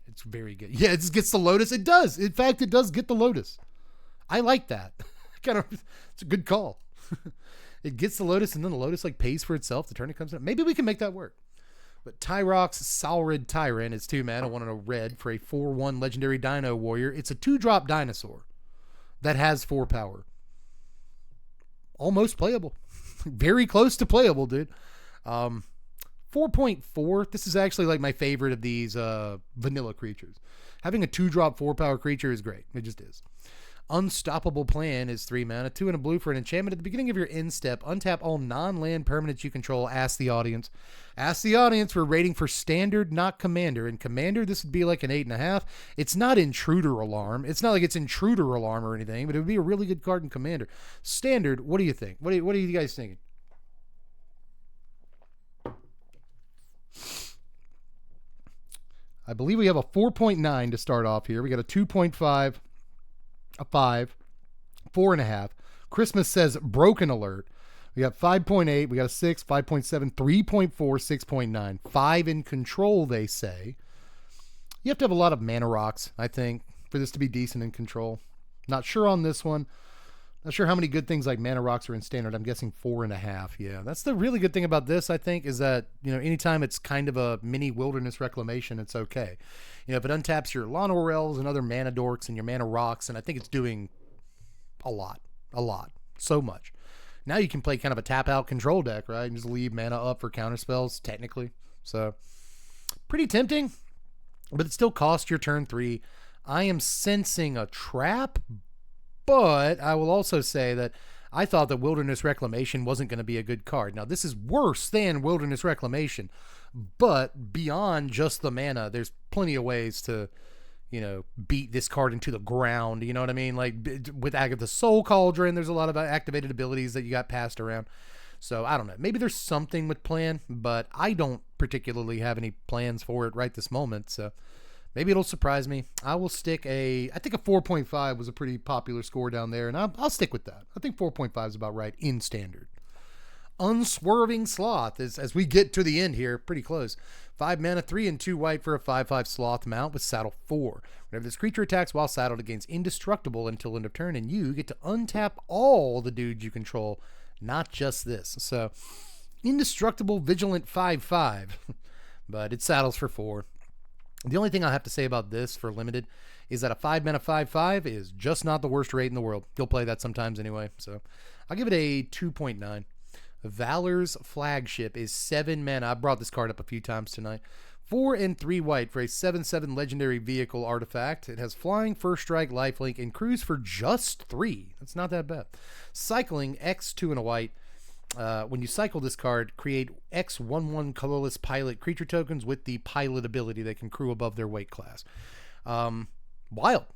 It's very good. Yeah, it just gets the Lotus. It does. In fact, it does get the Lotus. I like that. It's a good call. It gets the Lotus, and then the Lotus pays for itself the turn it comes out. Maybe we can make that work. But Tyrox Salrid Tyrant is 2 mana, 1 and a red for a 4/1 legendary Dino Warrior. It's a 2-drop dinosaur that has 4 power. Almost playable. Very close to playable, dude. 4.4. This is actually my favorite of these vanilla creatures. Having a 2-drop 4-power creature is great. It just is. Unstoppable Plan is 3 mana, 2 and a blue for an enchantment. At the beginning of your end step, untap all non-land permanents you control. Ask the audience. Ask the audience. We're rating for Standard, not Commander. In Commander, this would be like an 8.5. It's not Intruder Alarm. It's not like it's Intruder Alarm or anything, but it would be a really good card in Commander. Standard, what do you think? What are you guys thinking? I believe we have a 4.9 to start off here. We got a 2.5. A 5, 4.5. Christmas says broken alert. We got 5.8. We got a 6, 5.7, 3.4, 6.9. 5 in control, they say. You have to have a lot of mana rocks, I think, for this to be decent in control. Not sure on this one. Not sure how many good things like mana rocks are in Standard. I'm guessing 4.5. Yeah, that's the really good thing about this, I think, is that, anytime it's kind of a mini wilderness reclamation, it's okay. If it untaps your Llanowar Elves and other mana dorks and your mana rocks, and I think it's doing a lot, so much. Now you can play kind of a tap-out control deck, right? And just leave mana up for counterspells, technically. So, pretty tempting, but it still costs your turn 3. I am sensing a trap, but I will also say that I thought that Wilderness Reclamation wasn't going to be a good card. Now, this is worse than Wilderness Reclamation, but beyond just the mana, there's plenty of ways to, beat this card into the ground. You know what I mean? Like with Agatha Soul Cauldron, there's a lot of activated abilities that you got passed around. So I don't know. Maybe there's something with plan, but I don't particularly have any plans for it right this moment. So maybe it'll surprise me. I will stick I think a 4.5 was a pretty popular score down there, and I'll stick with that. I think 4.5 is about right in Standard. Unswerving Sloth, as we get to the end here, pretty close. 5 mana, 3 and 2 white for a 5/5 Sloth mount with saddle 4. Whenever this creature attacks while saddled, it gains indestructible until end of turn, and you get to untap all the dudes you control, not just this. So, indestructible Vigilant 5/5, but it saddles for 4. The only thing I'll have to say about this for limited is that a 5 mana 5/5 is just not the worst rate in the world. You'll play that sometimes anyway, so I'll give it a 2.9. Valor's Flagship is 7 mana. I brought this card up a few times tonight. 4 and 3 white for a 7/7 legendary vehicle artifact. It has flying, first strike, lifelink, and cruise for just 3. That's not that bad. Cycling X 2 and a white. When you cycle this card, create X 1/1 colorless pilot creature tokens with the pilot ability. They can crew above their weight class. Wild.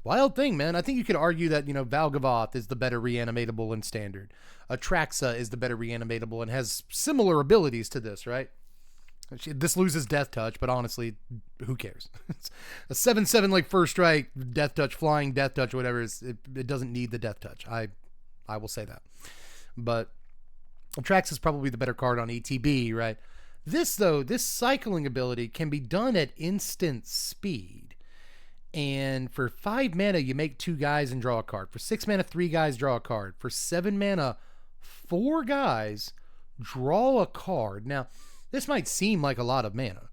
Wild thing, man. I think you could argue that, Valgavoth is the better reanimatable in standard. Atraxa is the better reanimatable and has similar abilities to this, right? This loses Death Touch, but honestly, who cares? It's a 7/7 like first strike, Death Touch, flying Death Touch, whatever. It doesn't need the Death Touch. I will say that. But Atraxa is probably the better card on ETB, right? This cycling ability can be done at instant speed. And for 5 mana, you make 2 guys and draw a card. For 6 mana, 3 guys, draw a card. For 7 mana, 4 guys, draw a card. Now, this might seem like a lot of mana.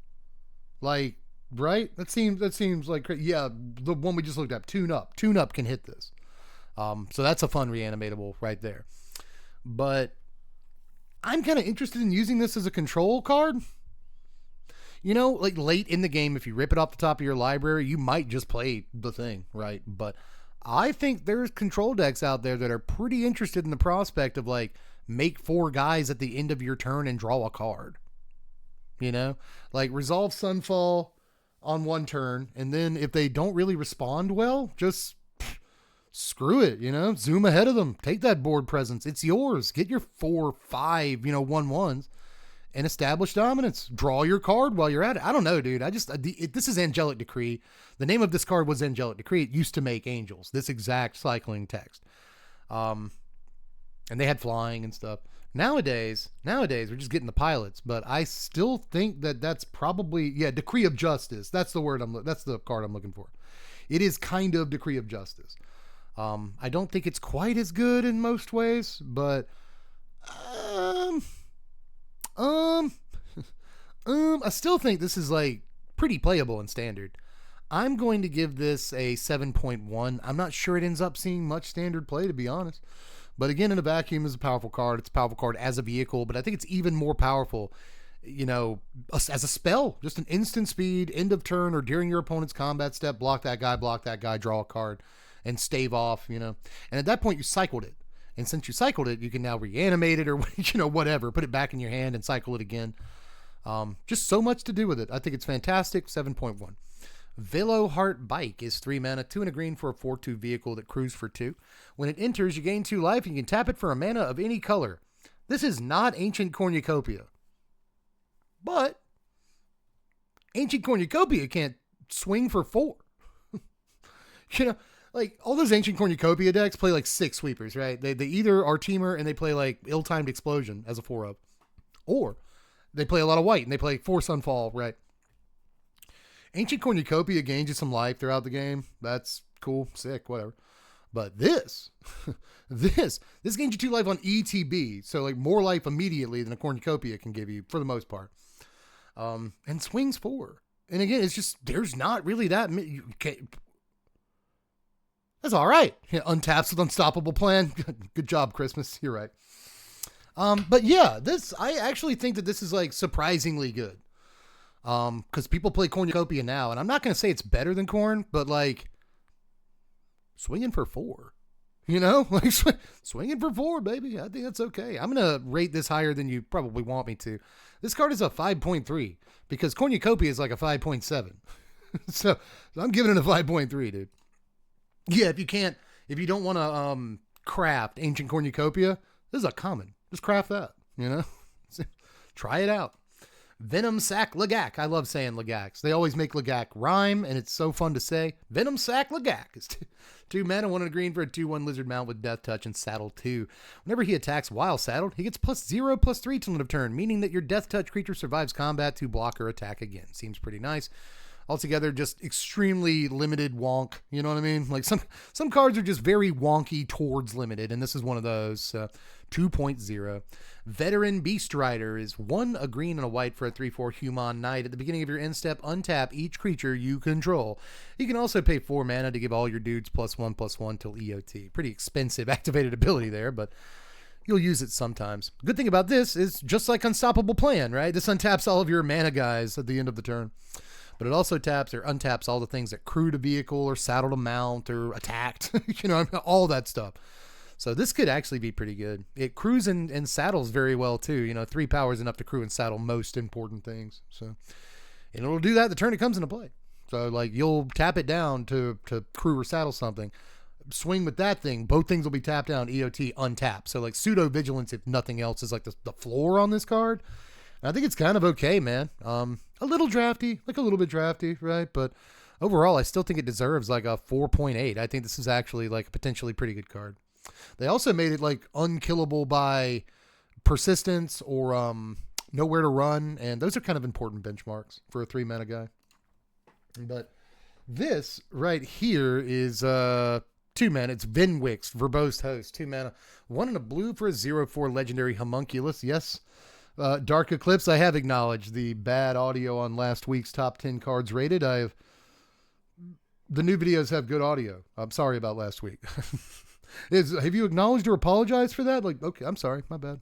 Like, right? That seems like, yeah, the one we just looked at, Tune Up. Tune Up can hit this. So that's a fun reanimatable right there. But I'm kind of interested in using this as a control card. Like late in the game, if you rip it off the top of your library, you might just play the thing, right? But I think there's control decks out there that are pretty interested in the prospect of like make 4 guys at the end of your turn and draw a card. Like resolve Sunfall on 1 turn, and then if they don't really respond well, just screw it, zoom ahead of them, take that board presence. It's yours. Get your 4, 5, 1/1s. And establish dominance. Draw your card while you're at it. I don't know, dude. This is Angelic Decree. The name of this card was Angelic Decree. It used to make angels. This exact cycling text. And they had flying and stuff. Nowadays, we're just getting the pilots. But I still think that's probably, Decree of Justice. That's the card I'm looking for. It is kind of Decree of Justice. I don't think it's quite as good in most ways, but I still think this is like pretty playable in standard. I'm going to give this a 7.1. I'm not sure it ends up seeing much standard play, to be honest. But again, in a vacuum, is a powerful card. It's a powerful card as a vehicle, but I think it's even more powerful, as a spell. Just an instant speed, end of turn, or during your opponent's combat step, block that guy, draw a card, and stave off, And at that point, you cycled it. And since you cycled it, you can now reanimate it or, whatever. Put it back in your hand and cycle it again. Just so much to do with it. I think it's fantastic. 7.1. Velo Heart Bike is 3 mana, 2 and a green for a 4/2 vehicle that cruise for 2. When it enters, you gain 2 life and you can tap it for a mana of any color. This is not Ancient Cornucopia. But Ancient Cornucopia can't swing for 4. Like, all those Ancient Cornucopia decks play like 6 sweepers, right? They either are Teamer and they play like Ill-Timed Explosion as a 4-of, or they play a lot of white and they play 4 Sunfall, right? Ancient Cornucopia gains you some life throughout the game. That's cool, sick, whatever. But this gains you 2 life on ETB, so like more life immediately than a Cornucopia can give you for the most part. And swings 4. And again, it's just, there's not really that many. That's all right. Untaps with Unstoppable Plan. Good job, Christmas. You're right. But yeah, I actually think that this is like surprisingly good. Because people play Cornucopia now, and I'm not going to say it's better than Corn, but like swinging for 4, like swinging for 4, baby. I think that's okay. I'm going to rate this higher than you probably want me to. This card is a 5.3 because Cornucopia is like a 5.7. so I'm giving it a 5.3, dude. Yeah, if you don't want to craft Ancient Cornucopia, this is a common. Just craft that, Try it out. Venom Sack Lagak. I love saying Lagacs. They always make Lagak rhyme, and it's so fun to say. Venom Sack Lagak is 2 mana, 1 and a green for a 2/1 lizard mount with Death Touch and Saddle 2. Whenever he attacks while saddled, he gets +0/+3 till end of turn, meaning that your Death Touch creature survives combat to block or attack again. Seems pretty nice. Altogether, just extremely limited wonk. You know what I mean? Like some cards are just very wonky towards limited, and this is one of those. 2.0. Veteran Beast Rider is 1, a green and a white for a 3/4 Human Knight. At the beginning of your end step, untap each creature you control. You can also pay 4 mana to give all your dudes +1/+1 till EOT. Pretty expensive activated ability there, but you'll use it sometimes. Good thing about this is just like Unstoppable Plan, right? This untaps all of your mana guys at the end of the turn. But it also taps or untaps all the things that crewed a vehicle or saddled a mount or attacked, all that stuff. So this could actually be pretty good. It crews and saddles very well too. 3 power is enough to crew and saddle most important things. So, and it'll do that the turn it comes into play. So like you'll tap it down to crew or saddle something. Swing with that thing, both things will be tapped down, EOT untap. So like pseudo vigilance, if nothing else, is like the floor on this card. And I think it's kind of okay, man. A little drafty, like a little bit drafty, right? But overall, I still think it deserves like a 4.8. I think this is actually like a potentially pretty good card. They also made it like unkillable by persistence or nowhere to run, and those are kind of important benchmarks for a 3-mana guy. But this right here is 2 mana. It's Vinwix, Verbose Host, 2 mana. 1 and a blue for a 0/4 legendary homunculus. Yes, Dark Eclipse, I have acknowledged the bad audio on last week's top 10 cards rated. The new videos have good audio. I'm sorry about last week. Have you acknowledged or apologized for that? Like, okay, I'm sorry, my bad.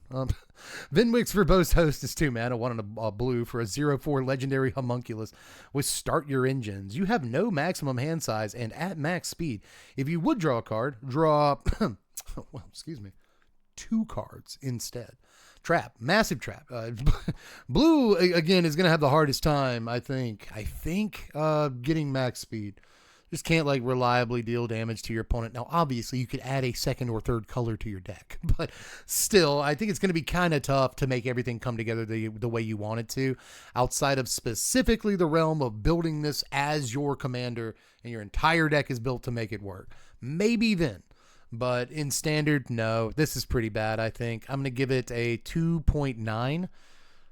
Vinwix Verbose Host is 2 mana, 1 and a blue for a 0/4 legendary homunculus with Start Your Engines. You have no maximum hand size and at max speed. If you would draw a card, draw, well, excuse me, 2 cards instead. Trap, massive trap. Blue, again, is going to have the hardest time, I think, getting max speed. Just can't like reliably deal damage to your opponent. Now, obviously, you could add a second or third color to your deck, but still, I think it's going to be kind of tough to make everything come together the way you want it to, outside of specifically the realm of building this as your commander and your entire deck is built to make it work. Maybe then, but in standard, no. This is pretty bad, I think. I'm going to give it a 2.9,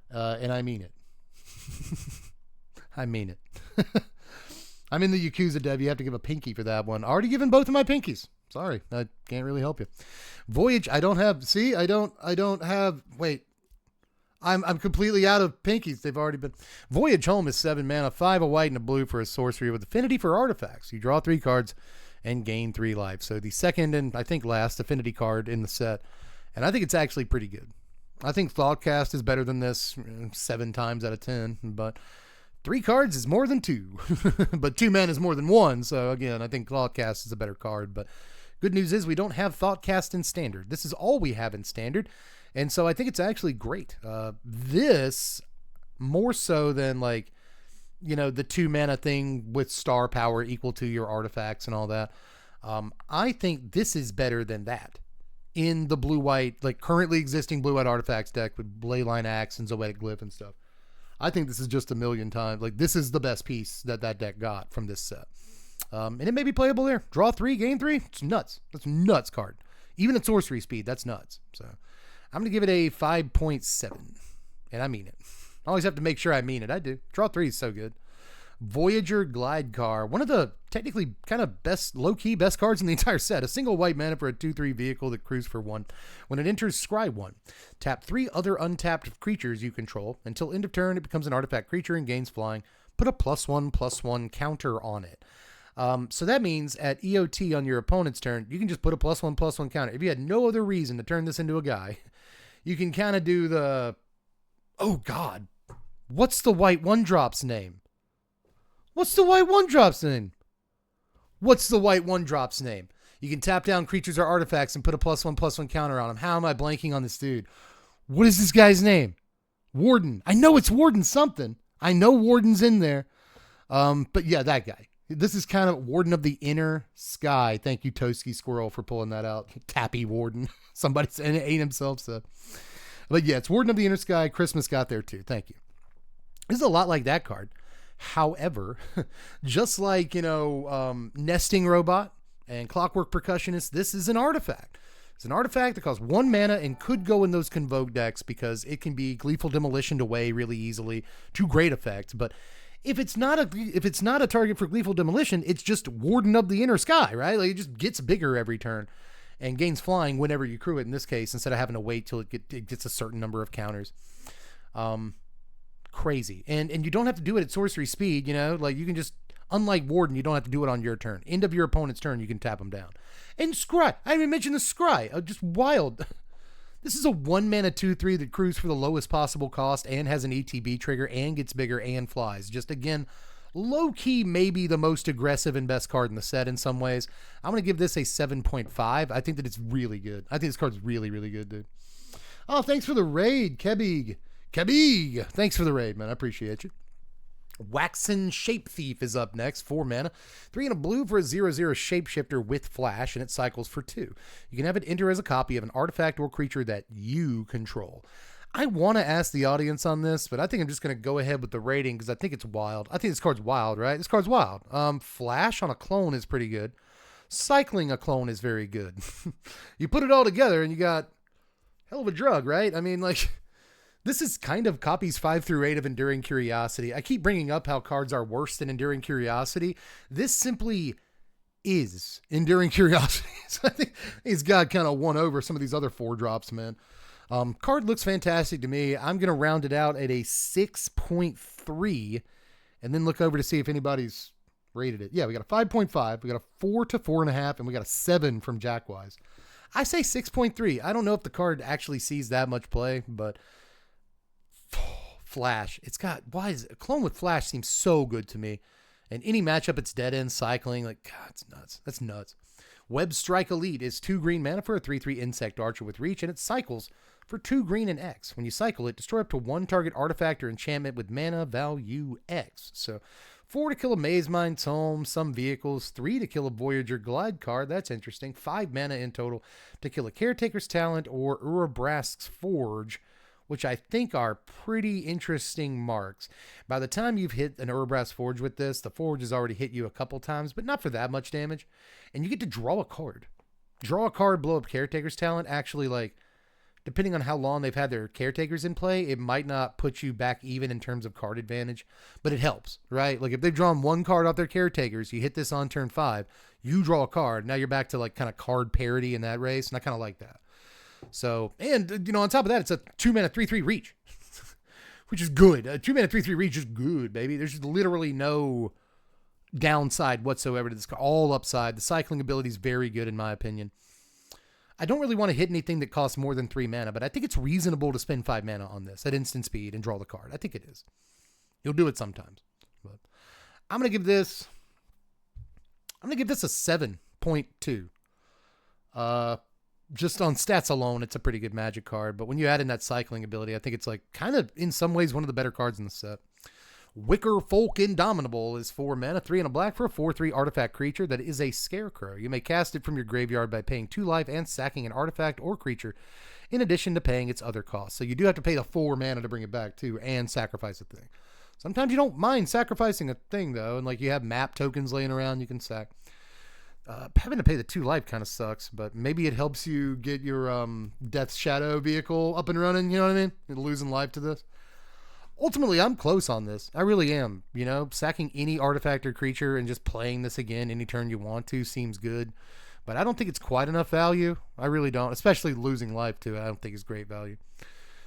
and I mean it. I mean it. I'm in the Yakuza, Dev. You have to give a pinky for that one. Already given both of my pinkies. Sorry, I can't really help you. Voyage, I don't have. See, I don't have. Wait, I'm completely out of pinkies. They've already been. Voyage Home is 7 mana, 5 a white and a blue for a sorcery with affinity for artifacts. You draw 3 cards and gain 3 life. So the second and I think last affinity card in the set, and I think it's actually pretty good. I think Thoughtcast is better than this 7 times out of 10, but 3 cards is more than 2, but 2 men is more than 1. So again, I think Thoughtcast is a better card, but good news is we don't have Thoughtcast in standard. This is all we have in standard. And so I think it's actually great. This more so than like, you know, the 2 mana thing with star power equal to your artifacts and all that. I think this is better than that in the blue-white, like currently existing blue-white artifacts deck with Leyline Axe and Zoetic Glyph and stuff. I think this is just a million times. Like, this is the best piece that deck got from this set. And it may be playable there. Draw 3, gain 3. It's nuts. That's a nuts card. Even at sorcery speed, that's nuts. So I'm going to give it a 5.7. And I mean it. I always have to make sure I mean it. I do. Draw 3 is so good. Voyager Glide Car. One of the technically kind of best, low-key best cards in the entire set. A single white mana for a 2/3 vehicle that crews for 1. When it enters, scry 1. Tap 3 other untapped creatures you control. Until end of turn, it becomes an artifact creature and gains flying. Put a +1/+1 counter on it. So that means at EOT on your opponent's turn, you can just put a +1/+1 counter. If you had no other reason to turn this into a guy, you can kind of do the... Oh, God. What's the white 1-drop's name? What's the white 1-drop's name? What's the white 1-drop's name? You can tap down creatures or artifacts and put a +1/+1 counter on them. How am I blanking on this dude? What is this guy's name? Warden. I know it's Warden something. I know Warden's in there. But yeah, that guy. This is kind of Warden of the Inner Sky. Thank you, Toski Squirrel, for pulling that out. Tappy Warden. Somebody ate himself, so. But yeah, it's Warden of the Inner Sky. Christmas got there too. Thank you. This is a lot like that card. However, just like, you know, Nesting Robot and Clockwork Percussionist, this is an artifact. It's an artifact that costs 1 mana and could go in those Convoke decks because it can be Gleeful Demolitioned away really easily to great effect. But if it's not a target for Gleeful Demolition, it's just Warden of the Inner Sky, right? Like, it just gets bigger every turn and gains flying whenever you crew it, in this case, instead of having to wait till it gets a certain number of counters. Crazy. And you don't have to do it at sorcery speed, you know, like you can just, unlike Warden, you don't have to do it on your turn. End of your opponent's turn, you can tap them down. And Scry, I didn't even mention the Scry, just wild. This is a 1 mana 2/3 that crews for the lowest possible cost and has an ETB trigger and gets bigger and flies. Just again, low key, maybe the most aggressive and best card in the set in some ways. I'm going to give this a 7.5. I think that it's really good. I think this card's really, really good, dude. Oh, thanks for the raid, Kebig. Thanks for the raid, man. I appreciate you. Waxen Shape Thief is up next, 4 mana. 3 and a blue for a 0/0 shapeshifter with flash, and it cycles for 2. You can have it enter as a copy of an artifact or creature that you control. I want to ask the audience on this, but I think I'm just going to go ahead with the rating because I think it's wild. I think this card's wild, right? This card's wild. Flash on a clone is pretty good. Cycling a clone is very good. You put it all together and you got hell of a drug, right? I mean, like, this is kind of copies 5 through 8 of Enduring Curiosity. I keep bringing up how cards are worse than Enduring Curiosity. This simply is Enduring Curiosity. So I think he's got kind of won over some of these other 4-drops, man. Card looks fantastic to me. I'm going to round it out at a 6.3 and then look over to see if anybody's rated it. Yeah, we got a 5.5, we got a 4 to 4.5, and we got a 7 from Jackwise. I say 6.3. I don't know if the card actually sees that much play, but Flash, it's got, why is it? A clone with Flash seems so good to me. And any matchup, it's dead end cycling. Like, God, it's nuts. That's nuts. Web Strike Elite is 2 green mana for a 3/3 insect archer with reach, and it cycles for 2 green and X. When you cycle it, destroy up to 1 target artifact or enchantment with mana value X. So 4 to kill a Maze Mine Tome, some vehicles, 3 to kill a Voyager Glide card. That's interesting. 5 mana in total to kill a Caretaker's Talent or Urabrask's Forge, which I think are pretty interesting marks. By the time you've hit an Urabrask's Forge with this, the Forge has already hit you a couple times, but not for that much damage. And you get to draw a card. Draw a card, blow up Caretaker's Talent. Actually, like, depending on how long they've had their Caretakers in play, it might not put you back even in terms of card advantage, but it helps, right? Like, if they've drawn 1 card off their Caretakers, you hit this on turn 5, you draw a card. Now you're back to, like, kind of card parity in that race, and I kind of like that. So, and, you know, on top of that, it's a 2 mana 3/3 reach, which is good. A 2 mana 3/3 reach is good, baby. There's literally no downside whatsoever to this card. All upside. The cycling ability is very good, in my opinion. I don't really want to hit anything that costs more than 3 mana, but I think it's reasonable to spend 5 mana on this at instant speed and draw the card. I think it is. You'll do it sometimes. But I'm going to give this a 7.2. Just on stats alone, it's a pretty good Magic card, but when you add in that cycling ability, I think it's like kind of in some ways one of the better cards in the set. Wicker Folk Indomitable is 4 mana, 3 and a black for a 4/3 artifact creature that is a scarecrow. You may cast it from your graveyard by paying 2 life and sacking an artifact or creature in addition to paying its other costs. So you do have to pay the 4 mana to bring it back too and sacrifice a thing. Sometimes you don't mind sacrificing a thing though, and like you have map tokens laying around you can sack. Having to pay the 2 life kind of sucks, but maybe it helps you get your Death's Shadow vehicle up and running, you know what I mean? You're losing life to this. Ultimately, I'm close on this. I really am. You know, sacking any artifact or creature and just playing this again any turn you want to seems good. But I don't think it's quite enough value. I really don't. Especially losing life to it, I don't think it's great value.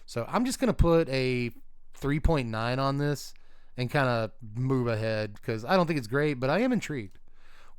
So I'm just going to put a 3.9 on this and kind of move ahead because I don't think it's great, but I am intrigued.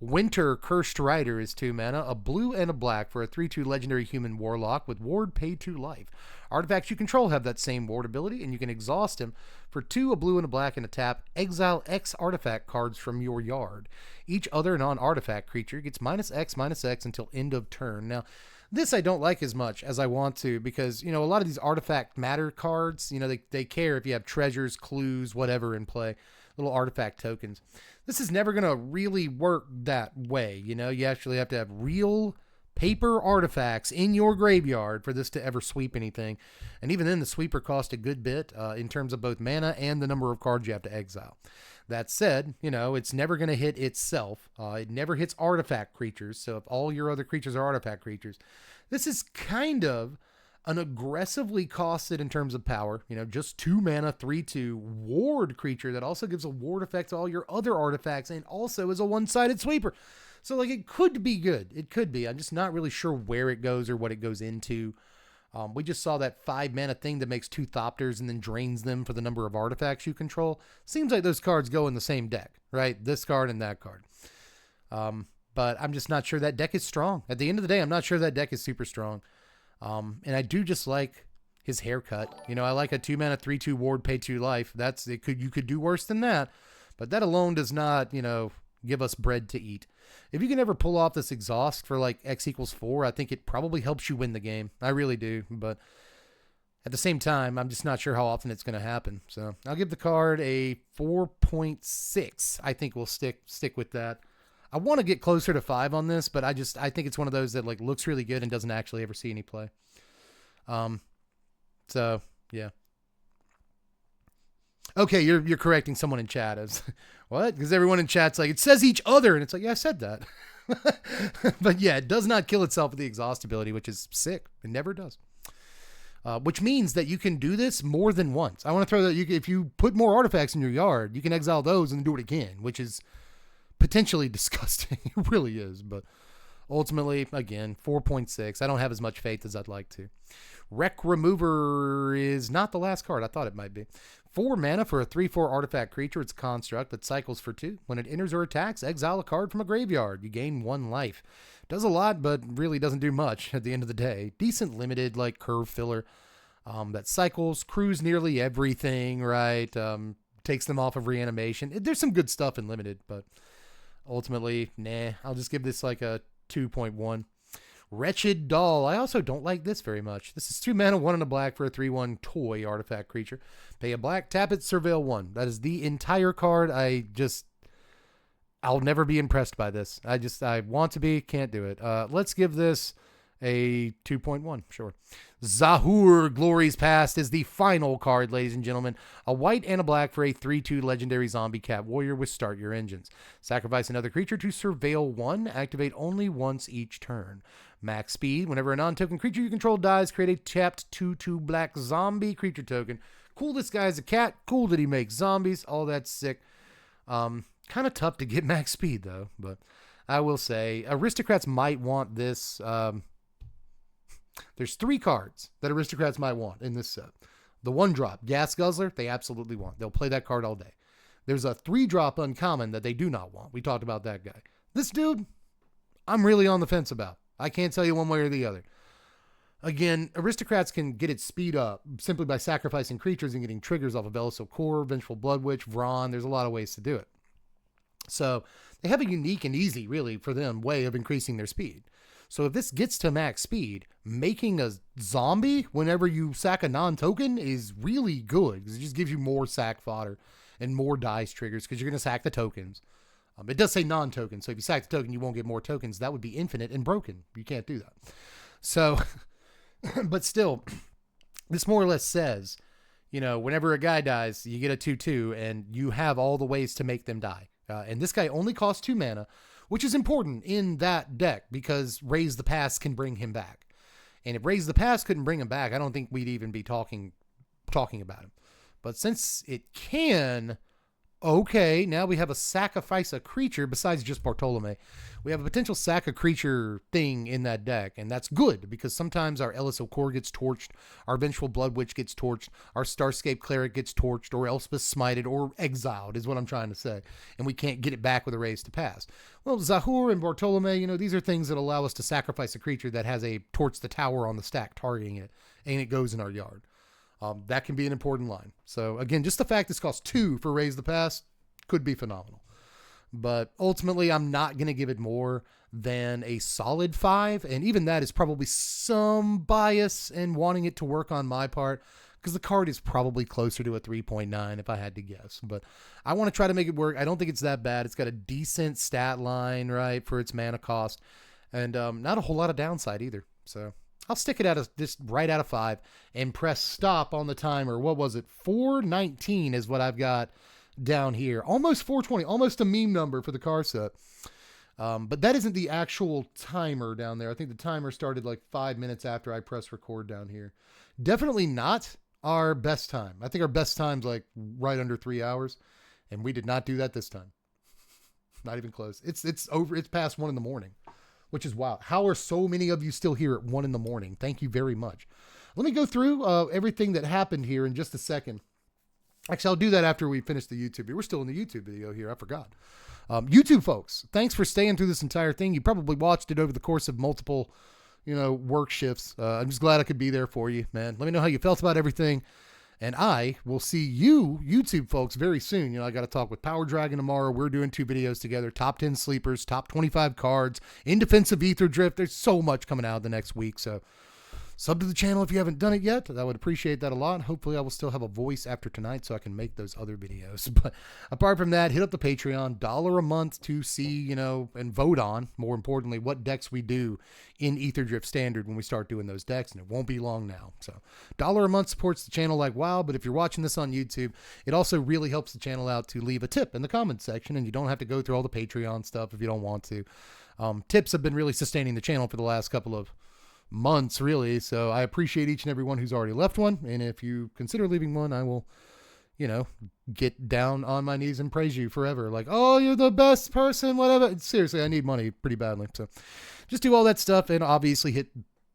Winter Cursed Rider is 2 mana, a blue and a black for a 3/2 legendary human warlock with ward paid 2 life. Artifacts you control have that same ward ability, and you can exhaust him for 2, a blue and a black, and a tap. Exile X artifact cards from your yard. Each other non-artifact creature gets -X/-X until end of turn. Now, this I don't like as much as I want to because, you know, a lot of these artifact matter cards, you know, they care if you have treasures, clues, whatever in play, little artifact tokens. This is never going to really work that way. You know, you actually have to have real paper artifacts in your graveyard for this to ever sweep anything. And even then, the sweeper cost a good bit in terms of both mana and the number of cards you have to exile. That said, you know, it's never going to hit itself. It never hits artifact creatures. So if all your other creatures are artifact creatures, this is kind of an aggressively costed in terms of power, you know, just 2 mana, 3/2 ward creature that also gives a ward effect to all your other artifacts and also is a one-sided sweeper. So, like, it could be good. It could be. I'm just not really sure where it goes or what it goes into. We just saw that 5 mana thing that makes 2 Thopters and then drains them for the number of artifacts you control. Seems like those cards go in the same deck, right? This card and that card. But I'm just not sure that deck is strong. At the end of the day, I'm not sure that deck is super strong. And I do just like his haircut. You know, I like a 2 mana 3/2 ward pay 2 life. You could do worse than that, but that alone does not, you know, give us bread to eat. If you can ever pull off this exhaust for like X = 4, I think it probably helps you win the game. I really do. But At the same time, I'm just not sure how often it's going to happen. So I'll give the card a 4.6. I think we'll stick with that. I want to get closer to 5 on this, but I think it's one of those that like looks really good and doesn't actually ever see any play. So yeah. Okay, you're correcting someone in chat as what? Because everyone in chat's like, it says each other, and it's like, yeah, I said that. But yeah, it does not kill itself with the exhaust ability, which is sick. It never does. Which means that you can do this more than once. I want to throw that if you put more artifacts in your yard, you can exile those and do it again, which is potentially disgusting. It really is. But ultimately, again, 4.6. I don't have as much faith as I'd like to. Wreck Remover is not the last card. I thought it might be. 4 mana for a 3/4 artifact creature. It's a construct that cycles for 2. When it enters or attacks, exile a card from a graveyard. You gain 1 life. Does a lot, but really doesn't do much at the end of the day. Decent limited, like, curve filler that cycles, crews nearly everything, right? Takes them off of reanimation. There's some good stuff in limited, but ultimately, nah. I'll just give this like a 2.1. Wretched Doll. I also don't like this very much. This is 2 mana, 1 and a black for a 3/1 toy artifact creature. Pay a black, tap it, surveil 1. That is the entire card. I'll never be impressed by this. I want to be, can't do it. Let's give this a 2.1, sure. Zahur, Glory's Past, is the final card, ladies and gentlemen. A white and a black for a 3/2 legendary zombie cat warrior with Start Your Engines. Sacrifice another creature to surveil 1. Activate only once each turn. Max speed. Whenever a non-token creature you control dies, create a tapped 2/2 black zombie creature token. Cool, this guy's a cat. Cool that he makes zombies. All that's sick. Kind of tough to get max speed, though. But I will say, aristocrats might want this. There's 3 cards that aristocrats might want in this set. The 1-drop, Gas Guzzler, they absolutely want. They'll play that card all day. There's a 3-drop uncommon that they do not want. We talked about that guy. This dude, I'm really on the fence about. I can't tell you one way or the other. Again, aristocrats can get its speed up simply by sacrificing creatures and getting triggers off of Elisol Core, Vengeful Blood Witch, Vron. There's a lot of ways to do it. So they have a unique and easy, really, for them, way of increasing their speed. So if this gets to max speed, making a zombie whenever you sack a non-token is really good because it just gives you more sack fodder and more dice triggers because you're going to sack the tokens. It does say non-token, so if you sack the token, you won't get more tokens. That would be infinite and broken. You can't do that. So, but still, this more or less says, whenever a guy dies, you get a 2/2, and you have all the ways to make them die. And this guy only costs 2 mana, which is important in that deck because Raise the Past can bring him back. And if Raise the Past couldn't bring him back, I don't think we'd even be talking about him. But since it can, okay, now we have a sacrifice a creature besides just Bartolome. We have a potential sack a creature thing in that deck, and that's good because sometimes our Elisol Core gets torched, our Vengeful Blood Witch gets torched, our Starscape Cleric gets torched, or Elspeth Smited, or exiled is what I'm trying to say, and we can't get it back with a Raise to Pass. Well, Zahur and Bartolome, these are things that allow us to sacrifice a creature that has a Torch the Tower on the stack targeting it, and it goes in our yard. That can be an important line. So again, just the fact this costs 2 for Raise the Past could be phenomenal. But ultimately, I'm not going to give it more than a solid 5. And even that is probably some bias and wanting it to work on my part because the card is probably closer to a 3.9 if I had to guess. But I want to try to make it work. I don't think it's that bad. It's got a decent stat line, right, for its mana cost. And not a whole lot of downside either. So I'll stick it right out of 5 and press stop on the timer. What was it? 419 is what I've got down here. Almost 420, almost a meme number for the card set. But that isn't the actual timer down there. I think the timer started like 5 minutes after I press record down here. Definitely not our best time. I think our best time's like right under 3 hours, and we did not do that this time. Not even close. It's over. It's past 1 a.m, which is wild. How are so many of you still here at 1 a.m? Thank you very much. Let me go through everything that happened here in just a second. Actually, I'll do that after we finish the YouTube. We're still in the YouTube video here. I forgot. YouTube folks, thanks for staying through this entire thing. You probably watched it over the course of multiple, work shifts. I'm just glad I could be there for you, man. Let me know how you felt about everything. And I will see you, YouTube folks, very soon. I got to talk with Power Dragon tomorrow. We're doing 2 videos together. Top 10 sleepers, top 25 cards, in defense of Aetherdrift. There's so much coming out the next week. So Sub to the channel if you haven't done it yet. I would appreciate that a lot. Hopefully I will still have a voice after tonight so I can make those other videos. But apart from that, hit up the Patreon. $1 a month to see, and vote on, more importantly, what decks we do in Aetherdrift Standard when we start doing those decks, and it won't be long now. So $1 a month supports the channel like wow, but if you're watching this on YouTube, it also really helps the channel out to leave a tip in the comments section, and you don't have to go through all the Patreon stuff if you don't want to. Tips have been really sustaining the channel for the last couple of months, really, so I appreciate each and every one who's already left one, and if you consider leaving one, I will get down on my knees and praise you forever, like, oh, you're the best person, whatever. Seriously, I need money pretty badly, so just do all that stuff, and obviously hit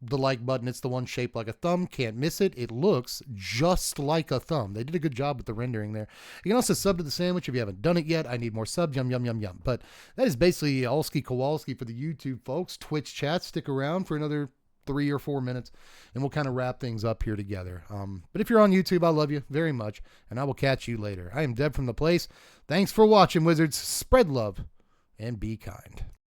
the like button. It's the one shaped like a thumb. Can't miss it. It looks just like a thumb. They did a good job with the rendering there. You can also sub to the sandwich if you haven't done it yet. I need more subs. Yum, yum, yum, yum. But that is basically Alski Kowalski for the YouTube folks. Twitch chat, stick around for another 3 or 4 minutes, and we'll kind of wrap things up here together. But if you're on YouTube, I love you very much, and I will catch you later. I am Deb from The Place. Thanks for watching, Wizards. Spread love and be kind.